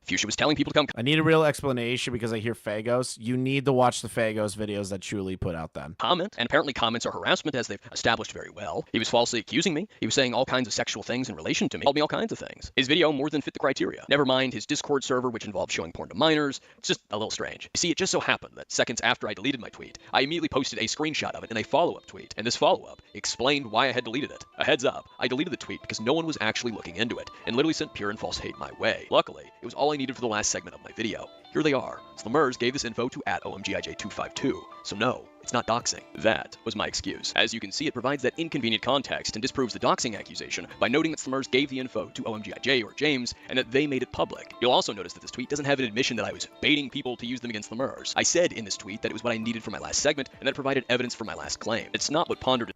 Fuchsia was telling people to come. I need a real explanation because I hear Fagos. You need to watch the Fagos videos that Chuli put out then. Comment, and apparently comments are harassment as they've established very well. He was falsely accusing me. He was saying all kinds of sexual things in relation to me. Called me all kinds of things. His video more than fit the criteria. Never mind his Discord server, which involved showing porn to minors. It's just a little strange. You see, it just so happened that seconds after I deleted my tweet, I immediately posted a screenshot of it in a follow-up tweet. And this follow-up explained why I had deleted it. A heads up, I deleted the tweet because no one was actually looking into it and literally sent pure and false hate my way. Luckily, it was all I needed for the last segment of my video. Here they are. Slumers gave this info to @OMGIJ252. So no, it's not doxing. That was my excuse. As you can see, it provides that inconvenient context and disproves the doxing accusation by noting that Slumers gave the info to OMGIJ or James and that they made it public. You'll also notice that this tweet doesn't have an admission that I was baiting people to use them against Slumers. I said in this tweet that it was what I needed for my last segment and that it provided evidence for my last claim. It's not what Ponder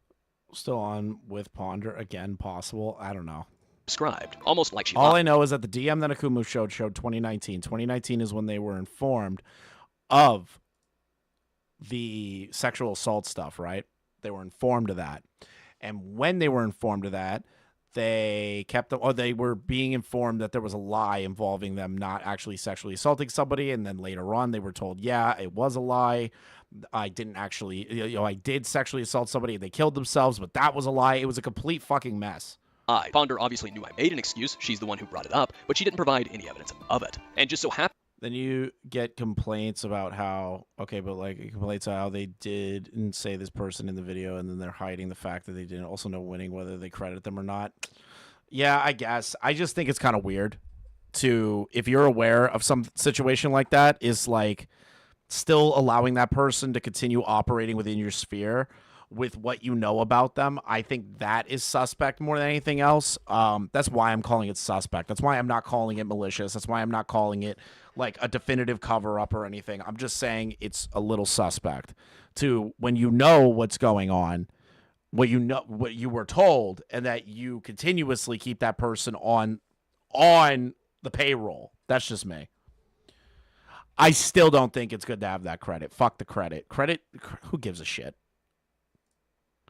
Still on with Ponder again, possible. I don't know. Described, almost like she All lied. I know is that the DM that Akumu showed 2019. 2019 is when they were informed of the sexual assault stuff, right? They were informed of that. And when they were informed of that, they kept them, or they were being informed that there was a lie involving them not actually sexually assaulting somebody. And then later on, they were told, yeah, it was a lie. I didn't actually, I did sexually assault somebody and they killed themselves, but that was a lie. It was a complete fucking mess. Ponder obviously knew I made an excuse. She's the one who brought it up, but she didn't provide any evidence of it. And just so happened. Then you get complaints about how, okay, but like complaints about how they didn't say this person in the video, and then they're hiding the fact that they didn't also know winning, whether they credit them or not. Yeah, I guess. I just think it's kind of weird to, if you're aware of some situation like that, is like still allowing that person to continue operating within your sphere with what you know about them. I think that is suspect more than anything else. That's why I'm calling it suspect. That's why I'm not calling it malicious. That's why I'm not calling it like a definitive cover-up or anything. I'm just saying it's a little suspect to when you know what's going on, what you were told, and that you continuously keep that person on the payroll. That's just me. I still don't think it's good to have that credit. Fuck the credit. Who gives a shit?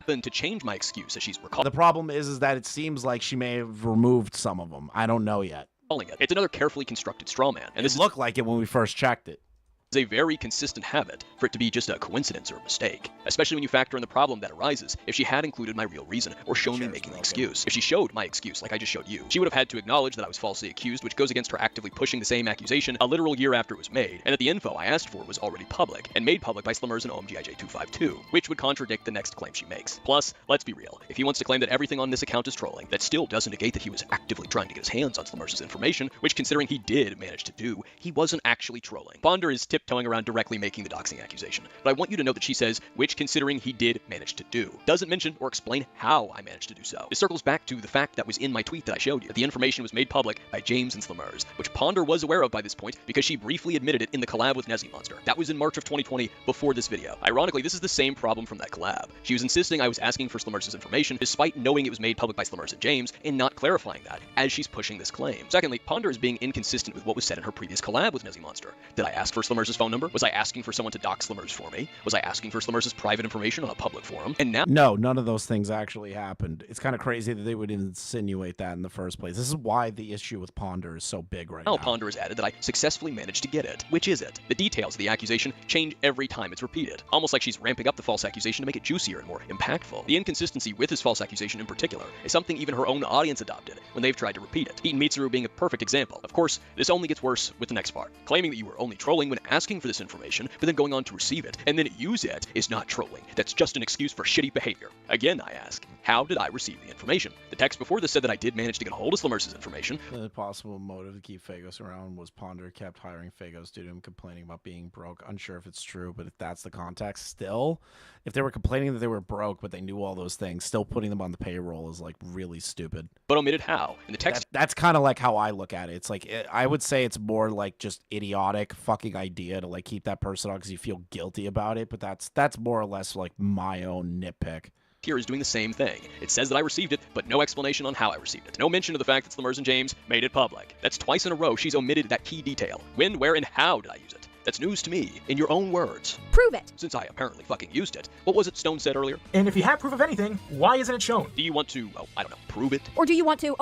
To change my excuse as she's recalling. The problem is that it seems like she may have removed some of them. I don't know yet. It's another carefully constructed straw man, and this looked like it when we first checked it. It's a very consistent habit for it to be just a coincidence or a mistake, especially when you factor in the problem that arises if she had included my real reason or shown me making the excuse. If she showed my excuse like I just showed you, she would have had to acknowledge that I was falsely accused, which goes against her actively pushing the same accusation a literal year after it was made, and that the info I asked for was already public, and made public by Slimmers and OMGIJ252, which would contradict the next claim she makes. Plus, let's be real, if he wants to claim that everything on this account is trolling, that still doesn't negate that he was actively trying to get his hands on Slimmers' information, which considering he did manage to do, he wasn't actually trolling. Ponder is tiptoeing around directly making the doxing accusation, but I want you to know that she says, which considering he did manage to do, doesn't mention or explain how I managed to do so. This circles back to the fact that was in my tweet that I showed you, that the information was made public by James and Slimmers, which Ponder was aware of by this point because she briefly admitted it in the collab with Nezzy Monster. That was in March of 2020 before this video. Ironically, this is the same problem from that collab. She was insisting I was asking for Slimmers' information despite knowing it was made public by Slimmers and James and not clarifying that as she's pushing this claim. Secondly, Ponder is being inconsistent with what was said in her previous collab with Nezzy Monster. Did I ask for Slimmers' phone number? Was I asking for someone to dox Slimmers for me? Was I asking for Slimmers' private information on a public forum? And now— No, none of those things actually happened. It's kind of crazy that they would insinuate that in the first place. This is why the issue with Ponder is so big right now. Ponder has added that I successfully managed to get it. Which is it? The details of the accusation change every time it's repeated, almost like she's ramping up the false accusation to make it juicier and more impactful. The inconsistency with this false accusation in particular is something even her own audience adopted when they've tried to repeat it. Eaton Mitsuru being a perfect example. Of course, this only gets worse with the next part. Claiming that you were only trolling when asking for this information, but then going on to receive it and then use it is not trolling. That's just an excuse for shitty behavior. Again, I ask, how did I receive the information? The text before this said that I did manage to get a hold of Slimmers' information. The possible motive to keep Fagos around was Ponder kept hiring Fagos due to him complaining about being broke. Unsure if it's true, but if that's the context, still, if they were complaining that they were broke, but they knew all those things, still putting them on the payroll is like really stupid. But omitted how? In the text, that's kind of like how I look at it. It's like I would say it's more like just idiotic fucking idea to like keep that person on because you feel guilty about it. But that's more or less like my own nitpick. Here is doing the same thing. It says that I received it, but no explanation on how I received it. No mention of the fact that Slimmers and James made it public. That's twice in a row she's omitted that key detail. When, where, and how did I use it? That's news to me, in your own words. Prove it! Since I apparently fucking used it. What was it Stone said earlier? And if you have proof of anything, why isn't it shown? Do you want to, I don't know, prove it? Or do you want to,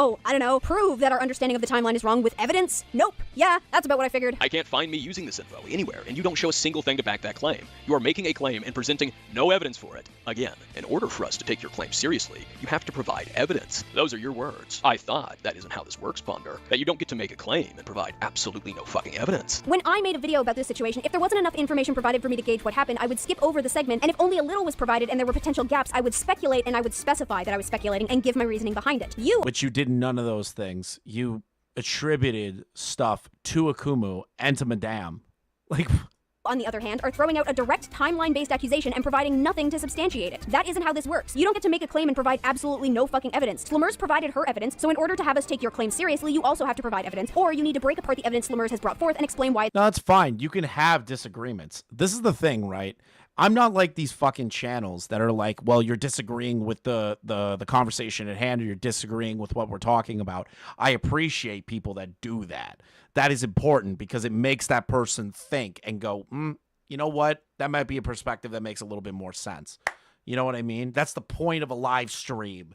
prove that our understanding of the timeline is wrong with evidence? Nope. Yeah, that's about what I figured. I can't find me using this info anywhere, and you don't show a single thing to back that claim. You are making a claim and presenting no evidence for it. Again, in order for us to take your claim seriously, you have to provide evidence. Those are your words. I thought that isn't how this works, Ponder. That you don't get to make a claim and provide absolutely no fucking evidence. When I made a video about this situation, if there wasn't enough information provided for me to gauge what happened, I would skip over the segment, and if only a little was provided and there were potential gaps, I would speculate and I would specify that I was speculating and give my reasoning behind it. Which you did none of those things. You attributed stuff to Akumu and to Madame. Like, on the other hand, are throwing out a direct timeline-based accusation and providing nothing to substantiate it. That isn't how this works. You don't get to make a claim and provide absolutely no fucking evidence. Slimmers provided her evidence, so in order to have us take your claim seriously, you also have to provide evidence, or you need to break apart the evidence Slimmers has brought forth and explain why— No, that's fine. You can have disagreements. This is the thing, right? I'm not like these fucking channels that are like, well, you're disagreeing with the conversation at hand, or you're disagreeing with what we're talking about. I appreciate people that do that. That is important because it makes that person think and go, you know what? That might be a perspective that makes a little bit more sense. You know what I mean? That's the point of a live stream,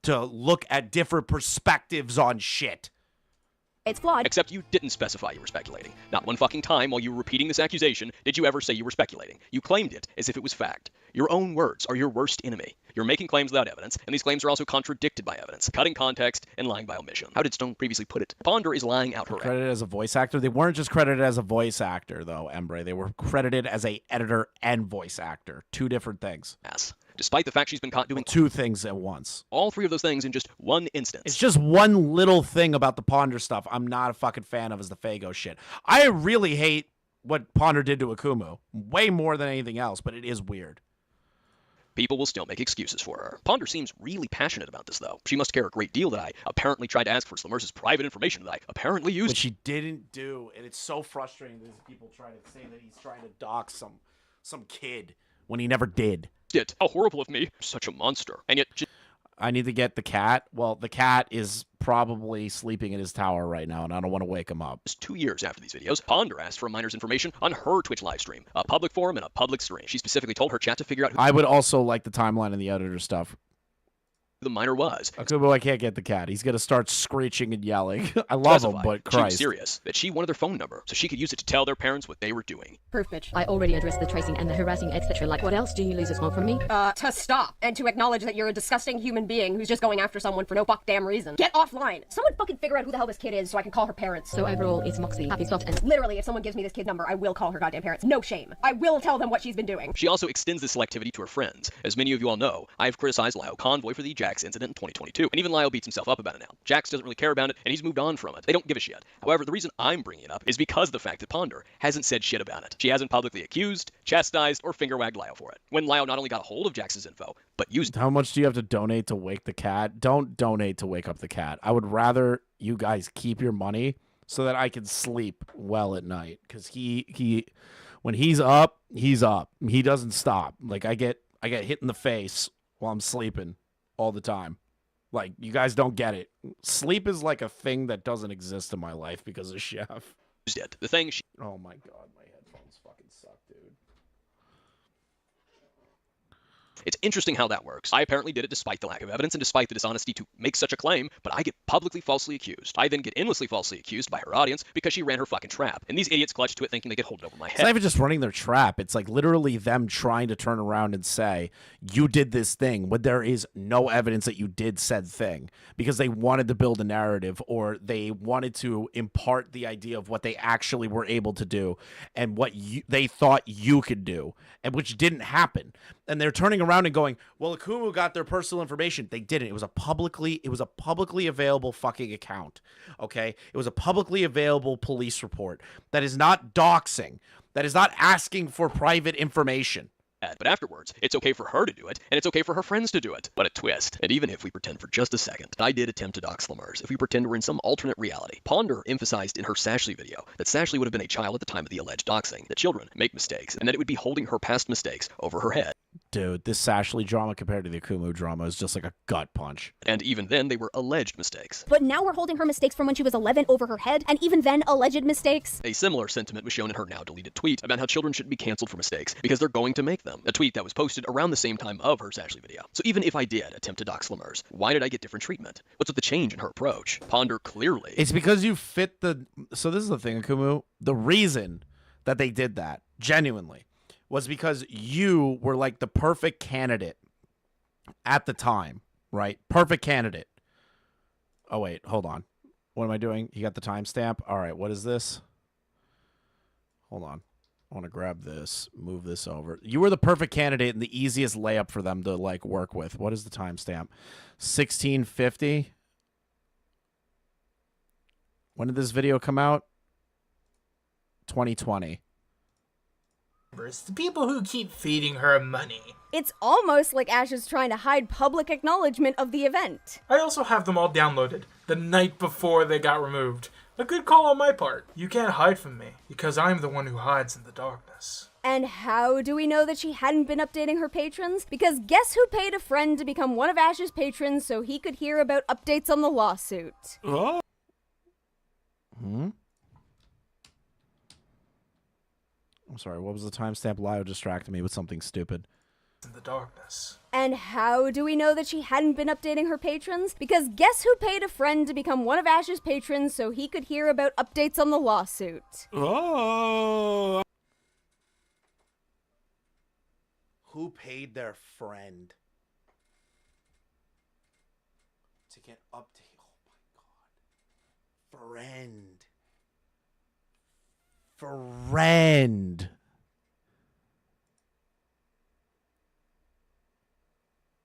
to look at different perspectives on shit. It's flawed. Except you didn't specify you were speculating. Not one fucking time while you were repeating this accusation did you ever say you were speculating. You claimed it as if it was fact. Your own words are your worst enemy. You're making claims without evidence, and these claims are also contradicted by evidence, cutting context and lying by omission. How did Stone previously put it? Ponder is lying out her— Credited as a voice actor? They weren't just credited as a voice actor, though, Embre. They were credited as a editor and voice actor. Two different things. Yes. Despite the fact she's been caught doing two things at once. All three of those things in just one instance. It's just one little thing about the Ponder stuff I'm not a fucking fan of, is the Fago shit. I really hate what Ponder did to Akumu. Way more than anything else, but it is weird. people will still make excuses for her. Ponder seems really passionate about this, though. She must care a great deal that I apparently tried to ask for Slimmers' private information that I apparently used. Which she didn't do, and it's so frustrating that people try to say that he's trying to dox some kid when he never did. How horrible of me. Such a monster. And yet... I need to get the cat. Well, the cat is probably sleeping in his tower right now, and I don't want to wake him up. 2 years after these videos, Ponder asked for a minor's information on her Twitch live stream, a public forum and a public stream. She specifically told her chat to figure out who I would also like the timeline and the editor stuff. the minor was. Akumu, I can't get the cat. He's going to start screeching and yelling. I love him, but She was Christ. serious that she wanted their phone number so she could use it to tell their parents what they were doing. Proof, bitch. I already addressed the tracing and the harassing, etc. Like, what else do you losers want from me? To stop and to acknowledge that you're a disgusting human being who's just going after someone for no fuck damn reason. Get offline. Someone fucking figure out who the hell this kid is so I can call her parents. So overall, it's Moxie, happy, soft, and... Literally, if someone gives me this kid's number, I will call her goddamn parents. No shame. I will tell them what she's been doing. She also extends this selectivity to her friends. As many of you all know, I have criticized Lyle Convoy for the Jax incident in 2022, and even Lyle beats himself up about it now. Jax doesn't really care about it, and he's moved on from it. They don't give a shit. However, the reason I'm bringing it up is because of the fact that Ponder hasn't said shit about it. She hasn't publicly accused, chastised, or finger-wagged Lyle for it. When Lyle not only got a hold of Jax's info, but used it. How much do you have to donate to wake the cat? Don't donate to wake up the cat. I would rather you guys keep your money so that I can sleep well at night. Because he when he's up, he's up. He doesn't stop. Like I get hit in the face while I'm sleeping all the time. Like, you guys don't get it. Sleep is like a thing that doesn't exist in my life because of Chef. The thing she... Oh my god, my headphones fucking suck, dude. It's interesting how that works. I apparently did it despite the lack of evidence and despite the dishonesty to make such a claim, but I get publicly falsely accused. I then get endlessly falsely accused by her audience because she ran her fucking trap. And these idiots clutch to it thinking they could hold it over my head. It's not even just running their trap. It's like literally them trying to turn around and say, you did this thing, when there is no evidence that you did said thing, because they wanted to build a narrative or they wanted to impart the idea of what they actually were able to do and what they thought you could do, and which didn't happen. And they're turning around and going, well, Akumu got their personal information. They didn't. It was a publicly available fucking account. Okay? It was a publicly available police report. That is not doxing. That is not asking for private information. But afterwards, it's okay for her to do it, and it's okay for her friends to do it. What a twist. And even if we pretend for just a second that I did attempt to dox Lemurs, if we pretend we're in some alternate reality, Ponder emphasized in her Sashley video that Sashley would have been a child at the time of the alleged doxing, that children make mistakes, and that it would be holding her past mistakes over her head. Dude, this Sashley drama compared to the Akumu drama is just like a gut punch. And even then, they were alleged mistakes. But now we're holding her mistakes from when she was 11 over her head, and even then, alleged mistakes. A similar sentiment was shown in her now-deleted tweet about how children shouldn't be canceled for mistakes because they're going to make them. A tweet that was posted around the same time of her Sashley video. So even if I did attempt to dox Lemurs, why did I get different treatment? What's with the change in her approach? Ponder clearly... It's because you fit the... So this is the thing, Akumu. The reason that they did that, genuinely, was because you were like the perfect candidate at the time, right? Perfect candidate. Oh, wait, hold on. What am I doing? You got the timestamp? All right, what is this? Hold on. I want to grab this, move this over. You were the perfect candidate and the easiest layup for them to, like, work with. What is the timestamp? 1650? When did this video come out? 2020. The people who keep feeding her money. It's almost like Ash is trying to hide public acknowledgement of the event. I also have them all downloaded the night before they got removed. A good call on my part. You can't hide from me, because I'm the one who hides in the darkness. And how do we know that she hadn't been updating her patrons? Because guess who paid a friend to become one of Ash's patrons so he could hear about updates on the lawsuit? Oh. I'm sorry, what was the timestamp? Lio distracted me with something stupid. In the darkness. And how do we know that she hadn't been updating her patrons? Because guess who paid a friend to become one of Ash's patrons so he could hear about updates on the lawsuit? Oh! Who paid their friend to get update? Oh my god. Friend.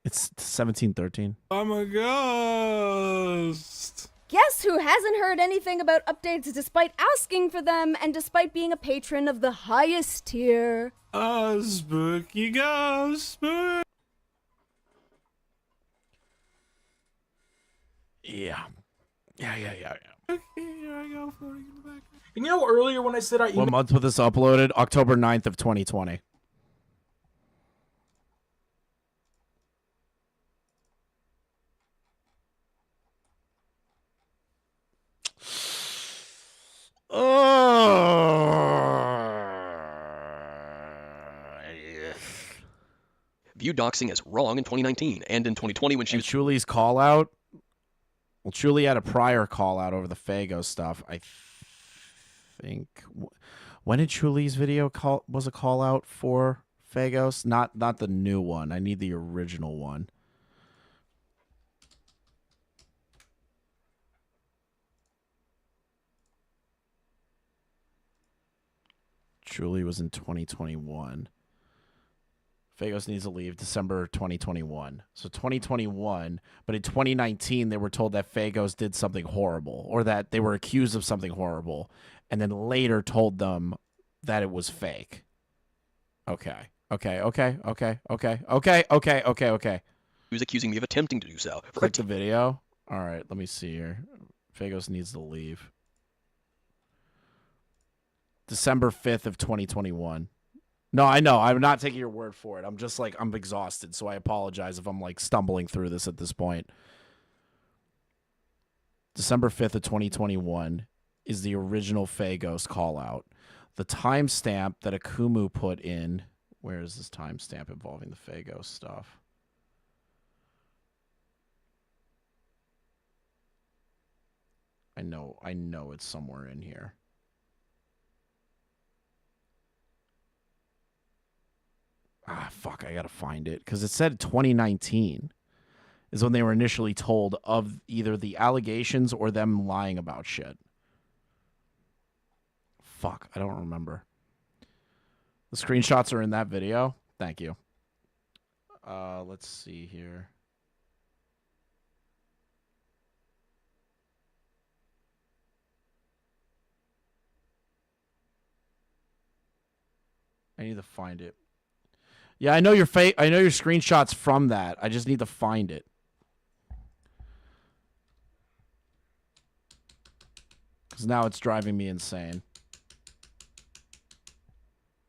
It's 1713. I'm a ghost. Guess who hasn't heard anything about updates despite asking for them and despite being a patron of the highest tier? A spooky ghost. Yeah. And you know, earlier when I said I What month was this uploaded? October 9th of 2020. View doxing as wrong in 2019 and in 2020 when she was Chuli's call out. Well, Chuli had a prior call out over the Fago stuff. I think. When did Chuli's video was a call out for Fagos? Not the new one. I need the original one. Chuli was in 2021. Fagos needs to leave December 2021. So 2021, but in 2019 they were told that Fagos did something horrible, or that they were accused of something horrible, and then later told them that it was fake. Okay. He was accusing me of attempting to do so. Click the video. All right, let me see here. Fagos needs to leave. December 5th of 2021. No, I know. I'm not taking your word for it. I'm just like, I'm exhausted, so I apologize if I'm like stumbling through this at this point. December 5th of 2021 is the original Fagos call out. The timestamp that Akumu put in, where is this timestamp involving the Fagos stuff? I know it's somewhere in here. Ah, fuck, I gotta find it. Because it said 2019 is when they were initially told of either the allegations or them lying about shit. Fuck, I don't remember. The screenshots are in that video. Thank you. Let's see here. I need to find it. Yeah, I know your I know your screenshots from that. I just need to find it. Because now it's driving me insane.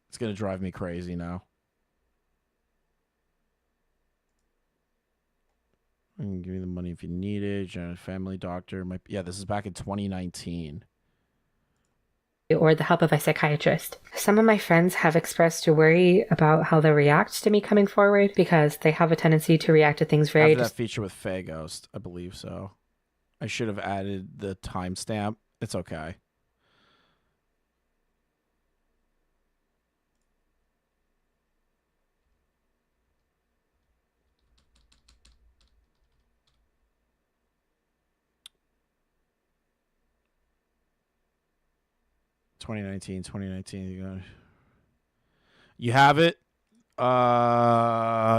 It's going to drive me crazy now. I can give you the money if you need it. Family doctor. Yeah, this is back in 2019. Or the help of a psychiatrist. Some of my friends have expressed a worry about how they'll react to me coming forward because they have a tendency to react to things very... After that feature with Fagos, I believe so. I should have added the timestamp. It's okay. $2019. You have it?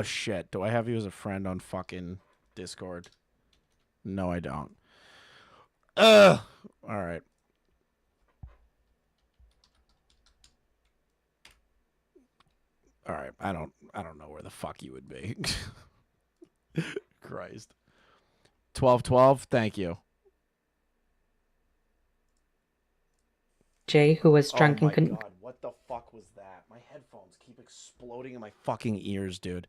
Shit. Do I have you as a friend on fucking Discord? No, I don't. All right. All right. I don't know where the fuck you would be. Christ. 1212. Thank you. Jay, who was drunk and couldn't... God, what the fuck was that? My headphones keep exploding in my fucking ears, dude.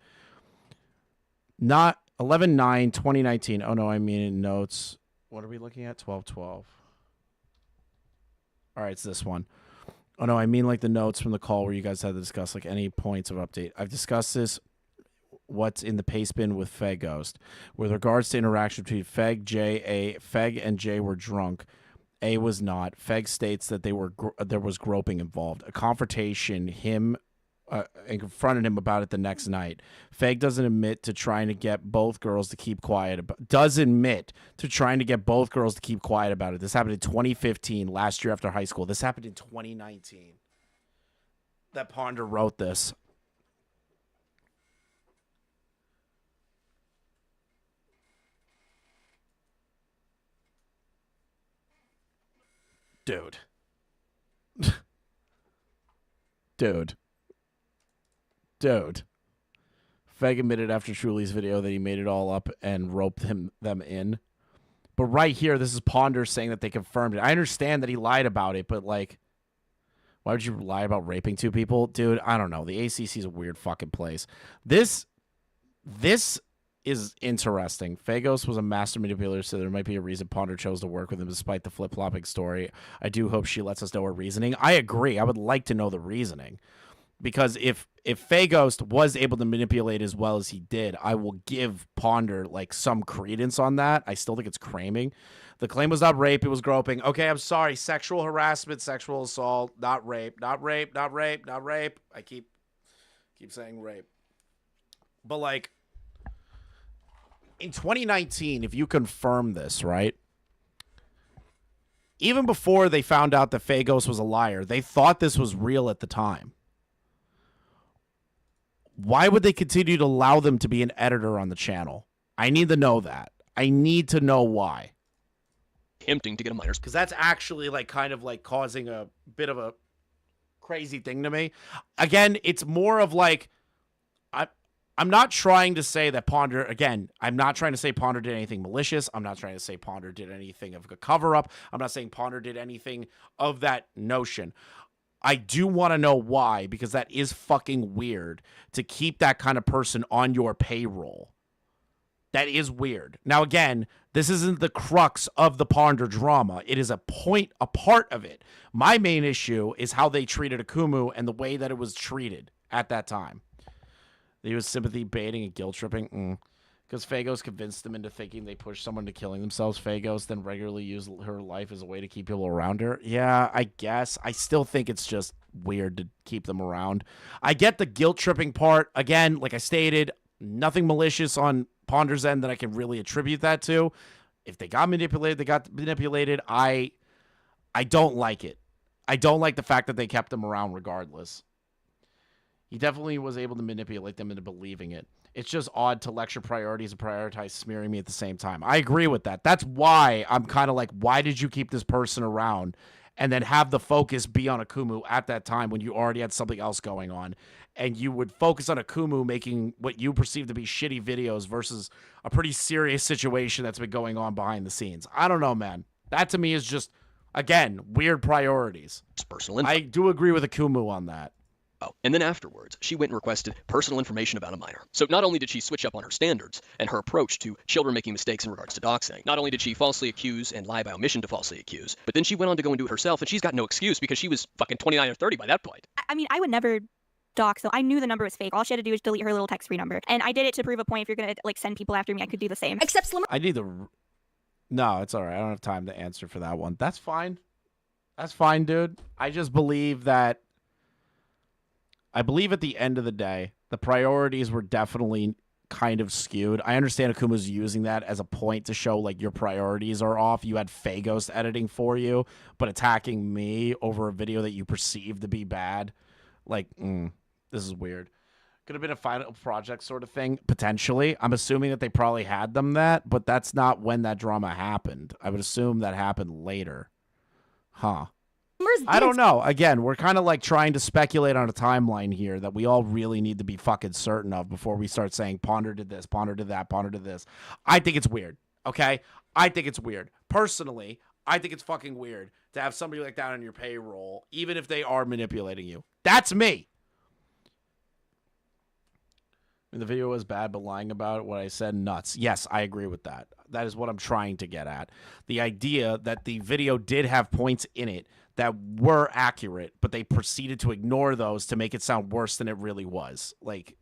Not 11/9/2019. Oh, no, I mean in notes. What are we looking at? 12/12. All right, it's this one. Oh, no, I mean like the notes from the call where you guys had to discuss like any points of update. I've discussed this, what's in the paste bin with Feg Ghost. With regards to interaction between Feg, Feg and Jay were drunk. A was not. Feg states that there was groping involved. A confrontation, him and confronted him about it the next night. Feg doesn't admit to trying to get both girls to keep quiet. Does admit to trying to get both girls to keep quiet about it. This happened in 2015, last year after high school. This happened in 2019. That Ponder wrote this. Dude. Feg admitted after Truly's video that he made it all up and roped them in. But right here, this is Ponder saying that they confirmed it. I understand that he lied about it, but like, why would you lie about raping 2 people? Dude, I don't know. The ACC is a weird fucking place. This is interesting. Fagos was a master manipulator, so there might be a reason Ponder chose to work with him despite the flip-flopping story. I do hope she lets us know her reasoning. I agree. I would like to know the reasoning. Because if Fagos was able to manipulate as well as he did, I will give Ponder like some credence on that. I still think it's cramming. The claim was not rape, it was groping. Okay, I'm sorry. Sexual harassment, sexual assault, not rape, not rape, not rape, not rape. I keep saying rape. But like in 2019, if you confirm this, right? Even before they found out that Fagos was a liar, they thought this was real at the time. Why would they continue to allow them to be an editor on the channel? I need to know that. I need to know why. Attempting to get a minor's... Because that's actually like kind of like causing a bit of a crazy thing to me. Again, it's more of like... I'm not trying to say that Ponder... Again, I'm not trying to say Ponder did anything malicious. I'm not trying to say Ponder did anything of a cover-up. I'm not saying Ponder did anything of that notion. I do want to know why, because that is fucking weird to keep that kind of person on your payroll. That is weird. Now, again, this isn't the crux of the Ponder drama. It is a part of it. My main issue is how they treated Akumu and the way that it was treated at that time. He was sympathy baiting and guilt tripping. Because Fagos convinced them into thinking they pushed someone to killing themselves. Fagos then regularly used her life as a way to keep people around her. Yeah, I guess. I still think it's just weird to keep them around. I get the guilt tripping part. Again, like I stated, nothing malicious on Ponder's end that I can really attribute that to. If they got manipulated, they got manipulated. I don't like it. I don't like the fact that they kept them around regardless. He definitely was able to manipulate them into believing it. It's just odd to lecture priorities and prioritize smearing me at the same time. I agree with that. That's why I'm kind of like, why did you keep this person around and then have the focus be on Akumu at that time when you already had something else going on? And you would focus on Akumu making what you perceive to be shitty videos versus a pretty serious situation that's been going on behind the scenes. I don't know, man. That to me is just, again, weird priorities. It's personal info. I do agree with Akumu on that. Oh, and then afterwards, she went and requested personal information about a minor. So not only did she switch up on her standards and her approach to children making mistakes in regards to doxing, not only did she falsely accuse and lie by omission to falsely accuse, but then she went on to go and do it herself, and she's got no excuse because she was fucking 29 or 30 by that point. I mean, I would never dox, so I knew the number was fake. All she had to do was delete her little text-free number. And I did it to prove a point. If you're going to like send people after me, I could do the same. Except Slimmer. I need the... No, it's all right. I don't have time to answer for that one. That's fine. That's fine, dude. I just believe that... I believe at the end of the day, the priorities were definitely kind of skewed. I understand Akumu's using that as a point to show, like, your priorities are off. You had Fagos editing for you, but attacking me over a video that you perceive to be bad. Like, this is weird. Could have been a final project sort of thing, potentially. I'm assuming that they probably had them that, but that's not when that drama happened. I would assume that happened later. Huh. I don't know. Again, we're kind of like trying to speculate on a timeline here that we all really need to be fucking certain of before we start saying Ponder did this, Ponder did that, Ponder did this. I think it's weird, okay? I think it's weird. Personally, I think it's fucking weird to have somebody like that on your payroll, even if they are manipulating you. That's me. The video was bad, but lying about it, what I said, nuts. Yes, I agree with that. That is what I'm trying to get at. The idea that the video did have points in it that were accurate, but they proceeded to ignore those to make it sound worse than it really was. Like,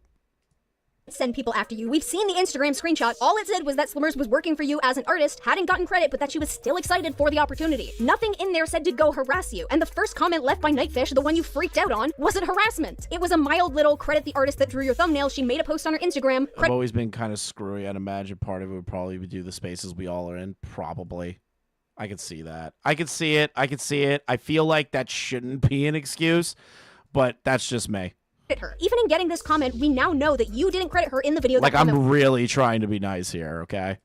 send people after you. We've seen the Instagram screenshot. All it said was that Slimmers was working for you as an artist, hadn't gotten credit, but that she was still excited for the opportunity. Nothing in there said to go harass you. And the first comment left by Nightfish, the one you freaked out on, wasn't harassment. It was a mild little credit the artist that drew your thumbnail. She made a post on her Instagram. I've always been kind of screwy. I'd imagine part of it would probably be do the spaces we all are in. Probably. I could see that. I could see it. I could see it. I feel like that shouldn't be an excuse, but that's just me. Her. Even in getting this comment, we now know that you didn't credit her in the video. Like, I'm really trying to be nice here, okay?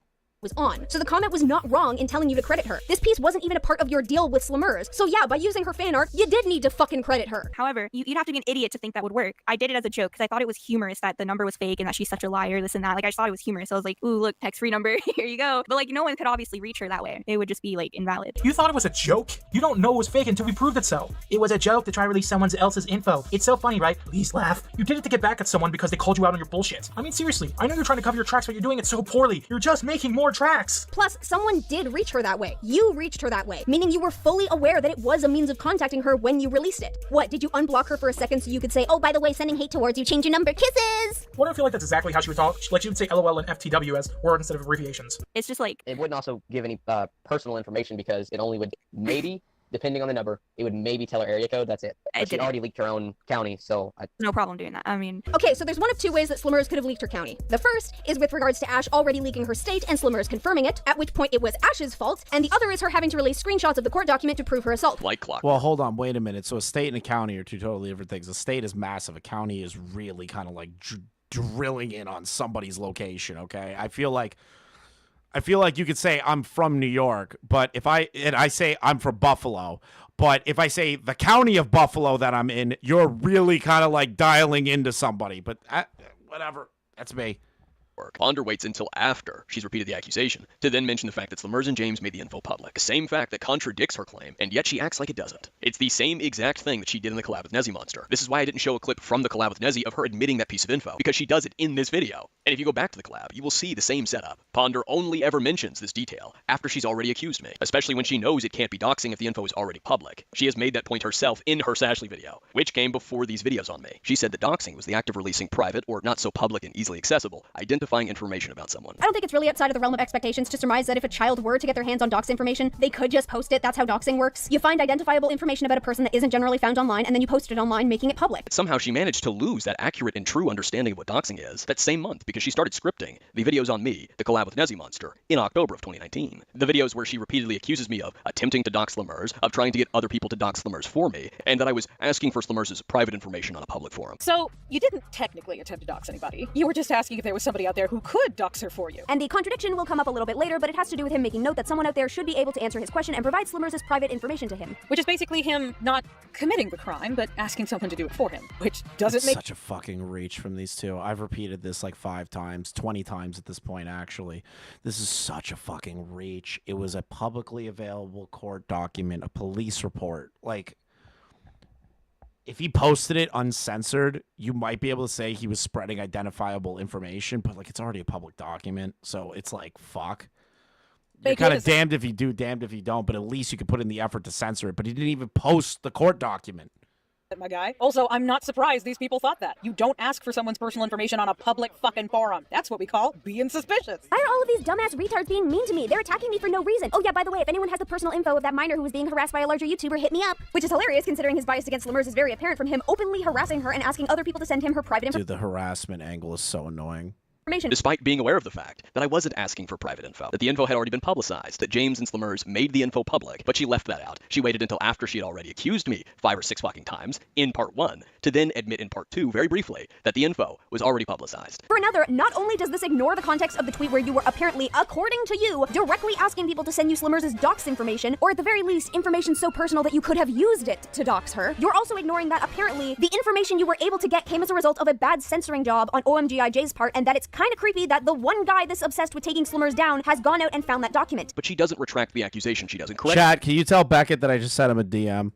was on. So the comment was not wrong in telling you to credit her. This piece wasn't even a part of your deal with Slumers. So yeah, by using her fan art, you did need to fucking credit her. However, you'd have to be an idiot to think that would work. I did it as a joke because I thought it was humorous that the number was fake and that she's such a liar, this and that. Like, I just thought it was humorous. So I was like, ooh, look, text-free number, here you go. But like, no one could obviously reach her that way. It would just be like invalid. You thought it was a joke? You don't know it was fake until we proved it so. It was a joke to try to release someone else's info. It's so funny, right? Please laugh. You did it to get back at someone because they called you out on your bullshit. I mean, seriously, I know you're trying to cover your tracks, but you're doing it so poorly. You're just making more tracks. Plus, someone did reach her that way. You reached her that way, meaning you were fully aware that it was a means of contacting her when you released it. What, did you unblock her for a second so you could say, oh, by the way, sending hate towards you, change your number, kisses? What I feel like that's exactly how she would talk. Like, she would say LOL and FTW as words instead of abbreviations. It's just like... It wouldn't also give any personal information because it only would maybe, depending on the number, it would maybe tell her area code, that's it. But she'd already leaked her own county, so... No problem doing that, I mean... Okay, so there's one of two ways that Slumers could have leaked her county. The first is with regards to Ash already leaking her state and Slumers confirming it, at which point it was Ash's fault, and the other is her having to release screenshots of the court document to prove her assault. Like clock. Well, hold on, wait a minute. So a state and a county are two totally different things. A state is massive. A county is really kind of like drilling in on somebody's location, okay? I feel like you could say I'm from New York, but if I say I'm from Buffalo, but if I say the county of Buffalo that I'm in, you're really kind of like dialing into somebody. But whatever, that's me. Ponder waits until after she's repeated the accusation to then mention the fact that Slumers and James made the info public. The same fact that contradicts her claim, and yet she acts like it doesn't. It's the same exact thing that she did in the collab with Nezzy Monster. This is why I didn't show a clip from the collab with Nezzy of her admitting that piece of info, because she does it in this video. And if you go back to the collab, you will see the same setup. Ponder only ever mentions this detail after she's already accused me, especially when she knows it can't be doxing if the info is already public. She has made that point herself in her Sashley video, which came before these videos on me. She said that doxing was the act of releasing private or not so public and easily accessible, identifying information about someone. I don't think it's really outside of the realm of expectations to surmise that if a child were to get their hands on dox information, they could just post it. That's how doxing works. You find identifiable information about a person that isn't generally found online, and then you post it online, making it public. Somehow she managed to lose that accurate and true understanding of what doxing is that same month because she started scripting the videos on me, the collab with Nezzy Monster, in October of 2019. The videos where she repeatedly accuses me of attempting to dox Slumers, of trying to get other people to dox Slumers for me, and that I was asking for Slumers' private information on a public forum. So, you didn't technically attempt to dox anybody. You were just asking if there was somebody out there who could dox her for you. And the contradiction will come up a little bit later, but it has to do with him making note that someone out there should be able to answer his question and provide Slumers' private information to him. Which is basically him not committing the crime, but asking someone to do it for him, which doesn't make such a fucking reach from these two. I've repeated this like 5 times, 20 times at this point, actually. This is such a fucking reach. It was a publicly available court document, a police report. Like, if he posted it uncensored, you might be able to say he was spreading identifiable information, but like, it's already a public document, so it's like, fuck. You're kind of damned if you do, damned if you don't, but at least you could put in the effort to censor it. But he didn't even post the court document. My guy. Also, I'm not surprised these people thought that. You don't ask for someone's personal information on a public fucking forum. That's what we call being suspicious. Why are all of these dumbass retards being mean to me? They're attacking me for no reason. Oh yeah, by the way, if anyone has the personal info of that minor who was being harassed by a larger YouTuber, hit me up. Which is hilarious considering his bias against Slumers is very apparent from him openly harassing her and asking other people to send him her private information. Dude, the harassment angle is so annoying. Despite being aware of the fact that I wasn't asking for private info, that the info had already been publicized, that James and Slumers made the info public, but she left that out. She waited until after she had already accused me 5 or 6 fucking times in part 1 to then admit in part 2 very briefly that the info was already publicized. For another, not only does this ignore the context of the tweet where you were apparently, according to you, directly asking people to send you Slumers' dox information, or at the very least, information so personal that you could have used it to dox her, you're also ignoring that apparently the information you were able to get came as a result of a bad censoring job on OMGIJ's part, and that it's kind of creepy that the one guy this obsessed with taking Slumers down has gone out and found that document. But she doesn't retract the accusation. She doesn't correct. Chat, can you tell Beckett that I just sent him a DM?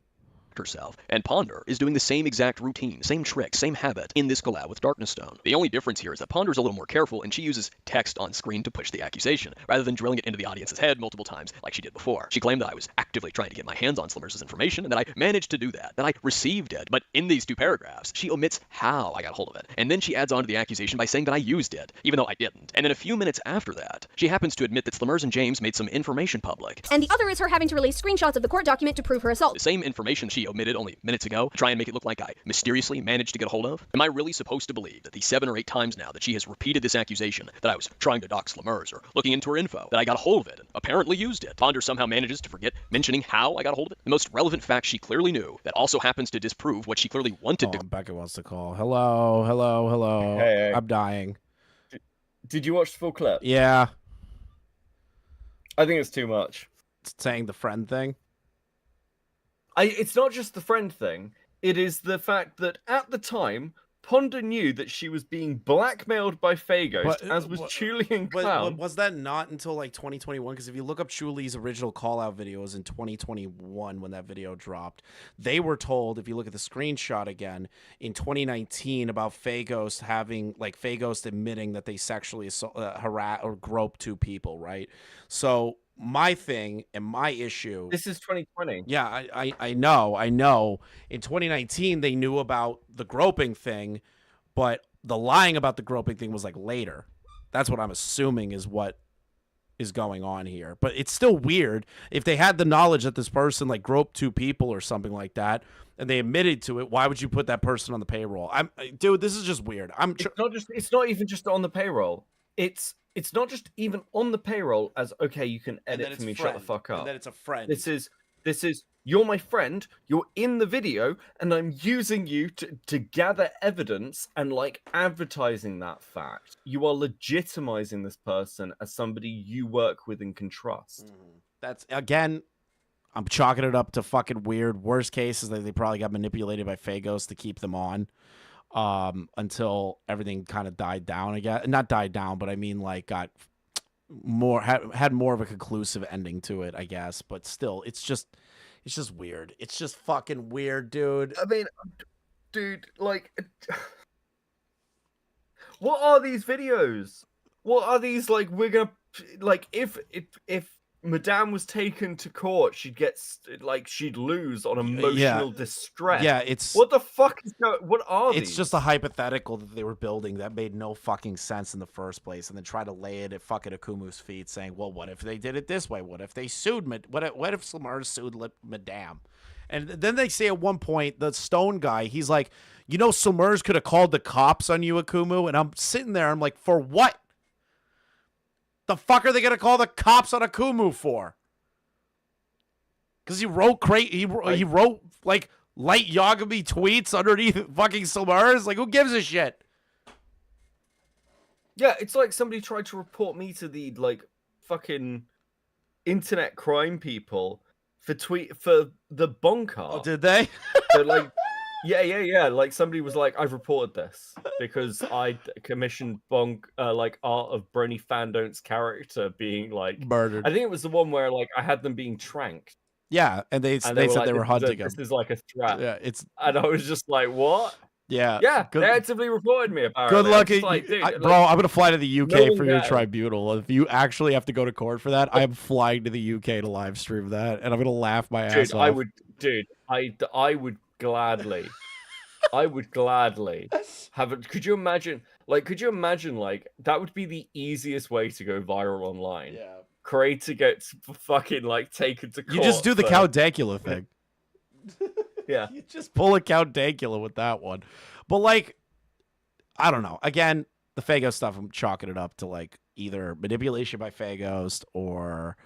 Herself. And Ponder is doing the same exact routine, same trick, same habit in this collab with Darkness Stone. The only difference here is that Ponder's a little more careful and she uses text on screen to push the accusation, rather than drilling it into the audience's head multiple times like she did before. She claimed that I was actively trying to get my hands on Slumers' information and that I managed to do that I received it. But in these 2 paragraphs, she omits how I got a hold of it. And then she adds on to the accusation by saying that I used it, even though I didn't. And then a few minutes after that, she happens to admit that Slumers and James made some information public. And the other is her having to release screenshots of the court document to prove her assault. The same information she omitted only minutes ago, try and make it look like I mysteriously managed to get a hold of? Am I really supposed to believe that the 7 or 8 times now that she has repeated this accusation that I was trying to dox Slumers or looking into her info, that I got a hold of it and apparently used it? Ponder somehow manages to forget mentioning how I got a hold of it? The most relevant fact she clearly knew that also happens to disprove what she clearly wanted to. Beckett wants to call. Hello, hello, hello. Hey. I'm dying. Did you watch the full clip? Yeah. I think it's too much. Saying the friend thing. It's not just the friend thing. It is the fact that at the time, Ponder knew that she was being blackmailed by Fagos, as was Julian Clown. But was that not until like 2021? Because if you look up Chuli's original call-out videos in 2021 when that video dropped, they were told, if you look at the screenshot again, in 2019 about Fagos having, like, Fagos admitting that they sexually harassed or groped 2 people, right? So my thing and my issue... This is 2020. Yeah, I know. In 2019, they knew about the groping thing, but the lying about the groping thing was, like, later. That's what I'm assuming is what is going on here. But it's still weird. If they had the knowledge that this person, like, groped 2 people or something like that, and they admitted to it, why would you put that person on the payroll? Dude, this is just weird. It's not even just on the payroll. It's not just even on the payroll as, okay, you can edit for me, shut the fuck up. And then it's a friend. This is, you're my friend, you're in the video, and I'm using you to gather evidence and, like, advertising that fact. You are legitimizing this person as somebody you work with and can trust. That's, again, I'm chalking it up to fucking weird. Worst case is that they probably got manipulated by Fagos to keep them on. Until everything kind of died down again. Not died down, but I mean, like, got more, had more of a conclusive ending to it, I guess. But still, it's just weird. It's just fucking weird, dude. I mean, dude, like, what are these videos? What are these, like, we're gonna, like, if Madame was taken to court, she'd lose on emotional distress. Yeah, it's... What the fuck is going... What are these? It's just a hypothetical that they were building that made no fucking sense in the first place, and then try to lay it at fucking Akumu's feet, saying, well, what if they did it this way? What if they sued... What if Slumars sued Madame? And then they say at one point, the Stone guy, he's like, you know, Slumars could have called the cops on you, Akumu, and I'm sitting there, I'm like, for what? The fuck are they gonna call the cops on Akumu for? Because he wrote he wrote like light Yagami tweets underneath fucking Slumars. Like, who gives a shit? Yeah, it's like somebody tried to report me to the, like, fucking internet crime people for the Bonkar. Oh, did they? So, like, yeah. Like, somebody was like, I've reported this because I commissioned art of Brony Fandont's character being, like, murdered. I think it was the one where, like, I had them being tranked. Yeah, and they said like, they were hunting him. This is like a threat. Yeah, and I was just like, what? Yeah. They actively reported me, apparently. Good luck, like, dude, bro. I'm gonna fly to the UK for your tribunal. If you actually have to go to court for that, I am flying to the UK to live stream that, and I'm gonna laugh my ass off. I would gladly have it. Could you imagine, like, that would be the easiest way to go viral online. Yeah. Creator gets fucking, like, taken to court. You just do the Count Dankula thing. Yeah. You just pull a Count Dankula with that one. But, like, I don't know. Again, the Fagos stuff, I'm chalking it up to, like, either manipulation by Fagos or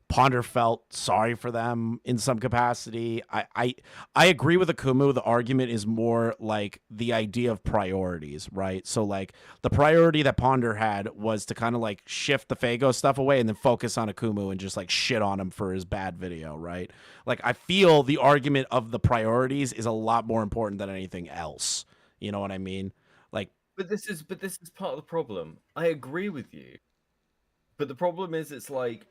Ponder felt sorry for them in some capacity. I agree with Akumu. The argument is more like the idea of priorities, right? So, like, the priority that Ponder had was to kind of, like, shift the Fagos stuff away and then focus on Akumu and just, like, shit on him for his bad video, right? Like, I feel the argument of the priorities is a lot more important than anything else. You know what I mean? Like, but this is part of the problem. I agree with you, but the problem is, it's like,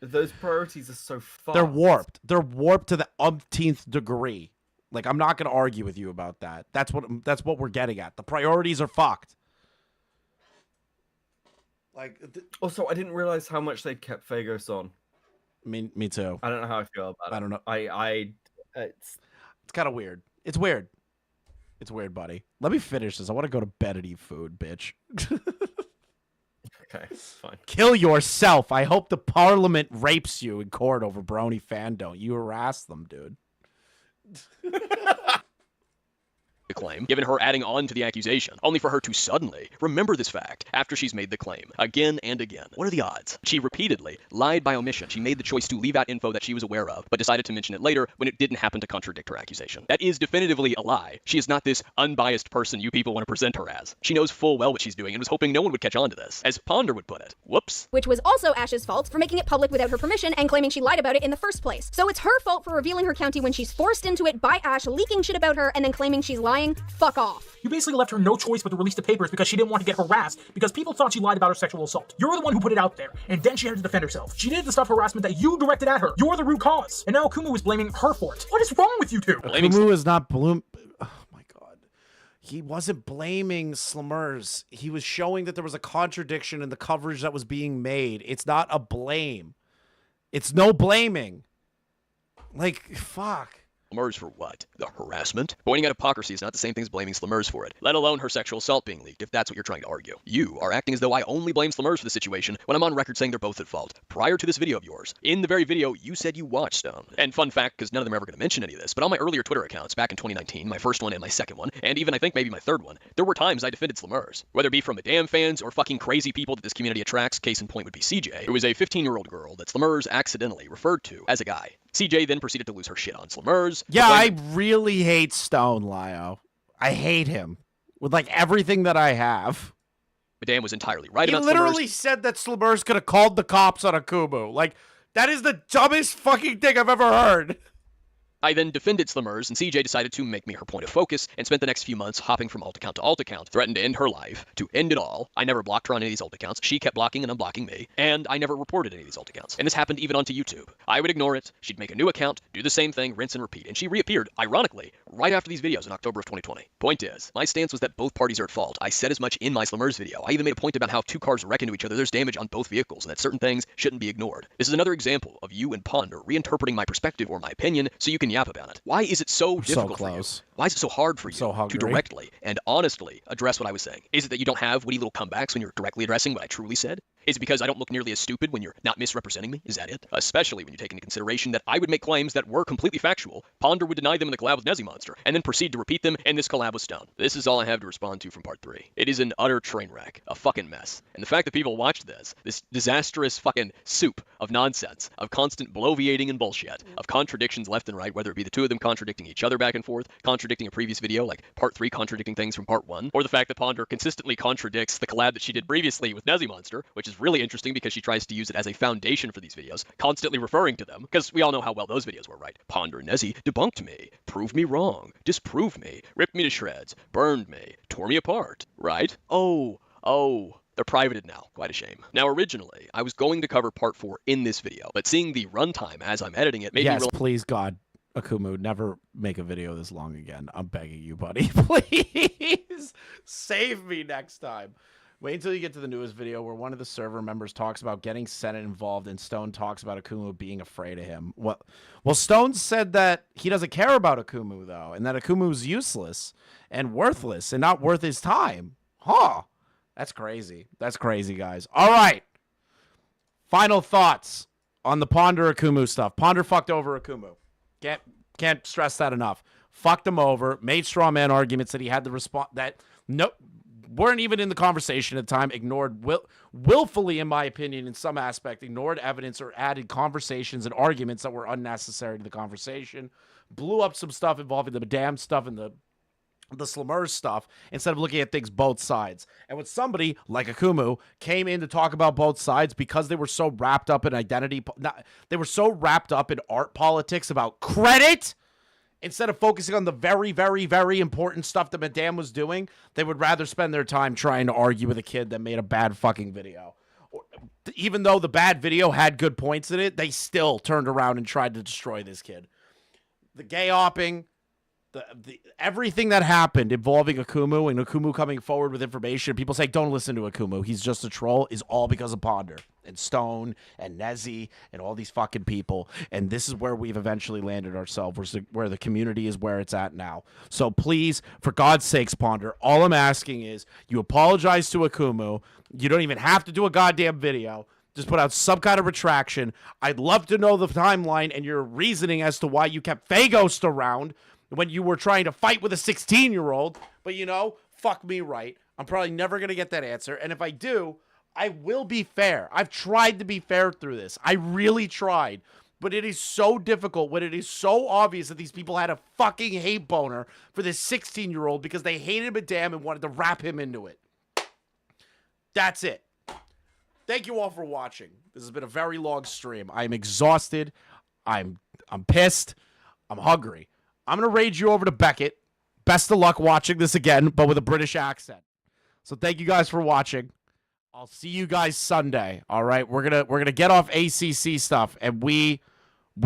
those priorities are so far. They're warped. They're warped to the umpteenth degree. Like, I'm not going to argue with you about that. That's what we're getting at. The priorities are fucked. Like, also, I didn't realize how much they'd kept Fagos on. Me too. I don't know how I feel about it. I don't know. It's kind of weird. It's weird. It's weird, buddy. Let me finish this. I want to go to bed and eat food, bitch. Okay, fine. Kill yourself. I hope the parliament rapes you in court over Brony Fandont. You harass them, dude. claim, given her adding on to the accusation, only for her to suddenly remember this fact after she's made the claim again and again. What are the odds? She repeatedly lied by omission. She made the choice to leave out info that she was aware of, but decided to mention it later when it didn't happen to contradict her accusation. That is definitively a lie. She is not this unbiased person you people want to present her as. She knows full well what she's doing and was hoping no one would catch on to this. As Ponder would put it. Whoops. Which was also Ash's fault for making it public without her permission and claiming she lied about it in the first place. So it's her fault for revealing her county when she's forced into it by Ash leaking shit about her and then claiming she's lying. Fuck off. You basically left her no choice but to release the papers because she didn't want to get harassed because people thought she lied about her sexual assault. You're the one who put it out there, and then she had to defend herself. She did the stuff harassment that you directed at her. You're the root cause. And now Akumu is blaming her for it. What is wrong with you two? Akumu is not bloom. Oh my god. He wasn't blaming Slumers. He was showing that there was a contradiction in the coverage that was being made. It's not a blame. It's no blaming. Like, fuck. Slumers for what? The harassment? Pointing out hypocrisy is not the same thing as blaming Slumers for it, let alone her sexual assault being leaked, if that's what you're trying to argue. You are acting as though I only blame Slumers for the situation when I'm on record saying they're both at fault. Prior to this video of yours, in the very video you said you watched Stone. And fun fact, because none of them are ever going to mention any of this, but on my earlier Twitter accounts back in 2019, my first one and my second one, and even I think maybe my third one, there were times I defended Slumers. Whether it be from Madame fans or fucking crazy people that this community attracts, case in point would be CJ, who was a 15-year-old girl that Slumers accidentally referred to as a guy. CJ then proceeded to lose her shit on Slumers. Yeah, I really hate Stone, Lio. I hate him with like everything that I have. Madame was entirely right about He literally said that Slumers could have called the cops on Akumu. Like, that is the dumbest fucking thing I've ever heard. I then defended Slumers, and CJ decided to make me her point of focus, and spent the next few months hopping from alt account to alt account, threatened to end her life, to end it all. I never blocked her on any of these alt accounts. She kept blocking and unblocking me, and I never reported any of these alt accounts. And this happened even onto YouTube. I would ignore it, she'd make a new account, do the same thing, rinse and repeat, and she reappeared, ironically, right after these videos in October of 2020. Point is, my stance was that both parties are at fault. I said as much in my Slumers video. I even made a point about how two cars wreck into each other, there's damage on both vehicles, and that certain things shouldn't be ignored. This is another example of you and Ponder reinterpreting my perspective or my opinion so you can yap about it. Why is it so difficult for you? Why is it so hard for you to directly and honestly address what I was saying? Is it that you don't have witty little comebacks when you're directly addressing what I truly said? Is it because I don't look nearly as stupid when you're not misrepresenting me? Is that it? Especially when you take into consideration that I would make claims that were completely factual, Ponder would deny them in the collab with Nezzy Monster, and then proceed to repeat them in this collab with Stone. This is all I have to respond to from part 3. It is an utter train wreck, a fucking mess. And the fact that people watched this disastrous fucking soup of nonsense, of constant bloviating and bullshit, of contradictions left and right, whether it be the two of them contradicting each other back and forth, contradicting a previous video, like part 3 contradicting things from part 1, or the fact that Ponder consistently contradicts the collab that she did previously with Nezzy Monster, which is really interesting because she tries to use it as a foundation for these videos, constantly referring to them, because we all know how well those videos were, right? Ponder and Nezzy debunked me, proved me wrong, disproved me, ripped me to shreds, burned me, tore me apart, right? Oh, they're privated now. Quite a shame. Now, originally, I was going to cover part 4 in this video, but seeing the runtime as I'm editing it made me realize... Please, God, Akumu, never make a video this long again. I'm begging you, buddy. Please save me next time. Wait until you get to the newest video where one of the server members talks about getting Senate involved and Stone talks about Akumu being afraid of him. Well, Stone said that he doesn't care about Akumu, though, and that Akumu's useless and worthless and not worth his time. Huh. That's crazy. That's crazy, guys. All right. Final thoughts on the Ponder Akumu stuff. Ponder fucked over Akumu. Can't stress that enough. Fucked him over. Made straw man arguments that he had to respond that weren't even in the conversation at the time. Ignored willfully, in my opinion, in some aspect, ignored evidence or added conversations and arguments that were unnecessary to the conversation. Blew up some stuff involving the Madame stuff and the Slumers stuff instead of looking at things both sides. And when somebody like Akumu came in to talk about both sides because they were so wrapped up in they were so wrapped up in art politics about credit, instead of focusing on the very, very, very important stuff that Madame was doing, they would rather spend their time trying to argue with a kid that made a bad fucking video. Even though the bad video had good points in it, they still turned around and tried to destroy this kid. The gay opping, everything that happened involving Akumu and Akumu coming forward with information, people say, don't listen to Akumu, he's just a troll, is all because of Ponder and Stone and Nezzy and all these fucking people. And this is where we've eventually landed ourselves, where the community is where it's at now. So please, for God's sakes, Ponder, all I'm asking is you apologize to Akumu. You don't even have to do a goddamn video. Just put out some kind of retraction. I'd love to know the timeline and your reasoning as to why you kept Faghost around. when you were trying to fight with a 16-year-old. But, you know, fuck me right. I'm probably never going to get that answer. And if I do, I will be fair. I've tried to be fair through this. I really tried. But it is so difficult when it is so obvious that these people had a fucking hate boner for this 16-year-old because they hated Madame and wanted to wrap him into it. That's it. Thank you all for watching. This has been a very long stream. I'm exhausted. I'm pissed. I'm hungry. I'm going to raid you over to Beckett. Best of luck watching this again, but with a British accent. So thank you guys for watching. I'll see you guys Sunday. All right, we're gonna get off ACC stuff, and we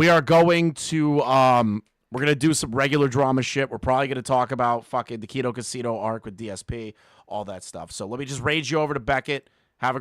are going to we're gonna do some regular drama shit. We're probably gonna talk about fucking the Keto Casino arc with DSP, all that stuff. So let me just raid you over to Beckett. Have a great